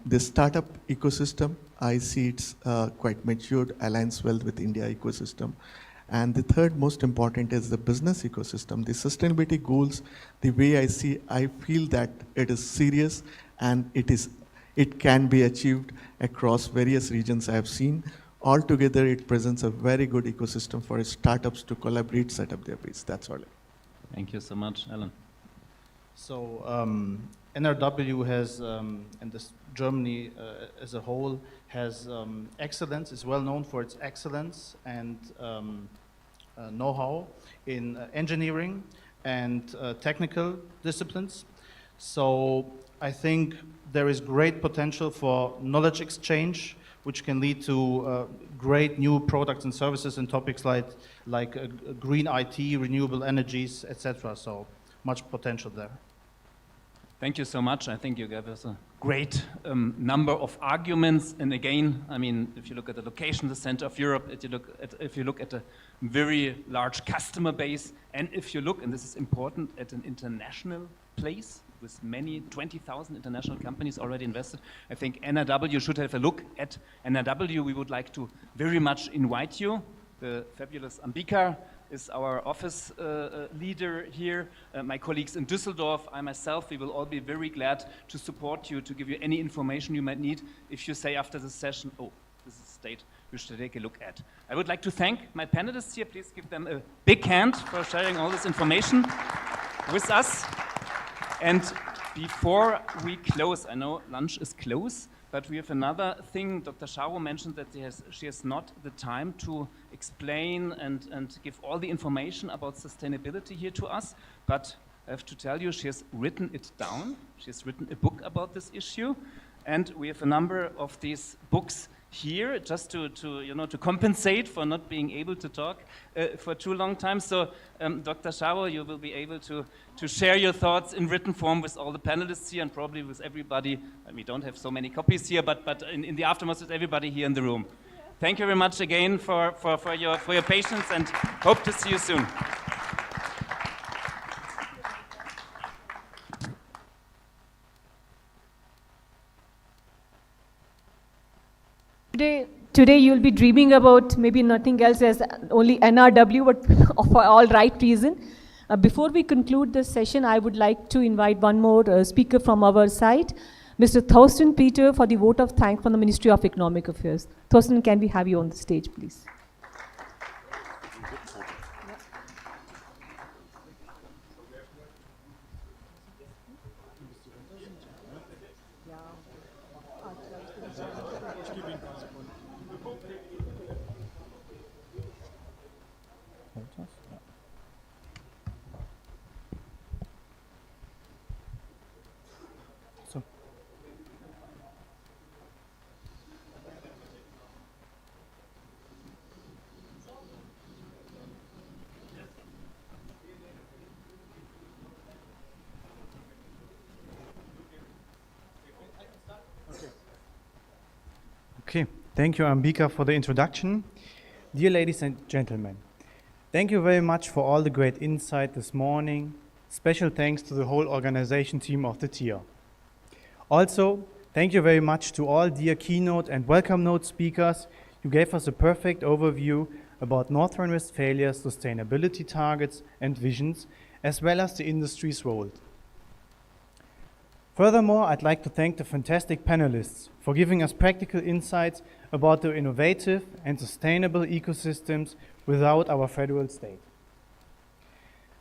The startup ecosystem, I see it's quite matured, aligns well with India ecosystem. And the third most important is the business ecosystem. The sustainability goals, the way I feel that it is serious, and it can be achieved across various regions I have seen. Altogether, it presents a very good ecosystem for startups to collaborate, set up their base. That's all. Thank you so much, Alan. So NRW has, and this Germany as a whole, has excellence, is well known for its excellence and know-how in engineering and technical disciplines. So I think there is great potential for knowledge exchange, which can lead to great new products and services in topics like green IT, renewable energies, etc. So much potential there. Thank you so much. I think you gave us a great number of arguments. And again, I mean, if you look at the location, the center of Europe, if you look at a very large customer base, and if you look, and this is important, at an international place with many 20,000 international companies already invested, I think NRW should have a look at NRW. We would like to very much invite you. The fabulous Ambika is our office leader here. My colleagues in Düsseldorf, I myself, we will all be very glad to support you, to give you any information you might need if you say after the session, oh, this is a state we should take a look at. I would like to thank my panelists here. Please give them a big hand for sharing all this information with us. And before we close, I know lunch is close, But we have another thing. Dr. Scharo mentioned that she has not the time to explain and give all the information about sustainability here to us. But I have to tell you, she has written it down. She has written a book about this issue. And we have a number of these books here just to compensate for not being able to talk for too long time. So Dr. Scharo, you will be able to share your thoughts in written form with all the panelists here and probably with everybody. We don't have so many copies here, but in the aftermath with everybody here in the room. Thank you very much again for your patience and hope to see you soon. Today you'll be dreaming about maybe nothing else as only NRW, but for all right reason. Before we conclude this session, I would like to invite one more speaker from our side, Mr. Thorsten Peter, for the vote of thanks from the Ministry of Economic Affairs. Thorsten, can we have you on the stage, please? Okay, thank you, Ambika, for the introduction. Dear ladies and gentlemen, thank you very much for all the great insight this morning. Special thanks to the whole organization team of the TIA. Also, thank you very much to all dear keynote and welcome note speakers. You gave us a perfect overview about North Rhine-Westphalia's sustainability targets and visions, as well as the industry's role. Furthermore, I'd like to thank the fantastic panelists for giving us practical insights about the innovative and sustainable ecosystems without our federal state.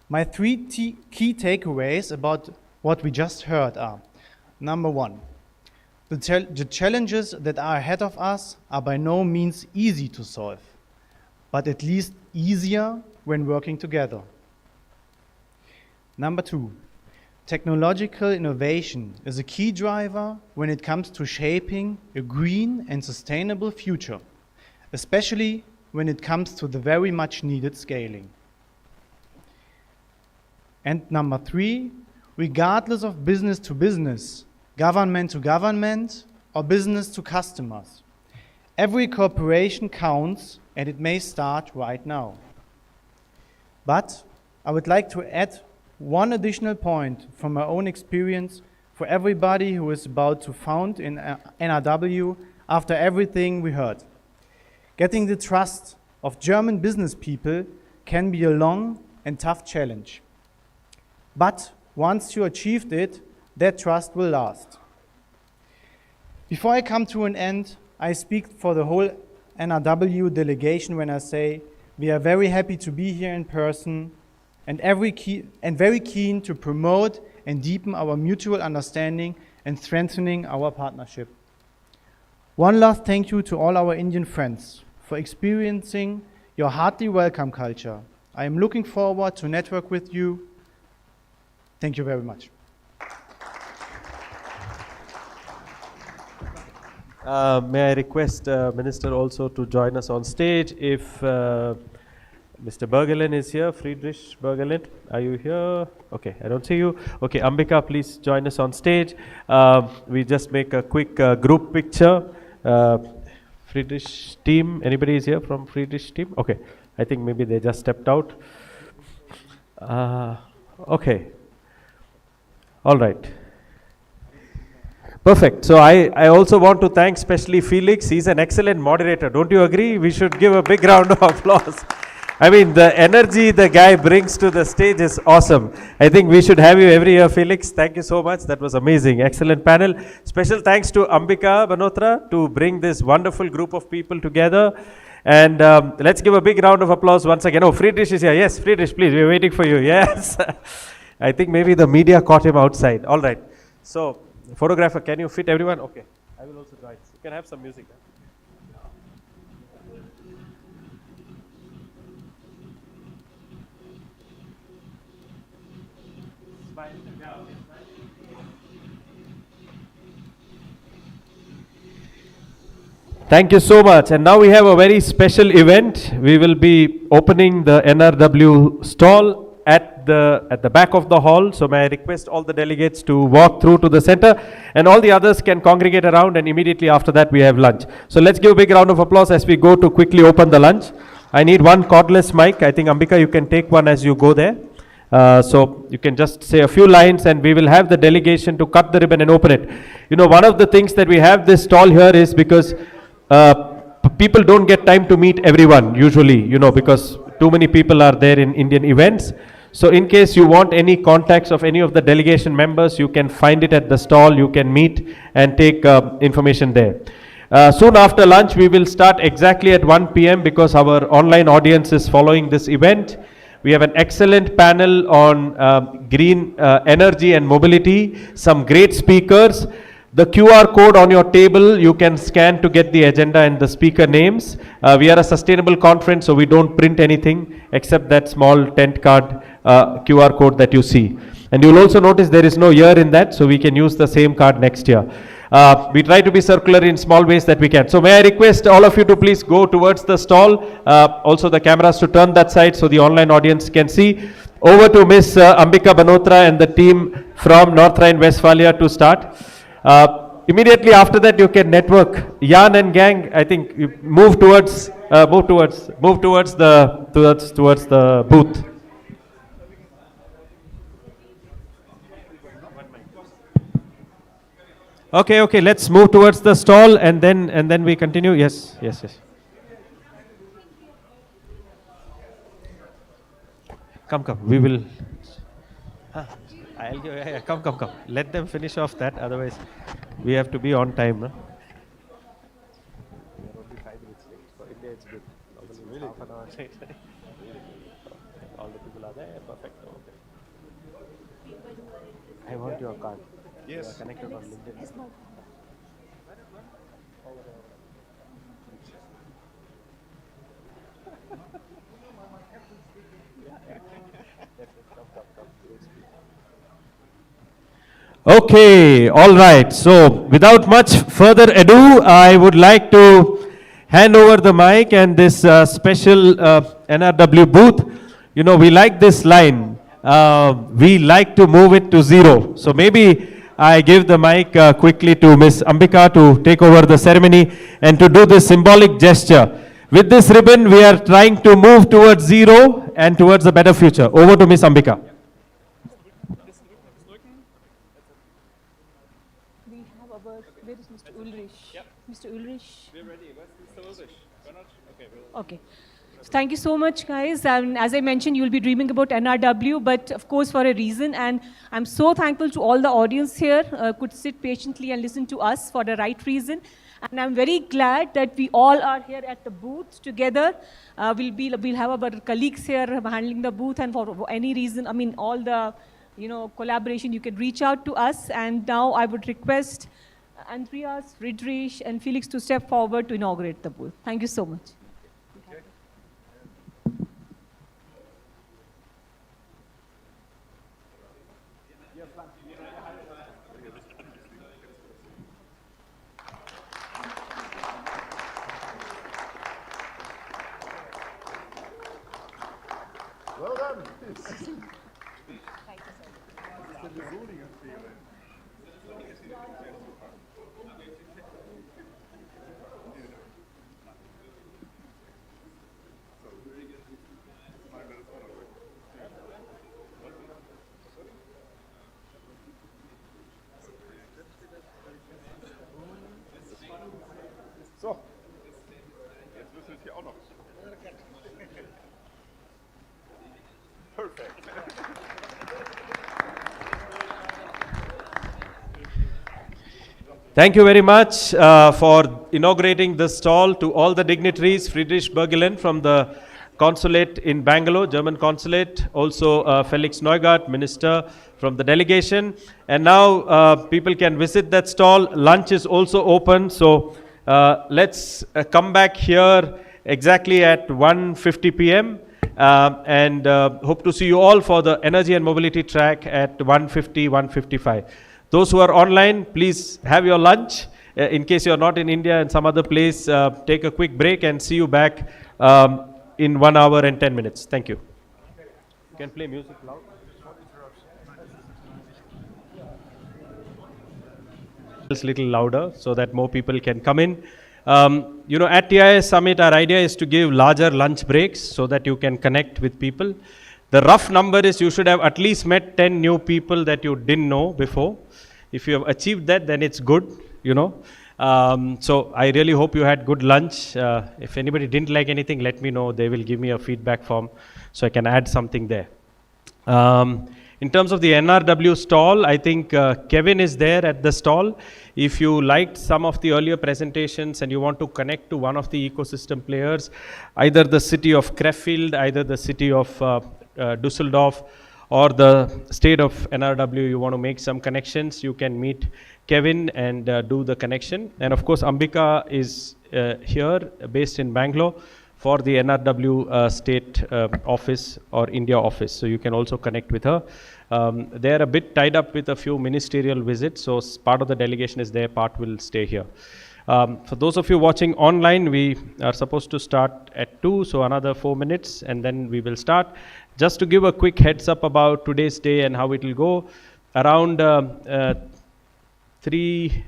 My three key takeaways about what we just heard are: number one, the challenges that are ahead of us are by no means easy to solve, but at least easier when working together. Number two, technological innovation is a key driver when it comes to shaping a green and sustainable future, especially when it comes to the very much needed scaling. And number three, regardless of business to business, government to government, or business to customers, every cooperation counts, and it may start right now. But I would like to add one additional point from my own experience for everybody who is about to found in NRW after everything we heard. Getting the trust of German business people can be a long and tough challenge. But once you achieved it, that trust will last. Before I come to an end, I speak for the whole NRW delegation when I say we are very happy to be here in person and very keen to promote and deepen our mutual understanding and strengthening our partnership. One last thank you to all our Indian friends for experiencing your hearty welcome culture. I am looking forward to network with you. Thank you very much. May I request Minister also to join us on stage if Mr. Bergelin is here. Friedrich Bergelin, are you here? Okay, I don't see you. Okay, Ambika, please join us on stage. We just make a quick group picture. Friedrich team, anybody is here from Friedrich team? Okay, I think maybe they just stepped out. Okay, all right. Perfect. So I also want to thank especially Felix. He's an excellent moderator. Don't you agree? We should give a big round of applause. I mean, the energy the guy brings to the stage is awesome. I think we should have you every year, Felix. Thank you so much. That was amazing. Excellent panel. Special thanks to Ambika Banotra to bring this wonderful group of people together. And let's give a big round of applause once again. Oh, Friedrich is here. Yes, Friedrich, please. We're waiting for you. Yes. I think maybe the media caught him outside. All right. So, photographer, can you fit everyone? Okay. I will also join. You can have some music. Thank you so much. And now we have a very special event. We will be opening the NRW stall at the back of the hall. So may I request all the delegates to walk through to the center, and all the others can congregate around, and immediately after that we have lunch. So let's give a big round of applause as we go to quickly open the lunch. I need one cordless mic. I think Ambika, you can take one as you go there. So you can just say a few lines and we will have the delegation to cut the ribbon and open it. You know, one of the things that we have this stall here is because people don't get time to meet everyone usually, you know, because too many people are there in Indian events. So in case you want any contacts of any of the delegation members, you can find it at the stall, you can meet and take information there. Soon after lunch, we will start exactly at 1 p.m. because our online audience is following this event. We have an excellent panel on green energy and mobility, some great speakers. The QR code on your table, you can scan to get the agenda and the speaker names. We are a sustainable conference, so we don't print anything except that small tent card QR code that you see. And you'll also notice there is no year in that, so we can use the same card next year. We try to be circular in small ways that we can. So may I request all of you to please go towards the stall. Also the cameras to turn that side so the online audience can see. Over to Miss Ambika Banotra and the team from North Rhine-Westphalia to start. Immediately after that, you can network. Jan and gang, I think you move towards the booth. Okay, let's move towards the stall and then we continue. Yes. Come, we will. I'll give. Yeah, come. Let them finish off that. Otherwise, we have to be on time. No? We are only 5 minutes late. For India, it's good. Really? Half an hour late. All the people are there. Perfect. Okay. I want your card. Yes. You are connected on LinkedIn. Okay, all right. So without much further ado, I would like to hand over the mic and this special NRW booth. You know, we like this line. We like to move it to zero. So maybe I give the mic quickly to Miss Ambika to take over the ceremony and to do this symbolic gesture. With this ribbon, we are trying to move towards zero and towards a better future. Over to Miss Ambika. Where is Mr. Ulrich? Yep. Mr. Ulrich? We're ready. Where's Mr. Ulrich? Okay. So thank you so much, guys. As I mentioned, you'll be dreaming about NRW, but of course for a reason. And I'm so thankful to all the audience here could sit patiently and listen to us for the right reason. And I'm very glad that we all are here at the booth together. We'll have our colleagues here handling the booth, and for any reason, I mean, all the collaboration, you can reach out to us. And now I would request Andreas, Friedrich, and Felix to step forward to inaugurate the booth. Thank you so much. Well done. So, jetzt müssen wir es hier auch noch. Perfect. Thank you very much for inaugurating this stall, to all the dignitaries, Friedrich Bergelen from the consulate in Bangalore, German consulate, also Felix Neugart, minister from the delegation. And now people can visit that stall. Lunch is also open, so let's come back here exactly at 1:50 p.m. And hope to see you all for the energy and mobility track at 1:50, 1:55. Those who are online, please have your lunch. In case you're not in India and some other place, take a quick break and see you back in 1 hour and 10 minutes. Thank you. You can play music loud. It's a little louder so that more people can come in. You know, at TIS Summit, our idea is to give larger lunch breaks so that you can connect with people. The rough number is you should have at least met 10 new people that you didn't know before. If you have achieved that, then it's good, you know. So I really hope you had good lunch. If anybody didn't like anything, let me know. They will give me a feedback form so I can add something there. In terms of the NRW stall, I think Kevin is there at the stall. If you liked some of the earlier presentations and you want to connect to one of the ecosystem players, either the city of Krefeld, either the city of Dusseldorf, or the state of NRW, you want to make some connections, you can meet Kevin and do the connection. And of course, Ambika is here, based in Bangalore, for the NRW state office or India office. So you can also connect with her. They're a bit tied up with a few ministerial visits, so part of the delegation is there, part will stay here. For those of you watching online, we are supposed to start at 2, so another 4 minutes and then we will start. Just to give a quick heads up about today's day and how it will go, around 3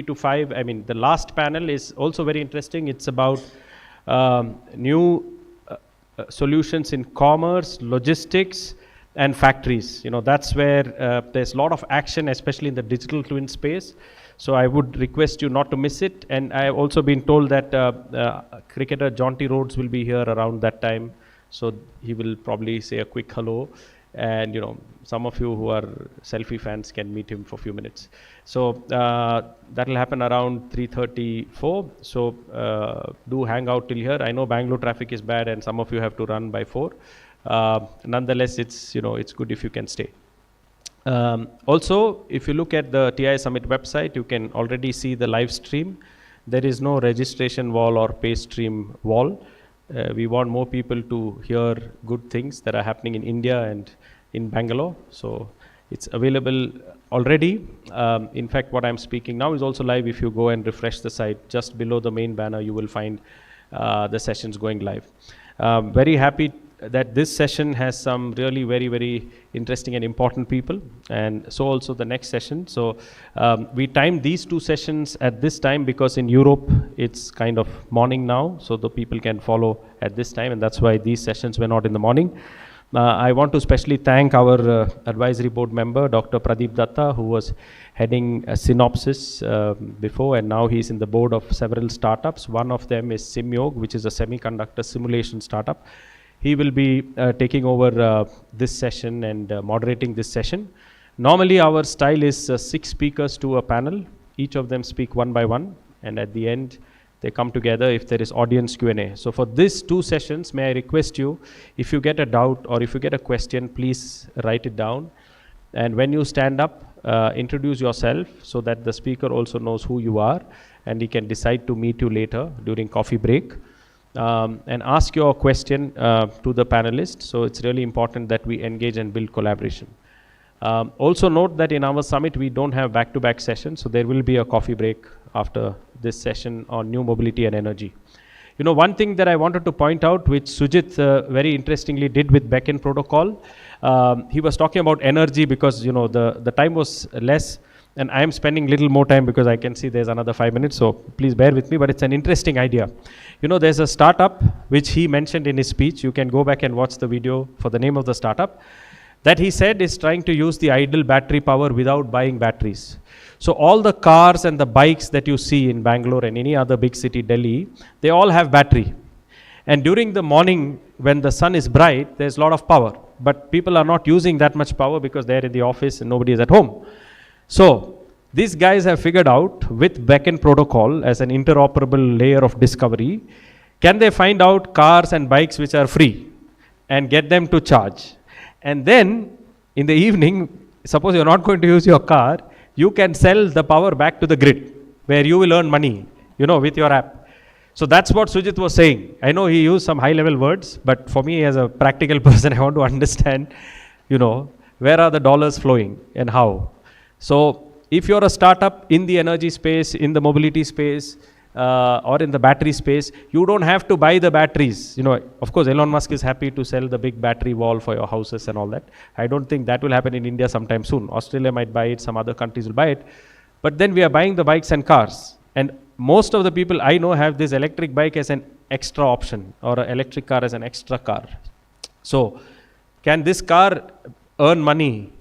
to 5, I mean the last panel is also very interesting. It's about new solutions in commerce, logistics and factories. You know, that's where there's a lot of action, especially in the digital twin space. So I would request you not to miss it. And I have also been told that cricketer Jonty Rhodes will be here around that time. So he will probably say a quick hello. And you know, some of you who are selfie fans can meet him for a few minutes. So that will happen around 3:34. So do hang out till here. I know Bangalore traffic is bad and some of you have to run by 4. Nonetheless, it's, you know, it's good if you can stay. Also, if you look at the TI Summit website, you can already see the live stream. There is no registration wall or pay stream wall. We want more people to hear good things that are happening in India and in Bangalore. So it's available already. In fact, what I'm speaking now is also live. If you go and refresh the site, just below the main banner, you will find the sessions going live. Very happy that this session has some really very, very interesting and important people, and so also the next session. So we timed these 2 sessions at this time because in Europe it's kind of morning now, so the people can follow at this time, and that's why these sessions were not in the morning. I want to especially thank our advisory board member, Dr. Pradeep Datta, who was heading Synopsys before, and now he's in the board of several startups. One of them is Simyog, which is a semiconductor simulation startup. He will be taking over this session and moderating this session. Normally our style is 6 speakers to a panel. Each of them speak one by one, and at the end they come together if there is audience Q&A. So for these 2 sessions, may I request you, if you get a doubt or if you get a question, please write it down. And when you stand up, introduce yourself so that the speaker also knows who you are and he can decide to meet you later during coffee break. And ask your question to the panelists. So it's really important that we engage and build collaboration. Also note that in our summit we don't have back-to-back sessions, so there will be a coffee break after this session on new mobility and energy. You know, one thing that I wanted to point out, which Sujit very interestingly did with Beacon Protocol, he was talking about energy because, you know, the time was less. And I am spending little more time because I can see there's another 5 minutes, so please bear with me, but it's an interesting idea. You know, there's a startup which he mentioned in his speech. You can go back and watch the video for the name of the startup. That he said is trying to use the idle battery power without buying batteries. So all the cars and the bikes that you see in Bangalore and any other big city, Delhi, they all have battery. And during the morning when the sun is bright, there's a lot of power. But people are not using that much power because they're in the office and nobody is at home. So these guys have figured out with Beacon Protocol as an interoperable layer of discovery, Can they find out cars and bikes which are free and get them to charge? And then in the evening, suppose you're not going to use your car, you can sell the power back to the grid where you will earn money, with your app. So that's what Sujit was saying. I know he used some high level words, but for me as a practical person, I want to understand, where are the dollars flowing and how. So if you're a startup in the energy space, in the mobility space, or in the battery space, you don't have to buy the batteries. Of course, Elon Musk is happy to sell the big battery wall for your houses and all that. I don't think that will happen in India sometime soon. Australia might buy it, some other countries will buy it. But then we are buying the bikes and cars. And most of the people I know have this electric bike as an extra option or an electric car as an extra car. So can this car earn money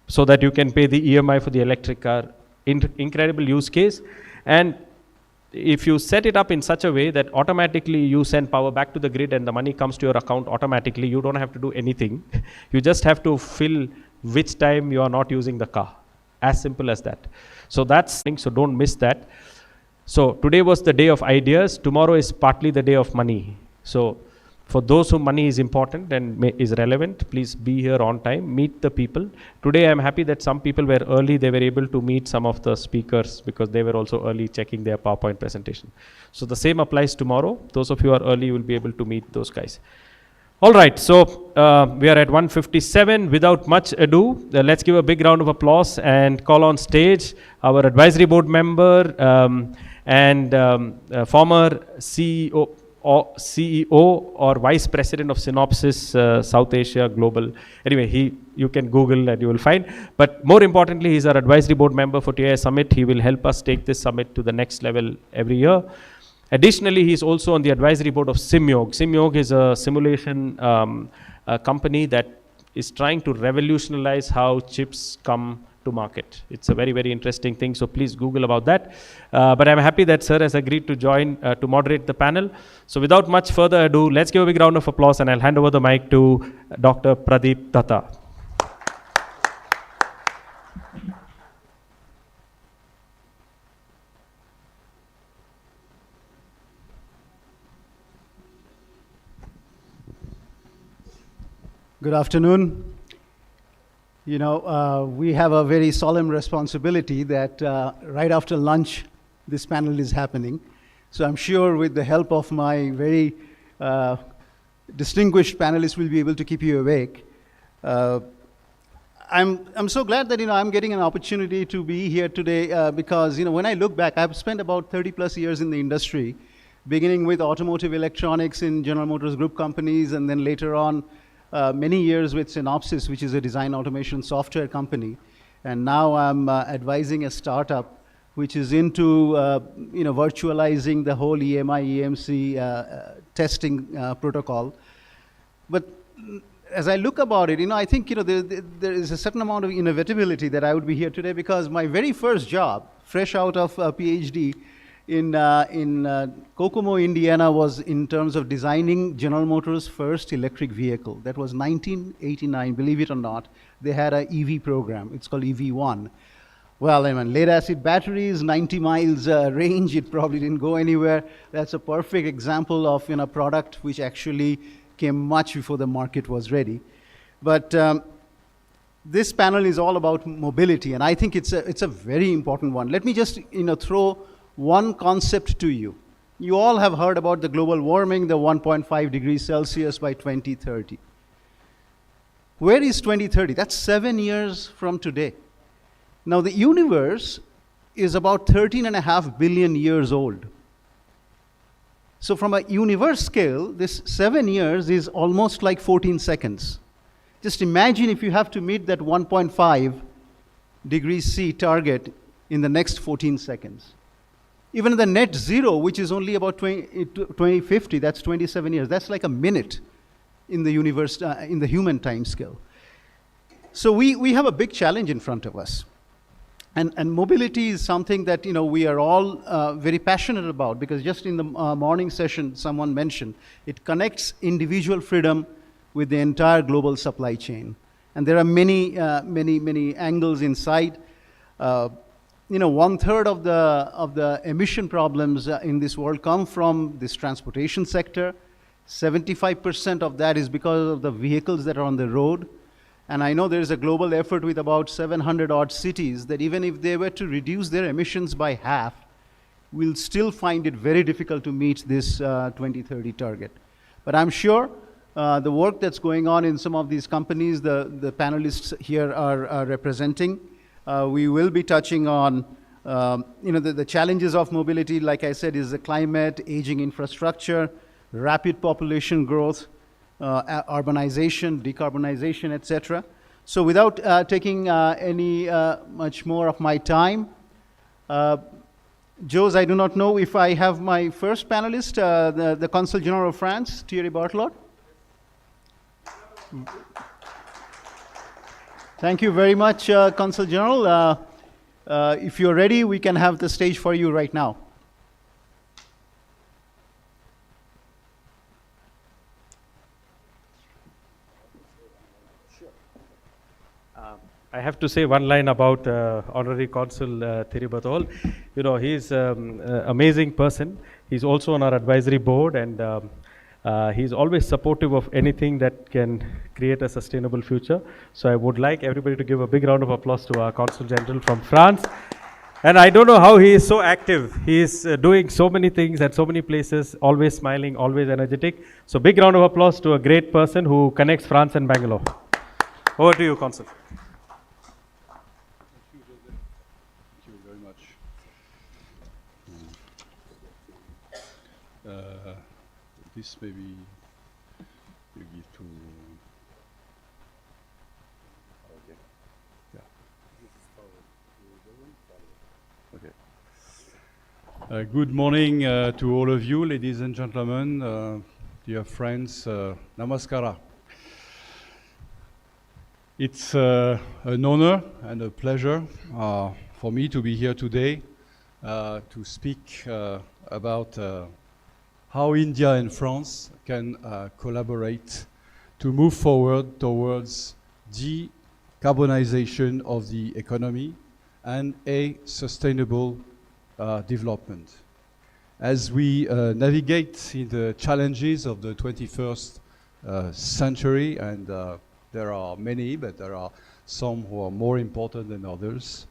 so that you can pay the EMI for the electric car? Incredible use case. And if you set it up in such a way that automatically you send power back to the grid and the money comes to your account automatically, you don't have to do anything. You just have to fill which time you are not using the car. As simple as that. So so don't miss that. So today was the day of ideas. Tomorrow is partly the day of money. So for those whom money is important and is relevant, please be here on time, meet the people. Today I'm happy that some people were early, they were able to meet some of the speakers because they were also early checking their PowerPoint presentation. So the same applies tomorrow. Those of you who are early will be able to meet those guys. All right, so we are at 1:57. Without much ado, let's give a big round of applause and call on stage our advisory board member and former CEO or Vice President of Synopsys South Asia Global. Anyway, you can Google and you will find. But more importantly, he's our advisory board member for TII Summit. He will help us take this summit to the next level every year. Additionally, he's also on the advisory board of Simyog. Simyog is a simulation company that is trying to revolutionize how chips come to market. It's a very, very interesting thing, so please Google about that. But I'm happy that sir has agreed to join to moderate the panel. So without much further ado, let's give a big round of applause and I'll hand over the mic to Dr. Pradeep Datta. Good afternoon. We have a very solemn responsibility that right after lunch, this panel is happening. So I'm sure with the help of my very distinguished panelists, we'll be able to keep you awake. I'm so glad that I'm getting an opportunity to be here today because when I look back, I've spent about 30 plus years in the industry, beginning with automotive electronics in General Motors Group companies, and then later on many years with Synopsys, which is a design automation software company. And now I'm advising a startup which is into virtualizing the whole EMI, EMC testing protocol. But as I look about it, I think there is a certain amount of inevitability that I would be here today because my very first job, fresh out of a PhD in Kokomo, Indiana, was in terms of designing General Motors' first electric vehicle. That was 1989, believe it or not. They had an EV program. It's called EV1. Well, lead acid batteries, 90 miles range, it probably didn't go anywhere. That's a perfect example of a product which actually came much before the market was ready. But this panel is all about mobility, and I think it's a very important one. Let me just throw one concept to you. You all have heard about the global warming, the 1.5 degrees Celsius by 2030. Where is 2030? That's 7 years from today. Now the universe is about 13.5 billion years old. So from a universe scale, this 7 years is almost like 14 seconds. Just imagine if you have to meet that 1.5 degrees C target in the next 14 seconds. Even the net zero, which is only about 2050, that's 27 years. That's like a minute in the universe, in the human time scale. So we have a big challenge in front of us. And mobility is something that we are all very passionate about because just in the morning session, someone mentioned, it connects individual freedom with the entire global supply chain. And there are many angles inside. 1/3 of the emission problems in this world come from this transportation sector. 75% of that is because of the vehicles that are on the road. And I know there is a global effort with about 700 odd cities that even if they were to reduce their emissions by half, we'll still find it very difficult to meet this 2030 target. But I'm sure the work that's going on in some of these companies, the panelists here are representing, we will be touching on the challenges of mobility, like I said, is the climate, aging infrastructure, rapid population growth, urbanization, decarbonization, etc. So without taking any much more of my time, Jose, I do not know if I have my first panelist, the Consul General of France, Thierry Barthelot. Thank you very much, Consul General. If you're ready, we can have the stage for you right now. I have to say one line about Honorary Consul Thierry Barthelot. He's an amazing person. He's also on our advisory board, and he's always supportive of anything that can create a sustainable future. So I would like everybody to give a big round of applause to our Consul General from France. And I don't know how he is so active. He is doing so many things at so many places, always smiling, always energetic. So big round of applause to a great person who connects France and Bangalore. Over to you, Consul. This maybe you give to. Okay. Yeah. Okay. Good morning to all of you, ladies and gentlemen, dear friends. Namaskara. It's an honor and a pleasure for me to be here today to speak about how India and France can collaborate to move forward towards decarbonization of the economy and a sustainable development. As we navigate in the challenges of the 21st century, and there are many, but there are some who are more important than others,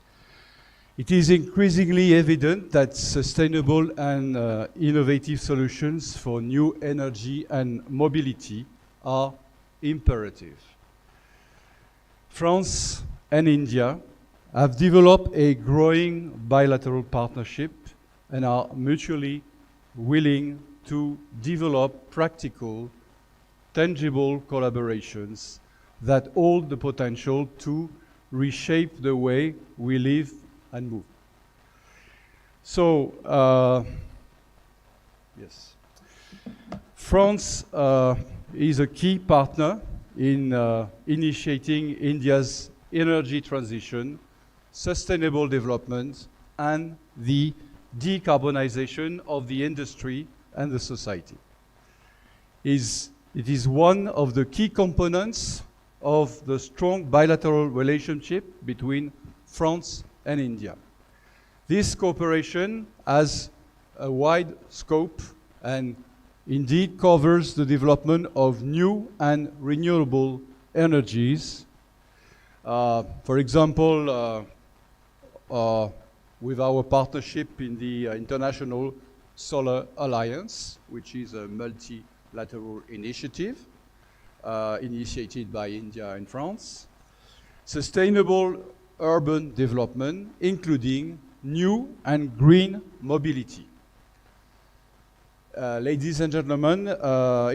it is increasingly evident that sustainable and innovative solutions for new energy and mobility are imperative. France and India have developed a growing bilateral partnership and are mutually willing to develop practical, tangible collaborations that hold the potential to reshape the way we live and move. So, yes, France is a key partner in initiating India's energy transition, sustainable development, and the decarbonization of the industry and the society. It is one of the key components of the strong bilateral relationship between France and India. This cooperation has a wide scope and indeed covers the development of new and renewable energies. For example, with our partnership in the International Solar Alliance, which is a multilateral initiative initiated by India and France. Sustainable urban development, including new and green mobility. Ladies and gentlemen,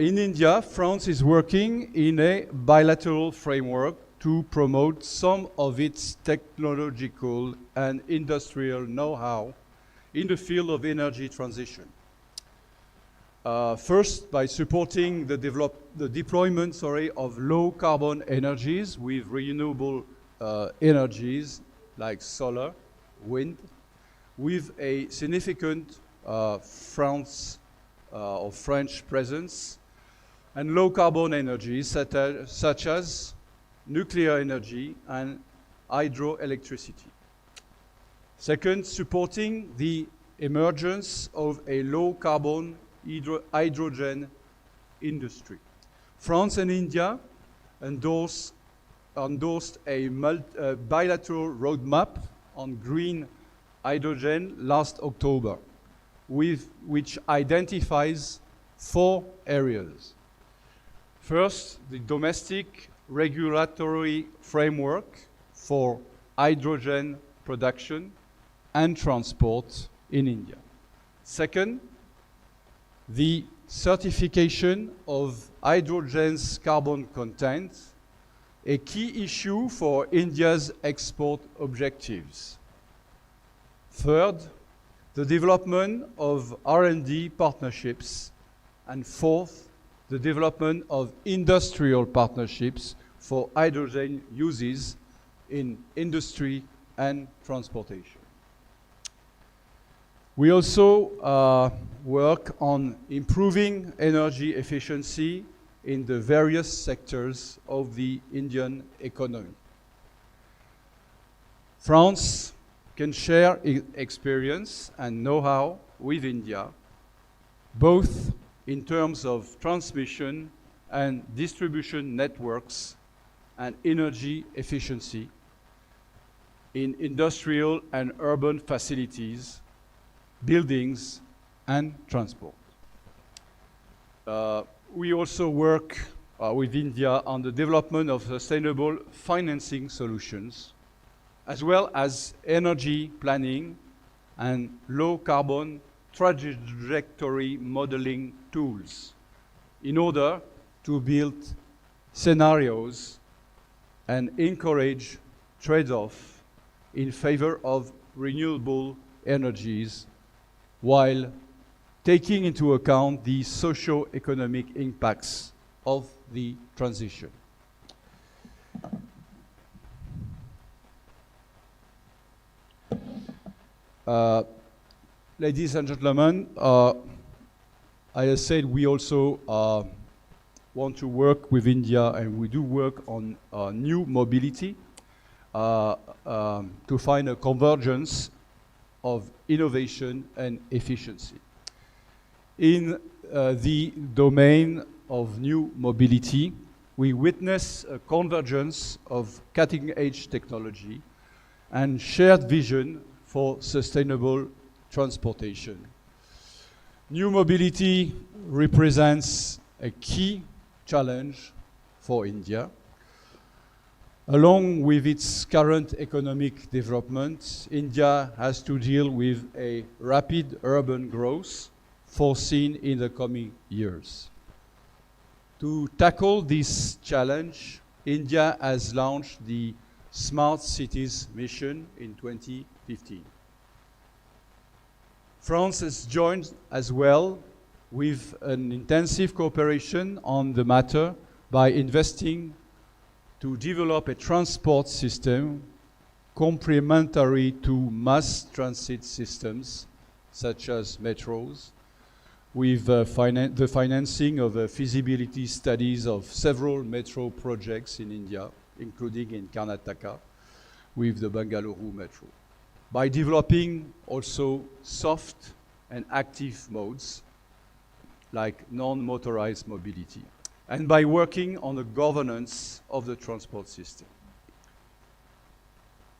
in India, France is working in a bilateral framework to promote some of its technological and industrial know-how in the field of energy transition. First, by supporting the deployment of low-carbon energies with renewable energies like solar, wind, with a significant French presence, and low-carbon energies such as nuclear energy and hydroelectricity. Second, supporting the emergence of a low-carbon hydrogen industry. France and India endorsed a bilateral roadmap on green hydrogen last October, which identifies 4 areas. First, the domestic regulatory framework for hydrogen production and transport in India. Second, the certification of hydrogen's carbon content, a key issue for India's export objectives. Third, the development of R&D partnerships. And fourth, the development of industrial partnerships for hydrogen uses in industry and transportation. We also work on improving energy efficiency in the various sectors of the Indian economy. France can share experience and know-how with India, both in terms of transmission and distribution networks and energy efficiency in industrial and urban facilities, buildings, and transport. We also work with India on the development of sustainable financing solutions, as well as energy planning and low-carbon trajectory modeling tools in order to build scenarios and encourage trade-off in favor of renewable energies while taking into account the socio-economic impacts of the transition. Ladies and gentlemen, I said we also want to work with India, and we do work on new mobility to find a convergence of innovation and efficiency. In the domain of new mobility, we witness a convergence of cutting-edge technology and shared vision for sustainable transportation. New mobility represents a key challenge for India. Along with its current economic development, India has to deal with a rapid urban growth foreseen in the coming years. To tackle this challenge, India has launched the Smart Cities mission in 2015. France has joined as well with an intensive cooperation on the matter by investing to develop a transport system complementary to mass transit systems such as metros, with the financing of feasibility studies of several metro projects in India, including in Karnataka, with the Bengaluru Metro. By developing also soft and active modes, like non-motorized mobility, and by working on the governance of the transport system.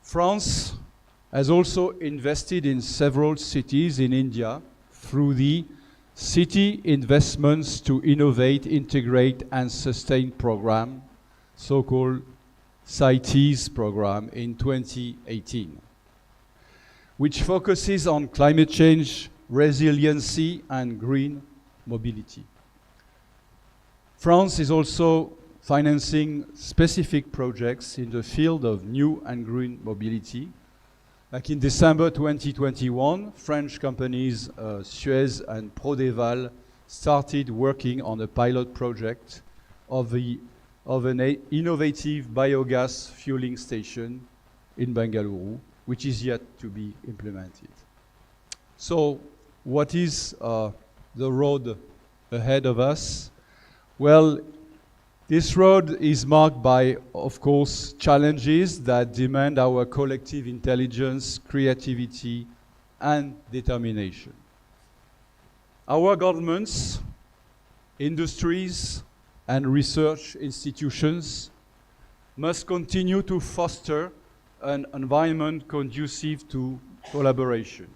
France has also invested in several cities in India through the City Investments to Innovate, Integrate and Sustain program, so-called CITES program in 2018, which focuses on climate change, resiliency and green mobility. France is also financing specific projects in the field of new and green mobility. Like in December 2021, French companies Suez and Prodeval started working on a pilot project of an innovative biogas fueling station in Bengaluru, which is yet to be implemented. So, what is the road ahead of us? Well, This road is marked by, of course, challenges that demand our collective intelligence, creativity, and determination. Our governments, industries, and research institutions must continue to foster an environment conducive to collaboration.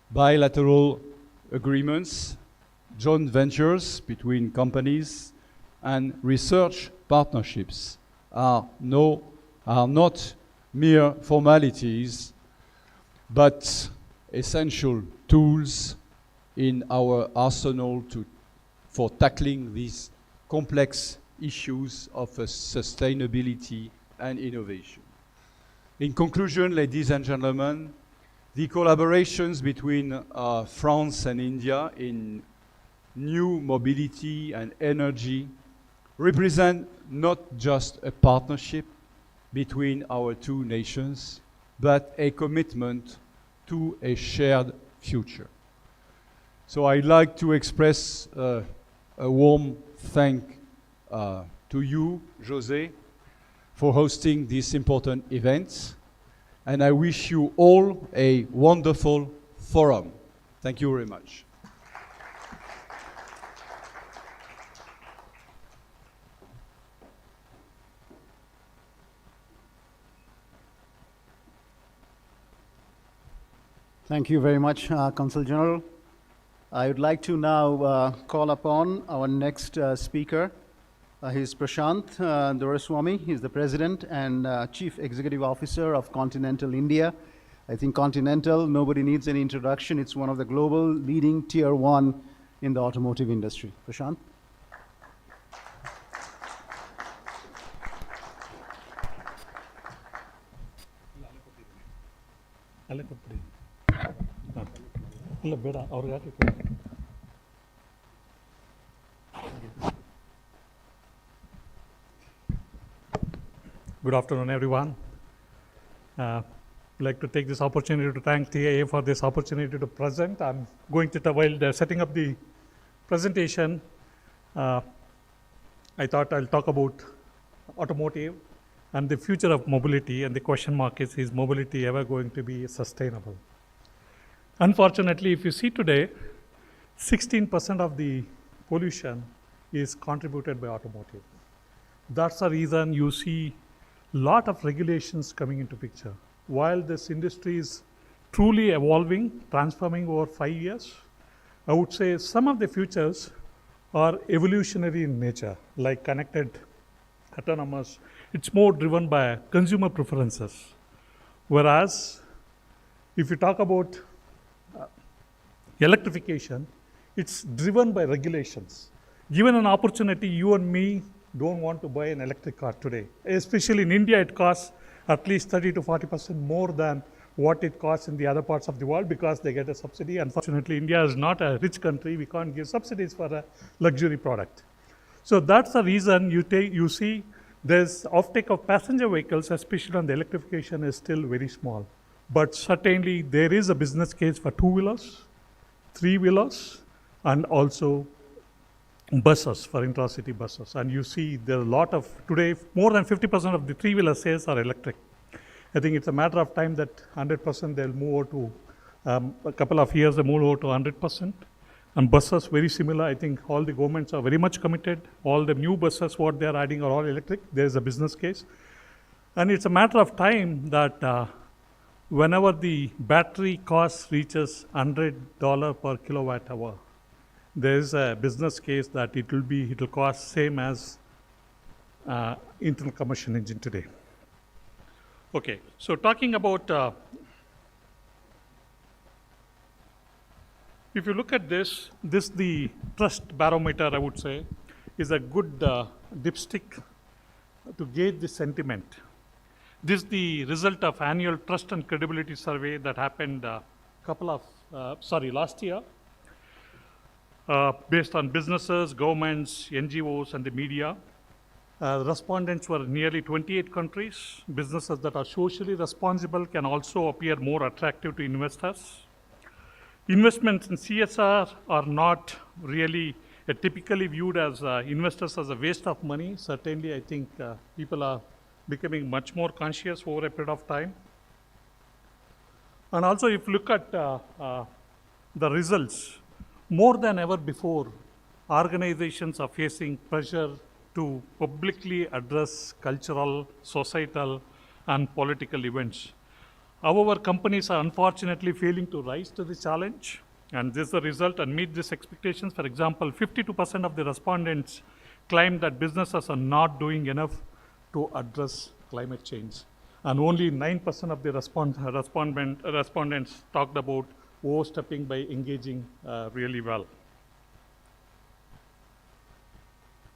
Bilateral agreements, joint ventures between companies, and research partnerships are not mere formalities, but essential tools in our arsenal for tackling these complex issues of sustainability and innovation. In conclusion, ladies and gentlemen, the collaborations between France and India in new mobility and energy represent not just a partnership between our two nations, but a commitment to a shared future. So I'd like to express a warm thank to you, José, for hosting this important event. And I wish you all a wonderful forum. Thank you very much. Thank you very much, Consul General. I would like to now call upon our next speaker. He's Prashant Doraiswamy. He's the President and Chief Executive Officer of Continental India. I think Continental, nobody needs any introduction. It's one of the global leading tier 1 in the automotive industry. Prashant. Good afternoon, everyone. I'd like to take this opportunity to thank TIA for this opportunity to present. I'm going to, while they're setting up the presentation, I thought I'll talk about automotive and the future of mobility, and the question mark is mobility ever going to be sustainable? Unfortunately, if you see today, 16% of the pollution is contributed by automotive. That's the reason you see a lot of regulations coming into picture. While this industry is truly evolving, transforming over 5 years, I would say some of the futures are evolutionary in nature, like connected, autonomous. It's more driven by consumer preferences. Whereas, if you talk about electrification, it's driven by regulations. Given an opportunity, you and me don't want to buy an electric car today. Especially in India, it costs at least 30 to 40% more than what it costs in the other parts of the world because they get a subsidy. Unfortunately, India is not a rich country. We can't give subsidies for a luxury product. So that's the reason you see there's offtake of passenger vehicles, especially on the electrification, is still very small. But certainly there is a business case for two-wheelers, three-wheelers, and also buses, for intra-city buses. And you see there are a lot of, today, more than 50% of the three-wheeler sales are electric. I think it's a matter of time that 100% they'll move over to, a couple of years they move over to 100%. And buses, very similar. I think all the governments are very much committed. All the new buses, what they're adding are all electric. There's a business case. And it's a matter of time that whenever the battery cost reaches $100 per kilowatt hour, there's a business case that it will cost same as internal combustion engine today. Okay, so talking about, if you look at this the trust barometer, I would say, is a good dipstick to gauge the sentiment. This is the result of annual trust and credibility survey that happened last year, based on businesses, governments, NGOs, and the media. Respondents were nearly 28 countries. Businesses that are socially responsible can also appear more attractive to investors. Investments in CSR are not really typically viewed as investors as a waste of money. Certainly, I think people are becoming much more conscious over a period of time. And also, if you look at the results, more than ever before, organizations are facing pressure to publicly address cultural, societal, and political events. However, companies are unfortunately failing to rise to the challenge, and this is the result and meet these expectations. For example, 52% of the respondents claimed that businesses are not doing enough to address climate change, and only 9% of the respondents talked about overstepping by engaging really well.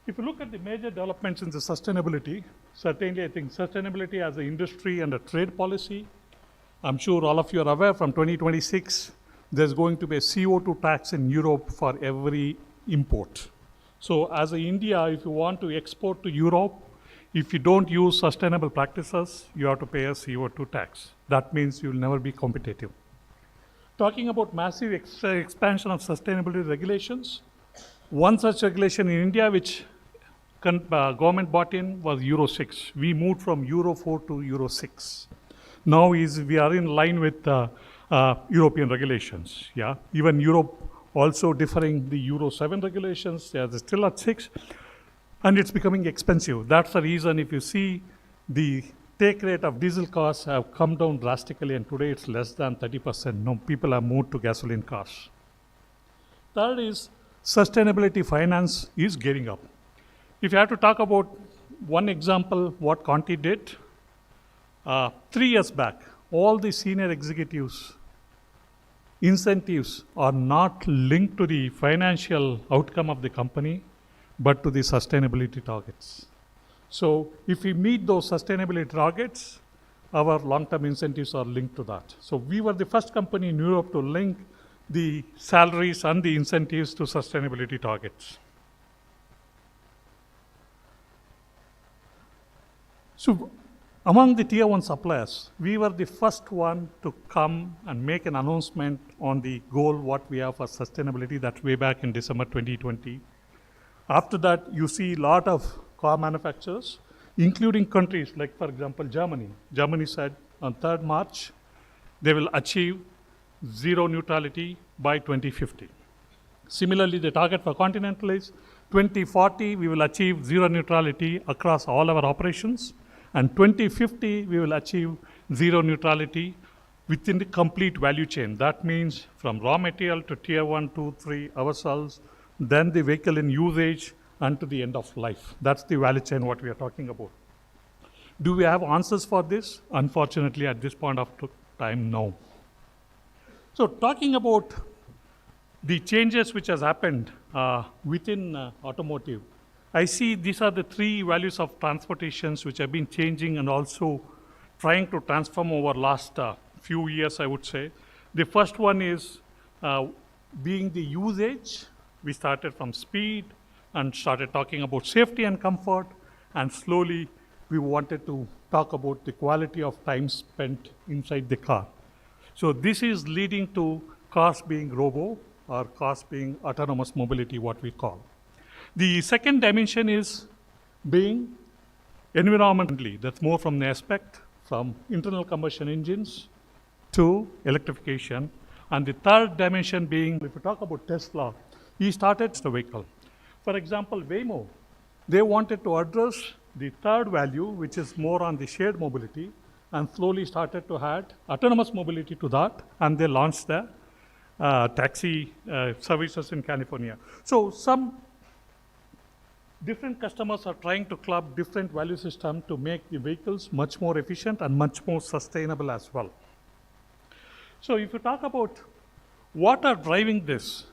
If you look at the major developments in the sustainability, certainly I think sustainability as an industry and a trade policy, I'm sure all of you are aware from 2026, there's going to be a CO2 tax in Europe for every import. So as India, if you want to export to Europe, if you don't use sustainable practices, you have to pay a CO2 tax. That means you'll never be competitive. Talking about massive expansion of sustainability regulations, one such regulation in India which government bought in was Euro 6. We moved from Euro 4 to Euro 6. Now we are in line with European regulations. Yeah, even Europe also differing the Euro 7 regulations. They are still at 6, and it's becoming expensive. That's the reason if you see the take rate of diesel cars have come down drastically, and today it's less than 30%. No, people have moved to gasoline cars. Third is sustainability finance is getting up. If you have to talk about one example, what Conti did, 3 years back, all the senior executives' incentives are not linked to the financial outcome of the company, but to the sustainability targets. So if we meet those sustainability targets, our long-term incentives are linked to that. So we were the first company in Europe to link the salaries and the incentives to sustainability targets. So among the tier 1 suppliers, we were the first one to come and make an announcement on the goal what we have for sustainability. That's way back in December 2020. After that, you see a lot of car manufacturers, including countries like, for example, Germany. Germany said on 3rd March, they will achieve zero neutrality by 2050. Similarly, the target for Continental is 2040, we will achieve zero neutrality across all our operations. And 2050, we will achieve zero neutrality within the complete value chain. That means from raw material to tier 1, 2, 3, ourselves, then the vehicle in usage, and to the end of life. That's the value chain what we are talking about. Do we have answers for this? Unfortunately, at this point of time, no. So talking about the changes which has happened within automotive, I see these are the 3 values of transportations which have been changing and also trying to transform over last few years, I would say. The first one is being the usage. We started from speed and started talking about safety and comfort, and slowly we wanted to talk about the quality of time spent inside the car. So this is leading to cars being robo or cars being autonomous mobility, what we call. The second dimension is being environmentally. That's more from the aspect from internal combustion engines to electrification. And the third dimension being, if you talk about Tesla, he started the vehicle. For example, Waymo, they wanted to address the third value, which is more on the shared mobility, and slowly started to add autonomous mobility to that, and they launched the taxi services in California. So some different customers are trying to club different value systems to make the vehicles much more efficient and much more sustainable as well. So if you talk about what are driving this,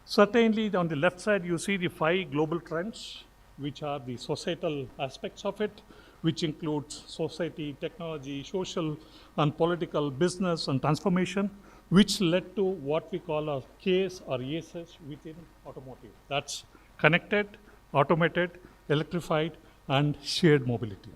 certainly on the left side you see the 5 global trends, which are the societal aspects of it, which includes society, technology, social and political, business and transformation, which led to what we call a case or ESS within automotive. That's connected, automated, electrified, and shared mobility.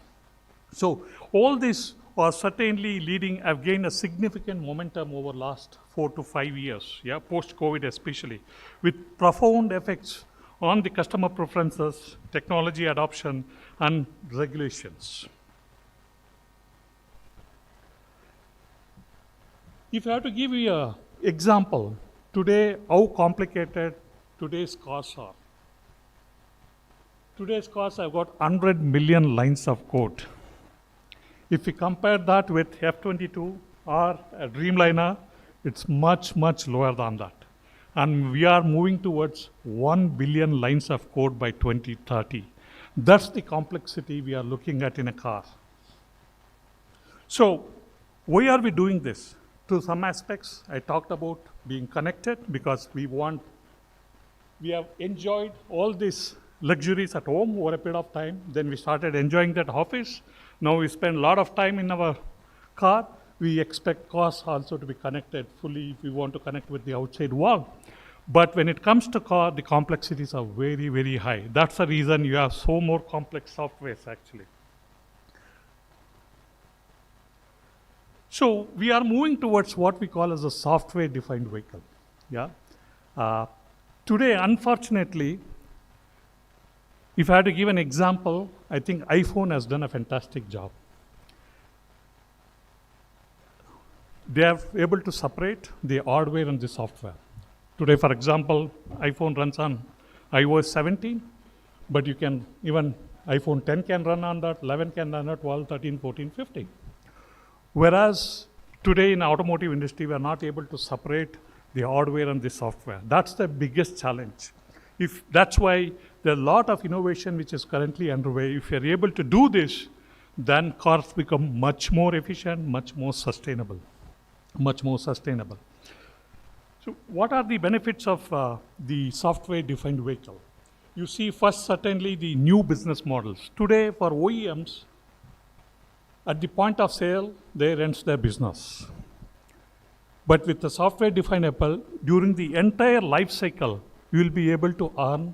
So all these are certainly leading, have gained a significant momentum over last 4 to 5 years, post-COVID especially, with profound effects on the customer preferences, technology adoption, and regulations. If I have to give you an example, today, how complicated today's cars are. Today's cars have got 100 million lines of code. If we compare that with F-22 or a Dreamliner, it's much, much lower than that. And we are moving towards 1 billion lines of code by 2030. That's the complexity we are looking at in a car. So, why are we doing this? To some aspects, I talked about being connected because we have enjoyed all these luxuries at home over a period of time. Then we started enjoying that office. Now we spend a lot of time in our car. We expect cars also to be connected fully if we want to connect with the outside world. But when it comes to car, the complexities are very, very high. That's the reason you have so more complex softwares actually. So we are moving towards what we call as a software-defined vehicle. Yeah. Today, unfortunately, if I had to give an example, I think iPhone has done a fantastic job. They are able to separate the hardware and the software. Today, for example, iPhone runs on iOS 17, but you can even iPhone 10 can run on that, 11 can run on 12, 13, 14, 15. Whereas today in automotive industry, we are not able to separate the hardware and the software. That's the biggest challenge. That's why there are a lot of innovation which is currently underway. If you're able to do this, then cars become much more efficient, much more sustainable. Much more sustainable. So what are the benefits of the software-defined vehicle? You see first certainly the new business models. Today for OEMs, at the point of sale, they rent their business. But with the software-defined vehicle, during the entire life cycle, you will be able to earn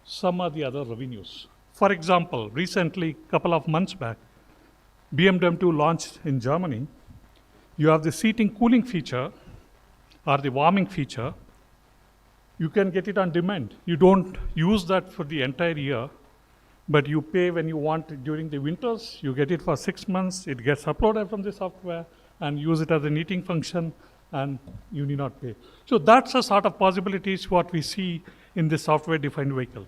some of the other revenues. For example, recently, couple of months back, BMW launched in Germany. You have the seating cooling feature or the warming feature. You can get it on demand. You don't use that for the entire year, but you pay when you want it during the winters. You get it for 6 months. It gets uploaded from the software and use it as a heating function, and you need not pay. So that's the sort of possibilities what we see in the software-defined vehicle.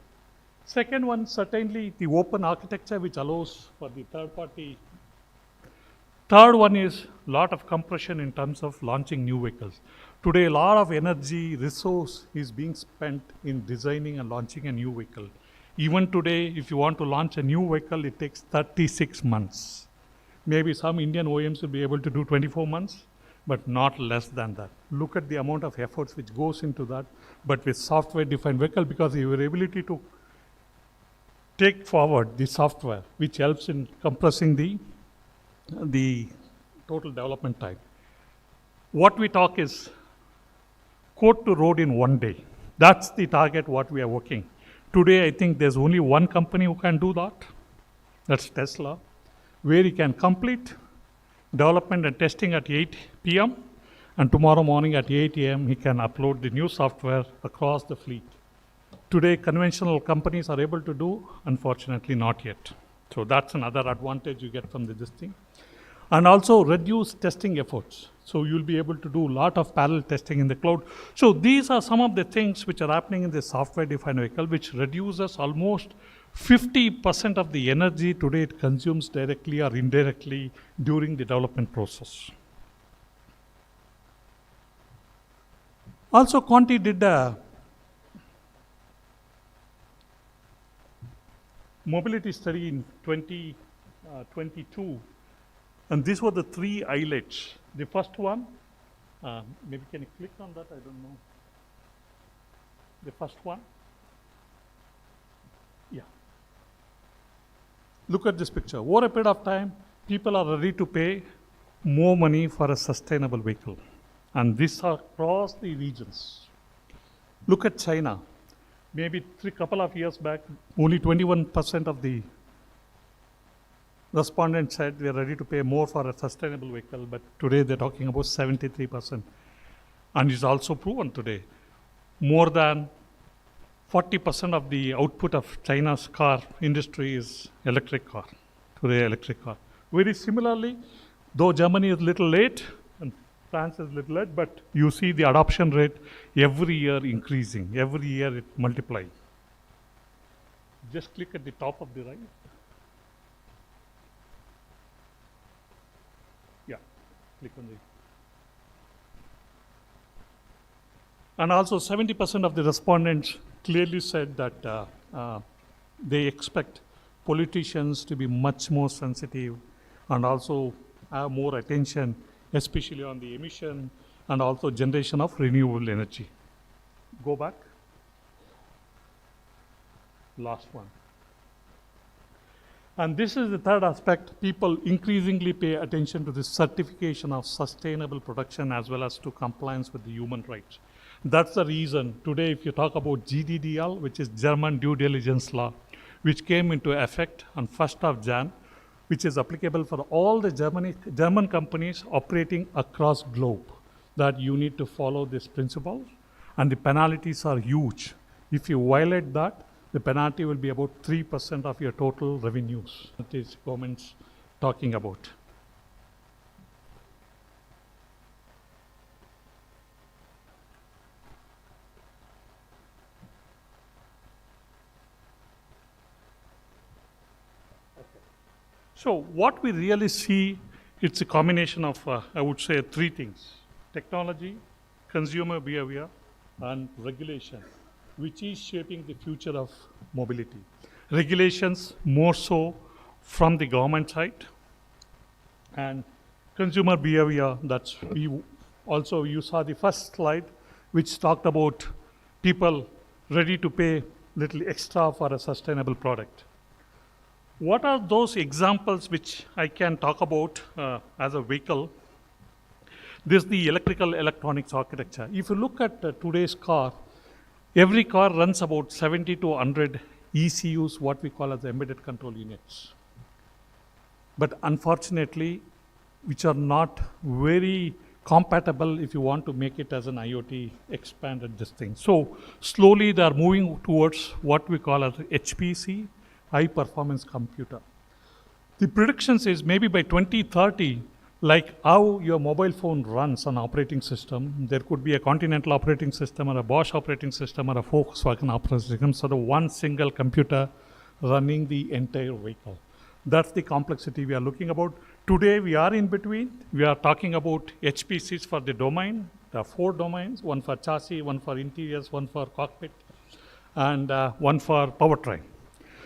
Second one, certainly the open architecture which allows for the third party. Third one is a lot of compression in terms of launching new vehicles. Today, a lot of energy, resource is being spent in designing and launching a new vehicle. Even today, if you want to launch a new vehicle, it takes 36 months. Maybe some Indian OEMs will be able to do 24 months, but not less than that. Look at the amount of efforts which goes into that, but with software-defined vehicle, because your ability to take forward the software, which helps in compressing the total development time. What we talk is code to road in 1 day. That's the target what we are working. Today, I think there's only one company who can do that. That's Tesla, where you can complete development and testing at 8 p.m. and tomorrow morning at 8 a.m. he can upload the new software across the fleet. Today, conventional companies are able to do, unfortunately not yet. So that's another advantage you get from this thing. And also reduce testing efforts. So you'll be able to do a lot of parallel testing in the cloud. So these are some of the things which are happening in the software-defined vehicle, which reduces almost 50% of the energy today it consumes directly or indirectly during the development process. Also, Conti did a mobility study in 2022, and these were the 3 highlights. The first one, maybe can you click on that? I don't know. The first one. Yeah. Look at this picture. Over a period of time, people are ready to pay more money for a sustainable vehicle. And these are across the regions. Look at China. Maybe couple of years back, only 21% of the respondents said they are ready to pay more for a sustainable vehicle, but today they're talking about 73%. And it's also proven today. More than 40% of the output of China's car industry is electric car, today electric car. Very similarly, though Germany is a little late and France is a little late, but you see the adoption rate every year increasing, every year it multiplies. Just click at the top of the right. Yeah, click on the. And also 70% of the respondents clearly said that they expect politicians to be much more sensitive and also have more attention, especially on the emission and also generation of renewable energy. Go back. Last one. And this is the third aspect. People increasingly pay attention to the certification of sustainable production as well as to compliance with the human rights. That's the reason today if you talk about GDDL, which is German due diligence law, which came into effect on 1st of Jan, which is applicable for all the German companies operating across globe, that you need to follow this principle, and the penalties are huge. If you violate that, the penalty will be about 3% of your total revenues. That is government's talking about. So what we really see, it's a combination of, I would say, three things: technology, consumer behavior, and regulation, which is shaping the future of mobility. Regulations more so from the government side, and consumer behavior, that's also, you saw the first slide, which talked about people ready to pay little extra for a sustainable product. What are those examples which I can talk about as a vehicle? This is the electrical electronics architecture. If you look at today's car, every car runs about 70 to 100 ECUs, what we call as embedded control units. But unfortunately, which are not very compatible if you want to make it as an IoT expanded this thing. So slowly they are moving towards what we call as HPC, high performance computer. The predictions is maybe by 2030, like how your mobile phone runs on operating system, there could be a Continental operating system or a Bosch operating system or a Volkswagen operating system, so the one single computer running the entire vehicle. That's the complexity we are looking about. Today we are in between. We are talking about HPCs for the domain. There are 4 domains, one for chassis, one for interiors, one for cockpit, and one for powertrain.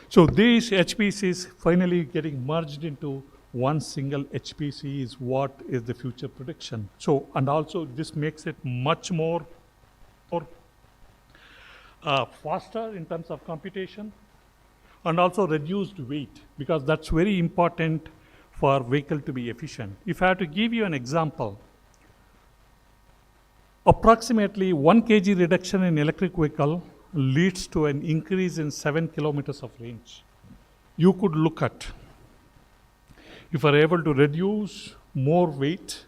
So these HPCs finally getting merged into one single HPC is what is the future prediction. So, and also this makes it much more faster in terms of computation, and also reduced weight, because that's very important for vehicle to be efficient. If I have to give you an example, approximately 1 kg reduction in electric vehicle leads to an increase in 7 kilometers of range. You could look at, if you are able to reduce more weight,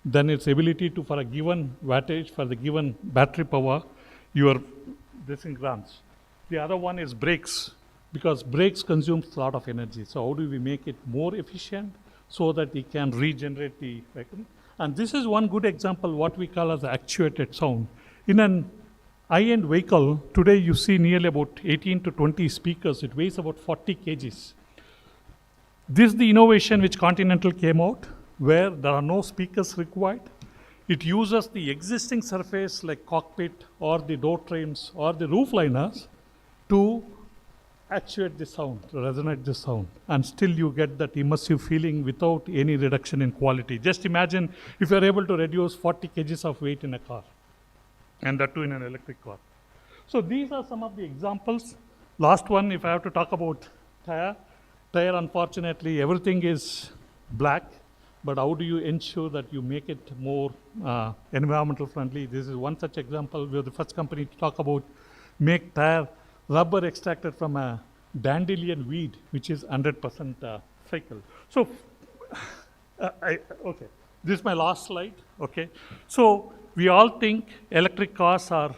then its ability to, for a given wattage, for the given battery power, your this in grams. The other one is brakes, because brakes consumes a lot of energy. So how do we make it more efficient so that we can regenerate the vehicle? And this is one good example, what we call as actuated sound. In an high-end vehicle, today you see nearly about 18 to 20 speakers. It weighs about 40 kgs. This is the innovation which Continental came out, where there are no speakers required. It uses the existing surface like cockpit or the door trims or the roof liners to actuate the sound, to resonate the sound. And still you get that immersive feeling without any reduction in quality. Just imagine if you're able to reduce 40 kgs of weight in a car, and that too in an electric car. So these are some of the examples. Last one, if I have to talk about tire, unfortunately, everything is black, but how do you ensure that you make it more environmental friendly? This is one such example. We are the first company to talk about make tire rubber extracted from a dandelion weed, which is 100% cycle. So, okay, this is my last slide, okay. So, we all think electric cars are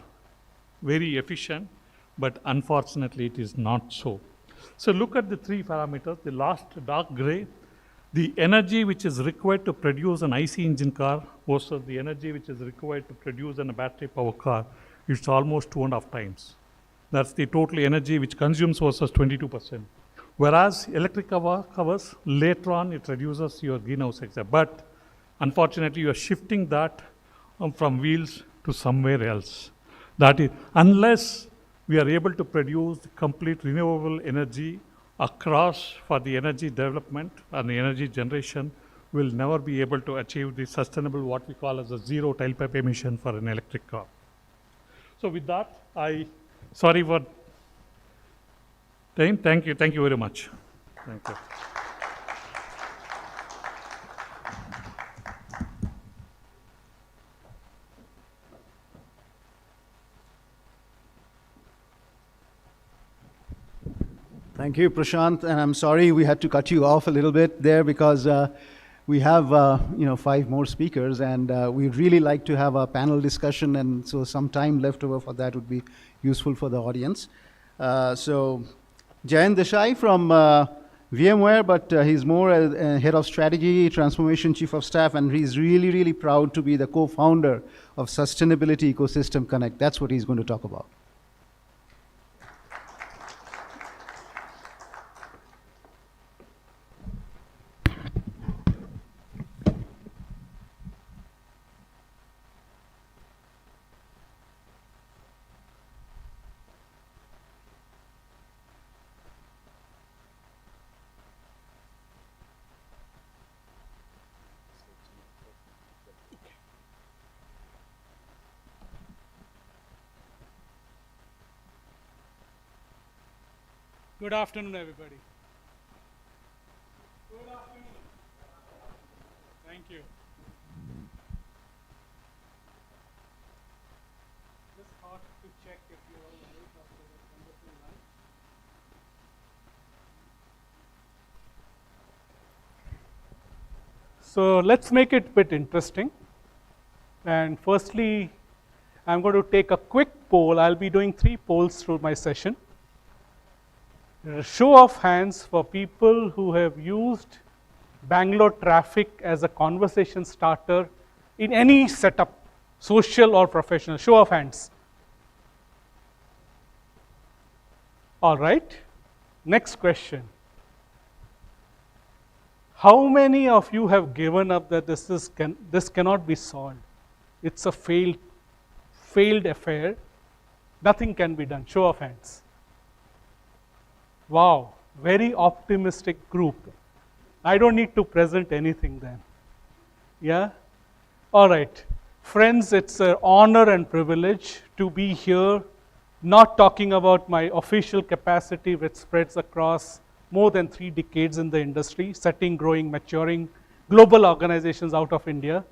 very efficient, but unfortunately it is not so. So look at the three parameters. The last dark gray, the energy which is required to produce an IC engine car versus the energy which is required to produce a battery power car, it's almost 2.5 times. That's the total energy which consumes versus 22%. Whereas electric cars, later on it reduces your greenhouse gas. But unfortunately, you are shifting that from wheels to somewhere else. That is, unless we are able to produce complete renewable energy across for the energy development and the energy generation, we'll never be able to achieve the sustainable, what we call as a zero tailpipe emission for an electric car. So with that, sorry for time. Thank you very much. Thank you. Thank you, Prashant, and I'm sorry we had to cut you off a little bit there because we have 5 more speakers, and we'd really like to have a panel discussion, and so some time left over for that would be useful for the audience. So Jayant Desai from VMware, but he's more head of strategy, transformation, chief of staff, and he's really, really proud to be the co-founder of Sustainability Ecosystem Connect. That's what he's going to talk about. Good afternoon, everybody. Good afternoon. Thank you. Just thought to check if you're all right after this wonderful lunch. So let's make it a bit interesting. And firstly, I'm going to take a quick poll. I'll be doing 3 polls through my session. A show of hands for people who have used Bangalore traffic as a conversation starter in any setup, social or professional. Show of hands. All right. Next question. How many of you have given up that this cannot be solved? It's a failed affair. Nothing can be done. Show of hands. Wow, very optimistic group. I don't need to present anything then. Yeah? All right. Friends, it's an honor and privilege to be here, not talking about my official capacity which spreads across more than 3 decades in the industry, setting, growing, maturing global organizations out of India.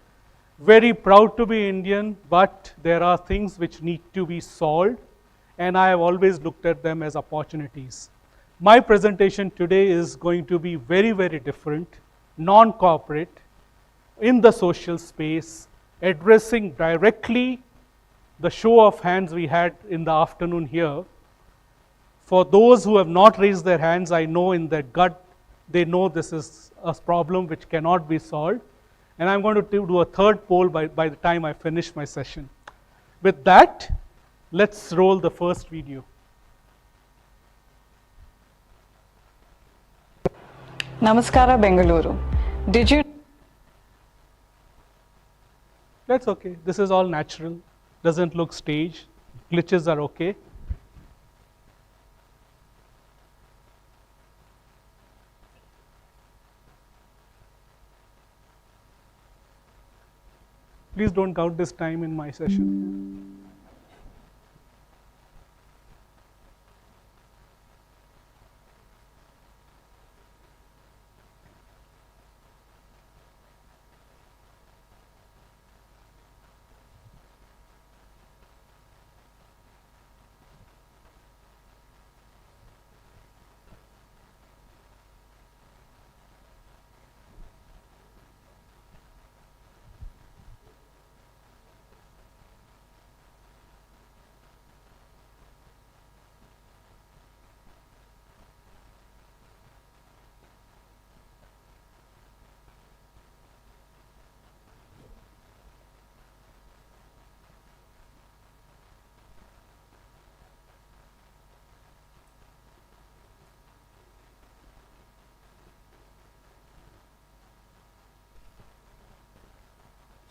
Very proud to be Indian, but there are things which need to be solved, and I have always looked at them as opportunities. My presentation today is going to be very, very different, non-corporate, in the social space, addressing directly the show of hands we had in the afternoon here. For those who have not raised their hands, I know in their gut, they know this is a problem which cannot be solved. And I'm going to do a 3rd poll by the time I finish my session. With that, let's roll the first video. Namaskara, Bengaluru. Did you? That's okay. This is all natural. Doesn't look staged. Glitches are okay. Please don't count this time in my session.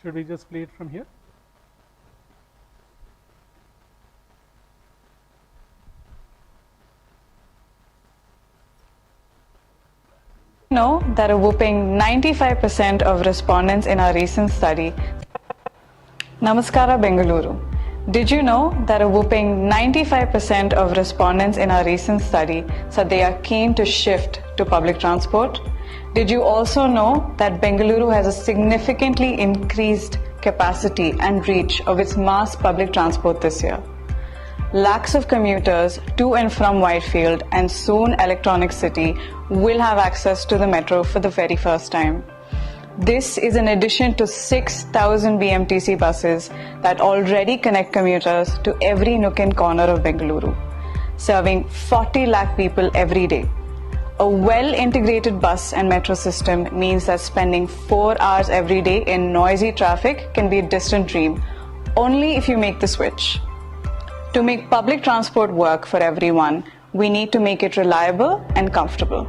Should we just play it from here? Know that a whopping 95% of respondents in our recent study. Namaskara Bengaluru. Did you know that a whopping 95% of respondents in our recent study said they are keen to shift to public transport? Did you also know that Bengaluru has a significantly increased capacity and reach of its mass public transport this year? Lakhs of commuters to and from Whitefield and soon Electronic City will have access to the metro for the very first time. This is in addition to 6,000 BMTC buses that already connect commuters to every nook and corner of Bengaluru, serving 40 lakh people every day. A well-integrated bus and metro system means that spending 4 hours every day in noisy traffic can be a distant dream, only if you make the switch. To make public transport work for everyone, we need to make it reliable and comfortable.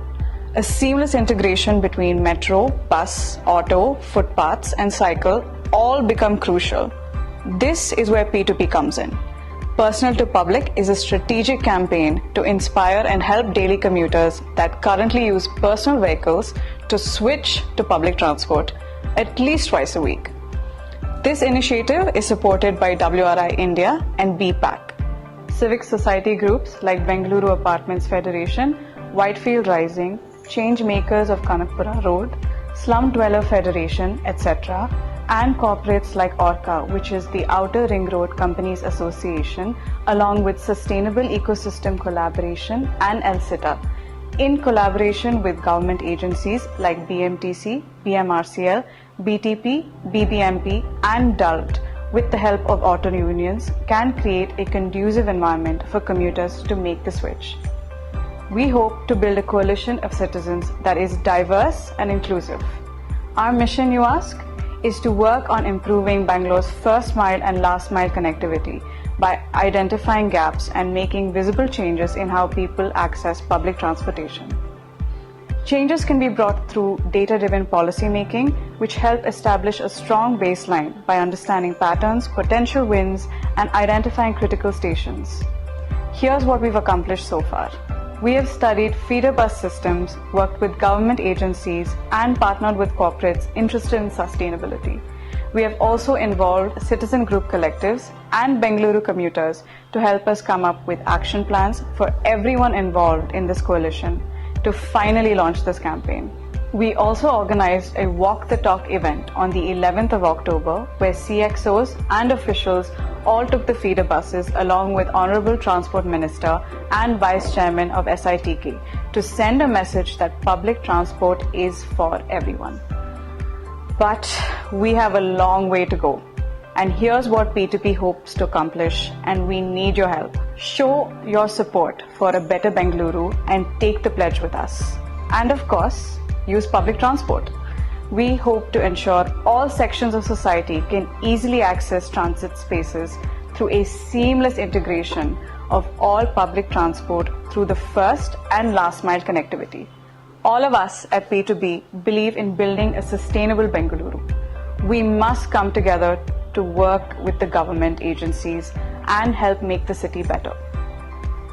A seamless integration between metro, bus, auto, footpaths, and cycle all become crucial. This is where P2P comes in. Personal to Public is a strategic campaign to inspire and help daily commuters that currently use personal vehicles to switch to public transport at least twice a week. This initiative is supported by WRI India and BPAC. Civic society groups like Bengaluru Apartments Federation, Whitefield Rising, Change Makers of Kanakpura Road, Slum Dweller Federation, etc., and corporates like ORCA, which is the Outer Ring Road Companies Association, along with Sustainable Ecosystem Collaboration and ELCITA, in collaboration with government agencies like BMTC, BMRCL, BTP, BBMP, and DULT, with the help of auto unions, can create a conducive environment for commuters to make the switch. We hope to build a coalition of citizens that is diverse and inclusive. Our mission, you ask, is to work on improving Bangalore's first mile and last mile connectivity by identifying gaps and making visible changes in how people access public transportation. Changes can be brought through data-driven policy making, which help establish a strong baseline by understanding patterns, potential wins, and identifying critical stations. Here's what we've accomplished so far. We have studied feeder bus systems, worked with government agencies, and partnered with corporates interested in sustainability. We have also involved citizen group collectives and Bengaluru commuters to help us come up with action plans for everyone involved in this coalition to finally launch this campaign. We also organized a Walk the Talk event on the 11th of October, where CXOs and officials all took the feeder buses along with Honorable Transport Minister and Vice Chairman of SITK to send a message that public transport is for everyone. But we have a long way to go. And here's what P2P hopes to accomplish, and we need your help. Show your support for a better Bengaluru and take the pledge with us. And of course, use public transport. We hope to ensure all sections of society can easily access transit spaces through a seamless integration of all public transport through the first and last mile connectivity. All of us at P2B believe in building a sustainable Bengaluru. We must come together to work with the government agencies and help make the city better.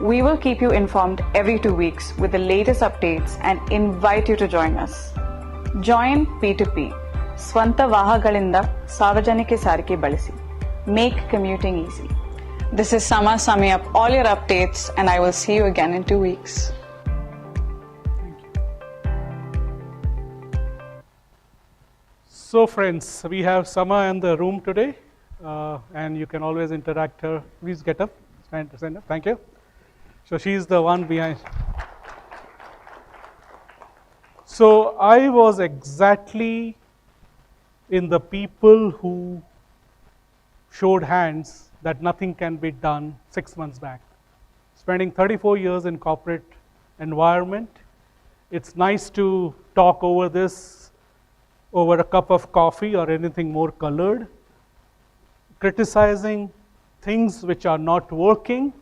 We will keep you informed every 2 weeks with the latest updates and invite you to join us. Join P2P. Swanta Vahagalinda Savajanike Sarike Balisi. Make commuting easy. This is Sama summing up all your updates, and I will see you again in 2 weeks. So friends, we have Sama in the room today, and you can always interact her. Please get up, stand up, thank you. So she's the one behind. So I was exactly in the people who showed hands that nothing can be done 6 months back. Spending 34 years in corporate environment, it's nice to talk over this over a cup of coffee or anything more colored, criticizing things which are not working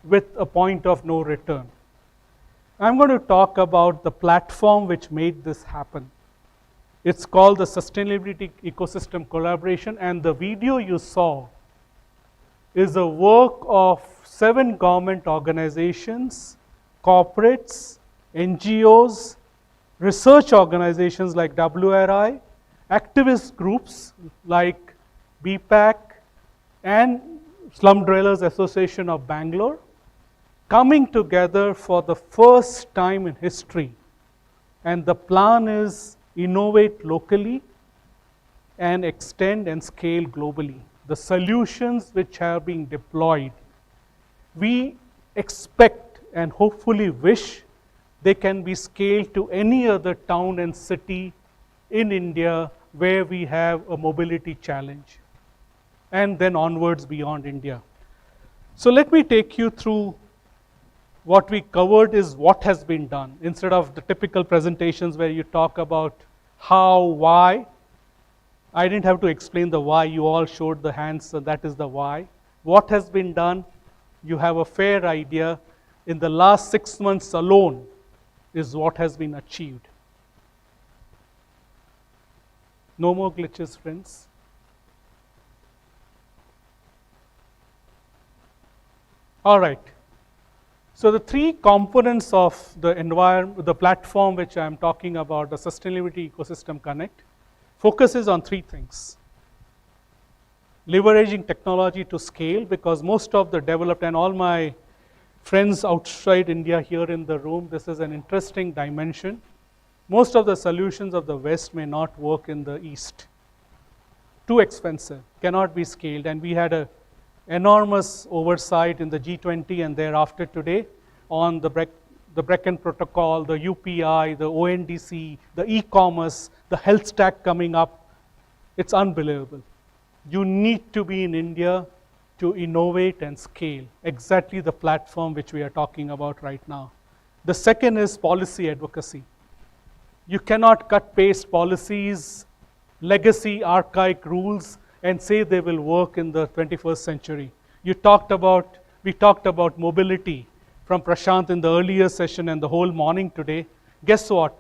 with a point of no return. I'm going to talk about the platform which made this happen. It's called the Sustainability Ecosystem Collaboration, and the video you saw is the work of 7 government organizations, corporates, NGOs, research organizations like WRI, activist groups like BPAC and Slum Dwellers Association of Bangalore, coming together for the first time in history. And the plan is innovate locally and extend and scale globally. The solutions which are being deployed, we expect and hopefully wish they can be scaled to any other town and city in India where we have a mobility challenge, and then onwards beyond India. So let me take you through what we covered is what has been done, instead of the typical presentations where you talk about how, why. I didn't have to explain the why, you all showed the hands, so that is the why. What has been done, you have a fair idea. In the last 6 months alone is what has been achieved. No more glitches, friends. All right. So the 3 components of the environment, the platform which I am talking about, the Sustainability Ecosystem Connect, focuses on 3 things. Leveraging technology to scale, because most of the developed, and all my friends outside India here in the room, this is an interesting dimension. Most of the solutions of the West may not work in the East. Too expensive, cannot be scaled, and we had an enormous oversight in the G20 and thereafter today on the Brecon Protocol, the UPI, the ONDC, the e-commerce, the health stack coming up. It's unbelievable. You need to be in India to innovate and scale, exactly the platform which we are talking about right now. The second is policy advocacy. You cannot cut paste policies, legacy archaic rules, and say they will work in the 21st century. We talked about mobility from Prashant in the earlier session and the whole morning today. Guess what?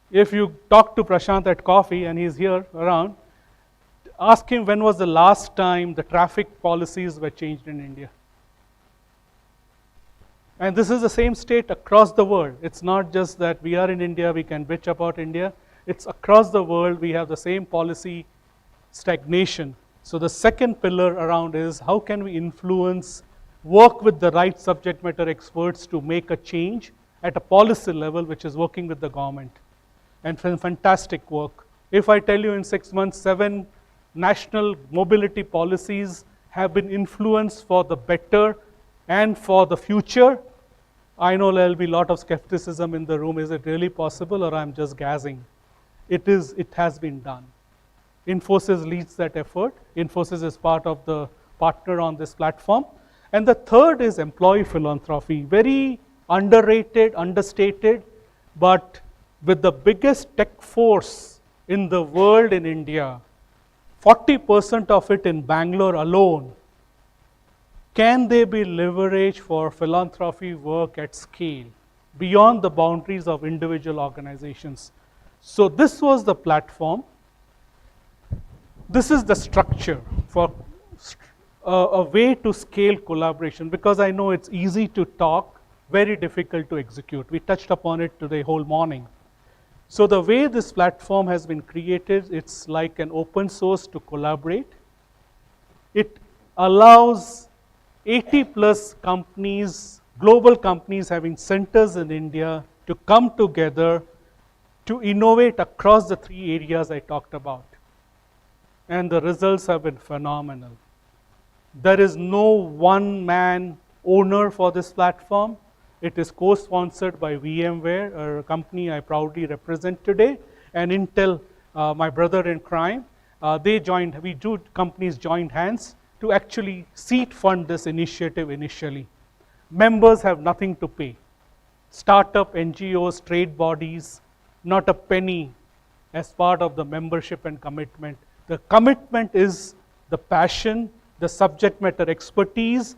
If you talk to Prashant at coffee, and he's here around, ask him when was the last time the traffic policies were changed in India. And this is the same state across the world. It's not just that we are in India, we can bitch about India. It's across the world, we have the same policy stagnation. So the second pillar around is how can we influence, work with the right subject matter experts to make a change at a policy level, which is working with the government. And fantastic work. If I tell you in 6 months, 7 national mobility policies have been influenced for the better and for the future, I know there will be a lot of skepticism in the room. Is it really possible, or I'm just gassing? It has been done. Infosys leads that effort. Infosys is part of the partner on this platform. And the third is employee philanthropy. Very underrated, understated, but with the biggest tech force in the world in India, 40% of it in Bangalore alone, can they be leveraged for philanthropy work at scale beyond the boundaries of individual organizations? So this was the platform. This is the structure for a way to scale collaboration, because I know it's easy to talk, very difficult to execute. We touched upon it today whole morning. So the way this platform has been created, it's like an open source to collaborate. It allows 80 plus companies, global companies having centers in India, to come together to innovate across the 3 areas I talked about. And the results have been phenomenal. There is no one-man owner for this platform. It is co-sponsored by VMware, a company I proudly represent today, and Intel, my brother in crime. Companies joined hands to actually seed fund this initiative initially. Members have nothing to pay. Startup, NGOs, trade bodies, not a penny as part of the membership and commitment. The commitment is the passion, the subject matter expertise,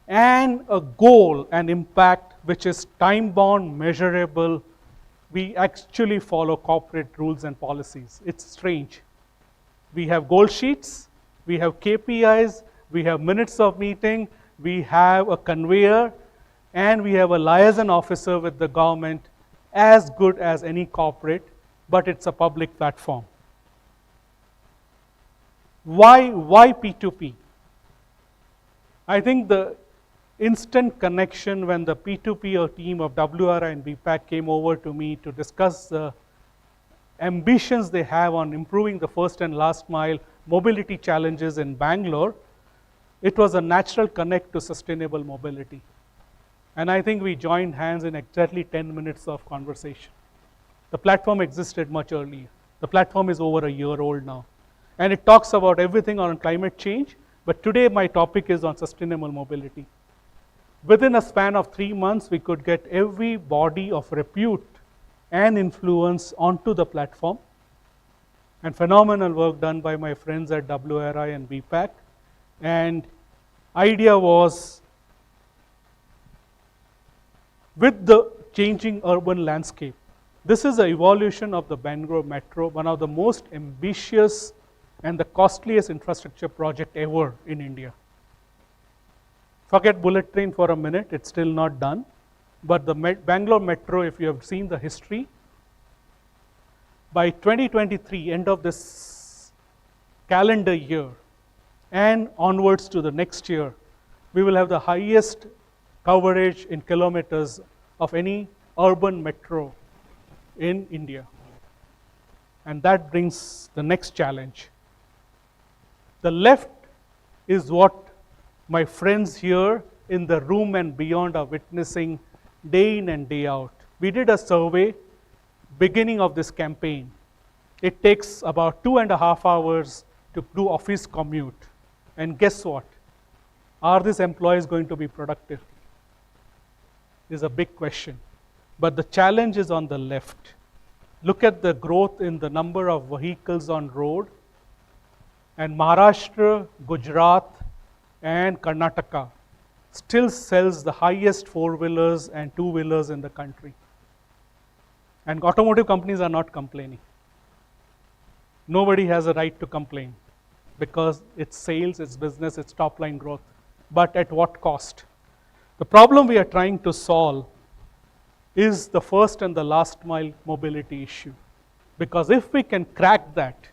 and a goal and impact which is time-bound, measurable, we actually follow corporate rules and policies. It's strange. We have goal sheets, we have KPIs, we have minutes of meeting, we have a conveyor, and we have a liaison officer with the government as good as any corporate, but it's a public platform. Why P2P? I think the instant connection when the P2P team of WRI and BPAC came over to me to discuss the ambitions they have on improving the first and last mile mobility challenges in Bangalore, it was a natural connect to sustainable mobility. And I think we joined hands in exactly 10 minutes of conversation. The platform existed much earlier. The platform is over a year old now. And it talks about everything on climate change, but today my topic is on sustainable mobility. Within a span of 3 months, we could get every body of repute and influence onto the platform. And phenomenal work done by my friends at WRI and BPAC. And idea was, with the changing urban landscape, this is an evolution of the Bangalore Metro, one of the most ambitious and the costliest infrastructure project ever in India. Forget bullet train for a minute, it's still not done. But the Bangalore Metro, if you have seen the history, by 2023, end of this calendar year, and onwards to the next year, we will have the highest coverage in kilometers of any urban metro in India. And that brings the next challenge. The left is what my friends here in the room and beyond are witnessing day in and day out. We did a survey beginning of this campaign. It takes about 2.5 hours to do office commute. And guess what? Are these employees going to be productive? Is a big question. But the challenge is on the left. Look at the growth in the number of vehicles on road. And Maharashtra, Gujarat, and Karnataka still sells the highest four-wheelers and two-wheelers in the country. And automotive companies are not complaining. Nobody has a right to complain because it's sales, it's business, it's top-line growth. But at what cost? The problem we are trying to solve is the first and the last mile mobility issue. Because if we can crack that,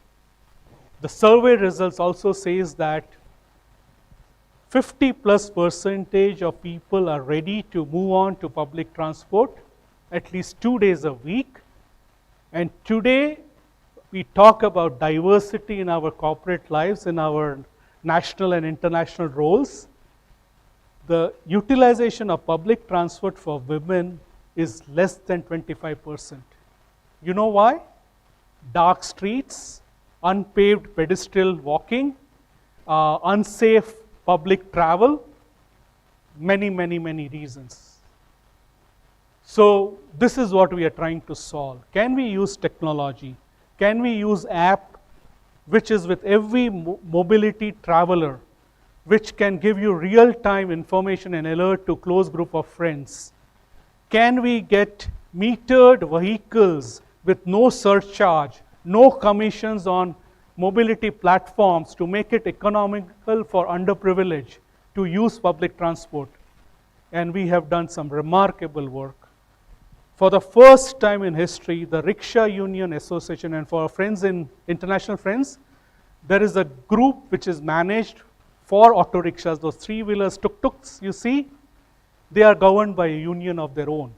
the survey results also says that 50+% of people are ready to move on to public transport at least 2 days a week. And today we talk about diversity in our corporate lives, in our national and international roles. The utilization of public transport for women is less than 25%. You know why? Dark streets, unpaved pedestrian walking, unsafe public travel, many reasons. So this is what we are trying to solve. Can we use technology? Can we use app which is with every mobility traveler, which can give you real-time information and alert to close group of friends? Can we get metered vehicles with no surcharge, no commissions on mobility platforms to make it economical for underprivileged to use public transport? And we have done some remarkable work. For the first time in history, the Rickshaw Union Association, and for our friends in international friends, there is a group which is managed for auto rickshaws, those three-wheelers, tuk-tuks, you see, they are governed by a union of their own.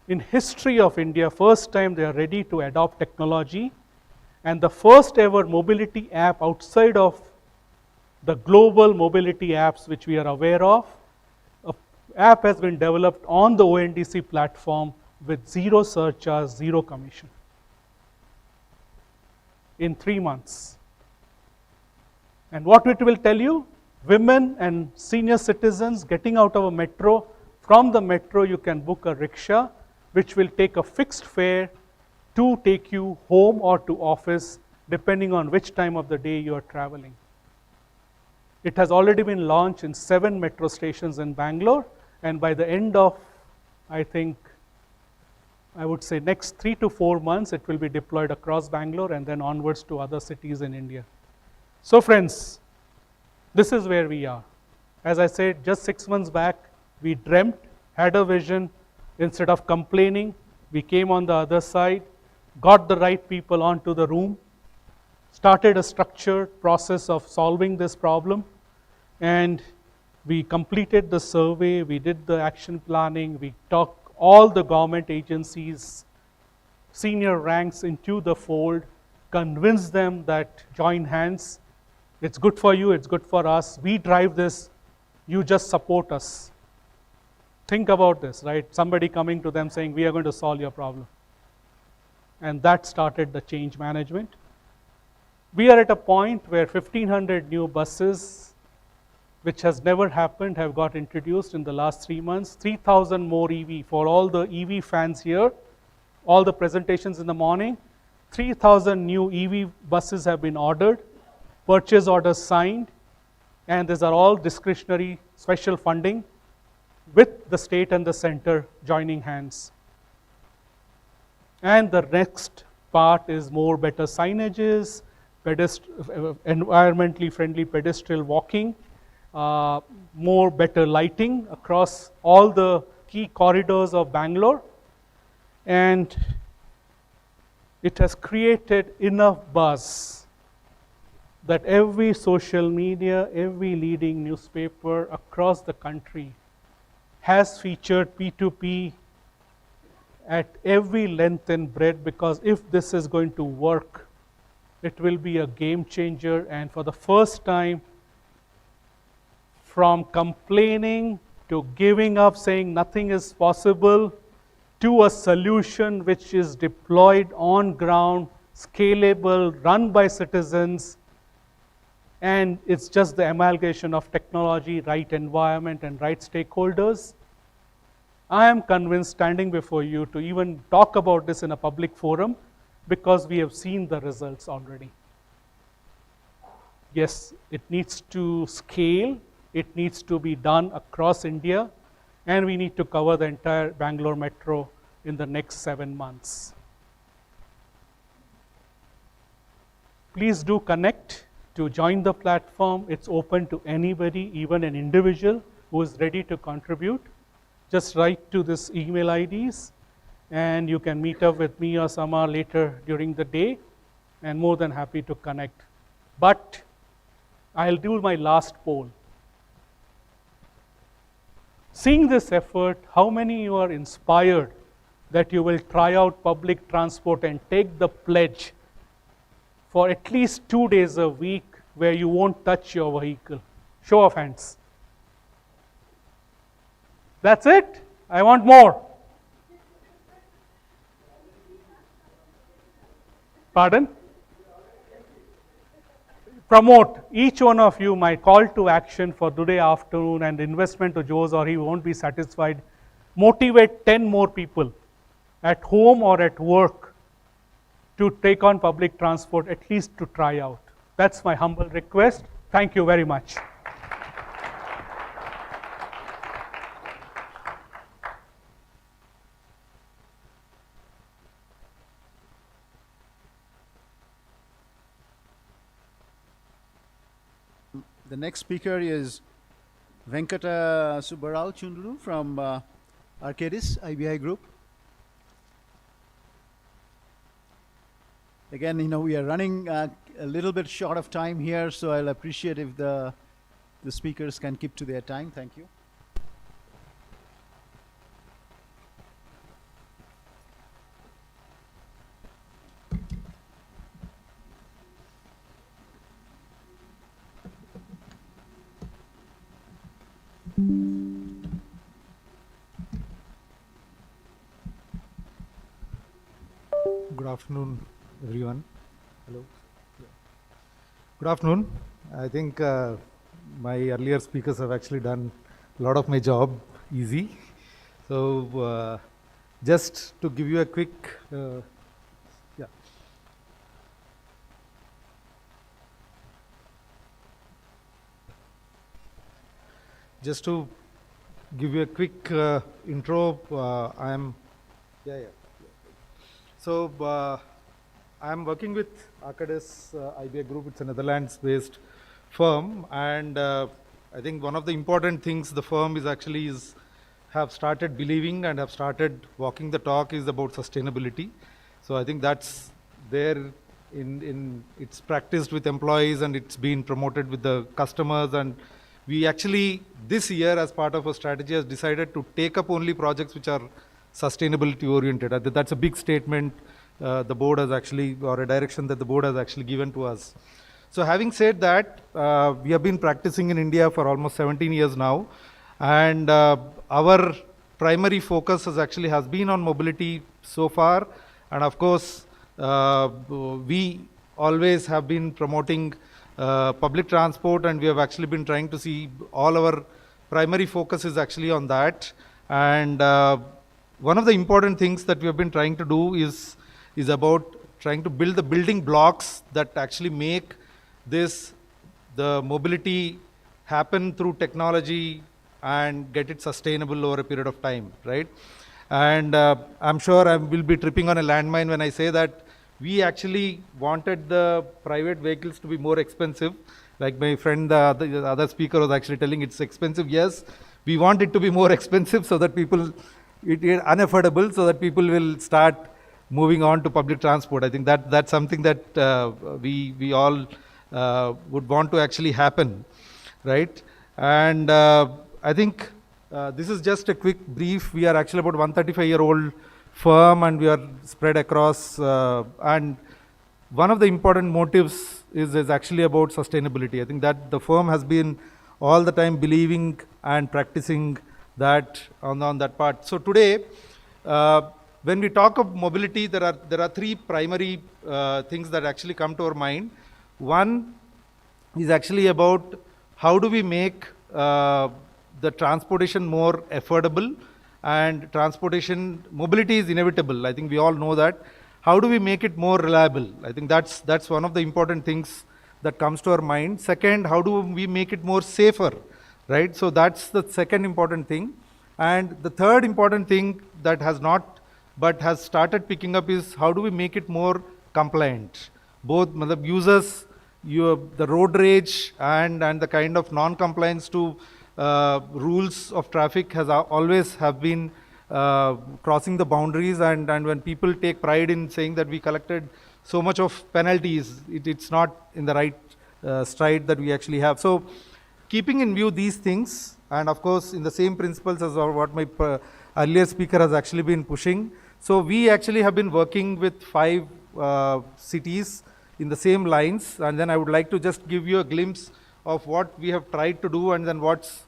In history of India, first time they are ready to adopt technology, and the first ever mobility app outside of the global mobility apps which we are aware of, an app has been developed on the ONDC platform with zero surcharge, zero commission in 3 months. And what it will tell you, women and senior citizens getting out of a metro, from the metro you can book a rickshaw which will take a fixed fare to take you home or to office depending on which time of the day you are traveling. It has already been launched in 7 metro stations in Bangalore, and by the end of, I think, I would say next 3 to 4 months, it will be deployed across Bangalore and then onwards to other cities in India. So friends, this is where we are. As I said, just 6 months back, we dreamt, had a vision. Instead of complaining, we came on the other side, got the right people onto the room, started a structured process of solving this problem, and we completed the survey, we did the action planning, we took all the government agencies, senior ranks into the fold, convinced them that join hands, it's good for you, it's good for us, we drive this, you just support us. Think about this, right? Somebody coming to them saying, we are going to solve your problem. And that started the change management. We are at a point where 1,500 new buses, which has never happened, have got introduced in the last 3 months. 3,000 more EV for all the EV fans here. All the presentations in the morning. 3,000 new EV buses have been ordered, purchase orders signed, and these are all discretionary special funding with the state and the center joining hands. And the next part is more better signages, environmentally friendly pedestrian walking, more better lighting across all the key corridors of Bangalore, and it has created enough buzz that every social media, every leading newspaper across the country has featured P2P at every length and breadth, because if this is going to work, it will be a game changer. And for the first time, from complaining to giving up, saying nothing is possible, to a solution which is deployed on ground, scalable, run by citizens, and it's just the amalgamation of technology, right environment, and right stakeholders. I am convinced, standing before you, to even talk about this in a public forum, because we have seen the results already. Yes, it needs to scale, it needs to be done across India, and we need to cover the entire Bangalore metro in the next 7 months. Please do connect to join the platform. It's open to anybody, even an individual who is ready to contribute. Just write to this email IDs, and you can meet up with me or Sama later during the day, and more than happy to connect. But I'll do my last poll. Seeing this effort, how many of you are inspired that you will try out public transport and take the pledge for at least 2 days a week where you won't touch your vehicle? Show of hands. That's it? I want more. Pardon? Promote, each one of you, my call to action for today afternoon and investment to Jose, or he won't be satisfied. Motivate 10 more people at home or at work to take on public transport, at least to try out. That's my humble request. Thank you very much. The next speaker is Venkata Subbarao Chunduru from Arcadis IBI Group. Again, we are running a little bit short of time here, so I'll appreciate if the speakers can keep to their time. Thank you. Good afternoon, everyone. Hello. Good afternoon. I think my earlier speakers have actually done a lot of my job easy. So just to give you a quick, just to give you a quick intro, So I'm working with Arcadis IBA Group. It's a Netherlands-based firm, and I think one of the important things the firm is have started believing and have started walking the talk is about sustainability. So I think that's there it's practiced with employees and it's been promoted with the customers, and we actually this year as part of our strategy has decided to take up only projects which are sustainability oriented. That's a big statement the board has actually, or a direction that the board has actually given to us. So having said that, we have been practicing in India for almost 17 years now, and our primary focus has been on mobility so far, and of course we always have been promoting public transport, and we have actually been trying to see all our primary focus is actually on that. And one of the important things that we have been trying to do is about trying to build the building blocks that actually make the mobility happen through technology and get it sustainable over a period of time, right? And I'm sure I will be tripping on a landmine when I say that we actually wanted the private vehicles to be more expensive. Like my friend, the other speaker was actually telling it's expensive. Yes, we want it to be more expensive so that it is unaffordable, so that people will start moving on to public transport. I think that's something that we all would want to actually happen, right? And I think this is just a quick brief. We are actually about 135-year-old firm, and we are spread across, and one of the important motives is actually about sustainability. I think that the firm has been all the time believing and practicing that on that part. So today, when we talk of mobility, there are three primary things that actually come to our mind. One is actually about how do we make the transportation more affordable, and mobility is inevitable. I think we all know that. How do we make it more reliable? I think that's one of the important things that comes to our mind. Second, how do we make it more safer, right? So that's the second important thing. And the third important thing that has not, but has started picking up is how do we make it more compliant? Both the users, the road rage and the kind of non-compliance to rules of traffic has always have been crossing the boundaries, and when people take pride in saying that we collected so much of penalties, it's not in the right stride that we actually have. So keeping in view these things, and of course in the same principles as what my earlier speaker has actually been pushing, so we actually have been working with 5 cities in the same lines, and then I would like to just give you a glimpse of what we have tried to do, and then what's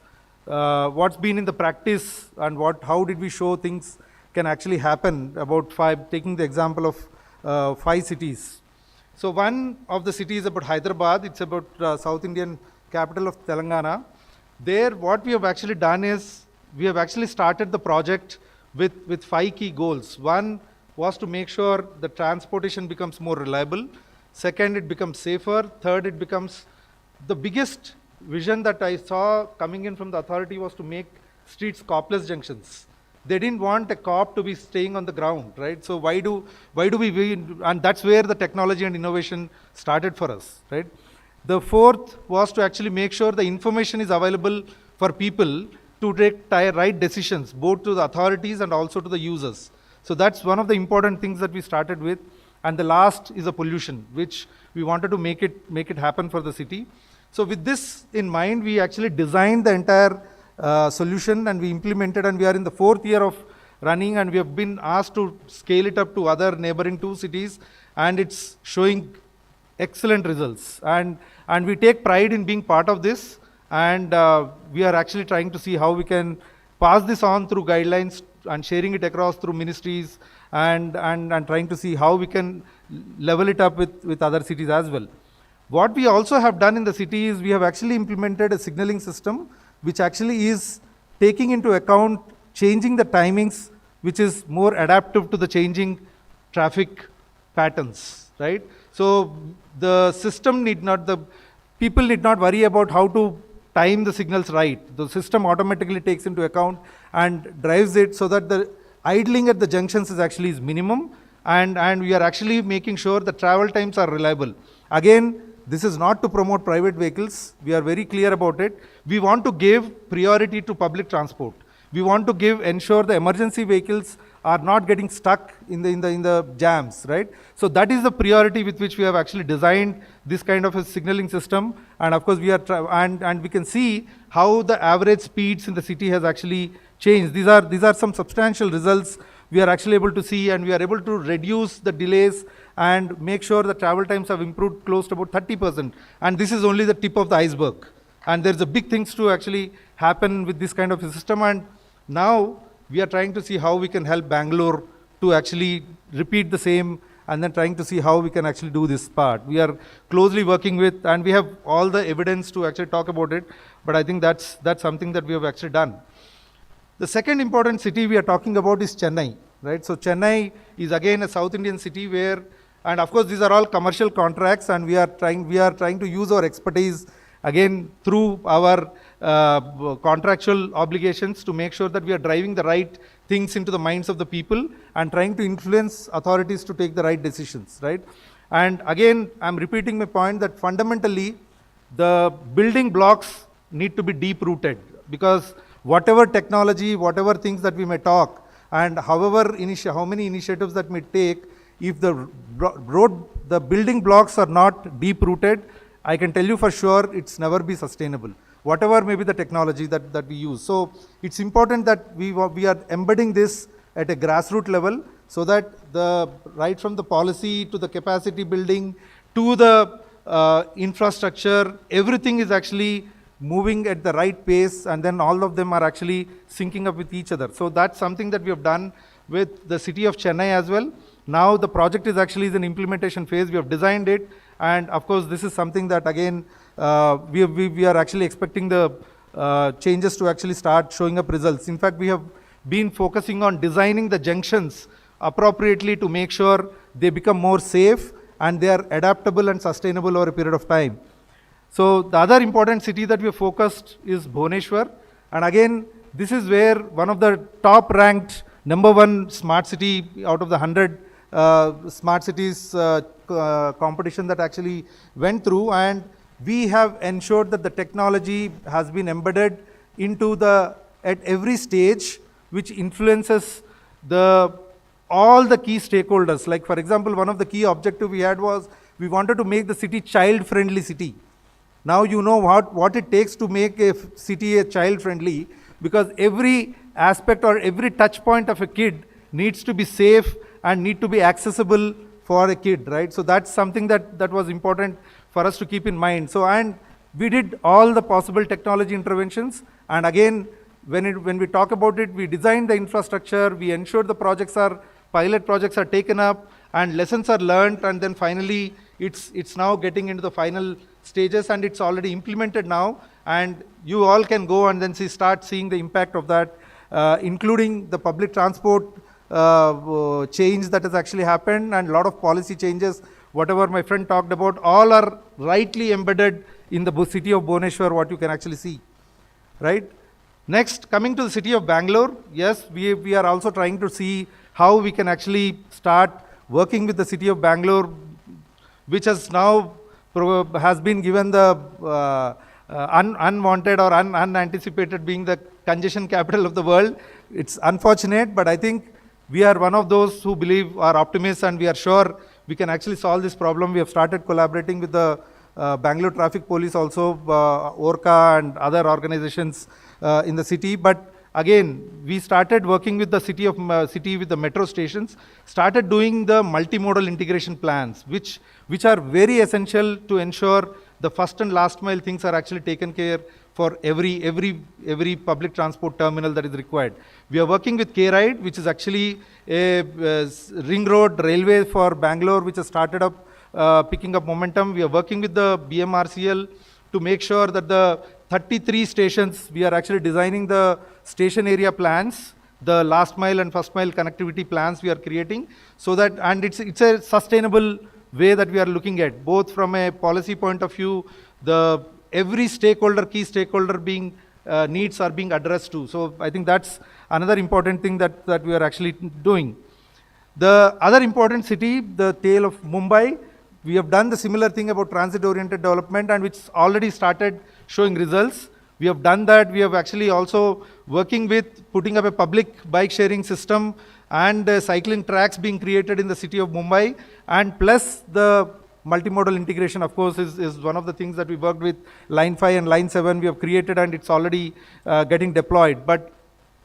been in the practice, and how did we show things can actually happen about 5, taking the example of 5 cities. So one of the cities about Hyderabad, it's about South Indian capital of Telangana. There what we have actually done is, we have actually started the project with 5 key goals. One was to make sure the transportation becomes more reliable. Second, it becomes safer. Third, it becomes, the biggest vision that I saw coming in from the authority was to make streets copless junctions. They didn't want a cop to be staying on the ground, right? So why do we, and that's where the technology and innovation started for us, right? The fourth was to actually make sure the information is available for people to take right decisions, both to the authorities and also to the users. So that's one of the important things that we started with. And the last is a pollution, which we wanted to make it happen for the city. So with this in mind, we actually designed the entire solution, and we implemented, and we are in the 4th year of running, and we have been asked to scale it up to other neighboring 2 cities, and it's showing excellent results. And we take pride in being part of this, and we are actually trying to see how we can pass this on through guidelines and sharing it across through ministries, and trying to see how we can level it up with other cities as well. What we also have done in the city is we have actually implemented a signaling system which actually is taking into account changing the timings, which is more adaptive to the changing traffic patterns, right? So the system people need not worry about how to time the signals right. The system automatically takes into account and drives it so that the idling at the junctions is minimum, and we are actually making sure the travel times are reliable. Again, this is not to promote private vehicles. We are very clear about it. We want to give priority to public transport. We want to ensure the emergency vehicles are not getting stuck in the jams, right? So that is the priority with which we have actually designed this kind of a signaling system. And of course, we are and we can see how the average speeds in the city has actually changed. These are some substantial results we are actually able to see, and we are able to reduce the delays and make sure the travel times have improved close to about 30%. And this is only the tip of the iceberg. And there's a big things to actually happen with this kind of a system. And now we are trying to see how we can help Bangalore to actually repeat the same, and then trying to see how we can actually do this part. We are closely working with, and we have all the evidence to actually talk about it, but I think that's something that we have actually done. The second important city we are talking about is Chennai, right? So Chennai is again a South Indian city where, and of course these are all commercial contracts, and we are trying to use our expertise again through our contractual obligations to make sure that we are driving the right things into the minds of the people and trying to influence authorities to take the right decisions, right? And again, I'm repeating my point that fundamentally the building blocks need to be deep rooted, because whatever technology, whatever things that we may talk, and how many initiatives that may take, if the building blocks are not deep rooted, I can tell you for sure it's never be sustainable, whatever may be the technology that we use. So it's important that we are embedding this at a grassroots level, so that right from the policy to the capacity building to the infrastructure, everything is actually moving at the right pace, and then all of them are actually syncing up with each other. So that's something that we have done with the city of Chennai as well. Now the project is actually in an implementation phase. We have designed it, and of course this is something that again we are actually expecting the changes to actually start showing up results. In fact, we have been focusing on designing the junctions appropriately to make sure they become more safe and they are adaptable and sustainable over a period of time. So the other important city that we have focused is Bhubaneswar, and again this is where one of the top ranked #1 smart city out of the 100 smart cities competition that actually went through, and we have ensured that the technology has been embedded into at every stage, which influences all the key stakeholders. Like for example, one of the key objectives we had was we wanted to make the city child-friendly city. Now you know what it takes to make a city a child-friendly, because every aspect or every touch point of a kid needs to be safe and need to be accessible for a kid, right? So that's something that was important for us to keep in mind. So, and we did all the possible technology interventions, and again, when we talk about it, we designed the infrastructure, we ensured the pilot projects are taken up, and lessons are learned, and then finally it's now getting into the final stages, and it's already implemented now, and you all can go and then start seeing the impact of that, including the public transport change that has actually happened, and a lot of policy changes, whatever my friend talked about, all are rightly embedded in the city of Bhubaneswar, what you can actually see, right? Next, coming to the city of Bangalore, yes, we are also trying to see how we can actually start working with the city of Bangalore, which has now has been given the unwanted or unanticipated being the congestion capital of the world. It's unfortunate, but I think we are one of those who believe, are optimists, and we are sure we can actually solve this problem. We have started collaborating with the Bangalore Traffic Police also, Orca and other organizations in the city. But again, we started working with the city with the metro stations, started doing the multimodal integration plans, which are very essential to ensure the first and last mile things are actually taken care for every public transport terminal that is required. We are working with K-Ride, which is actually a ring road railway for Bangalore, which has started up picking up momentum. We are working with the BMRCL to make sure that the 33 stations, we are actually designing the station area plans, the last mile and first mile connectivity plans we are creating, so that, and it's a sustainable way that we are looking at, both from a policy point of view, every stakeholder, key stakeholder needs are being addressed to. So I think that's another important thing that we are actually doing. The other important city, the tale of Mumbai, we have done the similar thing about transit-oriented development and which already started showing results. We have done that. We have actually also working with putting up a public bike sharing system and cycling tracks being created in the city of Mumbai. And plus the multimodal integration, of course, is one of the things that we worked with. Line 5 and Line 7 we have created and it's already getting deployed. But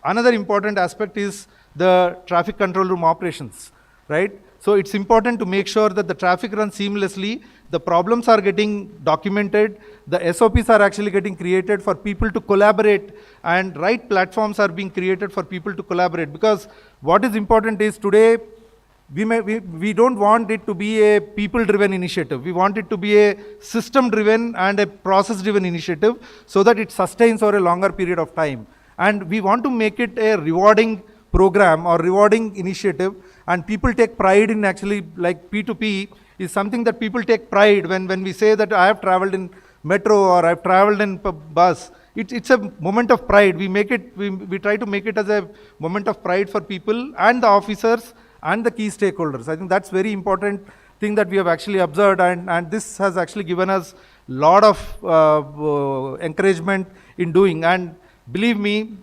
another important aspect is the traffic control room operations, right? So it's important to make sure that the traffic runs seamlessly, the problems are getting documented, the SOPs are actually getting created for people to collaborate, and right platforms are being created for people to collaborate. Because what is important is today, we don't want it to be a people-driven initiative. We want it to be a system-driven and a process-driven initiative so that it sustains over a longer period of time. And we want to make it a rewarding program or rewarding initiative, and people take pride in actually, like P2P is something that people take pride when we say that I have traveled in metro or I've traveled in bus. It's a moment of pride. We try to make it as a moment of pride for people and the officers and the key stakeholders. I think that's very important thing that we have actually observed, and this has actually given us a lot of encouragement in doing. And believe me,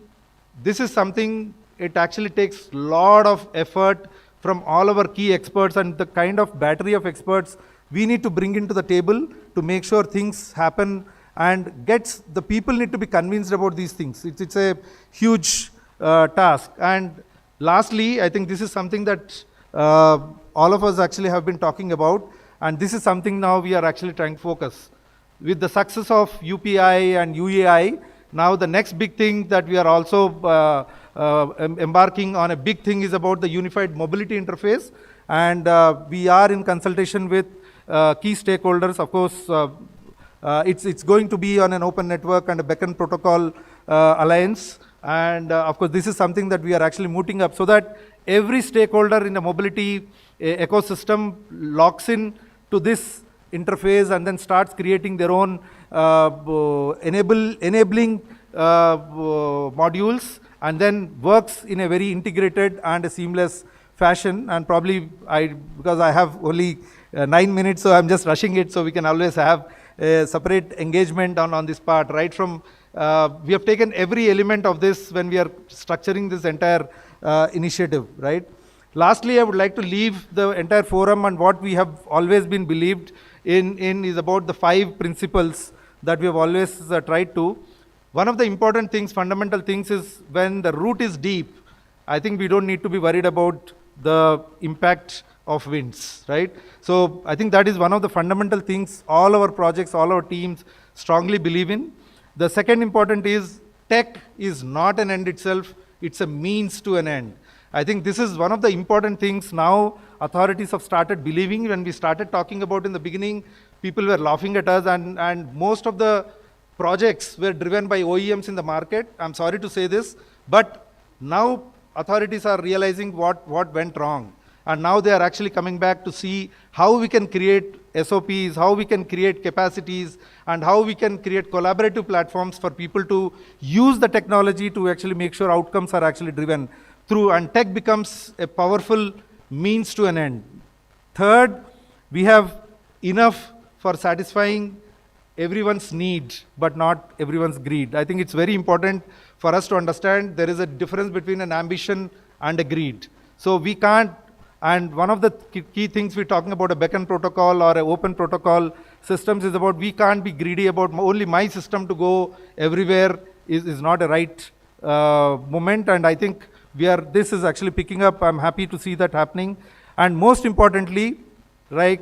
this is something, it actually takes a lot of effort from all our key experts and the kind of battery of experts we need to bring into the table to make sure things happen and the people need to be convinced about these things. It's a huge task. And lastly, I think this is something that all of us actually have been talking about, and this is something now we are actually trying to focus. With the success of UPI and UAI, now the next big thing that we are also embarking on, a big thing is about the unified mobility interface, and we are in consultation with key stakeholders. Of course, it's going to be on an open network and a beacon protocol alliance, and of course this is something that we are actually mooting up so that every stakeholder in the mobility ecosystem locks in to this interface and then starts creating their own enabling modules, and then works in a very integrated and a seamless fashion. And probably because I have only 9 minutes, so I'm just rushing it, so we can always have a separate engagement on this part. Right from, we have taken every element of this when we are structuring this entire initiative, right? Lastly, I would like to leave the entire forum and what we have always been believed in is about the 5 principles that we have always tried to. One of the important things, fundamental things, is when the root is deep, I think we don't need to be worried about the impact of winds, right? So I think that is one of the fundamental things all our projects, all our teams strongly believe in. The second important is tech is not an end itself, it's a means to an end. I think this is one of the important things now authorities have started believing. When we started talking about in the beginning, people were laughing at us, and most of the projects were driven by OEMs in the market. I'm sorry to say this, but now authorities are realizing what went wrong. And now they are actually coming back to see how we can create SOPs, how we can create capacities, and how we can create collaborative platforms for people to use the technology to actually make sure outcomes are actually driven through, and tech becomes a powerful means to an end. Third, we have enough for satisfying everyone's need, but not everyone's greed. I think it's very important for us to understand there is a difference between an ambition and a greed. So we can't, and one of the key things we're talking about a beacon protocol or an open protocol systems is about we can't be greedy about only my system to go everywhere is not a right moment, and I think this is actually picking up. I'm happy to see that happening. And most importantly, right,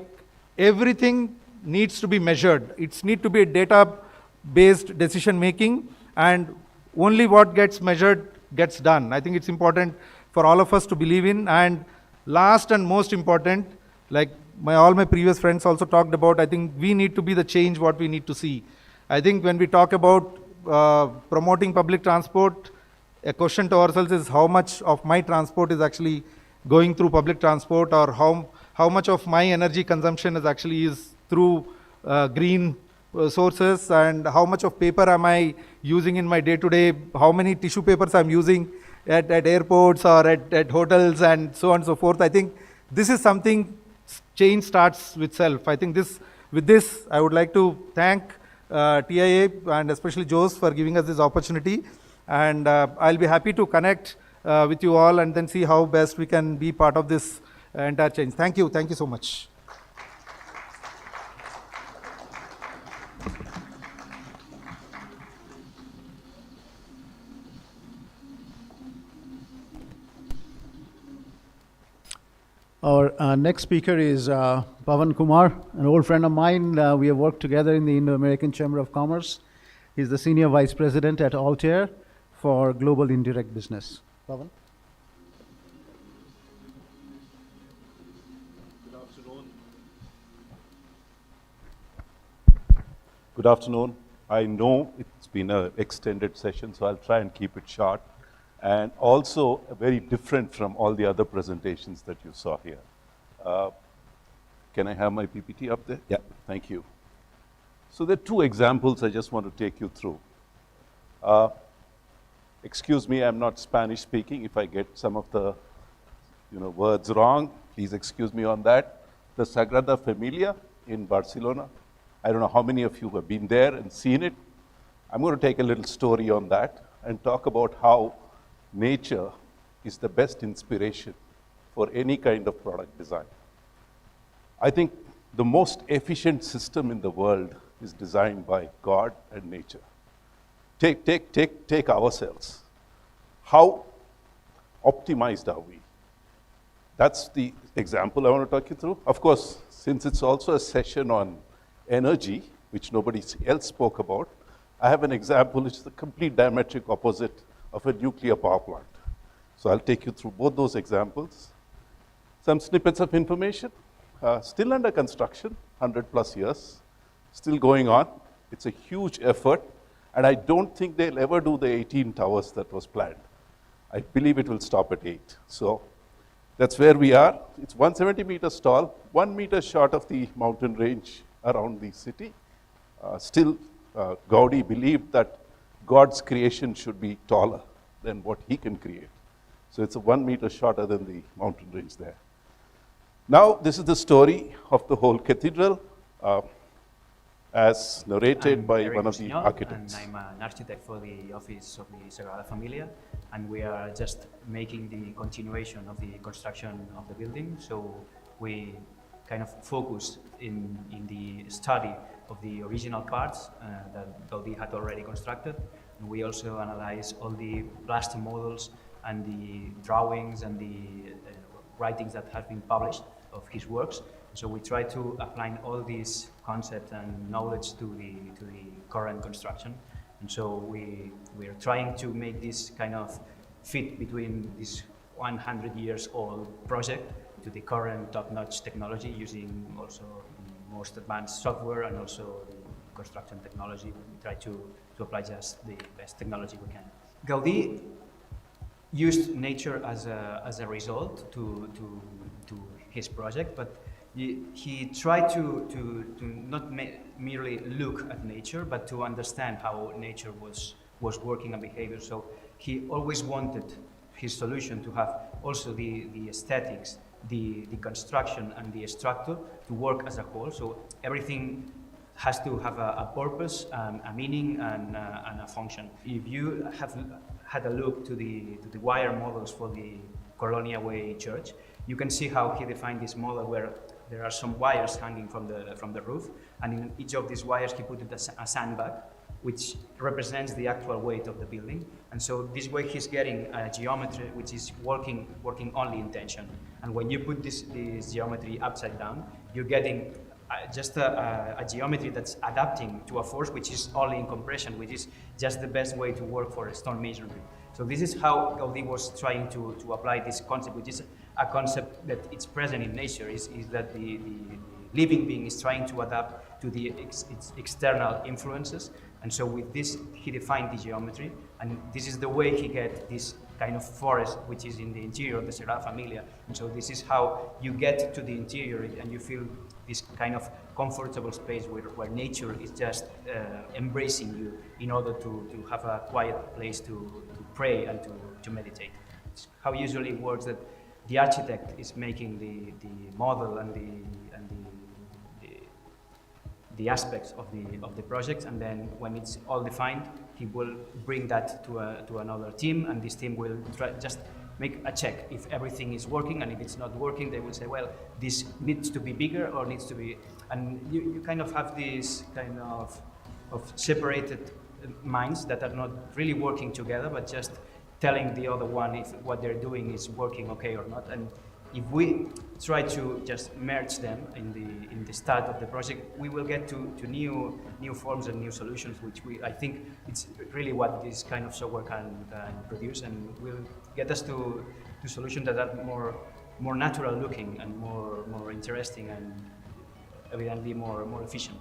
everything needs to be measured. It needs to be a data-based decision making, and only what gets measured gets done. I think it's important for all of us to believe in. And last and most important, like all my previous friends also talked about, I think we need to be the change what we need to see. I think when we talk about promoting public transport, a question to ourselves is how much of my transport is actually going through public transport, or how much of my energy consumption is through green sources, and how much of paper am I using in my day-to-day, how many tissue papers I'm using at airports or at hotels and so on and so forth. I think this is something, change starts with self. I think with this, I would like to thank TIA and especially Jose for giving us this opportunity. And I'll be happy to connect with you all and then see how best we can be part of this entire change. Thank you so much. Our next speaker is Pavan Kumar, an old friend of mine. We have worked together in the Indo-American Chamber of Commerce. He's the Senior Vice President at Altair for Global Indirect Business. Pavan? Good afternoon. Good afternoon. I know it's been an extended session, so I'll try and keep it short. And also very different from all the other presentations that you saw here. Can I have my PPT up there? Yeah, thank you. So there are two examples I just want to take you through. Excuse me, I'm not Spanish speaking. If I get some of the words wrong, please excuse me on that. The Sagrada Familia in Barcelona. I don't know how many of you have been there and seen it. I'm going to take a little story on that and talk about how nature is the best inspiration for any kind of product design. I think the most efficient system in the world is designed by God and nature. Take ourselves. How optimized are we? That's the example I want to talk you through. Of course, since it's also a session on energy, which nobody else spoke about, I have an example which is the complete diametric opposite of a nuclear power plant. So I'll take you through both those examples. Some snippets of information, still under construction, 100+ years, still going on. It's a huge effort, and I don't think they'll ever do the 18 towers that was planned. I believe it will stop at 8. So that's where we are. It's 170 meters tall, 1 meter short of the mountain range around the city. Still, Gaudi believed that God's creation should be taller than what he can create. So it's 1 meter shorter than the mountain range there. Now, this is the story of the whole cathedral, as narrated by one of the architects. And I'm an architect for the office of the Sagrada Familia, and we are just making the continuation of the construction of the building. So we kind of focus in the study of the original parts that Gaudi had already constructed. And we also analyze all the plaster models and the drawings and the writings that have been published of his works. So we try to apply all these concepts and knowledge to the current construction. And so we're trying to make this kind of fit between this 100 years old project to the current top-notch technology, using also the most advanced software and also the construction technology. We try to apply just the best technology we can. Gaudi used nature as a result to his project, but he tried to not merely look at nature, but to understand how nature was working and behavior. So he always wanted his solution to have also the aesthetics, the construction and the structure to work as a whole. So everything has to have a purpose, a meaning, and a function. If you have had a look to the wire models for the Colonia Way Church, you can see how he defined this model where there are some wires hanging from the roof, and in each of these wires he put a sandbag, which represents the actual weight of the building. And so this way he's getting a geometry which is working only in tension. And when you put this geometry upside down, you're getting just a geometry that's adapting to a force which is only in compression, which is just the best way to work for a stone masonry. So this is how Gaudi was trying to apply this concept, which is a concept that it's present in nature, is that the living being is trying to adapt to its external influences. And so with this, he defined the geometry, and this is the way he get this kind of forest which is in the interior of the Sagrada Familia. And so this is how you get to the interior and you feel this kind of comfortable space where nature is just embracing you in order to have a quiet place to pray and to meditate. It's how usually it works, that the architect is making the model and the aspects of the project, and then when it's all defined, he will bring that to another team, and this team will just make a check if everything is working, and if it's not working, they will say, well, this needs to be bigger or needs to be, and you kind of have this kind of separated minds that are not really working together, but just telling the other one if what they're doing is working okay or not. And if we try to just merge them in the start of the project, we will get to new forms and new solutions, which I think it's really what this kind of software can produce, and will get us to solutions that are more natural looking and more interesting and evidently more efficient.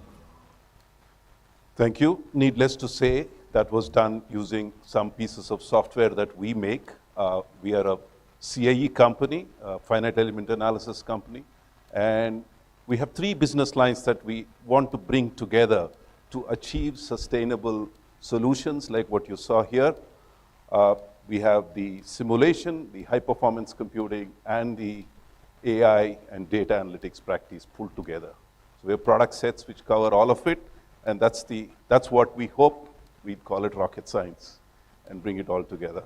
Thank you. Needless to say, that was done using some pieces of software that we make. We are a CAE company, a finite element analysis company, and we have 3 business lines that we want to bring together to achieve sustainable solutions like what you saw here. We have the simulation, the high performance computing, and the AI and data analytics practice pulled together. So we have product sets which cover all of it, and that's what we hope we'd call it rocket science and bring it all together.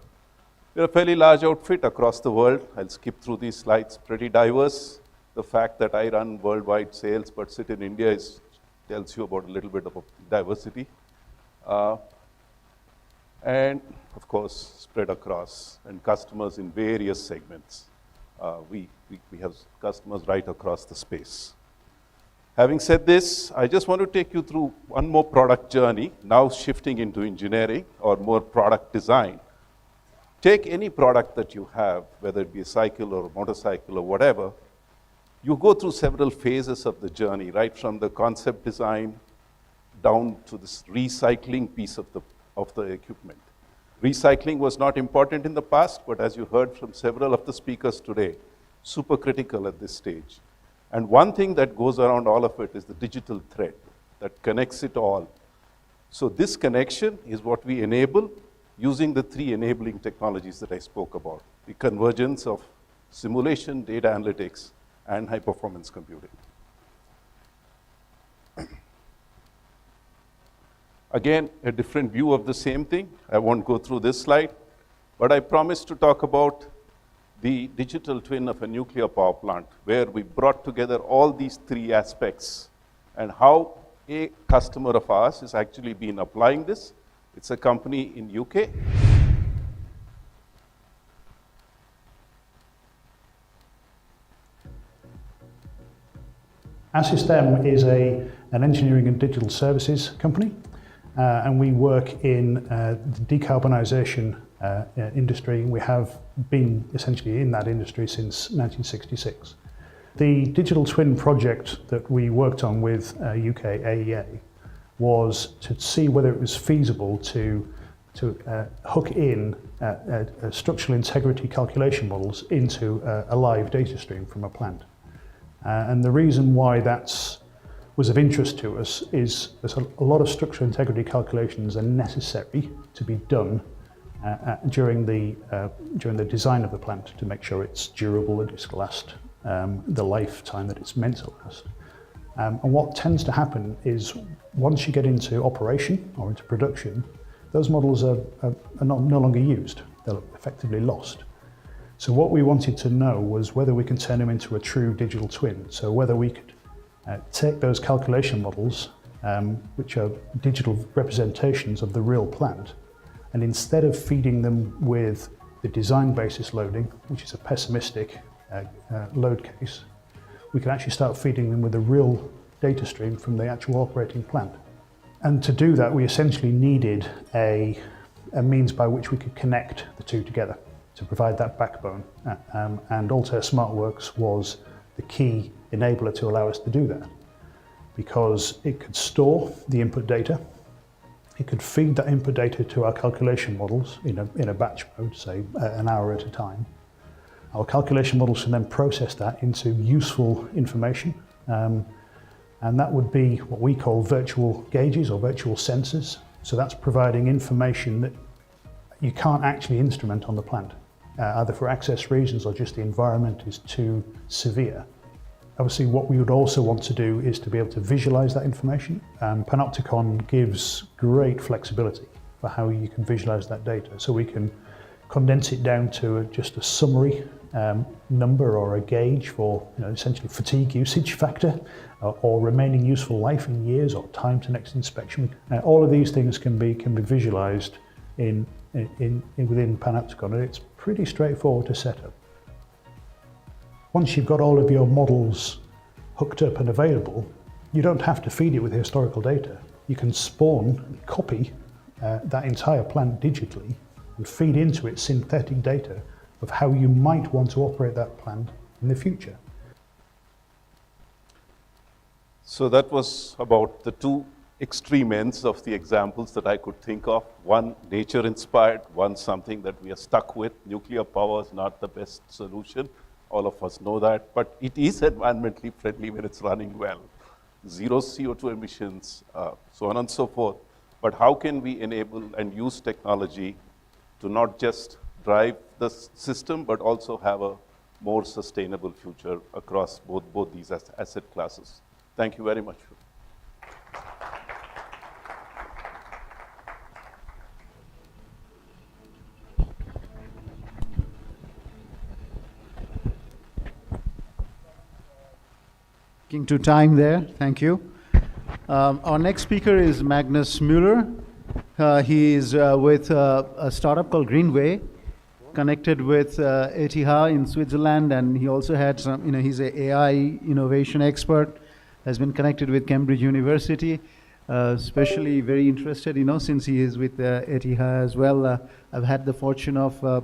We're a fairly large outfit across the world. I'll skip through these slides, pretty diverse. The fact that I run worldwide sales but sit in India tells you about a little bit of diversity. And of course, spread across, and customers in various segments. We have customers right across the space. Having said this, I just want to take you through one more product journey, now shifting into engineering or more product design. Take any product that you have, whether it be a cycle or a motorcycle or whatever, you go through several phases of the journey, right from the concept design down to this recycling piece of the equipment. Recycling was not important in the past, but as you heard from several of the speakers today, super critical at this stage. And one thing that goes around all of it is the digital thread that connects it all. So this connection is what we enable using the 3 enabling technologies that I spoke about, the convergence of simulation, data analytics, and high-performance computing. Again, a different view of the same thing. I won't go through this slide, but I promised to talk about the digital twin of a nuclear power plant, where we brought together all these 3 aspects and how a customer of ours has actually been applying this. It's a company in UK. Assystem is an engineering and digital services company, and we work in the decarbonisation industry. We have been essentially in that industry since 1966. The digital twin project that we worked on with UK AEA was to see whether it was feasible to hook in structural integrity calculation models into a live data stream from a plant. And the reason why that was of interest to us is there's a lot of structural integrity calculations are necessary to be done during the design of the plant to make sure it's durable and it's last the lifetime that it's meant to last. And what tends to happen is once you get into operation or into production, those models are no longer used. They're effectively lost. So what we wanted to know was whether we can turn them into a true digital twin. So whether we could take those calculation models, which are digital representations of the real plant, and instead of feeding them with the design basis loading, which is a pessimistic load case, we can actually start feeding them with a real data stream from the actual operating plant. And to do that, we essentially needed a means by which we could connect the 2 together to provide that backbone. And Altair SmartWorks was the key enabler to allow us to do that, because it could store the input data, it could feed that input data to our calculation models in a batch mode, say an hour at a time. Our calculation models can then process that into useful information, and that would be what we call virtual gauges or virtual sensors. So that's providing information that you can't actually instrument on the plant, either for access reasons or just the environment is too severe. Obviously, what we would also want to do is to be able to visualize that information. Panopticon gives great flexibility for how you can visualize that data. So we can condense it down to just a summary number or a gauge for essentially fatigue usage factor or remaining useful life in years or time to next inspection. All of these things can be visualized within Panopticon, and it's pretty straightforward to set up. Once you've got all of your models hooked up and available, you don't have to feed it with historical data. You can spawn and copy that entire plant digitally and feed into it synthetic data of how you might want to operate that plant in the future. So that was about the two extreme ends of the examples that I could think of. One nature-inspired, one something that we are stuck with. Nuclear power is not the best solution. All of us know that, but it is environmentally friendly when it's running well. Zero CO2 emissions, so on and so forth. But how can we enable and use technology to not just drive the system, but also have a more sustainable future across both these asset classes? Thank you very much. Sticking to time there, thank you. Our next speaker is Magnus Müller. He is with a startup called Greenway, connected with ETH in Switzerland, and he also had some, he's an AI innovation expert, has been connected with Cambridge University, especially very interested, since he is with ETH as well. I've had the fortune of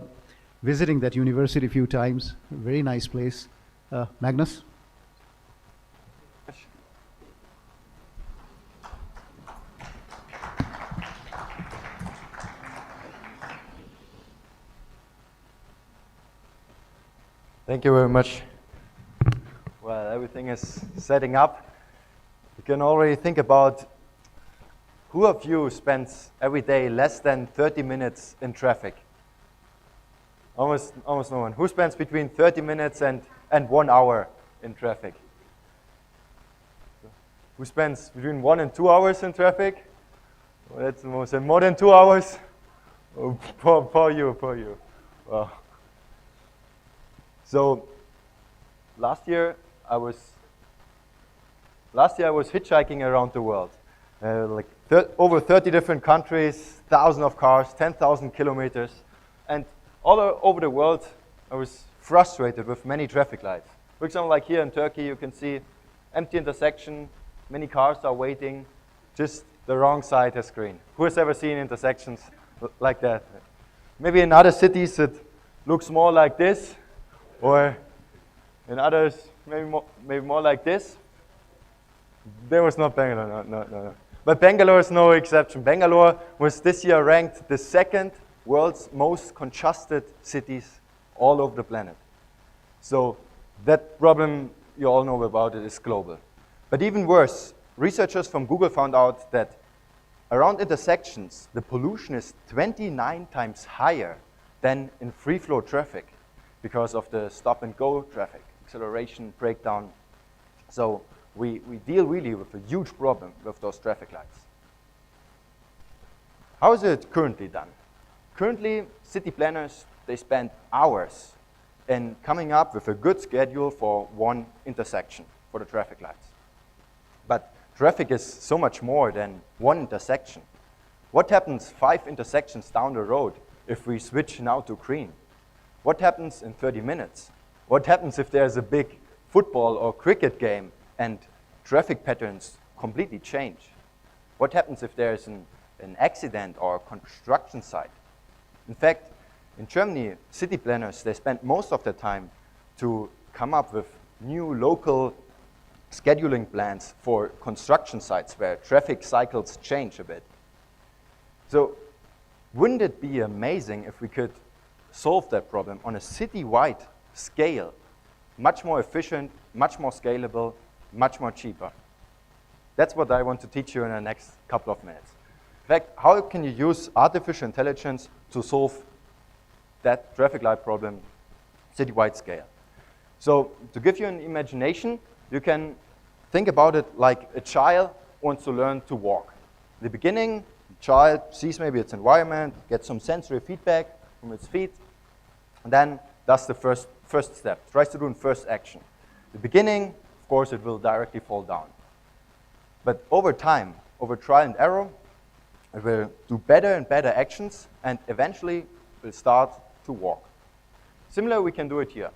visiting that university a few times. Very nice place. Magnus? Thank you very much. Well, everything is setting up. You can already think about who of you spends every day less than 30 minutes in traffic? Almost no one. Who spends between 30 minutes and 1 hour in traffic? Who spends between 1 and 2 hours in traffic? Well, that's the most. And more than 2 hours? Oh, poor you. Well. So last year I was hitchhiking around the world, over 30 different countries, thousands of cars, 10,000 kilometers, and all over the world I was frustrated with many traffic lights. For example, like here in Turkey, you can see empty intersection, many cars are waiting, just the wrong side has green. Who has ever seen intersections like that? Maybe in other cities it looks more like this, or in others, maybe more like this. There was not Bangalore, no. But Bangalore is no exception. Bangalore was this year ranked the second world's most congested cities all over the planet. So that problem, you all know about it, is global. But even worse, researchers from Google found out that around intersections, the pollution is 29 times higher than in free flow traffic, because of the stop-and-go traffic, acceleration, breakdown. So we deal really with a huge problem with those traffic lights. How is it currently done? Currently, city planners, they spend hours in coming up with a good schedule for one intersection for the traffic lights. But traffic is so much more than one intersection. What happens 5 intersections down the road if we switch now to green? What happens in 30 minutes? What happens if there's a big football or cricket game and traffic patterns completely change? What happens if there's an accident or a construction site? In fact, in Germany, city planners, they spend most of their time to come up with new local scheduling plans for construction sites where traffic cycles change a bit. So wouldn't it be amazing if we could solve that problem on a city-wide scale, much more efficient, much more scalable, much more cheaper? That's what I want to teach you in the next couple of minutes. In fact, how can you use artificial intelligence to solve that traffic light problem citywide scale? So to give you an imagination, you can think about it like a child wants to learn to walk. In the beginning, the child sees maybe its environment, gets some sensory feedback from its feet, and then does the first step, tries to do a first action. The beginning, of course, it will directly fall down. But over time, over trial and error, it will do better and better actions, and eventually will start to walk. Similar, we can do it here.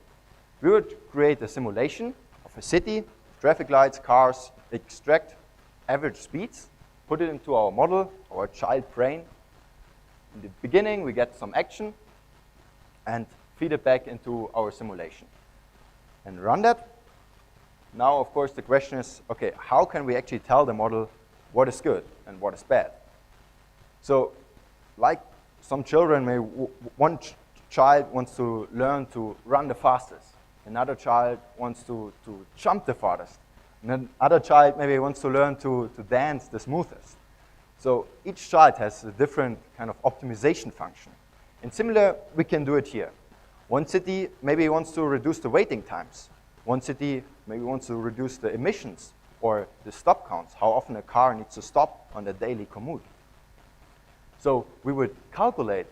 We would create a simulation of a city, traffic lights, cars, extract average speeds, put it into our model, our child brain. In the beginning, we get some action, and feed it back into our simulation. And run that. Now, of course, the question is, okay, how can we actually tell the model what is good and what is bad? So, like some children, one child wants to learn to run the fastest. Another child wants to jump the farthest. And another child maybe wants to learn to dance the smoothest. So each child has a different kind of optimization function. And similar, we can do it here. One city maybe wants to reduce the waiting times. One city maybe wants to reduce the emissions or the stop counts, how often a car needs to stop on the daily commute. So we would calculate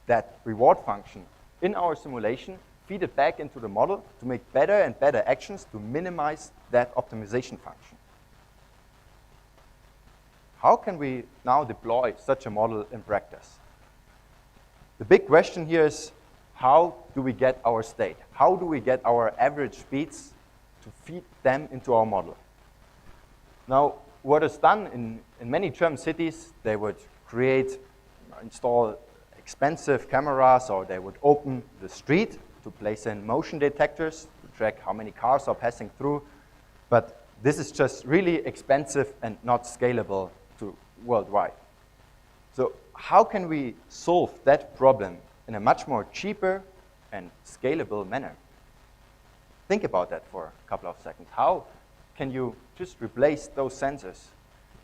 that reward function in our simulation, feed it back into the model to make better and better actions to minimize that optimization function. How can we now deploy such a model in practice? The big question here is, how do we get our state? How do we get our average speeds to feed them into our model? Now, what is done in many German cities, they would install expensive cameras, or they would open the street to place in motion detectors to track how many cars are passing through. But this is just really expensive and not scalable to worldwide. So how can we solve that problem in a much more cheaper and scalable manner? Think about that for a couple of seconds. How can you just replace those sensors?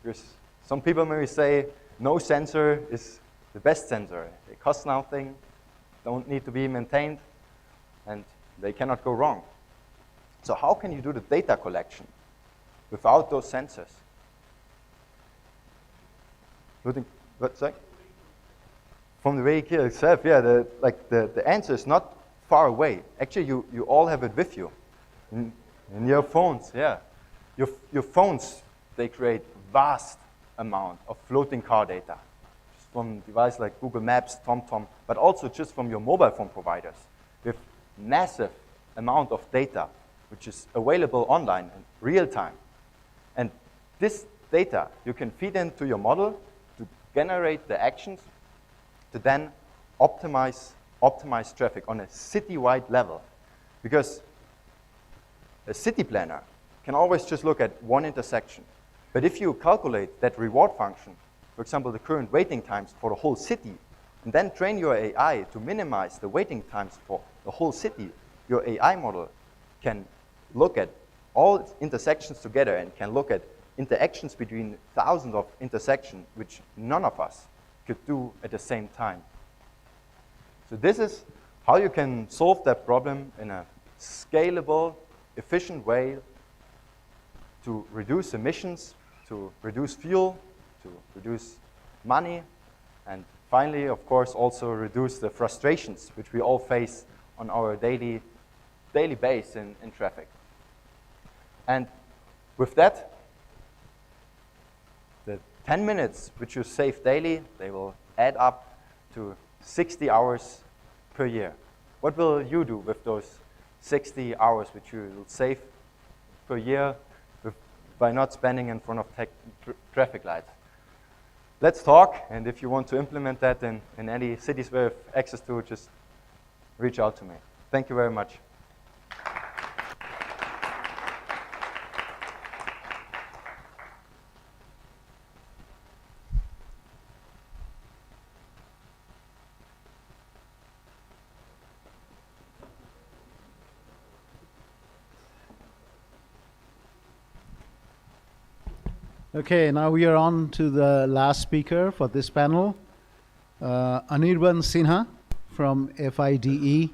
Because some people maybe say no sensor is the best sensor. They cost nothing, don't need to be maintained, and they cannot go wrong. So how can you do the data collection without those sensors? What's that? From the vehicle itself, yeah, the answer is not far away. Actually, you all have it with you. In your phones, yeah. Your phones, they create vast amount of floating car data. Just from devices like Google Maps, TomTom, but also just from your mobile phone providers. With massive amount of data, which is available online in real time. And this data you can feed into your model to generate the actions to then optimize traffic on a city-wide level. Because a city planner can always just look at one intersection. But if you calculate that reward function, for example, the current waiting times for the whole city, and then train your AI to minimize the waiting times for the whole city, your AI model can look at all intersections together and can look at interactions between thousands of intersections, which none of us could do at the same time. So this is how you can solve that problem in a scalable, efficient way to reduce emissions, to reduce fuel, to reduce money, and finally, of course, also reduce the frustrations which we all face on our daily base in traffic. And with that, the 10 minutes which you save daily, they will add up to 60 hours per year. What will you do with those 60 hours which you will save per year by not spending in front of traffic lights? Let's talk, and if you want to implement that in any cities where you have access to, just reach out to me. Thank you very much. Okay, now we are on to the last speaker for this panel, Anirban Sinha from FIDE,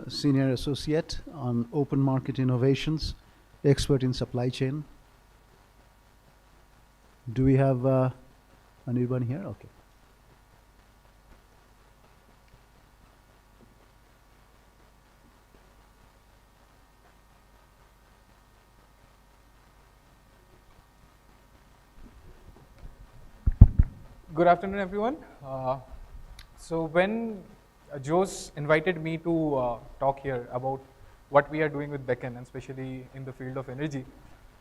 Senior Associate on Open Market Innovations, expert in supply chain. Do we have Anirban here? Okay. Good afternoon, everyone. So when Jose invited me to talk here about what we are doing with Beacon, and especially in the field of energy,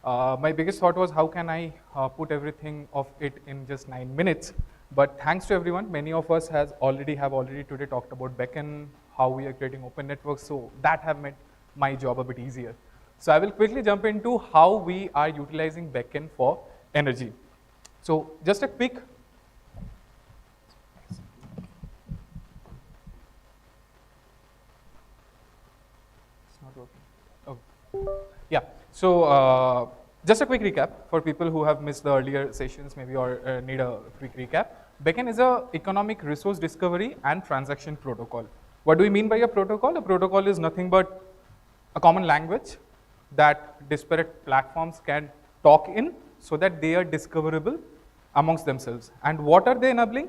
my biggest thought was how can I put everything of it in just 9 minutes. But thanks to everyone, many of us have already today talked about Beacon, how we are creating open networks, so that have made my job a bit easier. So I will quickly jump into how we are utilizing Beacon for energy. So just a quick Yeah, so just a quick recap for people who have missed the earlier sessions maybe or need a quick recap. Beacon is a economic resource discovery and transaction protocol. What do we mean by a protocol? A protocol is nothing but a common language that disparate platforms can talk in so that they are discoverable amongst themselves. And what are they enabling?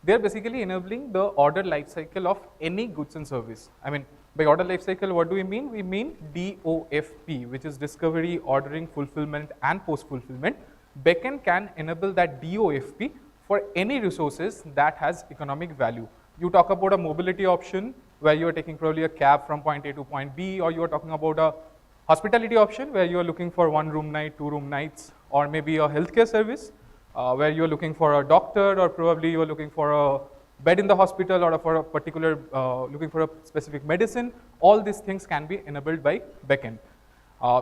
They are basically enabling the order life cycle of any goods and service. I mean, by order life cycle, what do we mean? We mean DOFP, which is discovery, ordering, fulfillment, and post-fulfillment. Beacon can enable that DOFP for any resources that has economic value. You talk about a mobility option where you are taking probably a cab from point A to point B, or you are talking about a hospitality option where you are looking for 1 room night, 2 room nights, or maybe a healthcare service where you are looking for a doctor, or probably you are looking for a bed in the hospital, or for a particular, looking for a specific medicine. All these things can be enabled by Beacon.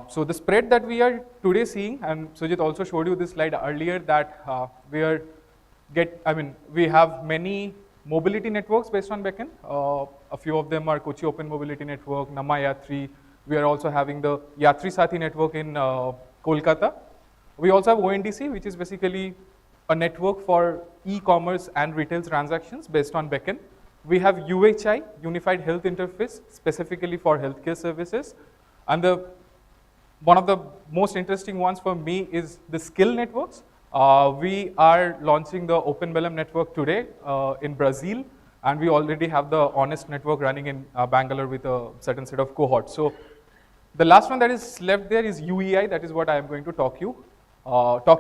So the spread that we are today seeing, and Sujit also showed you this slide earlier, that we have many mobility networks based on Beacon. A few of them are Kochi Open Mobility Network, Nama Yatri. We are also having the Yatri Sathi network in Kolkata. We also have ONDC, which is basically a network for e-commerce and retail transactions based on Beacon. We have UHI, Unified Health Interface, specifically for healthcare services. And one of the most interesting ones for me is the skill networks. We are launching the Open Bellum network today in Brazil, and we already have the Honest network running in Bangalore with a certain set of cohorts. So the last one that is left there is UEI. That is what I am going to talk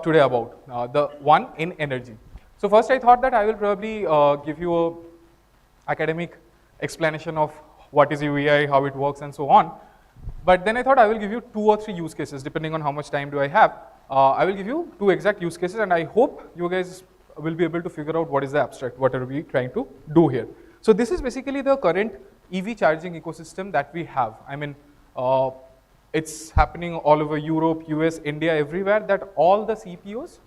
today about, the one in energy. So first I thought that I will probably give you an academic explanation of what is UEI, how it works, and so on. But then I thought I will give you 2 or 3 use cases, depending on how much time do I have. I will give you 2 exact use cases, and I hope you guys will be able to figure out what is the abstract, what are we trying to do here. So this is basically the current EV charging ecosystem that we have. I mean, it's happening all over Europe, US, India, everywhere, that all the CPOs,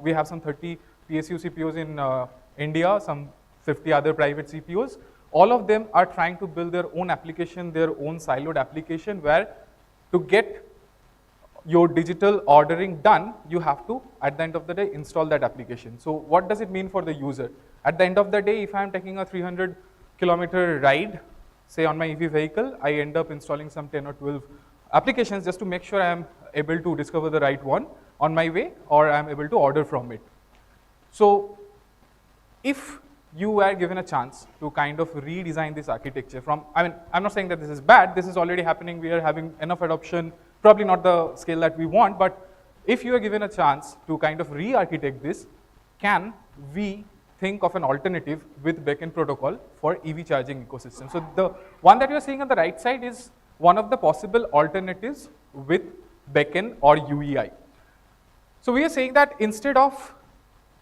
we have some 30 PSU CPOs in India, some 50 other private CPOs, all of them are trying to build their own application, their own siloed application, where to get your digital ordering done, you have to, at the end of the day, install that application. So what does it mean for the user? At the end of the day, if I am taking a 300-kilometer ride, say on my EV vehicle, I end up installing some 10 or 12 applications just to make sure I am able to discover the right one on my way, or I am able to order from it. So if you were given a chance to kind of redesign this architecture from, I mean, I'm not saying that this is bad, this is already happening, we are having enough adoption, probably not the scale that we want, but if you are given a chance to kind of re-architect this, can we think of an alternative with Beacon protocol for EV charging ecosystem? So the one that you are seeing on the right side is one of the possible alternatives with Beacon or UEI. So we are saying that instead of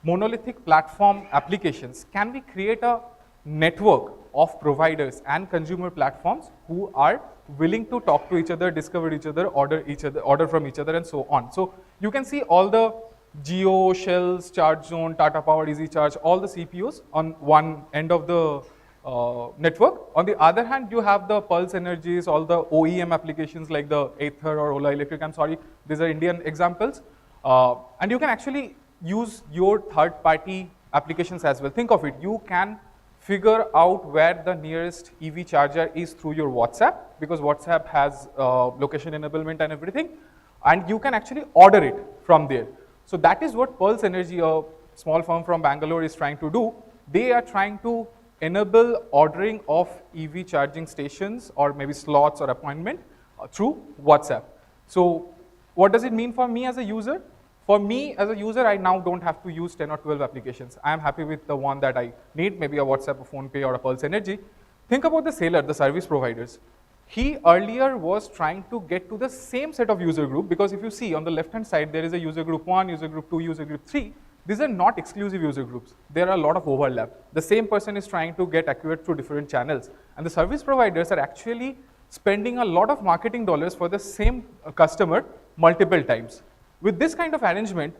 monolithic platform applications, can we create a network of providers and consumer platforms who are willing to talk to each other, discover each other, order from each other, and so on. So you can see all the Jio, Shells, ChargeZone, Tata Power, Easy Charge, all the CPOs on one end of the network. On the other hand, you have the Pulse Energies, all the OEM applications like the Ather or Ola Electric. I'm sorry, these are Indian examples. And you can actually use your third-party applications as well. Think of it, you can figure out where the nearest EV charger is through your WhatsApp, because WhatsApp has location enablement and everything, and you can actually order it from there. So that is what Pulse Energy, a small firm from Bangalore, is trying to do. They are trying to enable ordering of EV charging stations or maybe slots or appointment through WhatsApp. So what does it mean for me as a user? For me as a user, I now don't have to use 10 or 12 applications. I am happy with the one that I need, maybe a WhatsApp, a PhonePe, or a Pulse Energy. Think about the seller, the service providers. He earlier was trying to get to the same set of user group, because if you see on the left-hand side, there is a user group 1, user group 2, user group 3. These are not exclusive user groups. There are a lot of overlap. The same person is trying to get accurate through different channels. And the service providers are actually spending a lot of marketing dollars for the same customer multiple times. With this kind of arrangement,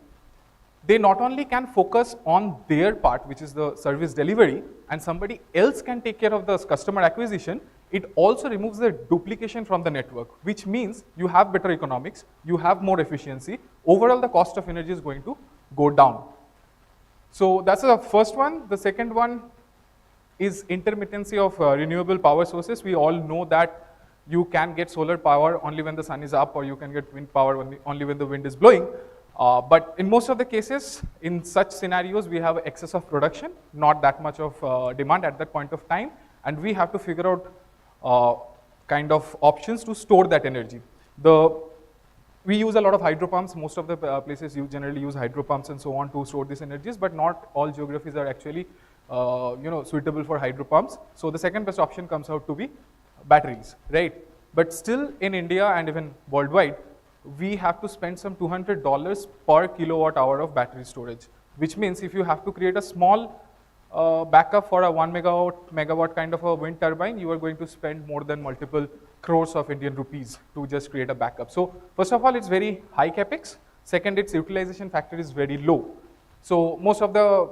they not only can focus on their part, which is the service delivery, and somebody else can take care of the customer acquisition, it also removes the duplication from the network, which means you have better economics, you have more efficiency, overall the cost of energy is going to go down. So that's the first one. The second one is intermittency of renewable power sources. We all know that you can get solar power only when the sun is up, or you can get wind power only when the wind is blowing. But in most of the cases, in such scenarios, we have excess of production, not that much of demand at that point of time, and we have to figure out kind of options to store that energy. We use a lot of hydro pumps. Most of the places you generally use hydro pumps and so on to store these energies, but not all geographies are actually suitable for hydro pumps. So the second best option comes out to be batteries, right? But still in India and even worldwide, we have to spend some $200 per kilowatt hour of battery storage, which means if you have to create a small backup for a 1 megawatt kind of a wind turbine, you are going to spend more than multiple crores of Indian rupees to just create a backup. So first of all, it's very high capex. Second, its utilization factor is very low. So most of the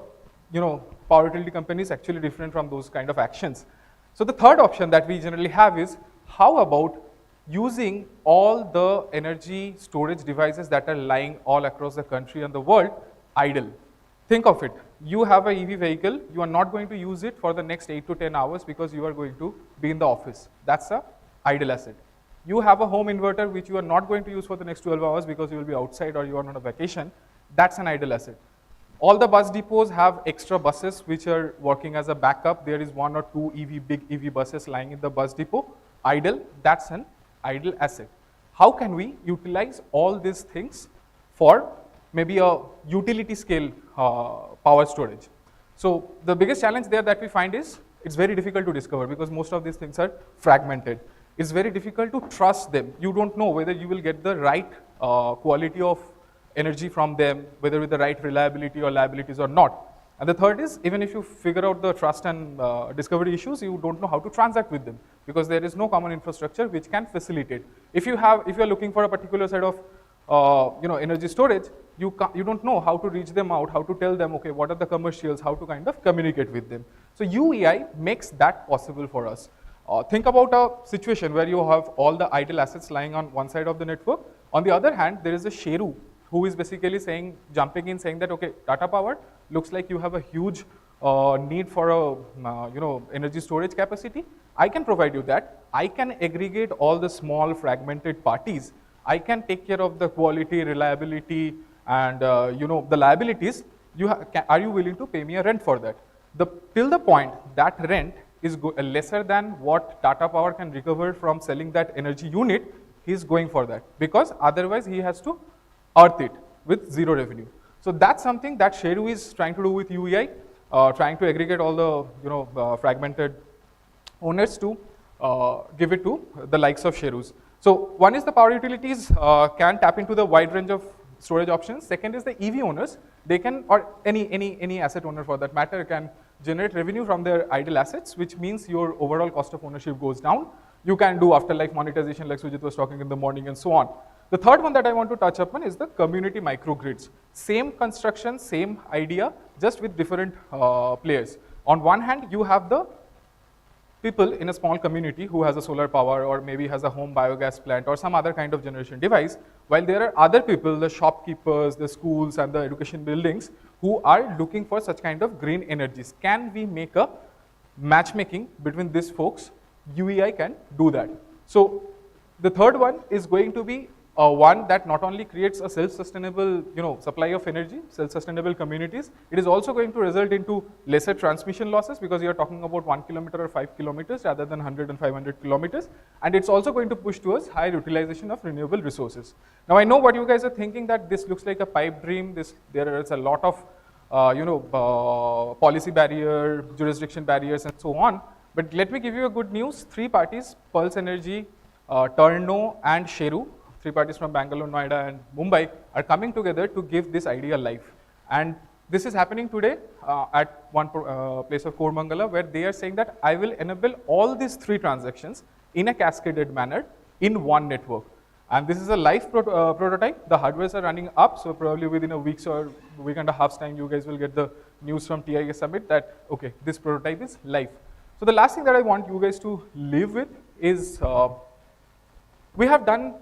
power utility companies actually different from those kind of actions. So the third option that we generally have is, how about using all the energy storage devices that are lying all across the country and the world idle. Think of it, you have an EV vehicle, you are not going to use it for the next 8 to 10 hours because you are going to be in the office. That's an idle asset. You have a home inverter which you are not going to use for the next 12 hours because you will be outside or you are on a vacation. That's an idle asset. All the bus depots have extra buses which are working as a backup. There is 1 or 2 big EV buses lying in the bus depot, idle. That's an idle asset. How can we utilize all these things for maybe a utility scale power storage? So the biggest challenge there that we find is it's very difficult to discover because most of these things are fragmented. It's very difficult to trust them. You don't know whether you will get the right quality of energy from them, whether with the right reliability or liabilities or not. And the third is, even if you figure out the trust and discovery issues, you don't know how to transact with them because there is no common infrastructure which can facilitate. If you are looking for a particular set of energy storage, you don't know how to reach them out, how to tell them, okay, what are the commercials, how to kind of communicate with them. So UEI makes that possible for us. Think about a situation where you have all the idle assets lying on one side of the network. On the other hand, there is a Sheru who is basically jumping in saying that, okay, Tata Power, looks like you have a huge need for a energy storage capacity. I can provide you that. I can aggregate all the small fragmented parties. I can take care of the quality, reliability, and the liabilities. Are you willing to pay me a rent for that? Till the point that rent is lesser than what Tata Power can recover from selling that energy unit, he is going for that because otherwise he has to earth it with zero revenue. So that's something that Sheru is trying to do with UEI, trying to aggregate all the fragmented owners to give it to the likes of Sherus. So one is the power utilities can tap into the wide range of storage options. Second is the EV owners. They can, or any asset owner for that matter, can generate revenue from their idle assets, which means your overall cost of ownership goes down. You can do afterlife monetization like Sujit was talking in the morning and so on. The third one that I want to touch upon is the community microgrids. Same construction, same idea, just with different players. On one hand, you have the people in a small community who has a solar power or maybe has a home biogas plant or some other kind of generation device, while there are other people, the shopkeepers, the schools and the education buildings who are looking for such kind of green energies. Can we make a matchmaking between these folks? UEI can do that. So the third one is going to be one that not only creates a self-sustainable supply of energy, self-sustainable communities, it is also going to result into lesser transmission losses because you are talking about 1 kilometer or 5 kilometers rather than 100 and 500 kilometers, and it's also going to push towards higher utilization of renewable resources. Now I know what you guys are thinking, that this looks like a pipe dream, there is a lot of policy barrier, jurisdiction barriers and so on, but let me give you a good news. 3 parties, Pulse Energy, Terno and Sheru, 3 parties from Bangalore, Noida and Mumbai are coming together to give this idea life. And this is happening today at one place of Kormangala, where they are saying that I will enable all these 3 transactions in a cascaded manner in one network. And this is a live prototype. The hardwares are running up, so probably within a week or week and a half's time, you guys will get the news from TIA Summit that, okay, this prototype is live. So the last thing that I want you guys to live with is, we have done,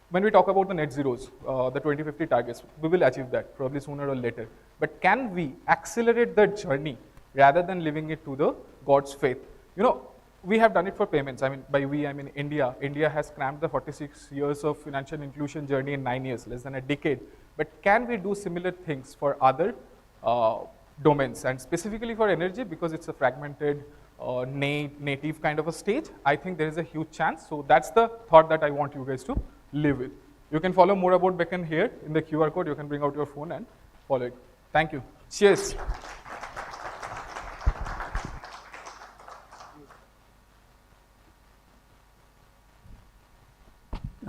when we talk about the net zeros, the 2050 targets, we will achieve that probably sooner or later. But can we accelerate the journey rather than leaving it to the God's faith? We have done it for payments. I mean, by we, I mean India. India has crammed the 46 years of financial inclusion journey in 9 years, less than a decade. But can we do similar things for other domains, and specifically for energy, because it's a fragmented, native kind of a stage? I think there is a huge chance. So that's the thought that I want you guys to live with. You can follow more about Beacon here in the QR code. You can bring out your phone and follow it. Thank you. Cheers.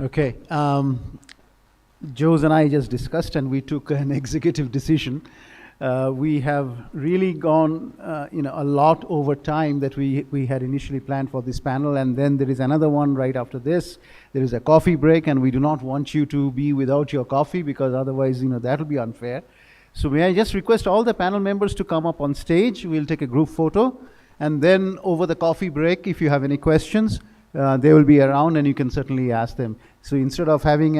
Okay. Jose and I just discussed, and we took an executive decision. We have really gone a lot over time that we had initially planned for this panel, and then there is another one right after this. There is a coffee break, and we do not want you to be without your coffee, because otherwise that will be unfair. So may I just request all the panel members to come up on stage. We'll take a group photo, and then over the coffee break, if you have any questions, they will be around and you can certainly ask them. So instead of having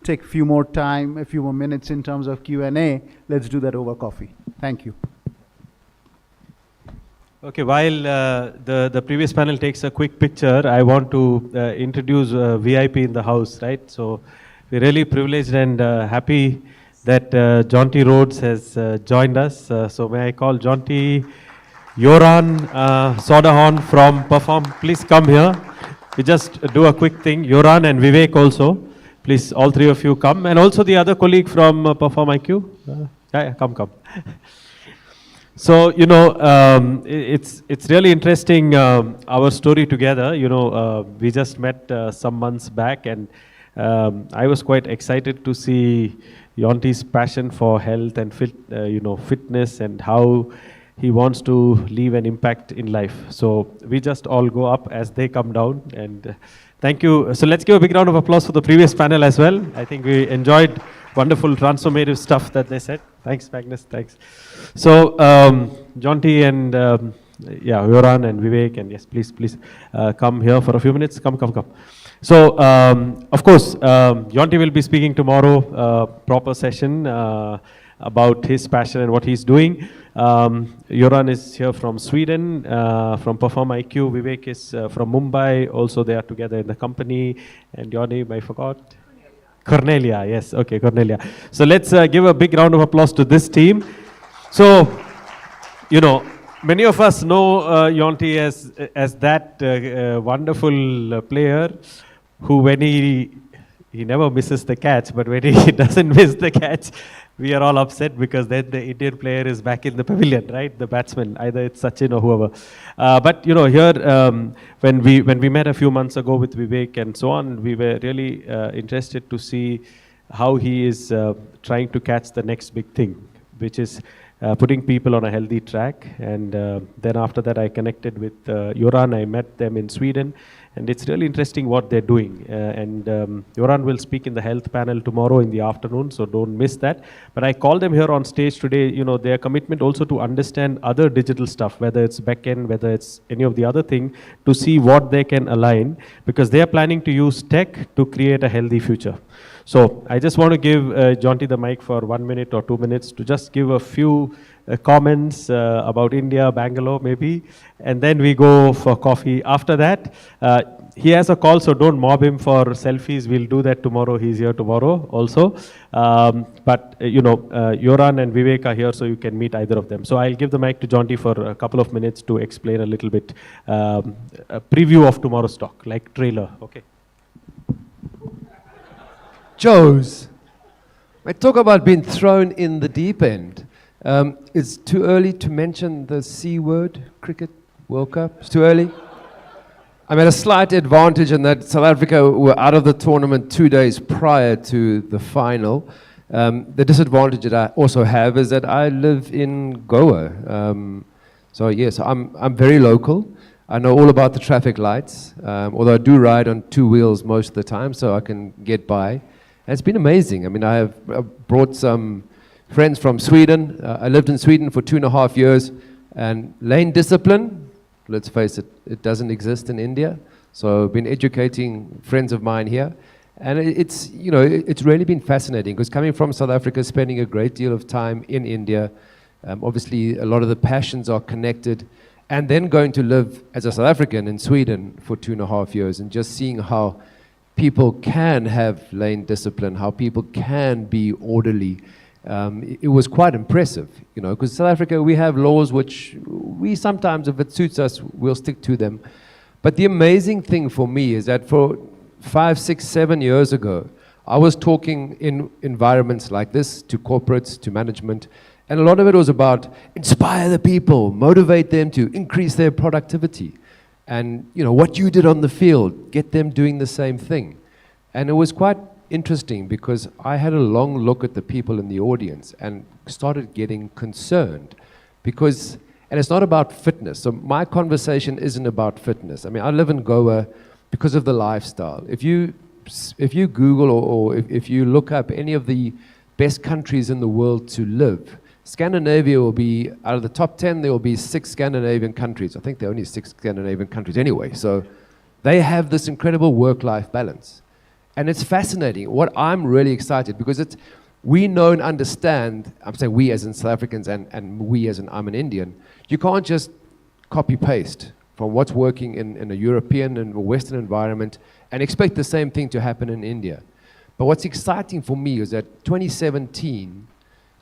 take a few more minutes in terms of Q&A, let's do that over coffee. Thank you. Okay, while the previous panel takes a quick picture, I want to introduce a VIP in the house, right? So we're really privileged and happy that Jonty Rhodes has joined us. So may I call Jonty Joran Soderhorn from Perform. Please come here. We just do a quick thing. Joran and Vivek also. Please, all 3 of you come. And also the other colleague from Perform IQ. Come. So, it's really interesting, our story together. We just met some months back, and I was quite excited to see Jonty's passion for health and fitness, and how he wants to leave an impact in life. So we just all go up as they come down, and thank you. So let's give a big round of applause for the previous panel as well. I think we enjoyed wonderful transformative stuff that they said. Thanks, Magnus, thanks. So Jonty and Joran and Vivek, and yes, please come here for a few minutes. Come. So of course, Jonty will be speaking tomorrow, proper session about his passion and what he's doing. Joran is here from Sweden, from Perform IQ. Vivek is from Mumbai. Also, they are together in the company. And your name, I forgot? Cornelia, yes. Okay, Cornelia. So let's give a big round of applause to this team. So, many of us know Jonty as that wonderful player who, when he never misses the catch, but when he doesn't miss the catch, we are all upset, because then the Indian player is back in the pavilion, right? The batsman, either it's Sachin or whoever. But here, when we met a few months ago with Vivek and so on, we were really interested to see how he is trying to catch the next big thing, which is putting people on a healthy track. And then after that, I connected with Joran. I met them in Sweden, and it's really interesting what they're doing. Joran will speak in the health panel tomorrow in the afternoon, so don't miss that. But I called them here on stage today, you know, their commitment also to understand other digital stuff, whether it's backend, whether it's any of the other thing, to see what they can align, because they are planning to use tech to create a healthy future. So I just want to give Jonty the mic for 1 minute or 2 minutes to just give a few comments about India, Bangalore maybe, and then we go for coffee after that. He has a call, so don't mob him for selfies. We'll do that tomorrow. He's here tomorrow also. But you know, Joran and Vivek are here, so you can meet either of them. So I'll give the mic to Jonty for a couple of minutes to explain a little bit, a preview of tomorrow's talk, like trailer. Okay. Joes, I talk about being thrown in the deep end. It's too early to mention the C word, Cricket World Cup. It's too early. I'm at a slight advantage in that South Africa were out of the tournament 2 days prior to the final. The disadvantage that I also have is that I live in Goa. So yes, I'm very local. I know all about the traffic lights, although I do ride on 2 wheels most of the time, so I can get by. And it's been amazing. I mean, I have brought some friends from Sweden. I lived in Sweden for 2.5 years, and lane discipline, let's face it, it doesn't exist in India. So I've been educating friends of mine here, and it's, you know, it's really been fascinating, because coming from South Africa, spending a great deal of time in India, obviously a lot of the passions are connected, and then going to live as a South African in Sweden for 2.5 years, and just seeing how people can have lane discipline, how people can be orderly. It was quite impressive, you know, because South Africa, we have laws which we sometimes, if it suits us, we'll stick to them. But the amazing thing for me is that for 5, 6, 7 years ago, I was talking in environments like this to corporates, to management, and a lot of it was about inspire the people, motivate them to increase their productivity. And, you know, what you did on the field, get them doing the same thing. And it was quite interesting, because I had a long look at the people in the audience and started getting concerned, because, and it's not about fitness. So my conversation isn't about fitness. I mean, I live in Goa because of the lifestyle. If you Google or if you look up any of the best countries in the world to live, Scandinavia will be, out of the top 10, there will be 6 Scandinavian countries. I think there are only 6 Scandinavian countries anyway. So they have this incredible work-life balance. And it's fascinating. What I'm really excited, because it's, we know and understand, I'm saying we as in South Africans and we as in I'm an Indian, you can't just copy-paste from what's working in a European and a Western environment and expect the same thing to happen in India. But what's exciting for me is that 2017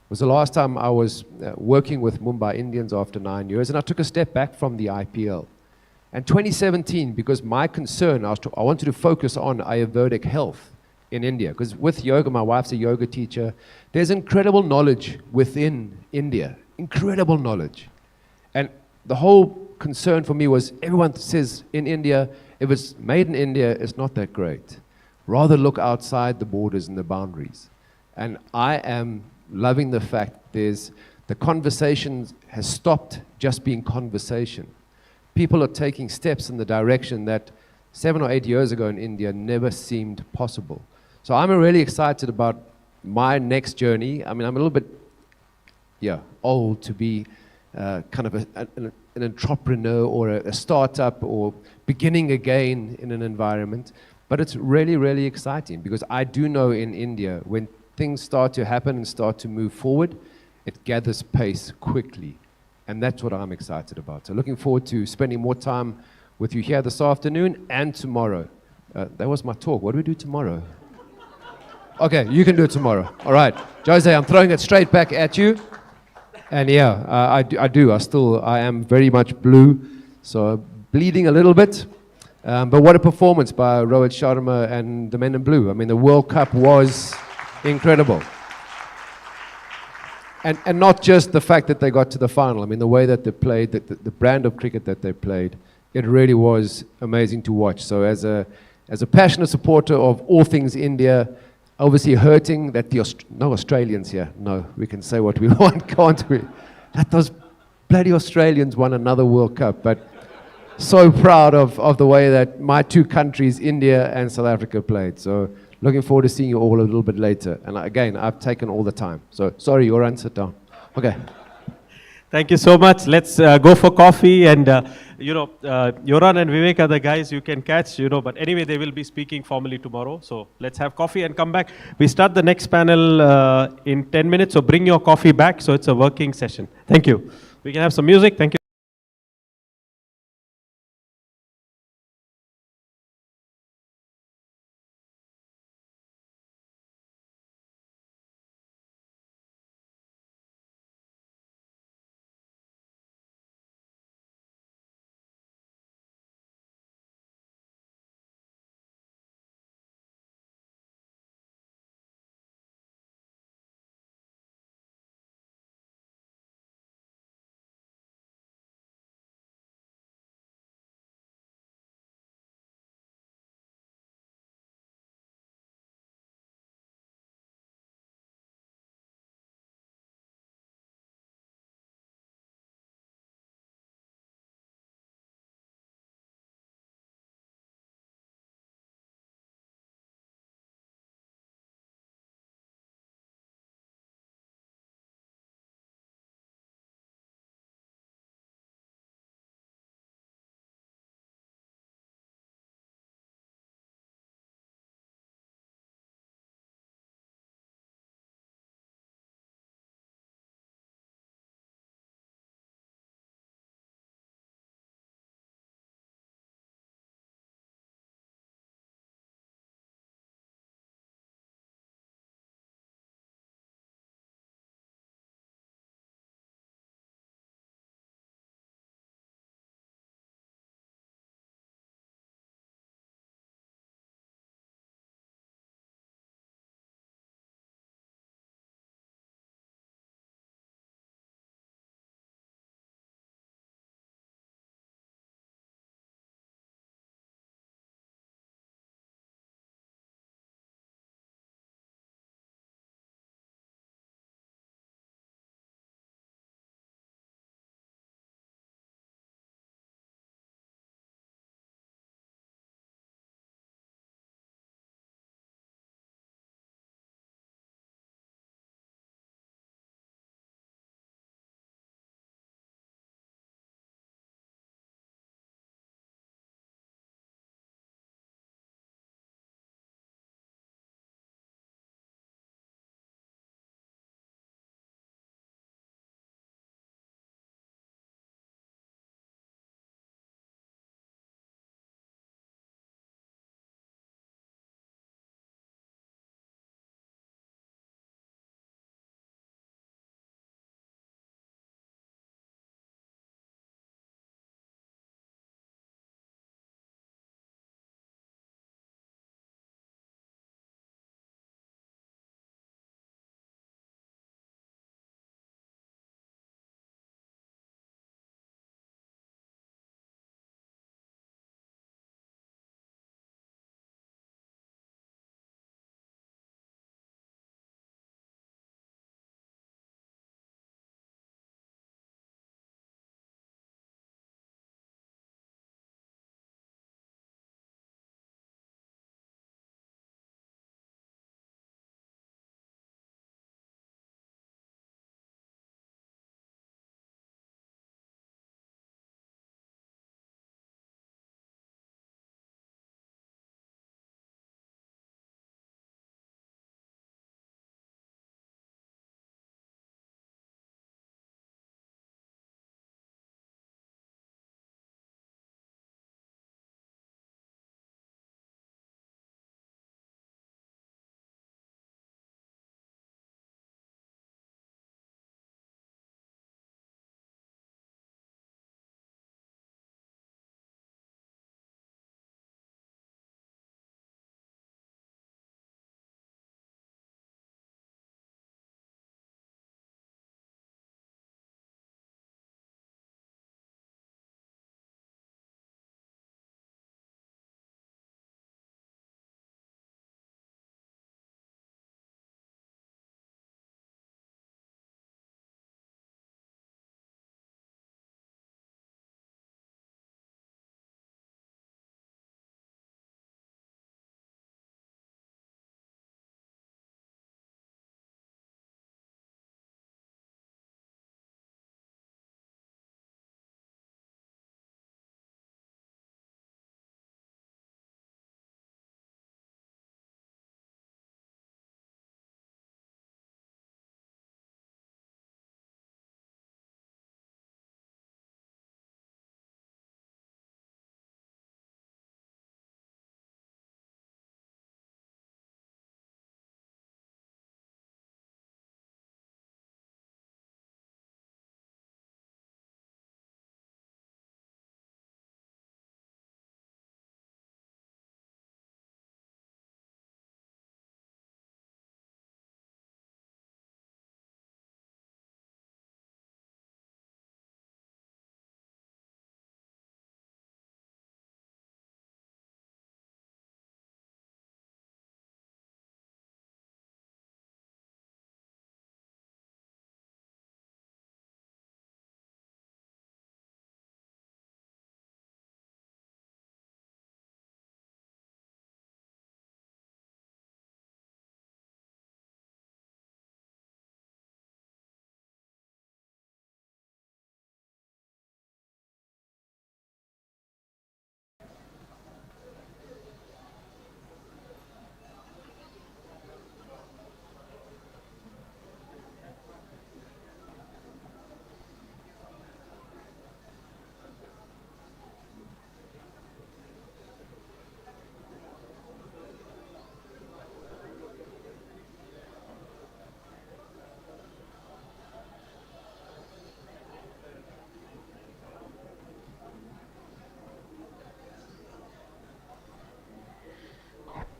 was the last time I was working with Mumbai Indians after 9 years, and I took a step back from the IPL. And 2017, because my concern, I wanted to focus on Ayurvedic health in India, because with yoga, my wife's a yoga teacher, there's incredible knowledge within India, incredible knowledge. And the whole concern for me was, everyone says in India, if it's made in India, it's not that great. Rather look outside the borders and the boundaries. And I am loving the fact the conversation has stopped just being conversation. People are taking steps in the direction that 7 or 8 years ago in India never seemed possible. So I'm really excited about my next journey. I mean, I'm a little bit, old to be kind of an entrepreneur or a startup or beginning again in an environment. But it's really, really exciting, because I do know in India, when things start to happen and start to move forward, it gathers pace quickly. And that's what I'm excited about. So looking forward to spending more time with you here this afternoon and tomorrow. That was my talk. What do we do tomorrow? Okay, you can do it tomorrow. All right. Jose, I'm throwing it straight back at you. And I am very much blue, so bleeding a little bit. But what a performance by Rohit Sharma and the men in blue. I mean, the World Cup was incredible. And not just the fact that they got to the final. I mean, the way that they played, the brand of cricket that they played, it really was amazing to watch. So as a passionate supporter of all things India, obviously hurting that no Australians here. No, we can say what we want, can't we? That those bloody Australians won another World Cup. But so proud of the way that my two countries, India and South Africa, played. So looking forward to seeing you all a little bit later. And again, I've taken all the time. So sorry, Joran, sit down. Okay. Thank you so much. Let's go for coffee. And, Joran and Vivek are the guys you can catch, but anyway, they will be speaking formally tomorrow. So let's have coffee and come back. We start the next panel in 10 minutes. So bring your coffee back. So it's a working session. Thank you. We can have some music. Thank you.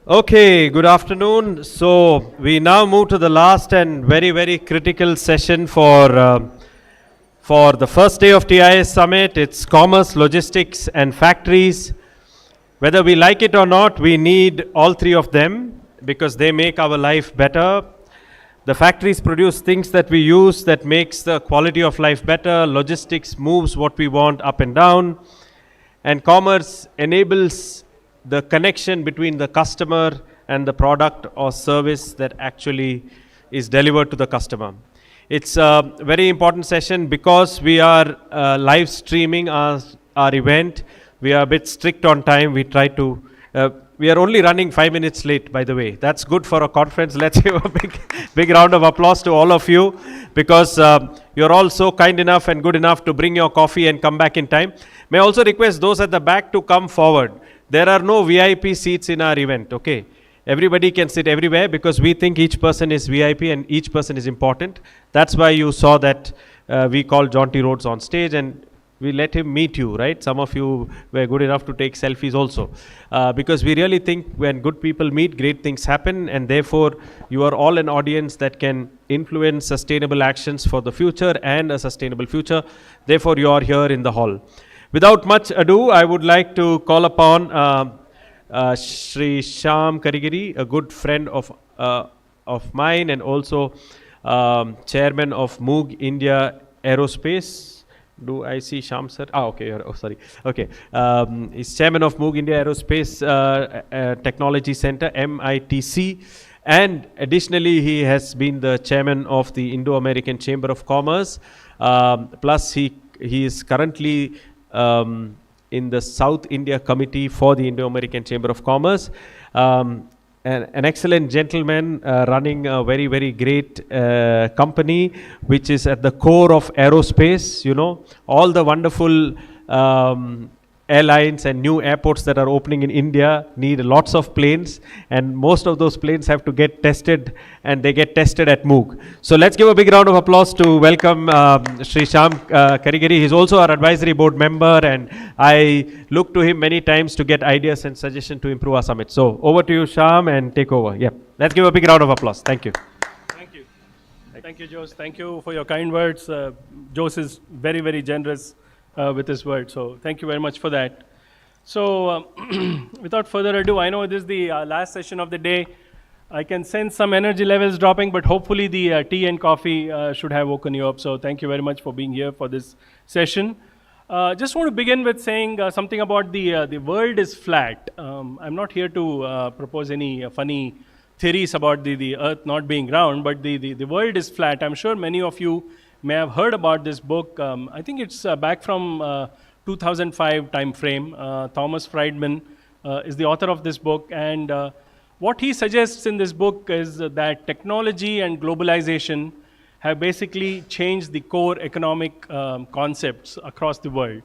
Okay, good afternoon. So we now move to the last and very, very critical session for the first day of TIS Summit. It's commerce, logistics, and factories. Whether we like it or not, we need all three of them because they make our life better. The factories produce things that we use that makes the quality of life better. Logistics moves what we want up and down. And commerce enables the connection between the customer and the product or service that actually is delivered to the customer. It's a very important session because we are live streaming our event. We are a bit strict on time. We try to, we are only running 5 minutes late, by the way. That's good for a conference. Let's give a big round of applause to all of you because you're all so kind enough and good enough to bring your coffee and come back in time. May I also request those at the back to come forward. There are no VIP seats in our event, okay? Everybody can sit everywhere because we think each person is VIP and each person is important. That's why you saw that we called John T. Rhodes on stage and we let him meet you, right? Some of you were good enough to take selfies also. Because we really think when good people meet, great things happen, and therefore you are all an audience that can influence sustainable actions for the future and a sustainable future. Therefore you are here in the hall. Without much ado, I would like to call upon Shri Shyam Karigiri, a good friend of mine and also chairman of Moog India Aerospace. Do I see Shyam sir? Okay, oh sorry. Okay, he's chairman of Moog India Aerospace Technology Center, MITC. And additionally, he has been the chairman of the Indo-American Chamber of Commerce. Plus, he is currently in the South India Committee for the Indo-American Chamber of Commerce. An excellent gentleman running a very, very great company which is at the core of aerospace, you know, all the wonderful airlines and new airports that are opening in India need lots of planes, and most of those planes have to get tested, and they get tested at Moog. So let's give a big round of applause to welcome Shri Shyam Karigiri. He's also our advisory board member, and I look to him many times to get ideas and suggestions to improve our summit. So over to you, Shyam, and take over. Yeah, let's give a big round of applause. Thank you. Thank you. Thank you, Jose. Thank you for your kind words. Jose is very, very generous with his words, so thank you very much for that. So without further ado, I know this is the last session of the day. I can sense some energy levels dropping, but hopefully the tea and coffee should have woken you up. So thank you very much for being here for this session. Just want to begin with saying something about the world is flat. I'm not here to propose any funny theories about the earth not being round, but the world is flat. I'm sure many of you may have heard about this book. I think it's back from 2005 time frame. Thomas Friedman is the author of this book, and what he suggests in this book is that technology and globalization have basically changed the core economic concepts across the world.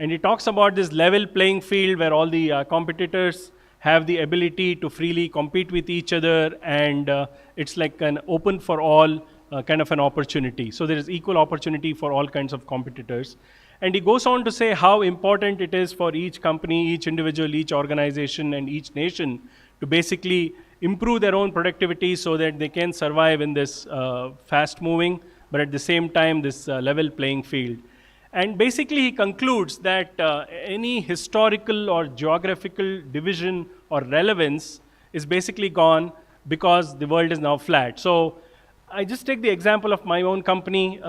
And he talks about this level playing field where all the competitors have the ability to freely compete with each other, and it's like an open for all kind of an opportunity. So there is equal opportunity for all kinds of competitors. And he goes on to say how important it is for each company, each individual, each organization, and each nation to basically improve their own productivity so that they can survive in this fast-moving, but at the same time, this level playing field. And basically, he concludes that any historical or geographical division or relevance is basically gone because the world is now flat. So I just take the example of my own company.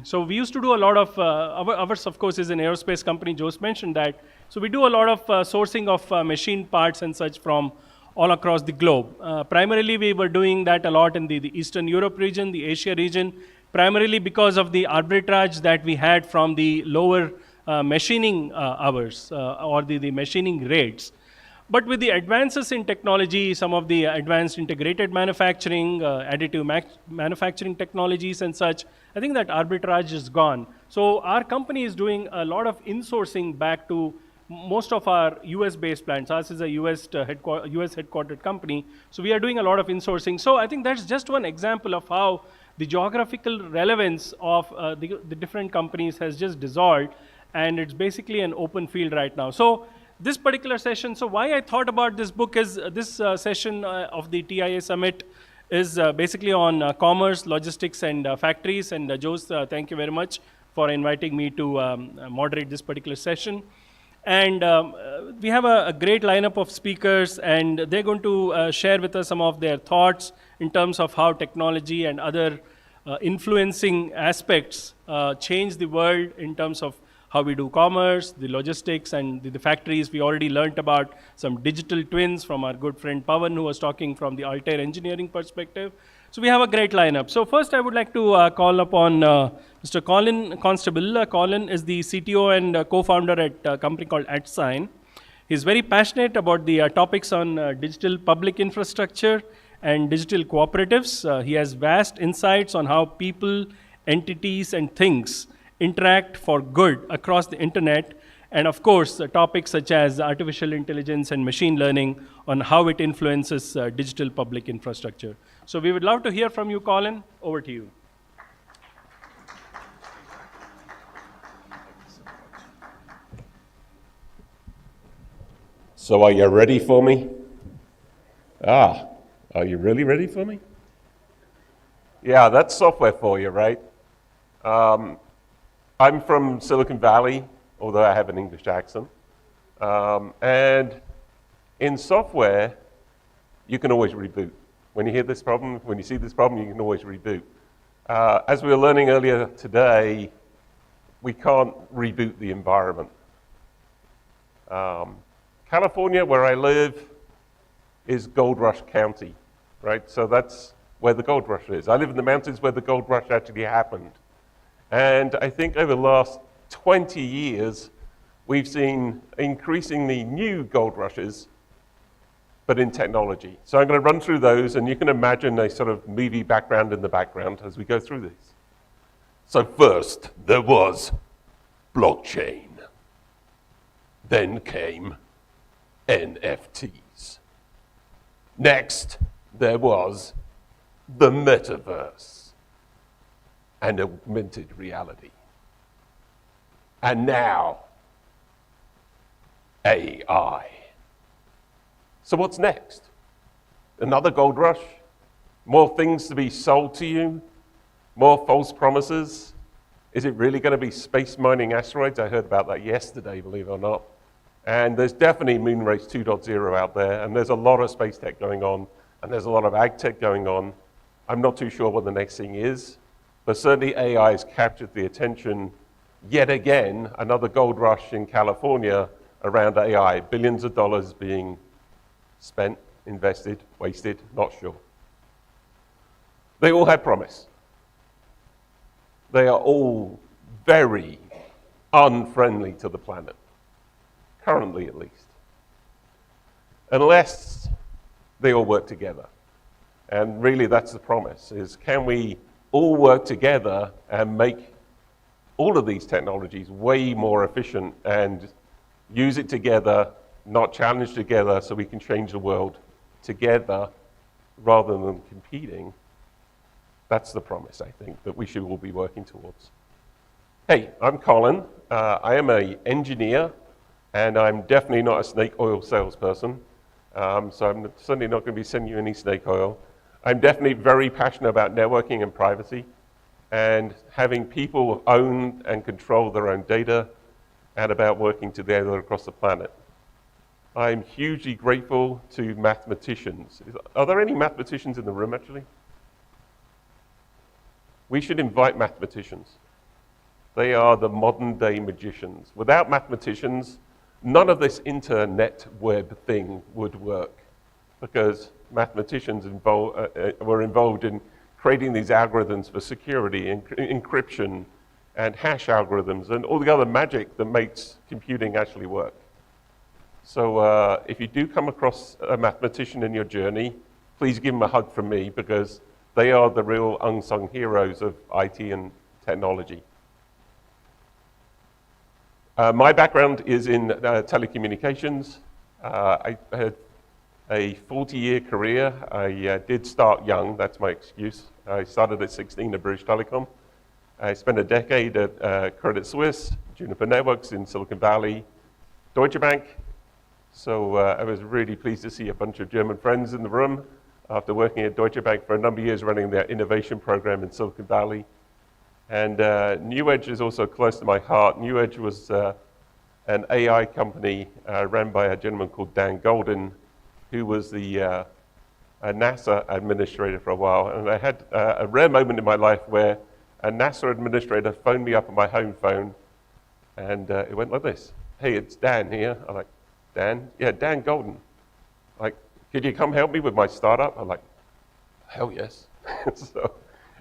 So we used to do a lot of, ours of course is an aerospace company, Jose mentioned that. So we do a lot of sourcing of machine parts and such from all across the globe. Primarily we were doing that a lot in the Eastern Europe region, the Asia region, primarily because of the arbitrage that we had from the lower machining hours or the machining rates. But with the advances in technology, some of the advanced integrated manufacturing, additive manufacturing technologies and such, I think that arbitrage is gone. So our company is doing a lot of insourcing back to most of our US-based plants. Ours is a US headquartered company, so we are doing a lot of insourcing. So I think that's just one example of how the geographical relevance of the different companies has just dissolved, and it's basically an open field right now. So this particular session, so why I thought about this book is this session of the TIA Summit is basically on commerce, logistics, and factories. And Jose, thank you very much for inviting me to moderate this particular session. And we have a great lineup of speakers, and they're going to share with us some of their thoughts in terms of how technology and other influencing aspects change the world in terms of how we do commerce, the logistics, and the factories. We already learned about some digital twins from our good friend Pawan, who was talking from the Altair engineering perspective. So we have a great lineup. So first I would like to call upon Mr. Colin Constable. Colin is the CTO and co-founder at a company called AtSign. He's very passionate about the topics on digital public infrastructure and digital cooperatives. He has vast insights on how people, entities, and things interact for good across the internet, and of course topics such as artificial intelligence and machine learning on how it influences digital public infrastructure. So we would love to hear from you, Colin. Over to you. So are you ready for me? Are you really ready for me? Yeah, that's software for you, right? I'm from Silicon Valley, although I have an English accent. And in software, you can always reboot. When you hear this problem, when you see this problem, you can always reboot. As we were learning earlier today, we can't reboot the environment. California, where I live, is Gold Rush County, right? So that's where the gold rush is. I live in the mountains where the gold rush actually happened. And I think over the last 20 years, we've seen increasingly new gold rushes, but in technology. So I'm going to run through those, and you can imagine a sort of movie background in the background as we go through these. So first, there was blockchain. Then came NFTs. Next, there was the metaverse and augmented reality. And now, AI. So what's next? Another gold rush? More things to be sold to you? More false promises? Is it really going to be space mining asteroids? I heard about that yesterday, believe it or not. And there's definitely moon race 2.0 out there, and there's a lot of space tech going on, and there's a lot of ag tech going on. I'm not too sure what the next thing is, but certainly AI has captured the attention yet again, another gold rush in California around AI, billions of dollars being spent, invested, wasted, not sure. They all have promise. They are all very unfriendly to the planet, currently at least, unless they all work together. And really that's the promise, is can we all work together and make all of these technologies way more efficient and use it together, not challenge together, so we can change the world together rather than competing. That's the promise, I think, that we should all be working towards. Hey, I'm Colin. I am an engineer, and I'm definitely not a snake oil salesperson. So I'm certainly not going to be sending you any snake oil. I'm definitely very passionate about networking and privacy, and having people own and control their own data, and about working together across the planet. I'm hugely grateful to mathematicians. Are there any mathematicians in the room, actually? We should invite mathematicians. They are the modern day magicians. Without mathematicians, none of this internet web thing would work, because mathematicians were involved in creating these algorithms for security, encryption, and hash algorithms, and all the other magic that makes computing actually work. So if you do come across a mathematician in your journey, please give them a hug from me, because they are the real unsung heroes of IT and technology. My background is in telecommunications. I had a 40-year career. I did start young, that's my excuse. I started at 16 at British Telecom. I spent a decade at Credit Suisse, Juniper Networks in Silicon Valley, Deutsche Bank, So I was really pleased to see a bunch of German friends in the room after working at Deutsche Bank for a number of years running their innovation program in Silicon Valley. And NewEdge is also close to my heart. NewEdge was an AI company ran by a gentleman called Dan Golden, who was the a NASA administrator for a while. And I had a rare moment in my life where a NASA administrator phoned me up on my home phone, and it went like this. Hey, it's Dan here. I'm like, Dan? Yeah, Dan Golden. Like, could you come help me with my startup? I'm like, hell yes. So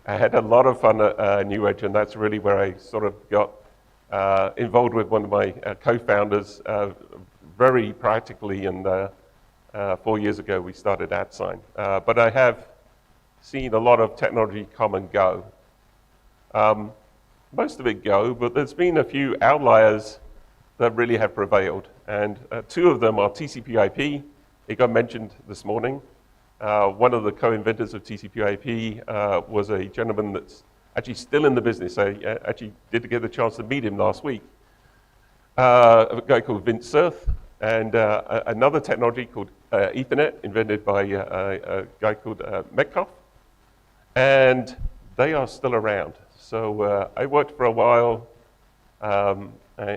I had a lot of fun at NewEdge, and that's really where I sort of got involved with one of my co-founders very practically, and 4 years ago we started AdSign. But I have seen a lot of technology come and go. Most of it go, but there's been a few outliers that really have prevailed. And two of them are TCP/IP. It got mentioned this morning. One of the co-inventors of TCP/IP was a gentleman that's actually still in the business. I actually did get the chance to meet him last week. A guy called Vint Cerf, and another technology called Ethernet, invented by a guy called Metcalfe. And they are still around. So I worked for a while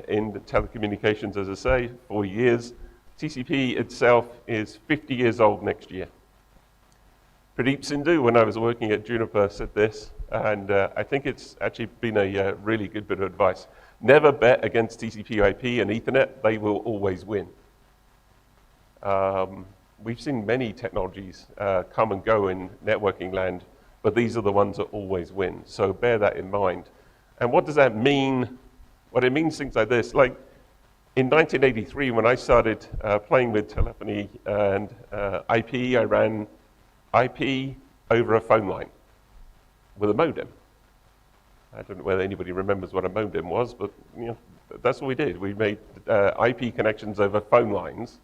in the telecommunications, as I say, 4 years. TCP itself is 50 years old next year. Pradeep Sindhu, when I was working at Juniper, said this, and I think it's actually been a really good bit of advice. Never bet against TCP/IP and Ethernet. They will always win. We've seen many technologies come and go in networking land, but these are the ones that always win. So bear that in mind. And what does that mean? Well, it means things like this. Like in 1983, when I started playing with telephony and IP, I ran IP over a phone line with a modem. I don't know whether anybody remembers what a modem was, but you know, that's what we did. We made IP connections over phone lines.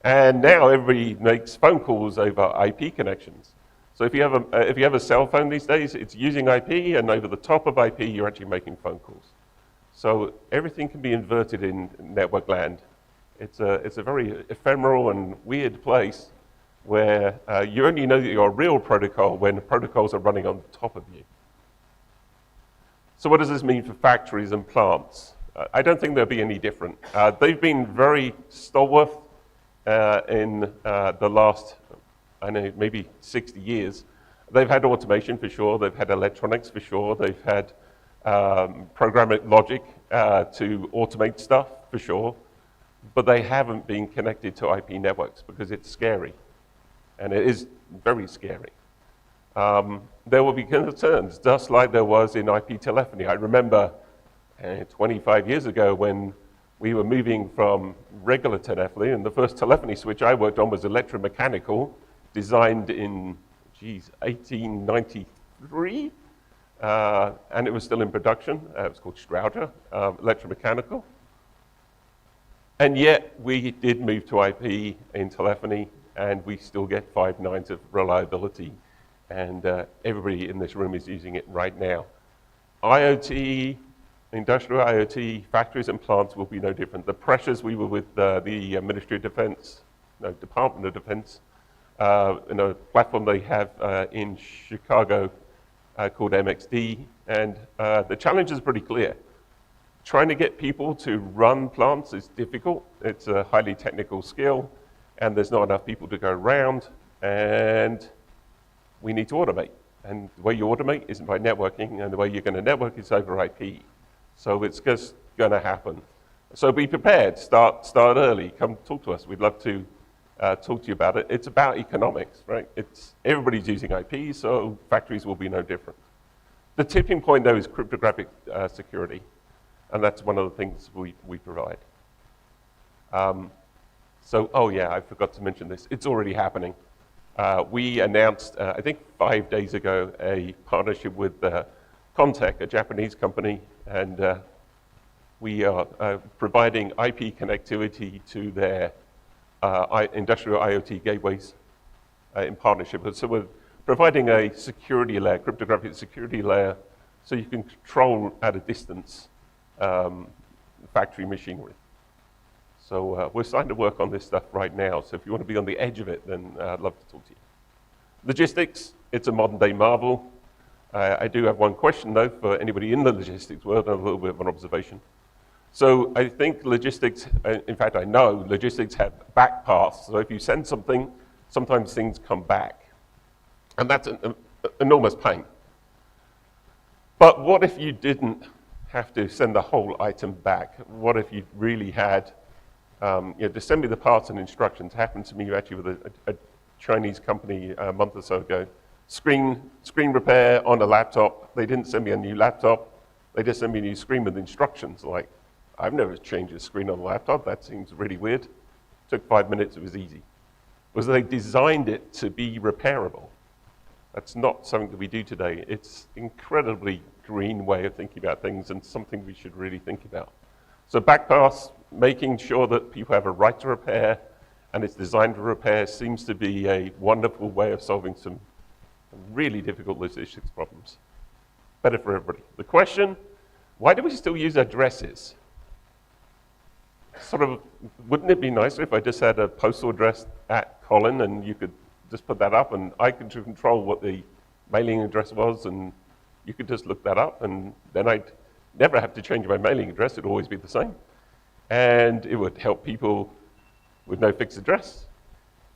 And now everybody makes phone calls over IP connections. So if you have a cell phone these days, it's using IP, and over the top of IP, you're actually making phone calls. So everything can be inverted in network land. It's a very ephemeral and weird place where you only know that you're a real protocol when protocols are running on top of you. So what does this mean for factories and plants? I don't think they'll be any different. They've been very stalwart in the last, I know, maybe 60 years. They've had automation for sure, they've had electronics for sure, they've had programming logic to automate stuff for sure, but they haven't been connected to IP networks because it's scary, and it is very scary. There will be concerns, just like there was in IP telephony. I remember 25 years ago when we were moving from regular telephony, and the first telephony switch I worked on was electromechanical, designed in, 1893, and it was still in production. It was called Strauger, electromechanical. And yet we did move to IP in telephony, and we still get 5 nines of reliability. And everybody in this room is using it right now. IoT, industrial IoT, factories and plants will be no different. The pressures we were with the Ministry of Defense, no, Department of Defense, in a platform they have in Chicago called MXD, and the challenge is pretty clear. Trying to get people to run plants is difficult. It's a highly technical skill, and there's not enough people to go around, and we need to automate. And the way you automate isn't by networking, and the way you're going to network is over IP. So it's just going to happen. So be prepared, start early, come talk to us. We'd love to talk to you about it. It's about economics, right? Everybody's using IP, so factories will be no different. The tipping point, though, is cryptographic security, and that's one of the things we provide. Oh yeah, I forgot to mention this. It's already happening. We announced, I think 5 days ago, a partnership with Contec, a Japanese company, and we are providing IP connectivity to their industrial IoT gateways in partnership. So we're providing a security layer, cryptographic security layer, so you can control at a distance factory machinery. we're starting to work on this stuff right now. So if you want to be on the edge of it, then I'd love to talk to you. Logistics, it's a modern day marvel. I do have one question though for anybody in the logistics world, and a little bit of an observation. So I think logistics, in fact I know logistics have back paths. So if you send something, sometimes things come back. And that's an enormous pain. But what if you didn't have to send the whole item back? What if you really had, just send me the parts and instructions. Happened to me actually with a Chinese company a month or so ago. Screen repair on a laptop. They didn't send me a new laptop. They just sent me a new screen with instructions. Like, I've never changed a screen on a laptop. That seems really weird. Took 5 minutes, it was easy. Was they designed it to be repairable. That's not something that we do today. It's incredibly green way of thinking about things and something we should really think about. So backpass, making sure that people have a right to repair and it's designed to repair seems to be a wonderful way of solving some really difficult logistics problems. Better for everybody. The question, why do we still use addresses? Sort of, wouldn't it be nicer if I just had a postal address at Colin and you could just put that up and I could control what the mailing address was and you could just look that up and then I'd never have to change my mailing address, it'd always be the same. And it would help people with no fixed address.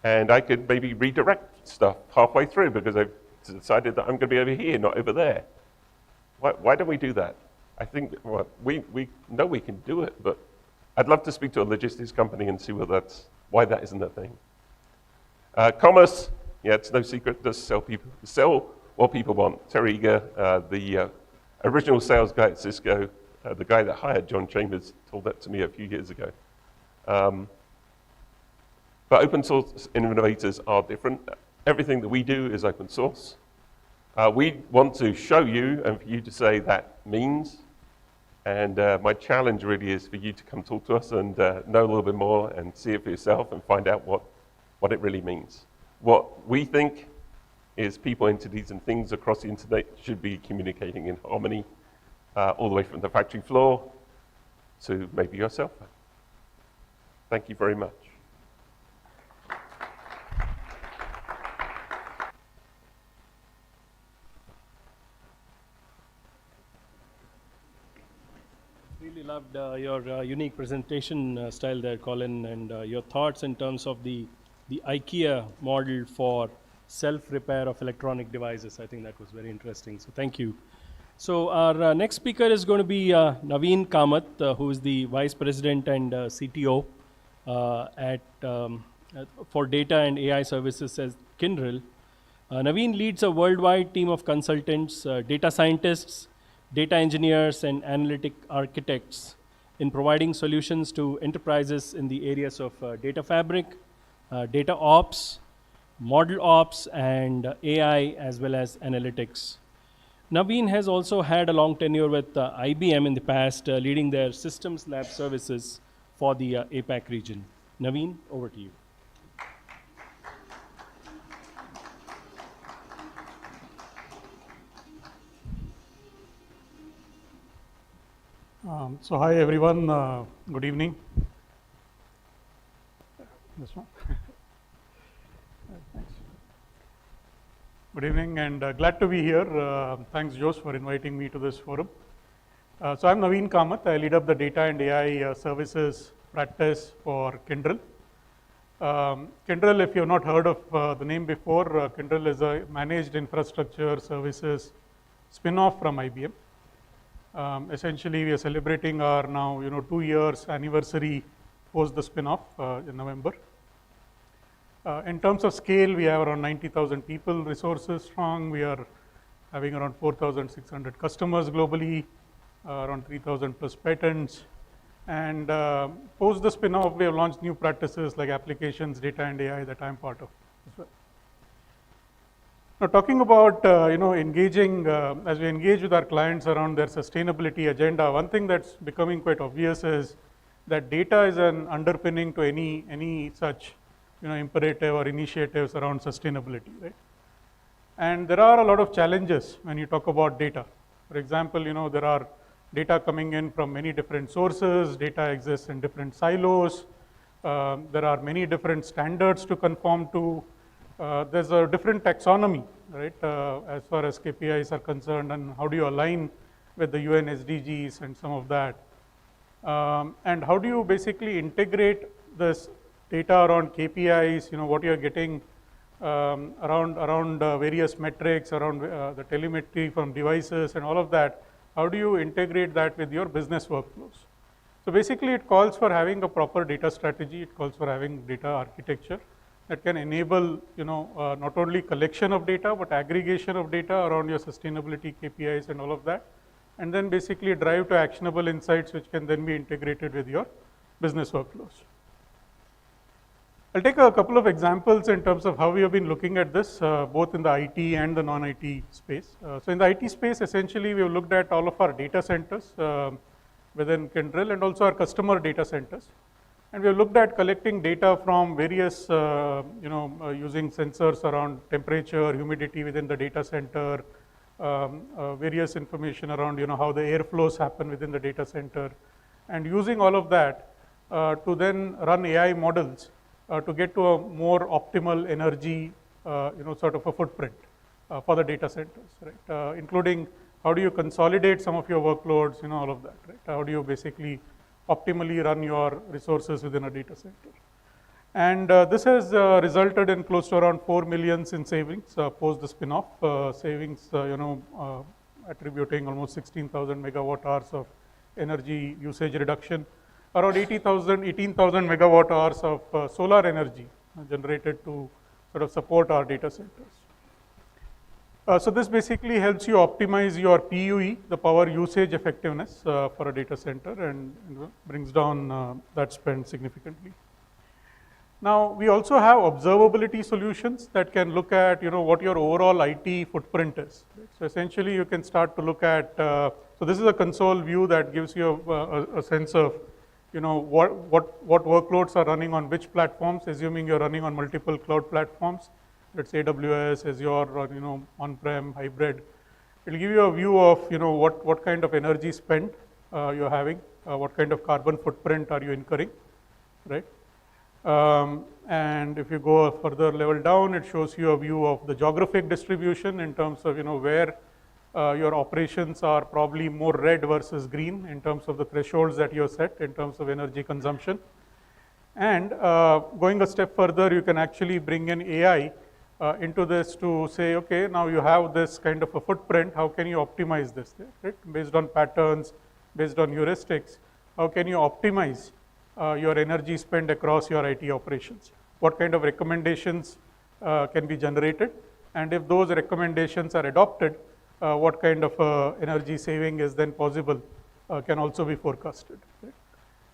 And I could maybe redirect stuff halfway through because I've decided that I'm going to be over here, not over there. Why don't we do that? I think well, we know we can do it, but I'd love to speak to a logistics company and see why that isn't a thing. Commerce, yeah, it's no secret, does sell what people want. Terry Eager, the original sales guy at Cisco, the guy that hired John Chambers, told that to me a few years ago. But open source innovators are different. Everything that we do is open source. We want to show you and for you to say that means. And my challenge really is for you to come talk to us and know a little bit more and see it for yourself and find out what it really means. What we think is people, entities, and things across the internet should be communicating in harmony, all the way from the factory floor to maybe your cell phone. Thank you very much. Really loved your unique presentation style there, Colin, and your thoughts in terms of the IKEA model for self-repair of electronic devices. I think that was very interesting, so thank you. So our next speaker is going to be Naveen Kamath, who is the Vice President and CTO for Data and AI Services at Kyndryl. Naveen leads a worldwide team of consultants, data scientists, data engineers, and analytic architects in providing solutions to enterprises in the areas of data fabric, data ops, model ops, and AI, as well as analytics. Naveen has also had a long tenure with IBM in the past, leading their systems lab services for the APAC region. Naveen, over to you. So hi everyone, good evening. This one. Thanks. Good evening and glad to be here. Thanks Jose for inviting me to this forum. So I'm Naveen Kamath. I lead up the data and AI services practice for Kyndryl. Kyndryl, if you have not heard of the name before, Kyndryl is a managed infrastructure services spin-off from IBM. Essentially, we are celebrating our now 2 years anniversary post the spin-off in November. In terms of scale, we have around 90,000 people, resources strong. We are having around 4,600 customers globally, around 3,000 plus patents. And post the spin-off, we have launched new practices like applications, data and AI that I'm part of as well. Now talking about engaging, as we engage with our clients around their sustainability agenda, one thing that's becoming quite obvious is that data is an underpinning to any such imperative or initiatives around sustainability, right? And there are a lot of challenges when you talk about data. For example, there are data coming in from many different sources, data exists in different silos, There are many different standards to conform to. There's a different taxonomy, right, as far as KPIs are concerned, and how do you align with the UN SDGs and some of that. And how do you basically integrate this data around KPIs, what you're getting around various metrics, around the telemetry from devices and all of that. How do you integrate that with your business workflows? So basically it calls for having a proper data strategy, it calls for having data architecture that can enable not only collection of data but aggregation of data around your sustainability KPIs and all of that, and then basically drive to actionable insights which can then be integrated with your business workflows. I'll take a couple of examples in terms of how we have been looking at this, both in the IT and the non-IT space. So in the IT space, essentially we have looked at all of our data centers within Kyndryl and also our customer data centers. And we have looked at collecting data from various, using sensors around temperature, humidity within the data center, various information around, how the airflows happen within the data center, and using all of that to then run AI models to get to a more optimal energy, sort of a footprint for the data centers, right? Including how do you consolidate some of your workloads, all of that, right? How do you basically optimally run your resources within a data center? And this has resulted in close to around 4 million in savings post the spin-off, savings, attributing almost 16,000 megawatt hours of energy usage reduction, around 18,000 megawatt hours of solar energy generated to sort of support our data centers. So this basically helps you optimize your PUE, the power usage effectiveness for a data center, and brings down that spend significantly. Now, we also have observability solutions that can look at, what your overall IT footprint is. Right? So essentially, you can start to look at, so this is a console view that gives you a sense of, what workloads are running on which platforms, assuming you're running on multiple cloud platforms. Let's say AWS, Azure, or on-prem, hybrid. It'll give you a view of what kind of energy spent you're having, what kind of carbon footprint are you incurring, right? And if you go a further level down, it shows you a view of the geographic distribution in terms of where your operations are probably more red versus green in terms of the thresholds that you set in terms of energy consumption. And going a step further, you can actually bring in AI into this to say, okay, now you have this kind of a footprint, how can you optimize this, right? Based on patterns, based on heuristics, how can you optimize your energy spend across your IT operations? What kind of recommendations can be generated? And if those recommendations are adopted, what kind of energy saving is then possible can also be forecasted. Right?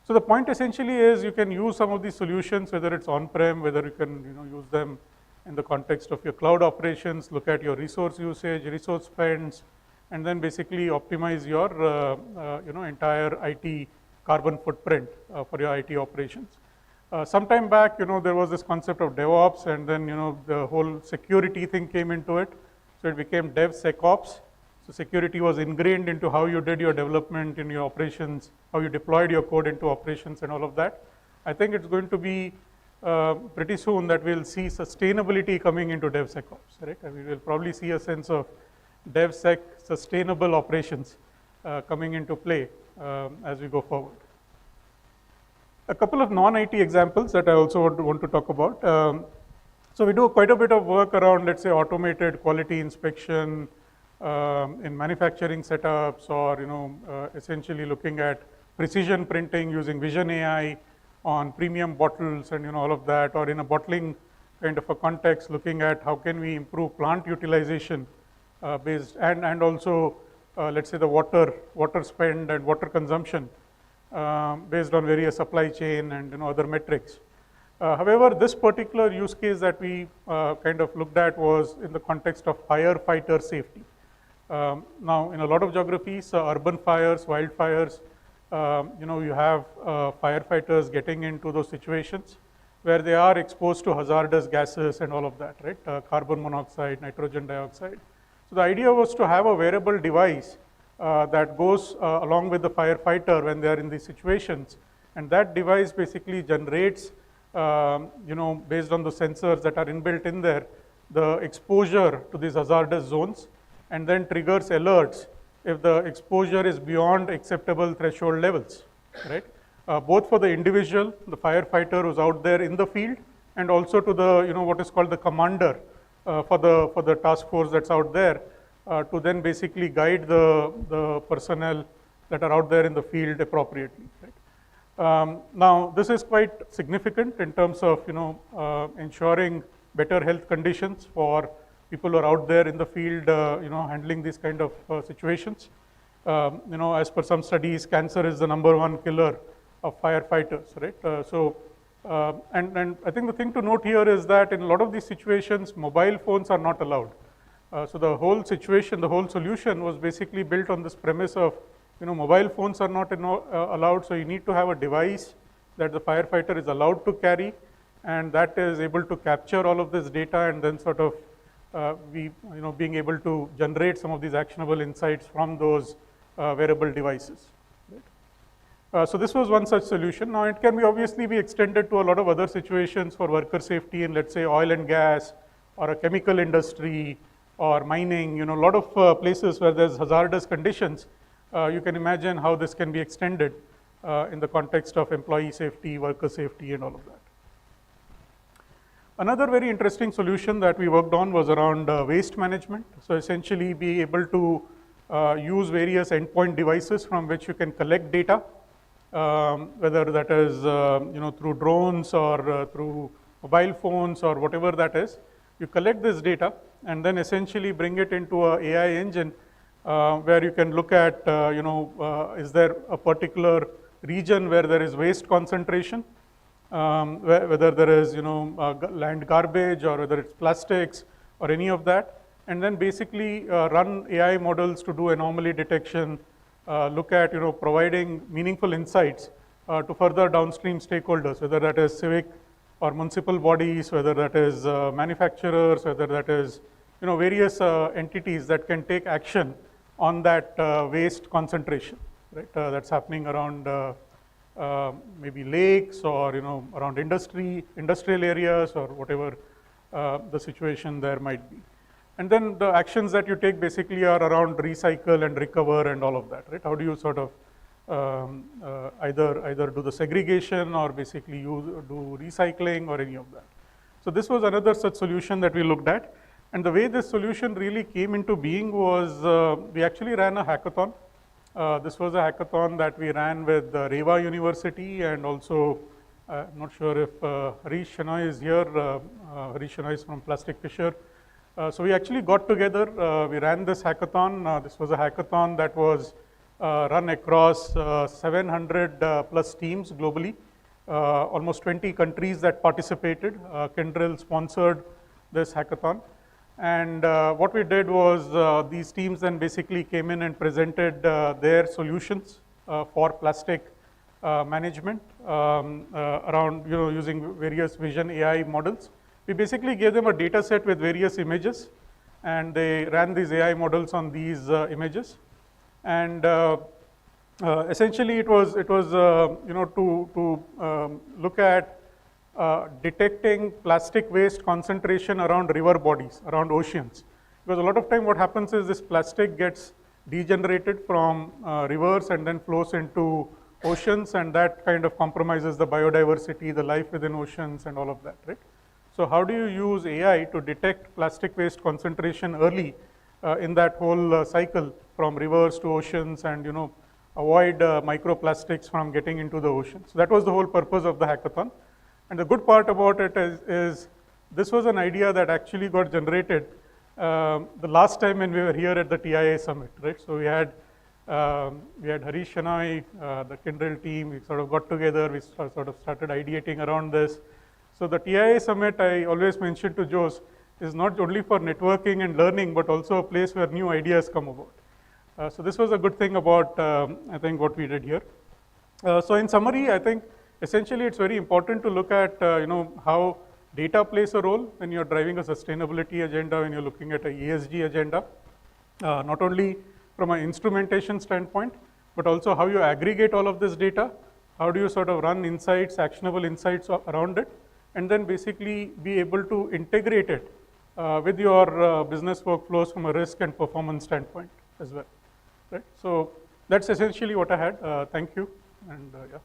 So the point essentially is you can use some of these solutions, whether it's on-prem, whether you can use them in the context of your cloud operations, look at your resource usage, resource spends, and then basically optimize your entire IT carbon footprint for your IT operations. Some time back, there was this concept of DevOps, and then the whole security thing came into it. So it became DevSecOps. So security was ingrained into how you did your development in your operations, how you deployed your code into operations and all of that. I think it's going to be pretty soon that we'll see sustainability coming into DevSecOps, right? I mean, we'll probably see a sense of DevSec sustainable operations coming into play as we go forward. A couple of non-IT examples that I also want to talk about. So we do quite a bit of work around, let's say, automated quality inspection in manufacturing setups, or essentially looking at precision printing using Vision AI on premium bottles and all of that, or in a bottling kind of a context, looking at how can we improve plant utilization based, and also let's say the water spend and water consumption based on various supply chain and other metrics. However, this particular use case that we kind of looked at was in the context of firefighter safety. Now, in a lot of geographies, urban fires, wildfires, you have firefighters getting into those situations where they are exposed to hazardous gases and all of that, right? Carbon monoxide, nitrogen dioxide. So the idea was to have a wearable device that goes along with the firefighter when they are in these situations, and that device basically generates based on the sensors that are inbuilt in there, the exposure to these hazardous zones, and then triggers alerts if the exposure is beyond acceptable threshold levels, right? Both for the individual, the firefighter who's out there in the field, and also to the, what is called the commander for the task force that's out there, to then basically guide the personnel that are out there in the field appropriately, right? Now, this is quite significant in terms of, ensuring better health conditions for people who are out there in the field, handling these kind of situations. As per some studies, cancer is the #1 killer of firefighters, right? And I think the thing to note here is that in a lot of these situations, mobile phones are not allowed. So the whole situation, the whole solution was basically built on this premise of, mobile phones are not allowed, so you need to have a device that the firefighter is allowed to carry, and that is able to capture all of this data and then sort of being able to generate some of these actionable insights from those wearable devices. Right? So this was one such solution. Now it can obviously be extended to a lot of other situations for worker safety in, let's say, oil and gas, or a chemical industry, or mining, a lot of places where there's hazardous conditions. You can imagine how this can be extended in the context of employee safety, worker safety, and all of that. Another very interesting solution that we worked on was around waste management. So essentially be able to use various endpoint devices from which you can collect data, whether that is through drones or through mobile phones or whatever that is. You collect this data and then essentially bring it into an AI engine where you can look at, is there a particular region where there is waste concentration, whether there is, land garbage or whether it's plastics or any of that, and then basically run AI models to do anomaly detection, look at, providing meaningful insights to further downstream stakeholders, whether that is civic or municipal bodies, whether that is manufacturers, whether that is, various entities that can take action on that waste concentration, right? That's happening around maybe lakes or around industrial areas or whatever the situation there might be. And then the actions that you take basically are around recycle and recover and all of that, right? How do you sort of either do the segregation or basically do recycling or any of that. So this was another such solution that we looked at. And the way this solution really came into being was we actually ran a hackathon. This was a hackathon that we ran with Rewa University, and also, I'm not sure if Harish Shenoy is here. Harish Shenoy is from Plastic Fisher. So we actually got together, we ran this hackathon. This was a hackathon that was run across 700 plus teams globally, almost 20 countries that participated. Kyndryl sponsored this hackathon. And what we did was these teams then basically came in and presented their solutions for plastic management around using various vision AI models. We basically gave them a data set with various images, and they ran these AI models on these images. And essentially it was to look at detecting plastic waste concentration around river bodies, around oceans. Because a lot of time what happens is this plastic gets degenerated from rivers and then flows into oceans, and that kind of compromises the biodiversity, the life within oceans and all of that, right? So how do you use AI to detect plastic waste concentration early in that whole cycle from rivers to oceans, and avoid microplastics from getting into the ocean? So that was the whole purpose of the hackathon. And the good part about it is this was an idea that actually got generated the last time when we were here at the TIA Summit, right? So we had Harish Shenoy, the Kyndryl team. We sort of got together. We sort of started ideating around this. So the TIA Summit, I always mention to Jose, is not only for networking and learning, but also a place where new ideas come about. So this was a good thing about, I think, what we did here. So in summary, I think essentially it's very important to look at how data plays a role when you're driving a sustainability agenda, when you're looking at an ESG agenda, not only from an instrumentation standpoint, but also how you aggregate all of this data. How do you sort of run insights, actionable insights around it? and then basically be able to integrate it with your business workflows from a risk and performance standpoint as well, right? So that's essentially what I had. Thank you, and yeah.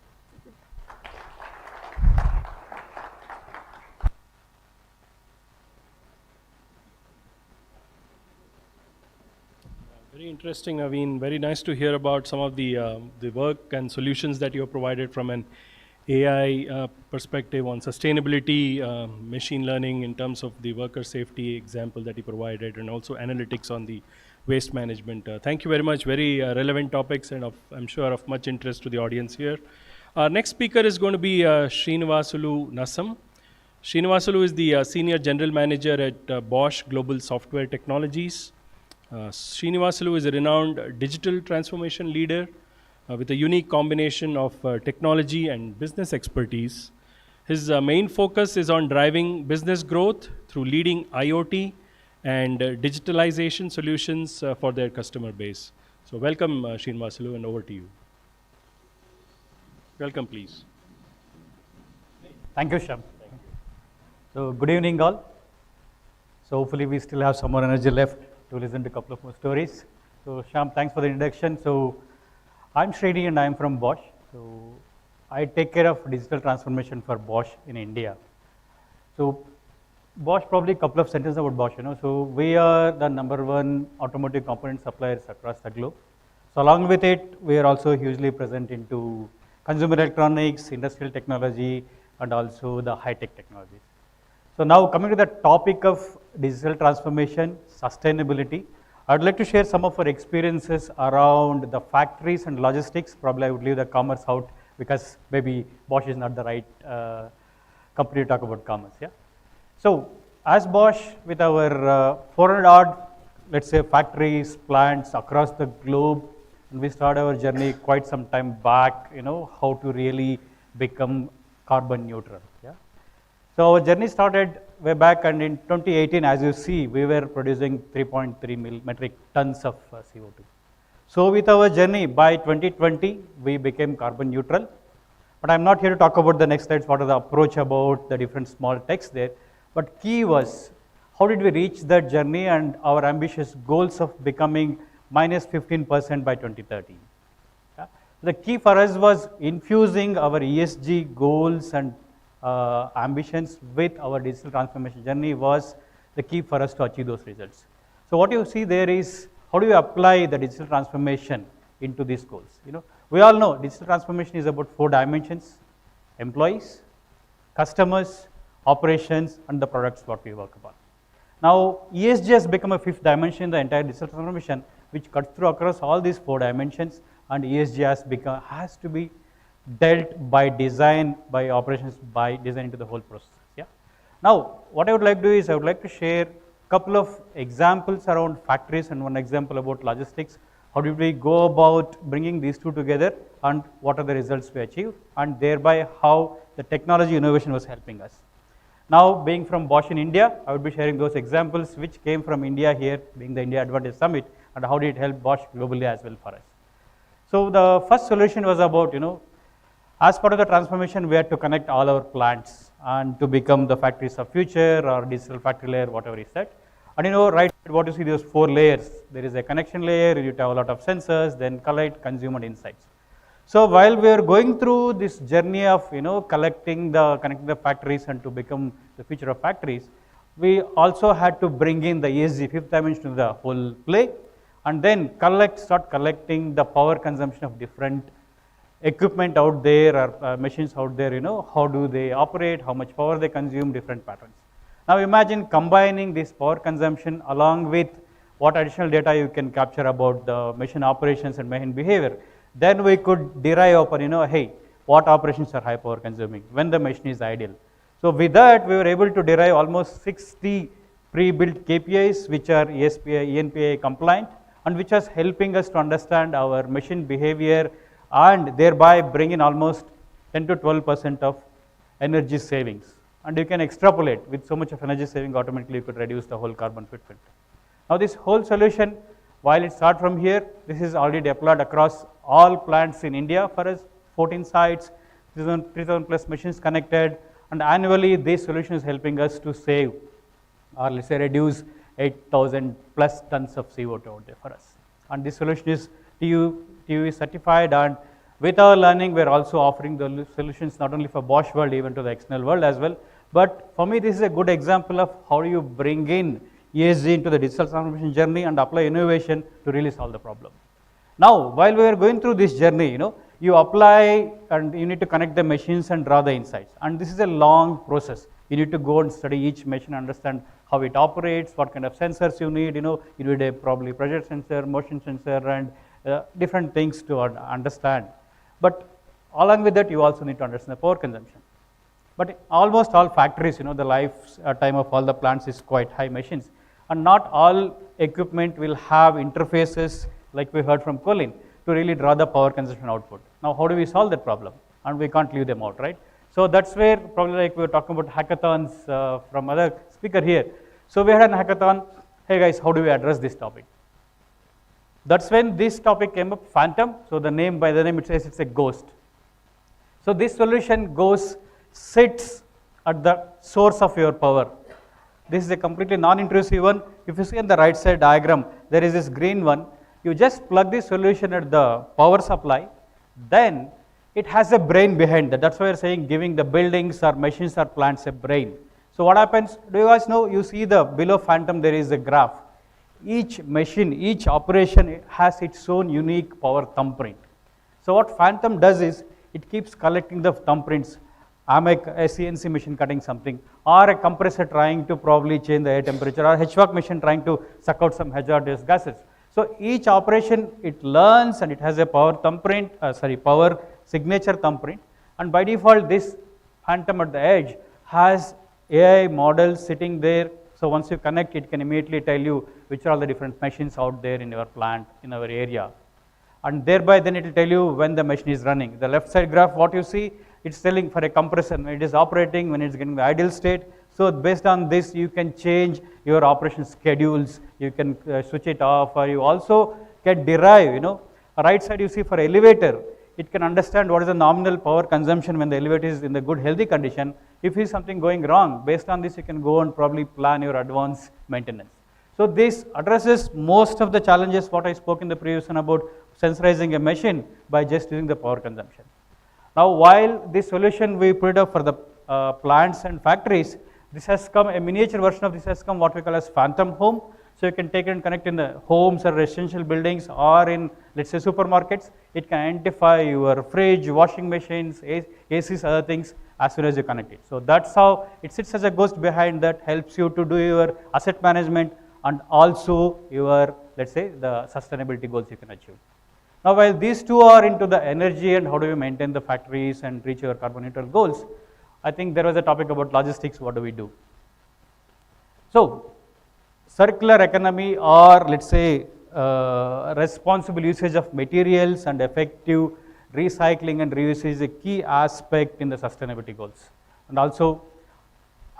Very interesting, Naveen. Very nice to hear about some of the work and solutions that you have provided from an AI perspective on sustainability, machine learning in terms of the worker safety example that you provided, and also analytics on the waste management. Thank you very much. Very relevant topics, and I'm sure of much interest to the audience here. Our next speaker is going to be Srinivasulu Nasam. Srinivasulu is the Senior General Manager at Bosch Global Software Technologies. Srinivasulu is a renowned digital transformation leader with a unique combination of technology and business expertise. His main focus is on driving business growth through leading IoT and digitalization solutions for their customer base. So welcome, Srinivasulu, and over to you. Welcome, please. Thank you, Shyam. So good evening, all. So hopefully we still have some more energy left to listen to a couple of more stories. So Shyam, thanks for the introduction. So I'm Srini and I'm from Bosch. So I take care of digital transformation for Bosch in India. So Bosch, probably a couple of sentences about Bosch. So we are the #1 automotive component suppliers across the globe. So along with it, we are also hugely present into consumer electronics, industrial technology, and also the high-tech technologies. So now coming to the topic of digital transformation, sustainability, I'd like to share some of our experiences around the factories and logistics. Probably I would leave the commerce out because maybe Bosch is not the right company to talk about commerce. Yeah. So as Bosch, with our 400 odd, let's say, factories, plants across the globe, and we started our journey quite some time back, how to really become carbon neutral. Yeah. So our journey started way back, and in 2018, as you see, we were producing 3.3 metric tons of CO2. So with our journey, by 2020, we became carbon neutral. But I'm not here to talk about the next slides, what are the approach about the different small techs there. But key was, how did we reach that journey and our ambitious goals of becoming minus 15% by 2030. Yeah? The key for us was infusing our ESG goals and ambitions with our digital transformation journey was the key for us to achieve those results. So what you see there is, how do you apply the digital transformation into these goals? We all know digital transformation is about 4 dimensions: employees, customers, operations, and the products what we work upon. Now ESG has become a 5th dimension in the entire digital transformation, which cuts through across all these 4 dimensions, and ESG has to be dealt by design, by operations, by design into the whole process. Yeah. Now, what I would like to do is I would like to share a couple of examples around factories and one example about logistics. How did we go about bringing these 2 together, and what are the results we achieved, and thereby how the technology innovation was helping us. Now, being from Bosch in India, I would be sharing those examples which came from India here, being the India Advantage Summit, and how did it help Bosch globally as well for us. So the first solution was about, as part of the transformation, we had to connect all our plants and to become the factories of future or digital factory layer, whatever is that. And right, what you see, those 4 layers. There is a connection layer, you have a lot of sensors, then collect, consume, and insights. So while we are going through this journey of, connecting the factories and to become the future of factories, we also had to bring in the ESG 5th dimension to the whole play, and then start collecting the power consumption of different equipment out there or machines out there, how do they operate, how much power they consume, different patterns. Now imagine combining this power consumption along with what additional data you can capture about the machine operations and machine behavior. Then we could derive upon, hey, what operations are high power consuming, when the machine is idle. So with that, we were able to derive almost 60 pre-built KPIs which are ENPI compliant, and which was helping us to understand our machine behavior and thereby bring in almost 10 to 12% of energy savings. And you can extrapolate with so much of energy saving, automatically you could reduce the whole carbon footprint. Now this whole solution, while it starts from here, this is already deployed across all plants in India for us, 14 sites, 3,000 plus machines connected, And annually, this solution is helping us to save, or let's say reduce 8,000 plus tons of CO2 out there for us. And this solution is TUV certified, and with our learning, we're also offering the solutions not only for Bosch world, even to the external world as well. But for me, this is a good example of how you bring in ESG into the digital transformation journey and apply innovation to really solve the problem. Now, while we are going through this journey, you apply and you need to connect the machines and draw the insights. And this is a long process. You need to go and study each machine, understand how it operates, what kind of sensors you need. You need a probably pressure sensor, motion sensor, and different things to understand. But along with that, you also need to understand the power consumption. But almost all factories, the lifetime of all the plants is quite high machines. And not all equipment will have interfaces, like we heard from Colin, to really draw the power consumption output. Now, how do we solve that problem? And we can't leave them out, right? So that's where probably like we were talking about hackathons from other speaker here. So we had a hackathon. Hey guys, how do we address this topic? That's when this topic came up, Phantom. So the name, by the name it says it's a ghost. So this solution sits at the source of your power. This is a completely non-intrusive one. If you see on the right side diagram, there is this green one. You just plug this solution at the power supply, then it has a brain behind that. That's why we're saying giving the buildings or machines or plants a brain. So what happens, do you guys know, you see the below Phantom there is a graph. Each machine, each operation has its own unique power thumbprint. So what Phantom does is, it keeps collecting the thumbprints. I'm a CNC machine cutting something, or a compressor trying to probably change the air temperature, or a HVAC machine trying to suck out some hazardous gases. So each operation, it learns and it has a power thumbprint, power signature thumbprint. And by default, this Phantom at the edge has AI models sitting there. So once you connect, it can immediately tell you which are all the different machines out there in your plant, in our area. And thereby then it will tell you when the machine is running. The left side graph, what you see, it's telling for a compressor when it is operating, when it's getting the idle state. So based on this, you can change your operation schedules, you can switch it off, or you also can derive, right side you see for elevator, it can understand what is the nominal power consumption when the elevator is in the good healthy condition. If is something going wrong, based on this you can go and probably plan your advanced maintenance. So this addresses most of the challenges what I spoke in the previous one about sensorizing a machine by just using the power consumption. Now while this solution we put it up for the plants and factories, this has come, a miniature version of this has come what we call as Phantom Home. So you can take it and connect in the homes or residential buildings or in, let's say, supermarkets. It can identify your fridge, washing machines, ACs, other things as soon as you connect it. So that's how it sits as a ghost behind that, helps you to do your asset management and also your, let's say, the sustainability goals you can achieve. Now while these two are into the energy and how do you maintain the factories and reach your carbon neutral goals, I think there was a topic about logistics, what do we do? So circular economy, or let's say responsible usage of materials and effective recycling and reuse is a key aspect in the sustainability goals. And also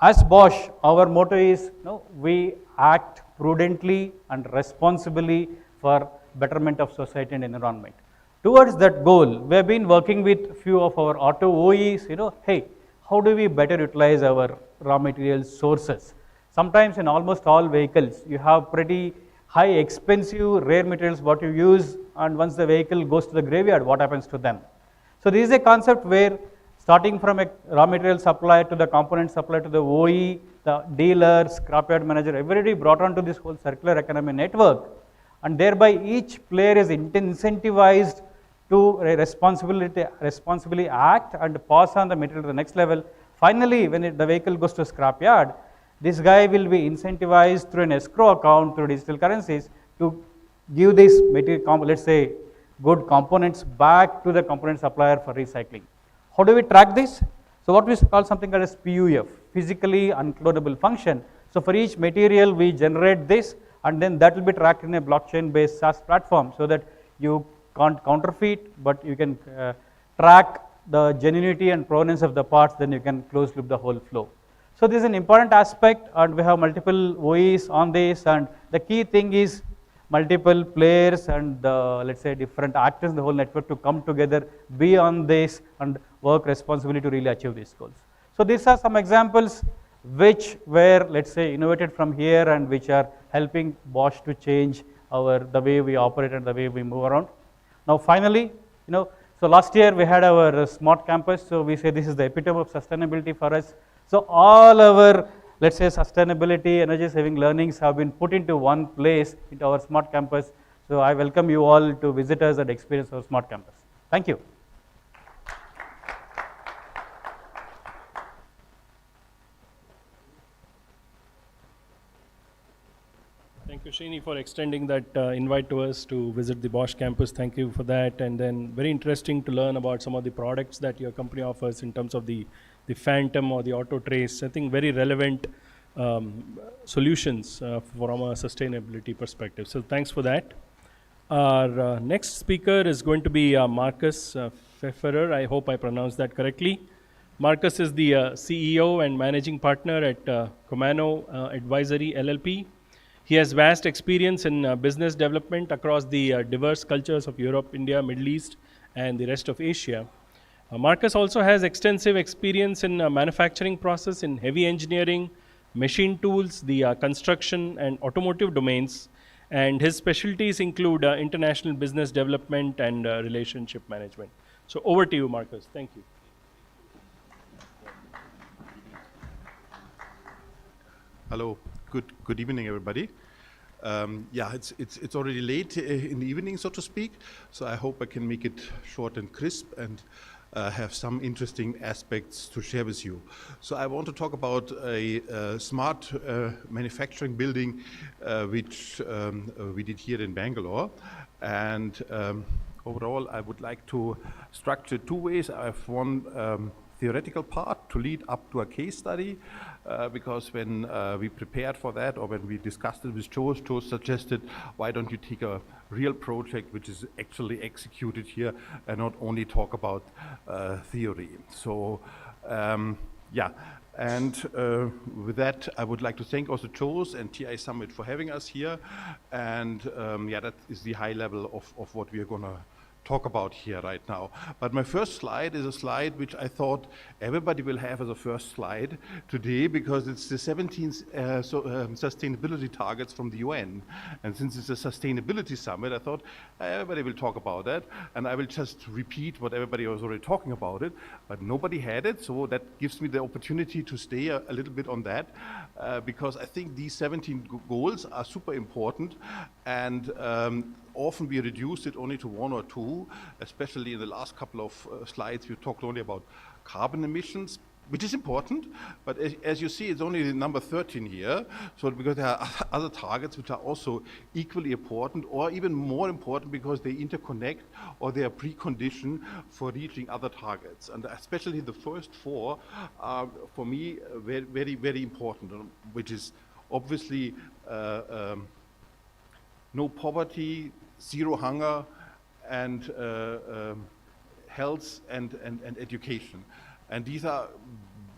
as Bosch, our motto is we act prudently and responsibly for betterment of society and environment. Towards that goal, we have been working with few of our auto OEs, hey, how do we better utilize our raw material sources? Sometimes in almost all vehicles, you have pretty high expensive rare materials what you use, and once the vehicle goes to the graveyard, what happens to them? So this is a concept where starting from a raw material supply to the component supply to the OE, the dealer, scrapyard manager, everybody brought onto this whole circular economy network, and thereby each player is incentivized to responsibly act and pass on the material to the next level. Finally, when the vehicle goes to a scrapyard, this guy will be incentivized through an escrow account, through digital currencies, to give this material, let's say, good components back to the component supplier for recycling. How do we track this? So what we call something called as PUF, physically unclonable function. So for each material, we generate this, and then that will be tracked in a blockchain-based SaaS platform, so that you can't counterfeit, but you can track the genuinity and provenance of the parts, then you can close loop the whole flow. So this is an important aspect, and we have multiple OEs on this, and the key thing is multiple players and let's say different actors in the whole network to come together, be on this and work responsibly to really achieve these goals. So these are some examples which were, let's say, innovated from here and which are helping Bosch to change the way we operate and the way we move around. Now finally, so last year we had our smart campus, so we say this is the epitome of sustainability for us. So all our, let's say, sustainability, energy saving learnings have been put into one place into our smart campus. So I welcome you all to visit us and experience our smart campus. Thank you. Thank you, Srini, for extending that invite to us to visit the Bosch campus. Thank you for that. And then very interesting to learn about some of the products that your company offers in terms of the Phantom or the Auto Trace. I think very relevant solutions from a sustainability perspective. So thanks for that. Our next speaker is going to be Markus Pfefferer. I hope I pronounced that correctly. Markus is the CEO and managing partner at Comano Advisory LLP. He has vast experience in business development across the diverse cultures of Europe, India, Middle East, and the rest of Asia. Markus also has extensive experience in manufacturing process in heavy engineering, machine tools, the construction and automotive domains, and his specialties include international business development and relationship management. So over to you, Markus. Thank you. Hello. Good evening, everybody. Yeah, it's already late in the evening, so to speak. So I hope I can make it short and crisp and have some interesting aspects to share with you. So I want to talk about a smart manufacturing building which we did here in Bangalore. And overall, I would like to structure two ways. I have one theoretical part to lead up to a case study, because when we prepared for that, or when we discussed it with Joe suggested, why don't you take a real project which is actually executed here and not only talk about theory. So yeah, and with that, I would like to thank also Joe's and TI Summit for having us here. And yeah, that is the high level of what we are going to talk about here right now. But my first slide is a slide which I thought everybody will have as a first slide today, because it's the 17th sustainability targets from the UN. And since it's a sustainability summit, I thought everybody will talk about that. And I will just repeat what everybody was already talking about it, but nobody had it. So that gives me the opportunity to stay a little bit on that, because I think these 17 goals are super important. And often we reduce it only to one or two, especially in the last couple of slides we talked only about carbon emissions, which is important, but as you see, it's only the number 13 here. So because there are other targets which are also equally important, or even more important, because they interconnect or they are precondition for reaching other targets. And especially the first four are, for me, very, very important, which is obviously no poverty, zero hunger, and health and education. And these are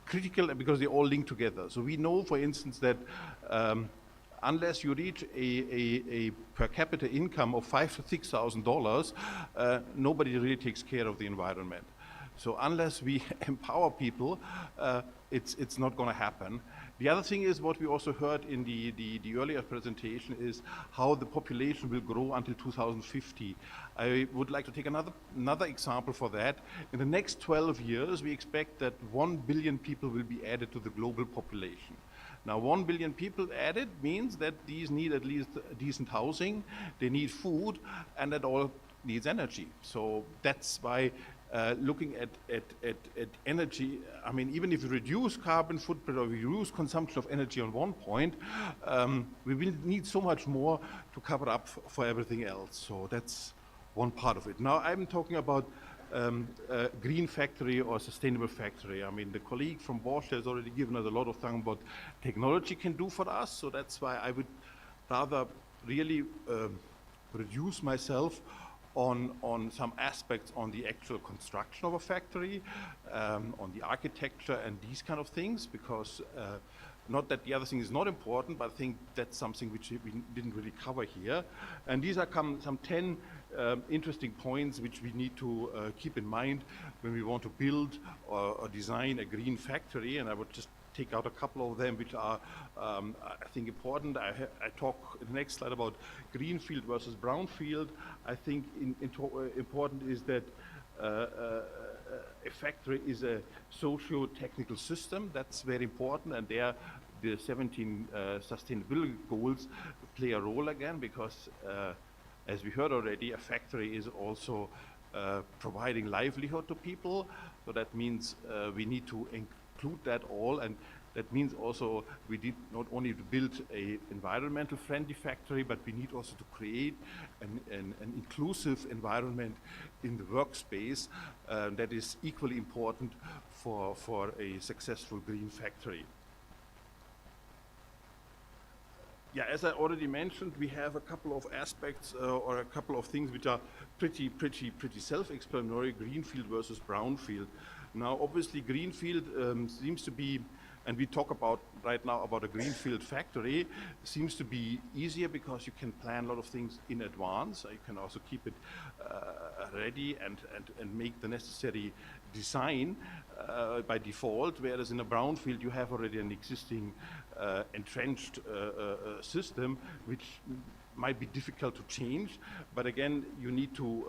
critical because they all link together. So we know, for instance, that unless you reach a per capita income of $5,000 to $6,000, nobody really takes care of the environment. So unless we empower people, it's not going to happen. The other thing is what we also heard in the earlier presentation is how the population will grow until 2050. I would like to take another example for that. In the next 12 years, we expect that 1 billion people will be added to the global population. Now, 1 billion people added means that these need at least decent housing, they need food, and that all needs energy. So that's why looking at energy, I mean, even if you reduce carbon footprint or we reduce consumption of energy on one point, we will need so much more to cover up for everything else. So that's one part of it. Now I'm talking about green factory or sustainable factory. I mean, the colleague from Bosch has already given us a lot of time what technology can do for us. So that's why I would rather really reduce myself on some aspects on the actual construction of a factory, on the architecture and these kind of things, because not that the other thing is not important, but I think that's something which we didn't really cover here. And these are some 10 interesting points which we need to keep in mind when we want to build or design a green factory, and I would just take out a couple of them which are, I think, important. I talk in the next slide about greenfield versus brownfield. I think important is that a factory is a socio-technical system. That's very important, and there the 17 sustainability goals play a role again, because as we heard already, a factory is also providing livelihood to people. So that means we need to include that all, and that means also we need not only to build an environmental friendly factory, but we need also to create an inclusive environment in the workspace that is equally important for a successful green factory. Yeah, as I already mentioned, we have a couple of aspects or a couple of things which are pretty self-explanatory: greenfield versus brownfield. Now, obviously, greenfield seems to be, and we talk about right now about a greenfield factory, seems to be easier because you can plan a lot of things in advance. You can also keep it ready and make the necessary design by default, whereas in a brownfield you have already an existing entrenched system which might be difficult to change. But again, you need to,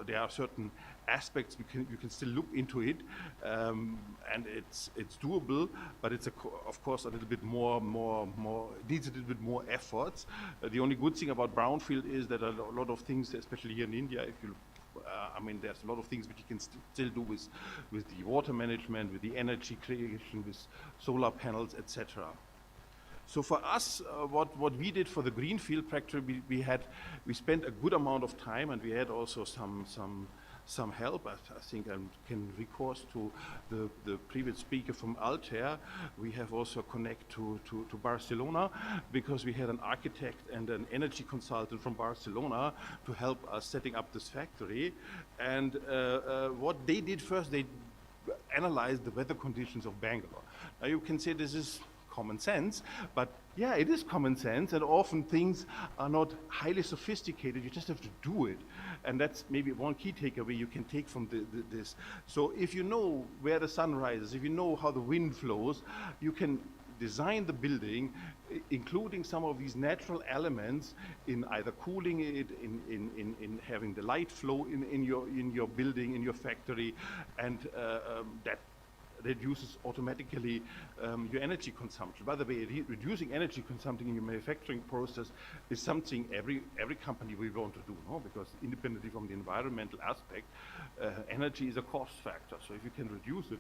there are certain aspects you can still look into it, and it's doable, but it's of course a little bit more it needs a little bit more efforts. The only good thing about brownfield is that a lot of things, especially here in India, if you I mean, there's a lot of things which you can still do with the water management, with the energy creation, with solar panels, etc. So for us, what we did for the greenfield factory, we spent a good amount of time, and we had also some help. I think I can recourse to the previous speaker from Altair. We have also connect to Barcelona, because we had an architect and an energy consultant from Barcelona to help us setting up this factory. And what they did first, they analyzed the weather conditions of Bangalore. Now you can say this is common sense, but yeah, it is common sense, and often things are not highly sophisticated. You just have to do it, and that's maybe one key takeaway you can take from this. So if you know where the sun rises, if you know how the wind flows, you can design the building, including some of these natural elements in either cooling it, in having the light flow in your building, in your factory, and that reduces automatically your energy consumption. By the way, reducing energy consumption in your manufacturing process is something every company will want to do, no? Because independently from the environmental aspect, energy is a cost factor. So if you can reduce it,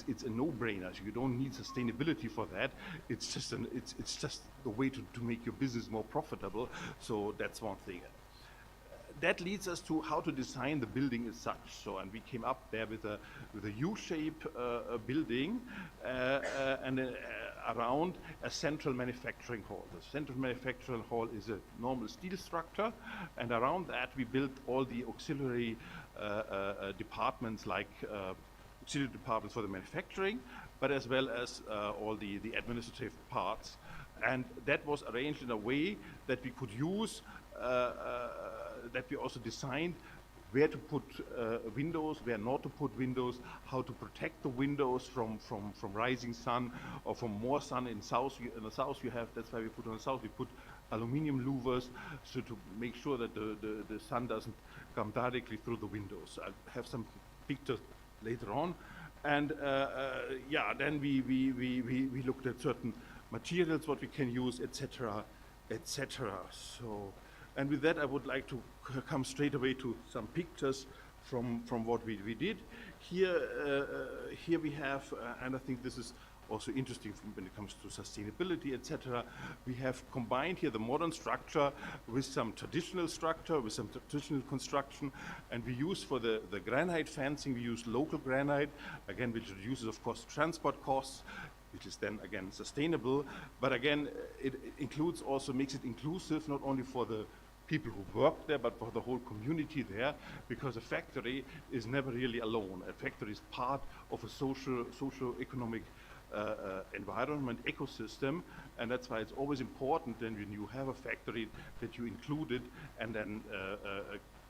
it's a no-brainer. So you don't need sustainability for that. It's just the way to make your business more profitable. So that's one thing. That leads us to how to design the building as such. So, and we came up there with a U-shape building and around a central manufacturing hall. The central manufacturing hall is a normal steel structure, and around that we built all the auxiliary departments, like auxiliary departments for the manufacturing, but as well as all the administrative parts. And that was arranged in a way that we could use that we also designed where to put windows, where not to put windows, how to protect the windows from rising sun or from more sun in the south you have. That's why we put on the south. We put aluminium louvers, so to make sure that the sun doesn't come directly through the windows. I'll have some pictures later on. And yeah, then we looked at certain materials, what we can use, etc., etc. So. And with that, I would like to come straight away to some pictures from what we did. Here we have, and I think this is also interesting when it comes to sustainability, etc. We have combined here the modern structure with some traditional structure, with some traditional construction, and we use for the granite fencing, we use local granite, again, which reduces, of course, transport costs, which is then again sustainable, but again it includes also, makes it inclusive not only for the people who work there, but for the whole community there, because a factory is never really alone. A factory is part of a socio-economic environment ecosystem, and that's why it's always important then when you have a factory that you include it and then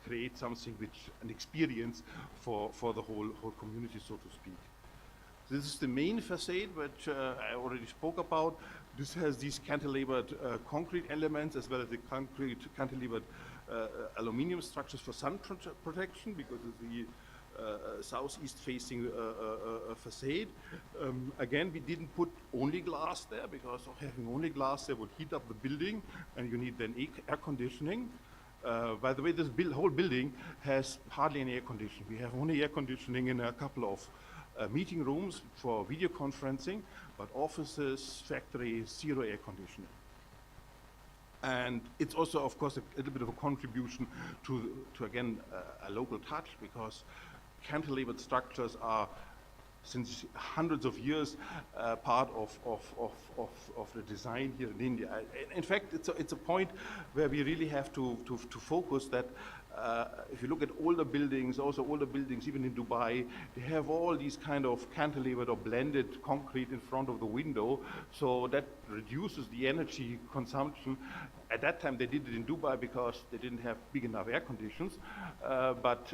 create something an experience for the whole community, so to speak. This is the main facade, which I already spoke about. This has these cantilevered concrete elements as well as the cantilevered aluminium structures for sun protection, because it's the southeast facing facade. Again, we didn't put only glass there, because of having only glass there would heat up the building, and you need then air conditioning. By the way, this whole building has hardly any air conditioning. We have only air conditioning in a couple of meeting rooms for video conferencing, but offices, factories, zero air conditioning. And it's also, of course, a little bit of a contribution to again, a local touch, because cantilevered structures are, since hundreds of years, part of the design here in India. In fact, it's a point where we really have to focus that if you look at older buildings, also older buildings even in Dubai, they have all these kind of cantilevered or blended concrete in front of the window, so that reduces the energy consumption. At that time they did it in Dubai because they didn't have big enough air conditions, but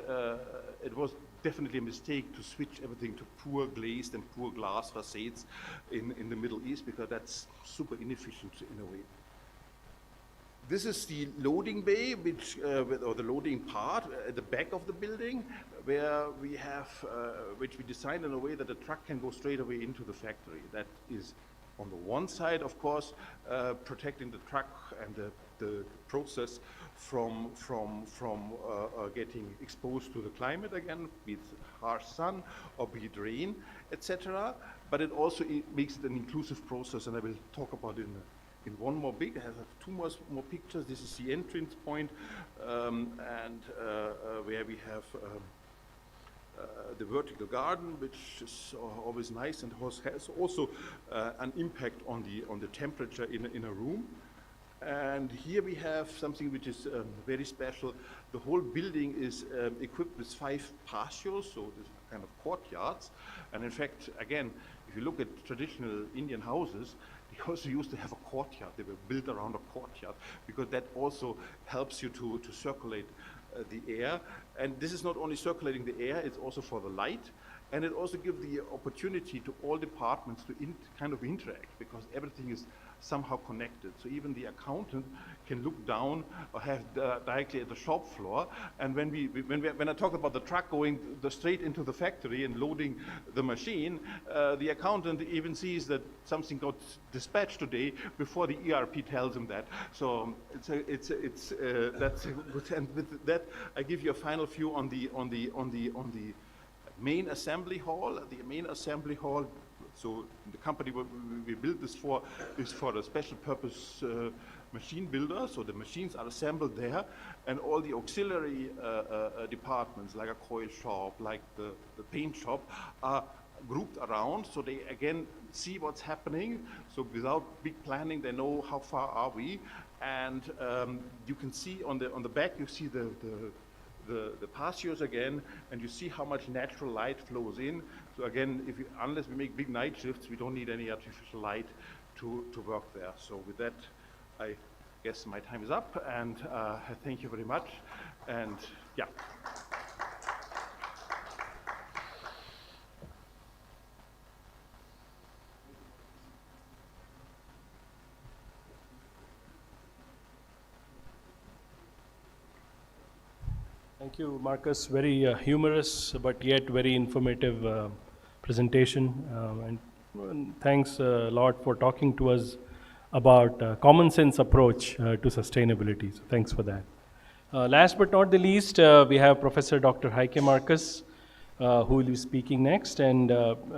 it was definitely a mistake to switch everything to poor glazed and poor glass facades in the Middle East, because that's super inefficient in a way. This is the loading bay, or the loading part at the back of the building, where we have, which we designed in a way that the truck can go straight away into the factory. That is, on the one side, of course, protecting the truck and the process from getting exposed to the climate again, be it harsh sun or be it rain, etc. But it also makes it an inclusive process, and I will talk about it in one more big. I have two more pictures. This is the entrance point, and where we have the vertical garden, which is always nice and has also an impact on the temperature in a room. And here we have something which is very special. The whole building is equipped with 5 patios, so this kind of courtyards. And in fact, again, if you look at traditional Indian houses, they also used to have a courtyard. They were built around a courtyard, because that also helps you to circulate the air. And this is not only circulating the air, it's also for the light. And it also gives the opportunity to all departments to kind of interact, because everything is somehow connected. So even the accountant can look down or have directly at the shop floor. And when I talk about the truck going straight into the factory and loading the machine, the accountant even sees that something got dispatched today before the ERP tells him that. So that's good. And with that, I give you a final view on the main assembly hall. The main assembly hall, so the company we built this for is for a special purpose machine builder. So the machines are assembled there, and all the auxiliary departments, like a coil shop, like the paint shop, are grouped around, so they again see what's happening. So without big planning, they know how far are we. And you can see on the back, you see the patios again, and you see how much natural light flows in. So again, unless we make big night shifts, we don't need any artificial light to work there. So with that, I guess my time is up, and thank you very much. And yeah. Thank you, Marcus. Very humorous, but yet very informative presentation. And thanks a lot for talking to us about common sense approach to sustainability. So thanks for that. Last but not the least, we have Professor Dr. Heike Marcus, who will be speaking next. And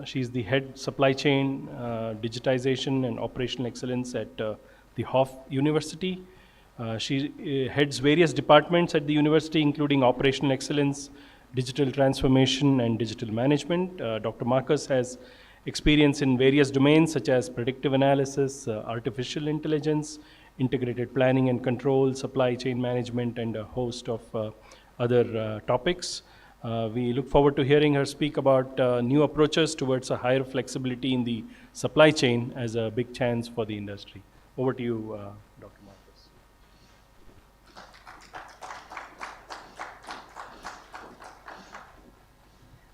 she's the head supply chain, digitization and operational excellence at the Hof University. She heads various departments at the university, including operational excellence, digital transformation, and digital management. Dr. Marcus has experience in various domains such as predictive analysis, artificial intelligence, integrated planning and control, supply chain management, and a host of other topics. We look forward to hearing her speak about new approaches towards a higher flexibility in the supply chain as a big chance for the industry. Over to you, Dr. Marcus.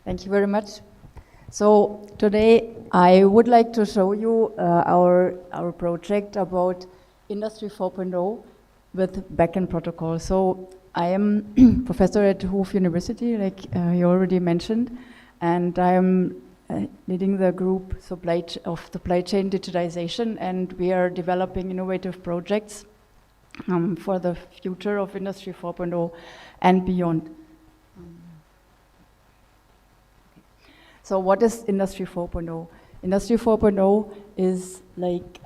Thank you very much. So today I would like to show you our project about Industry 4.0 with backend protocol. So I am professor at Hoof University, like you already mentioned, and I am leading the group supply chain digitization, and we are developing innovative projects for the future of Industry 4.0 and beyond. So what is Industry 4.0? Industry 4.0 is like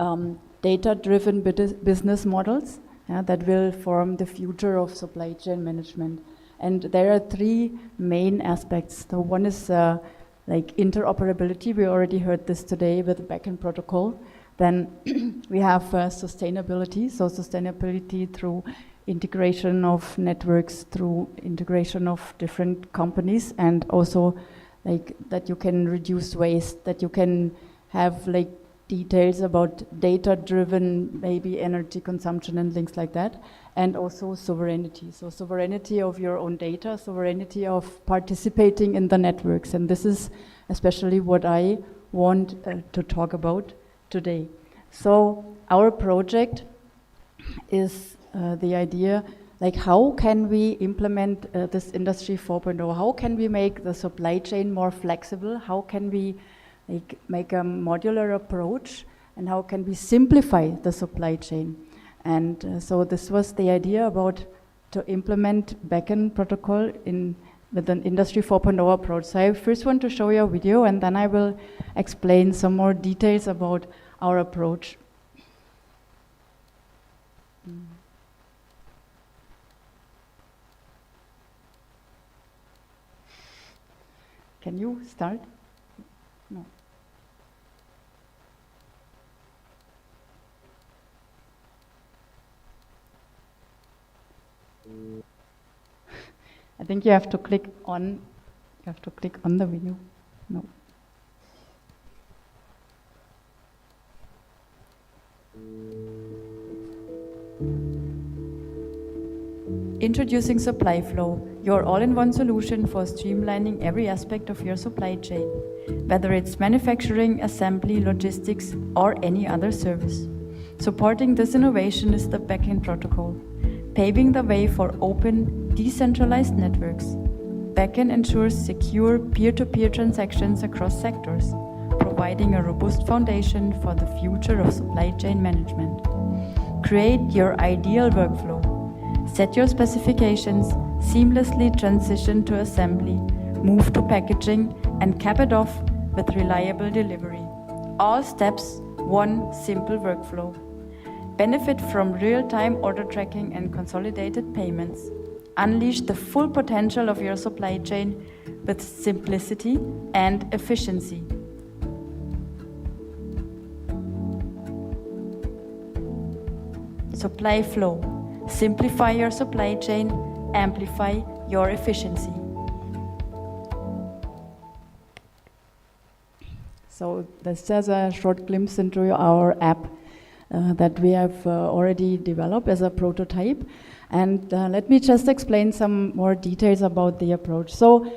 data-driven business models that will form the future of supply chain management. And there are three main aspects. So one is like interoperability. We already heard this today with the backend protocol. Then we have sustainability. So sustainability through integration of networks, through integration of different companies, and also like that you can reduce waste, that you can have like details about data-driven maybe energy consumption and things like that, and also sovereignty. So sovereignty of your own data, sovereignty of participating in the networks, and this is especially what I want to talk about today. So our project is the idea, like how can we implement this Industry 4.0? How can we make the supply chain more flexible? How can we make a modular approach, and how can we simplify the supply chain? And so this was the idea about to implement backend protocol with an Industry 4.0 approach. So I first want to show you a video, and then I will explain some more details about our approach. Can you start? No. I think you have to click on the video. No. Introducing Supply Flow, your all-in-one solution for streamlining every aspect of your supply chain, whether it's manufacturing, assembly, logistics, or any other service. Supporting this innovation is the backend protocol, paving the way for open, decentralized networks. Backend ensures secure peer-to-peer transactions across sectors, providing a robust foundation for the future of supply chain management. Create your ideal workflow. Set your specifications, seamlessly transition to assembly, move to packaging, and cap it off with reliable delivery. All steps, one simple workflow. Benefit from real-time order tracking and consolidated payments. Unleash the full potential of your supply chain with simplicity and efficiency. Supply Flow. Simplify your supply chain, amplify your efficiency. So this is a short glimpse into our app that we have already developed as a prototype. And let me just explain some more details about the approach. So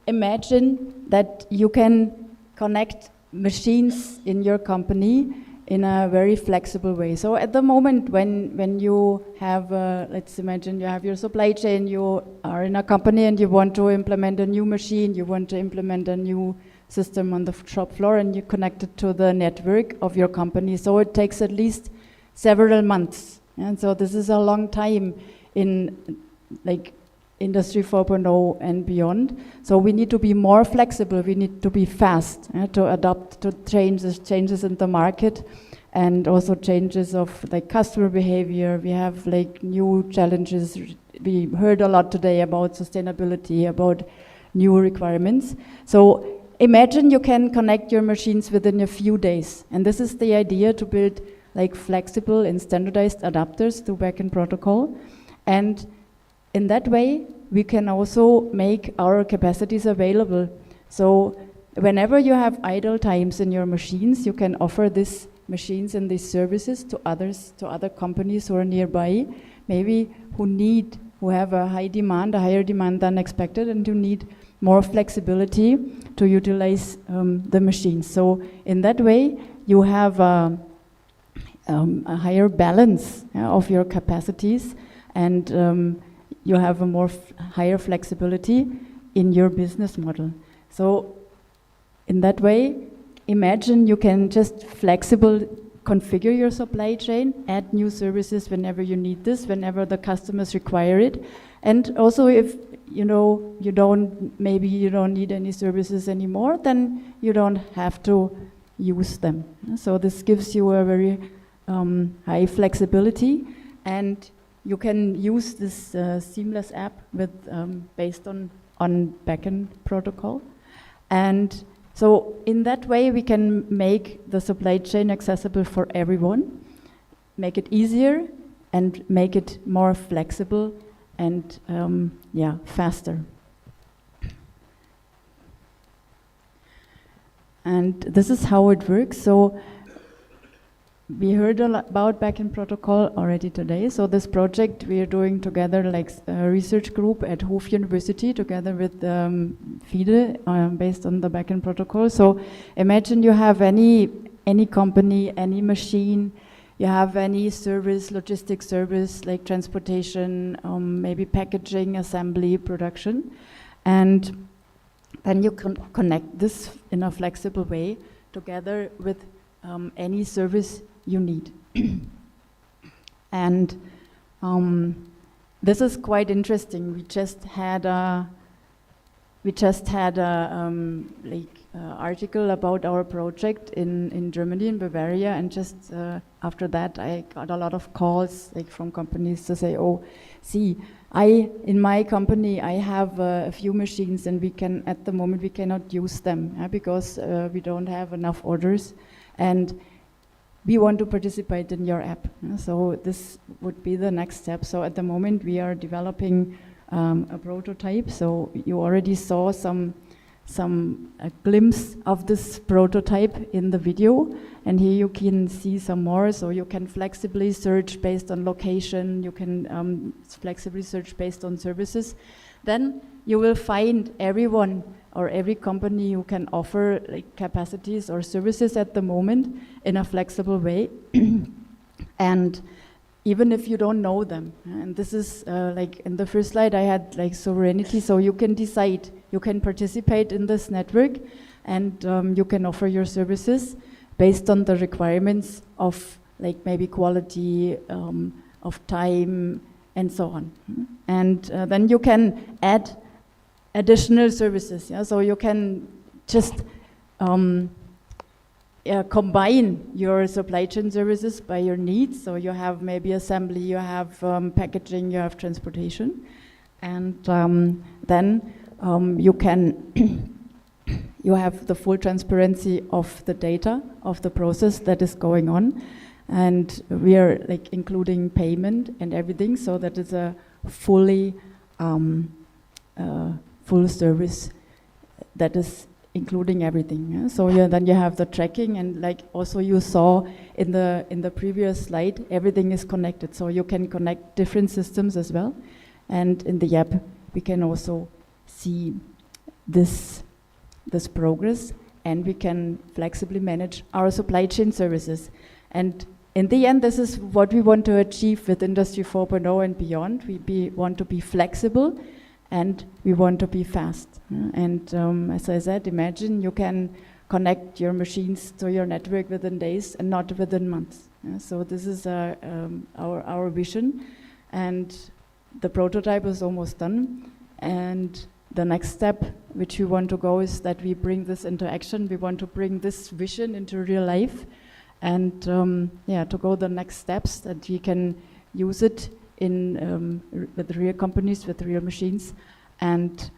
imagine that you can connect machines in your company in a very flexible way. So at the moment when you have, let's imagine you have your supply chain, you are in a company and you want to implement a new machine, you want to implement a new system on the shop floor, and you connect it to the network of your company. So it takes at least several months. And so this is a long time in like Industry 4.0 and beyond. So we need to be more flexible, we need to be fast to adapt to changes in the market, and also changes of like customer behavior. We have like new challenges. We heard a lot today about sustainability, about new requirements. So imagine you can connect your machines within a few days. And this is the idea, to build like flexible and standardized adapters to backend protocol. And in that way, we can also make our capacities available. So whenever you have idle times in your machines, you can offer these machines and these services to others, to other companies who are nearby, maybe who have a high demand, a higher demand than expected, and who need more flexibility to utilize the machines. So in that way, you have a higher balance of your capacities, and you have a more higher flexibility in your business model. So in that way, imagine you can just flexibly configure your supply chain, add new services whenever you need this, whenever the customers require it. And also if maybe you don't need any services anymore, then you don't have to use them. So this gives you a very high flexibility, and you can use this seamless app with based on backend protocol. And so in that way, we can make the supply chain accessible for everyone, make it easier, and make it more flexible and faster. And this is how it works. So we heard a lot about backend protocol already today. So this project we are doing together, like a research group at Hof University, together with FIDE, based on the backend protocol. So imagine you have any company, any machine, you have any service, logistics service, like transportation, maybe packaging, assembly, production, and then you can connect this in a flexible way together with any service you need. And this is quite interesting. We just had a article about our project in Germany, in Bavaria, and just after that I got a lot of calls from companies to say, oh, see, in my company I have a few machines, and at the moment we cannot use them because we don't have enough orders, and we want to participate in your app. So this would be the next step. So at the moment we are developing a prototype. So you already saw a glimpse of this prototype in the video, and here you can see some more. So you can flexibly search based on location, you can flexibly search based on services. Then you will find everyone or every company who can offer capacities or services at the moment in a flexible way. And even if you don't know them, and this is in the first slide I had sovereignty, so you can decide, you can participate in this network, and you can offer your services based on the requirements of maybe quality, of time, and so on. And then you can add additional services. So you can just combine your supply chain services by your needs. So you have maybe assembly, you have packaging, you have transportation, and then you can you have the full transparency of the data of the process that is going on, and we are including payment and everything, so that is a fully full service that is including everything. So then you have the tracking, and also you saw in the previous slide, everything is connected. So you can connect different systems as well, and in the app we can also see this progress, and we can flexibly manage our supply chain services. And in the end, this is what we want to achieve with Industry 4.0 and beyond. We want to be flexible, and we want to be fast. And as I said, imagine you can connect your machines to your network within days and not within months. So this is our vision, and the prototype is almost done. And the next step which we want to go is that we bring this into action. We want to bring this vision into real life, and to go the next steps that we can use it in with real companies, with real machines, and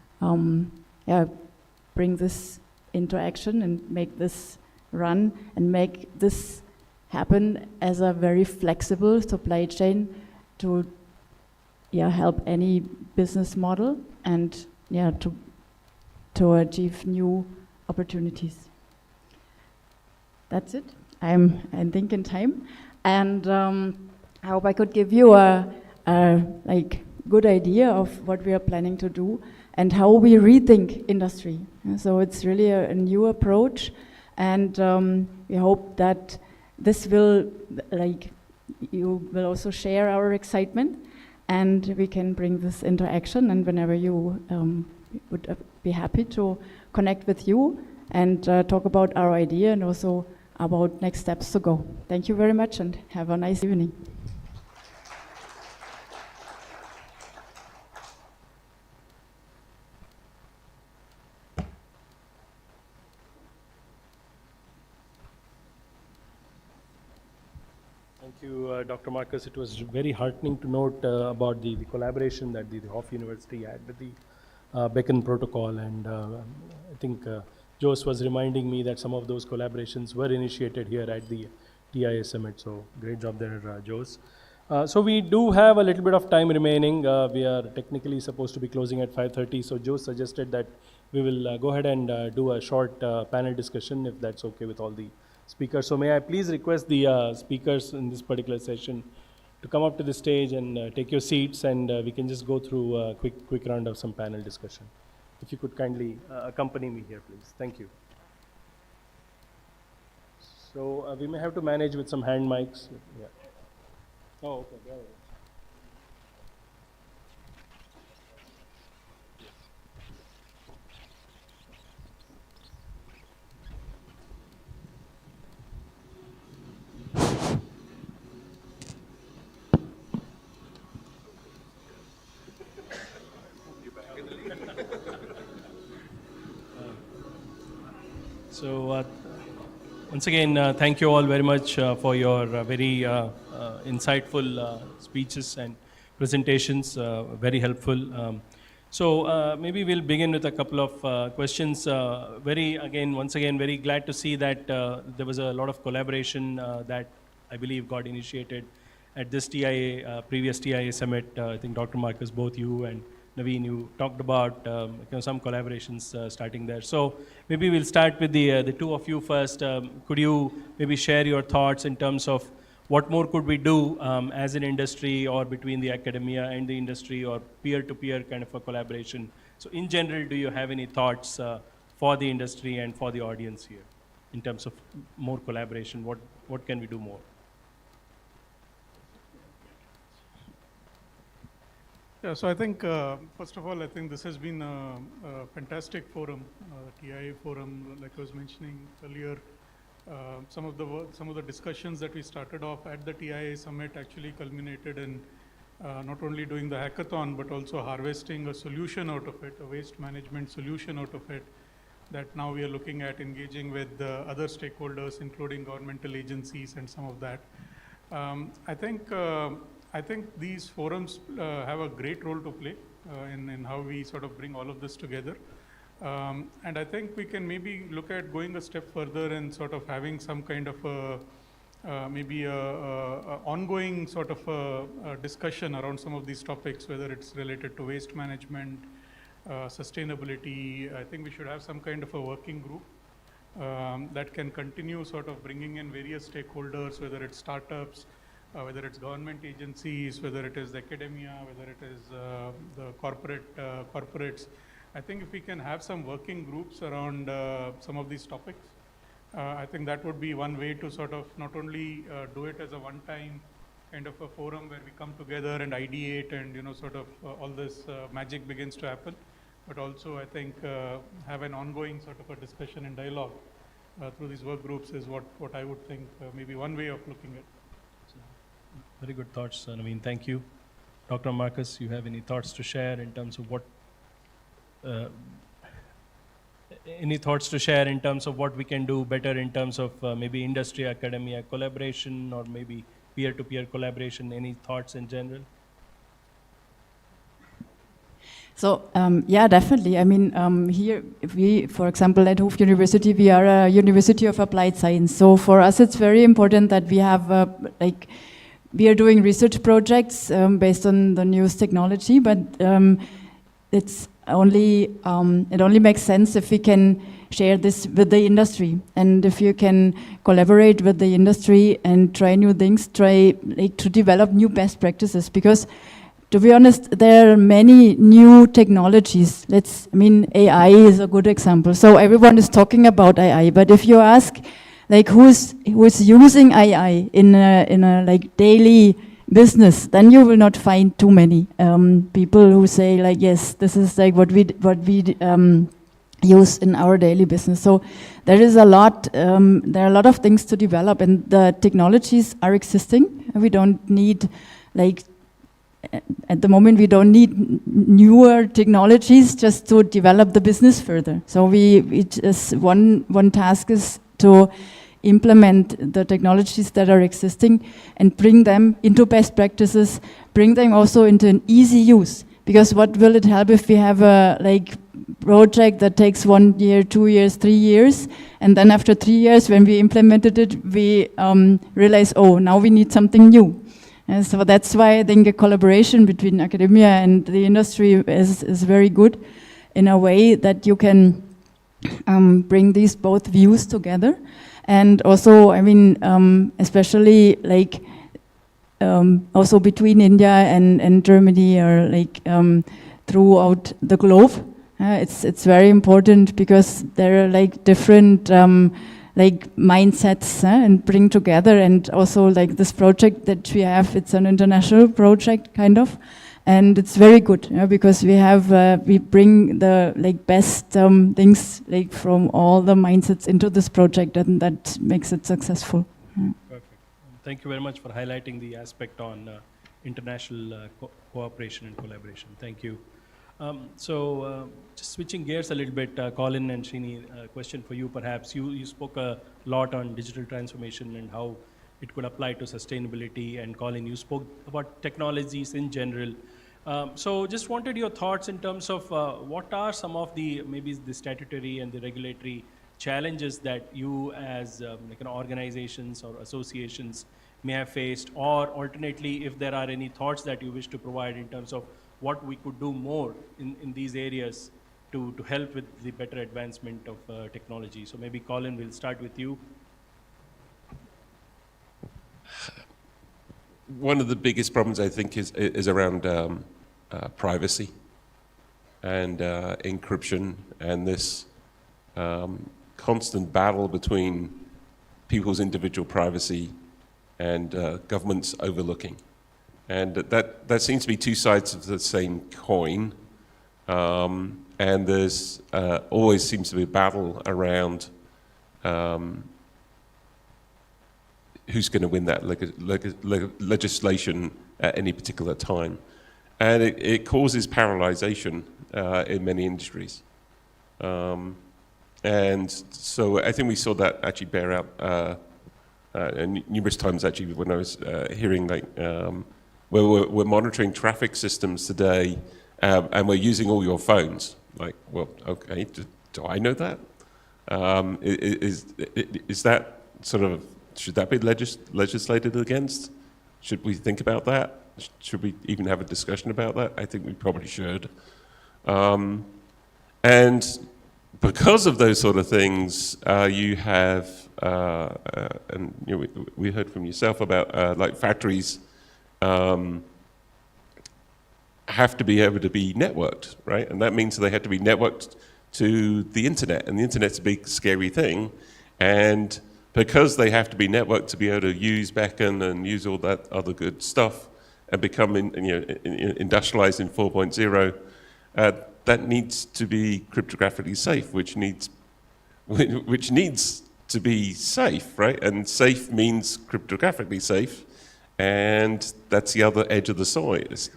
bring this into action and make this run and make this happen as a very flexible supply chain to help any business model and to achieve new opportunities. That's it. I'm thinking time, and I hope I could give you a good idea of what we are planning to do and how we rethink industry. So it's really a new approach, and we hope that this will, you will also share our excitement, and we can bring this into action. And whenever you would be happy to connect with you and talk about our idea and also about next steps to go. Thank you very much and have a nice evening. Thank you, Dr. Marcus. It was very heartening to note about the collaboration that the Hoffe University had with the Beacon Protocol, and I think Jose was reminding me that some of those collaborations were initiated here at the TIA Summit, so great job there, Jose. So we do have a little bit of time remaining. We are technically supposed to be closing at 5:30, so Jose suggested that we will go ahead and do a short panel discussion, if that's okay with all the speakers. So may I please request the speakers in this particular session to come up to the stage and take your seats, and we can just go through a quick round of some panel discussion. If you could kindly accompany me here, please. Thank you. So we may have to manage with some hand mics. Yeah. Oh, okay. There it is. So once again, thank you all very much for your very insightful speeches and presentations, very helpful. So maybe we'll begin with a couple of questions. Once again, very glad to see that there was a lot of collaboration that I believe got initiated at this TIA, previous TIA Summit. I think Dr. Marcus, both you and Naveen, you talked about some collaborations starting there. So maybe we'll start with the two of you first. Could you maybe share your thoughts in terms of what more could we do as an industry or between the academia and the industry or peer-to-peer kind of a collaboration? So in general, do you have any thoughts for the industry and for the audience here in terms of more collaboration? What can we do more? Yeah, so I think, first of all, I think this has been a fantastic forum, TIA forum, like I was mentioning earlier. Some of the discussions that we started off at the TIA Summit actually culminated in not only doing the hackathon, but also harvesting a solution out of it, a waste management solution out of it, that now we are looking at engaging with other stakeholders, including governmental agencies and some of that. I think these forums have a great role to play in how we sort of bring all of this together. And I think we can maybe look at going a step further and sort of having some kind of maybe ongoing sort of a discussion around some of these topics, whether it's related to waste management, sustainability. I think we should have some kind of a working group that can continue sort of bringing in various stakeholders, whether it's startups, whether it's government agencies, whether it is academia, whether it is the corporates. I think if we can have some working groups around some of these topics, I think that would be one way to sort of not only do it as a one-time kind of a forum where we come together and ideate and sort of all this magic begins to happen, but also I think have an ongoing sort of a discussion and dialogue through these work groups is what I would think maybe one way of looking at. Very good thoughts, Naveen. Thank you. Dr. Marcus, you have any thoughts to share in terms of what we can do better in terms of maybe industry, academia collaboration, or maybe peer-to-peer collaboration? Any thoughts in general? So yeah, definitely. I mean, here we, for example, at Hoffe University, we are a university of applied science. So for us, it's very important that we have we are doing research projects based on the newest technology, but it's only it only makes sense if we can share this with the industry, and if you can collaborate with the industry and try new things, try to develop new best practices. Because, to be honest, there are many new technologies. AI is a good example. So everyone is talking about AI, but if you ask, who's using AI in a daily business, then you will not find too many people who say yes, this is what we use in our daily business. So there is a lot. There are a lot of things to develop, and the technologies are existing. We don't need at the moment we don't need newer technologies just to develop the business further. So we just one task is to implement the technologies that are existing and bring them into best practices, bring them also into an easy use. Because what will it help if we have a project that takes 1 year, 2 years, 3 years, and then after 3 years when we implemented it, we realize, oh, now we need something new. And so that's why I think a collaboration between academia and the industry is very good in a way that you can bring these both views together. And also, especially also between India and Germany, or throughout the globe, it's very important because there are different mindsets and bring together. And also this project that we have, it's an international project kind of, and it's very good because we bring the best things from all the mindsets into this project, and that makes it successful. Perfect. Thank you very much for highlighting the aspect on international cooperation and collaboration. Thank you. Just switching gears a little bit, Colin and Srini, question for you perhaps. You spoke a lot on digital transformation and how it could apply to sustainability, and Colin, you spoke about technologies in general. So just wanted your thoughts in terms of what are some of maybe the statutory and the regulatory challenges that you as organizations or associations may have faced, or alternately, if there are any thoughts that you wish to provide in terms of what we could do more in these areas to help with the better advancement of technology. So maybe Colin, we'll start with you. One of the biggest problems, I think, is around privacy and encryption, and this constant battle between people's individual privacy and governments overlooking. And that seems to be two sides of the same coin. And there's always seems to be a battle around who's going to win that legislation at any particular time. And it causes paralyzation in many industries. And so I think we saw that actually bear out numerous times actually when I was hearing where we're monitoring traffic systems today and we're using all your phones. Well, okay, do I know that? Is that sort of, should that be legislated against? Should we think about that? Should we even have a discussion about that? I think we probably should. And because of those sort of things, you have, and we heard from yourself about factories have to be able to be networked, right? And that means they have to be networked to the internet, and the internet's a big scary thing. And because they have to be networked to be able to use beacon and use all that other good stuff and become industrialized in 4.0, that needs to be cryptographically safe, which needs to be safe, right? And safe means cryptographically safe, and that's the other edge of the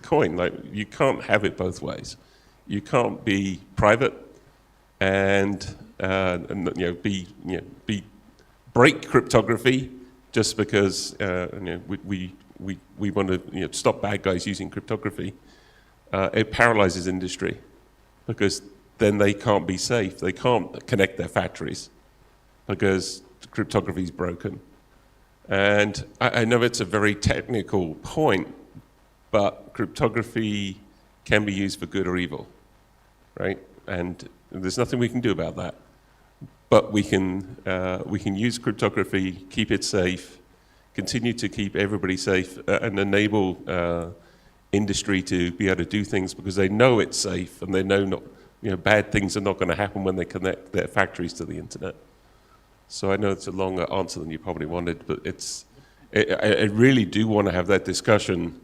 coin. You can't have it both ways. You can't be private and break cryptography just because we want to stop bad guys using cryptography. It paralyzes industry because then they can't be safe. They can't connect their factories because cryptography is broken. And I know it's a very technical point, but cryptography can be used for good or evil, right? And there's nothing we can do about that. But we can use cryptography, keep it safe, continue to keep everybody safe, and enable industry to be able to do things because they know it's safe and they know not, bad things are not going to happen when they connect their factories to the internet. So I know it's a longer answer than you probably wanted, but I really do want to have that discussion,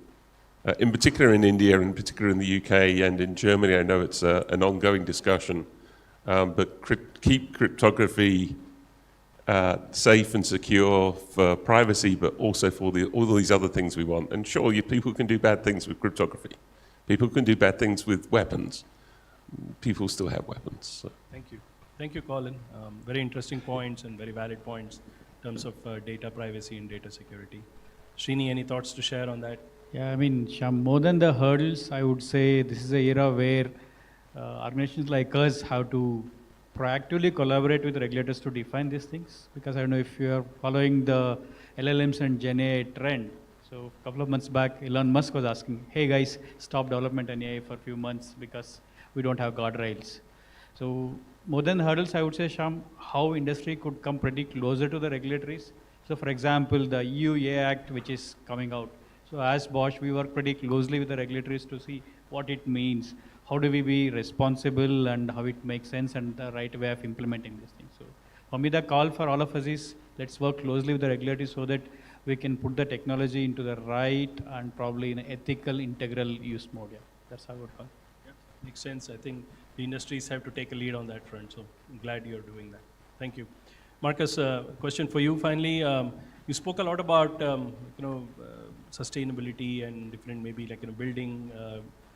in particular in India, in particular in the UK and in Germany. I know it's an ongoing discussion, but keep cryptography safe and secure for privacy, but also for all these other things we want. And sure, people can do bad things with cryptography. People can do bad things with weapons. People still have weapons. So. Thank you. Thank you, Colin. Very interesting points and very valid points in terms of data privacy and data security. Srini, any thoughts to share on that? Yeah, I mean, Shyam, more than the hurdles, I would say this is an era where organizations like us have to proactively collaborate with regulators to define these things. Because I don't know if you are following the LLMs and Gen AI trend. So a couple of months back, Elon Musk was asking, hey guys, stop development in AI for a few months because we don't have guardrails. So more than the hurdles, I would say, Shyam, how industry could come pretty closer to the regulatories. So for example, the EU AI Act, which is coming out. So as Bosch, we work pretty closely with the regulators to see what it means. How do we be responsible and how it makes sense and the right way of implementing these things. So for me, the call for all of us is let's work closely with the regulators so that we can put the technology into the right and probably in an ethical, integral use mode. Yeah, that's how I would call. Yeah, makes sense. I think the industries have to take a lead on that front. So I'm glad you're doing that. Thank you. Marcus, question for you finally. You spoke a lot about sustainability and different maybe building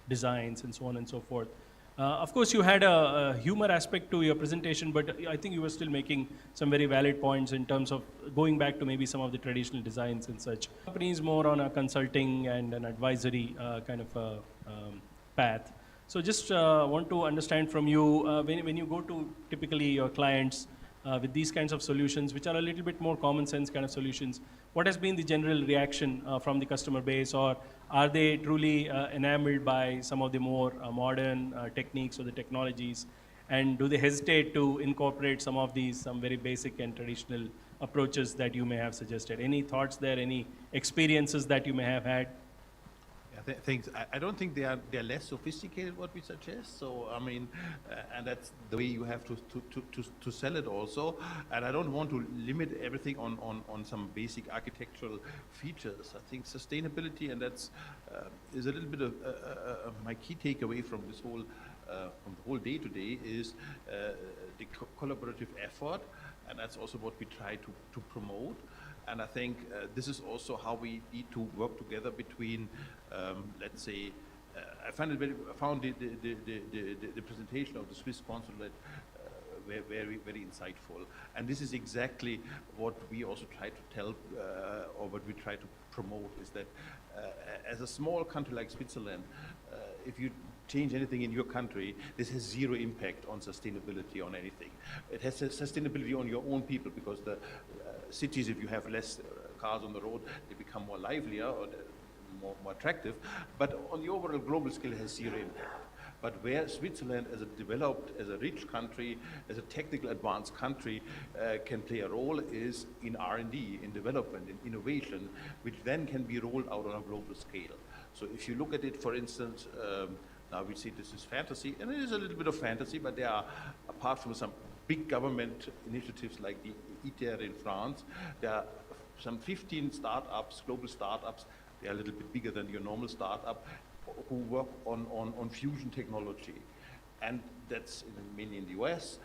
designs and so on and so forth. Of course, you had a humor aspect to your presentation, but I think you were still making some very valid points in terms of going back to maybe some of the traditional designs and such. Companies more on a consulting and an advisory kind of path. So just want to understand from you, when you go to typically your clients with these kinds of solutions, which are a little bit more common sense kind of solutions, what has been the general reaction from the customer base, or are they truly enamored by some of the more modern techniques or the technologies, and do they hesitate to incorporate some of these, some very basic and traditional approaches that you may have suggested? Any thoughts there, any experiences that you may have had? Things. I don't think they're less sophisticated what we suggest. So I mean, and that's the way you have to sell it also. And I don't want to limit everything on some basic architectural features. I think sustainability, and that's is a little bit of my key takeaway from this whole from the whole day today is the collaborative effort, and that's also what we try to promote. And I think this is also how we need to work together between, let's say, I found the presentation of the Swiss consulate very, very insightful. And this is exactly what we also try to tell, or what we try to promote, is that as a small country like Switzerland, if you change anything in your country, this has zero impact on sustainability on anything. It has sustainability on your own people, because the cities, if you have less cars on the road, they become more livelier or more attractive. But on the overall global scale, it has zero impact. But where Switzerland, as a developed, as a rich country, as a technical advanced country, can play a role is in R&D, in development, in innovation, which then can be rolled out on a global scale. So if you look at it, for instance, now we see this is fantasy, and it is a little bit of fantasy, but there are, apart from some big government initiatives like the ITER in France, there are some 15 startups, global startups. They are a little bit bigger than your normal startup, who work on fusion technology. And that's mainly in the US,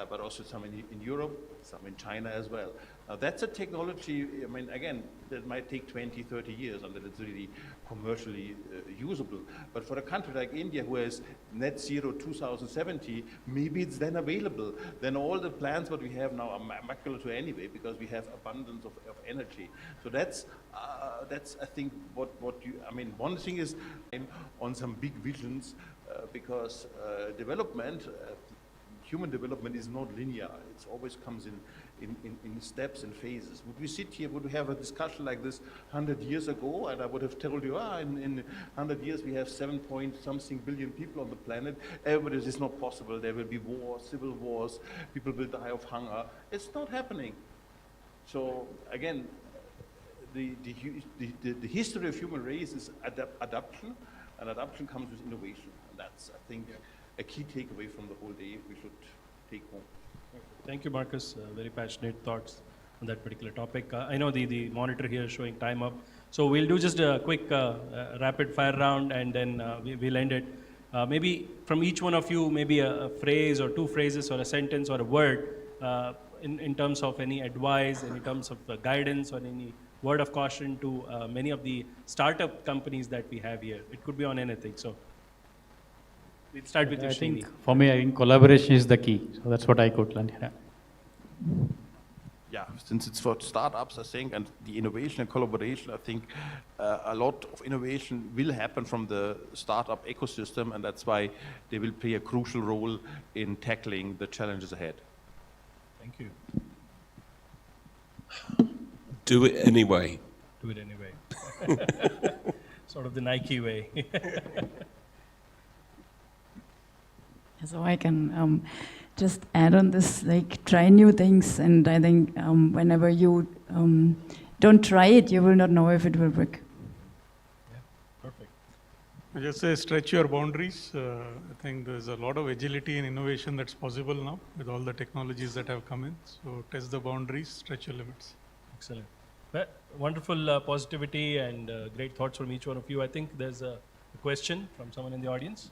but also some in Europe, some in China as well. Now that's a technology, I mean, again, that might take 20, 30 years until it's really commercially usable. But for a country like India, who has net zero 2070, maybe it's then available. Then all the plans what we have now are macular anyway, because we have abundance of energy. So that's I think what you, I mean, one thing is on some big visions, because development, human development is not linear. It always comes in steps and phases. Would we sit here, would we have a discussion like this 100 years ago, and I would have told you, in 100 years we have 7-point-something billion people on the planet. Everybody, this is not possible. There will be wars, civil wars, people will die of hunger. It's not happening. So again, the history of human race is adaptation, and adaptation comes with innovation. And that's, I think, a key takeaway from the whole day we should take home. Thank you, Marcus. Very passionate thoughts on that particular topic. I know the monitor here is showing time up. So we'll do just a quick rapid fire round, and then we'll end it. Maybe from each one of you, maybe a phrase or two phrases or a sentence or a word in terms of any advice, in terms of guidance or any word of caution to many of the startup companies that we have here. It could be on anything. So we'll start with you, I Srini. think for me, I think collaboration is the key. So that's what I could learn here. Yeah, since it's for startups, I think, and the innovation and collaboration, I think a lot of innovation will happen from the startup ecosystem, and that's why they will play a crucial role in tackling the challenges ahead. Thank you. Do it anyway. Do it anyway. Sort of the Nike way. So I can just add on this, like, try new things, and I think whenever you don't try it, you will not know if it will work. Perfect. I just say stretch your boundaries. I think there's a lot of agility and innovation that's possible now with all the technologies that have come in. So test the boundaries, stretch your limits. Excellent. Well, wonderful positivity and great thoughts from each one of you. I think there's a question from someone in the audience.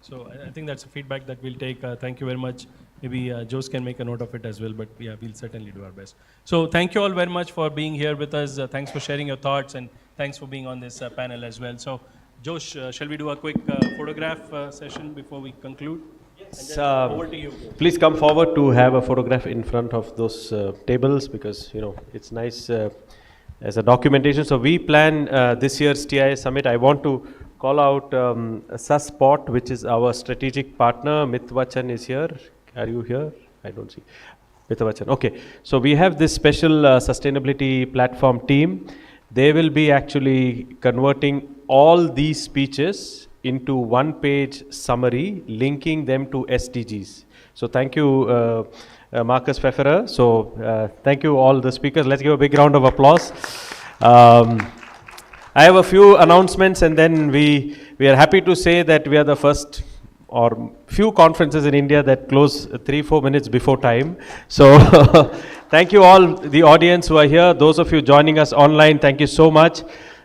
So I think that's a feedback that we'll take. Thank you very much. Maybe Jose can make a note of it as well, but yeah, we'll certainly do our best. So thank you all very much for being here with us. Thanks for sharing your thoughts, and thanks for being on this panel as well. So Jose, shall we do a quick photograph session before we conclude? Yes. Over to you. Please come forward to have a photograph in front of those tables, because it's nice as a documentation. So we plan this year's TIA Summit. I want to call out Suspot, which is our strategic partner. Mithwachan is here. Are you here? I don't see. Mithwachan. Okay. So we have this special sustainability platform team. They will be actually converting all these speeches into one-page summary, linking them to SDGs. So thank you, Marcus Pfefferer. So thank you all the speakers. Let's give a big round of applause. I have a few announcements, and then we are happy to say that we are the first or few conferences in India that close 3-4 minutes before time. So thank you all, the audience who are here. Those of you joining us online, thank you so much.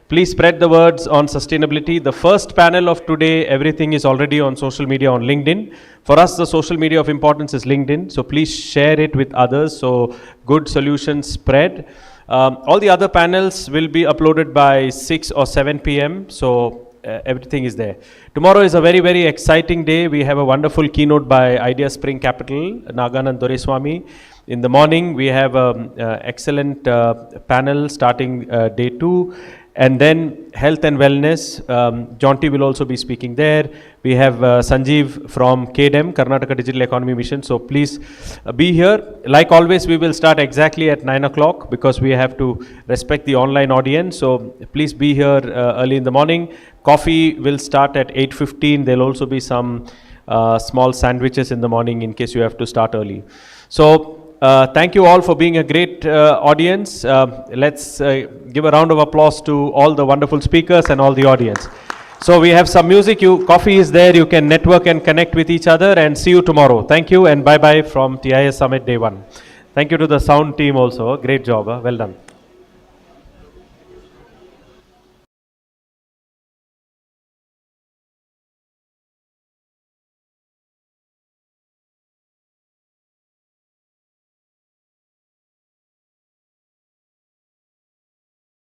Please spread the words on sustainability. The first panel of today, everything is already on social media, on LinkedIn. For us, the social media of importance is LinkedIn. So please share it with others, so good solutions spread. All the other panels will be uploaded by 6 or 7 p.m. So everything is there. Tomorrow is a very, very exciting day. We have a wonderful keynote by Idea Spring Capital, Naganand Doreswamy. In the morning, we have an excellent panel starting day 2. And then health and wellness, Jonty will also be speaking there. We have Sanjeev from KDEM, Karnataka Digital Economy Mission. So please be here. Like always, we will start exactly at 9 o'clock because we have to respect the online audience. So please be here early in the morning. Coffee will start at 8:15. There'll also be some small sandwiches in the morning in case you have to start early. So thank you all for being a great audience. Let's give a round of applause to all the wonderful speakers and all the audience. So we have some music. Coffee is there. You can network and connect with each other, and see you tomorrow. Thank you and bye-bye from TIS Summit Day 1. Thank you to the sound team also. Great job. Well done.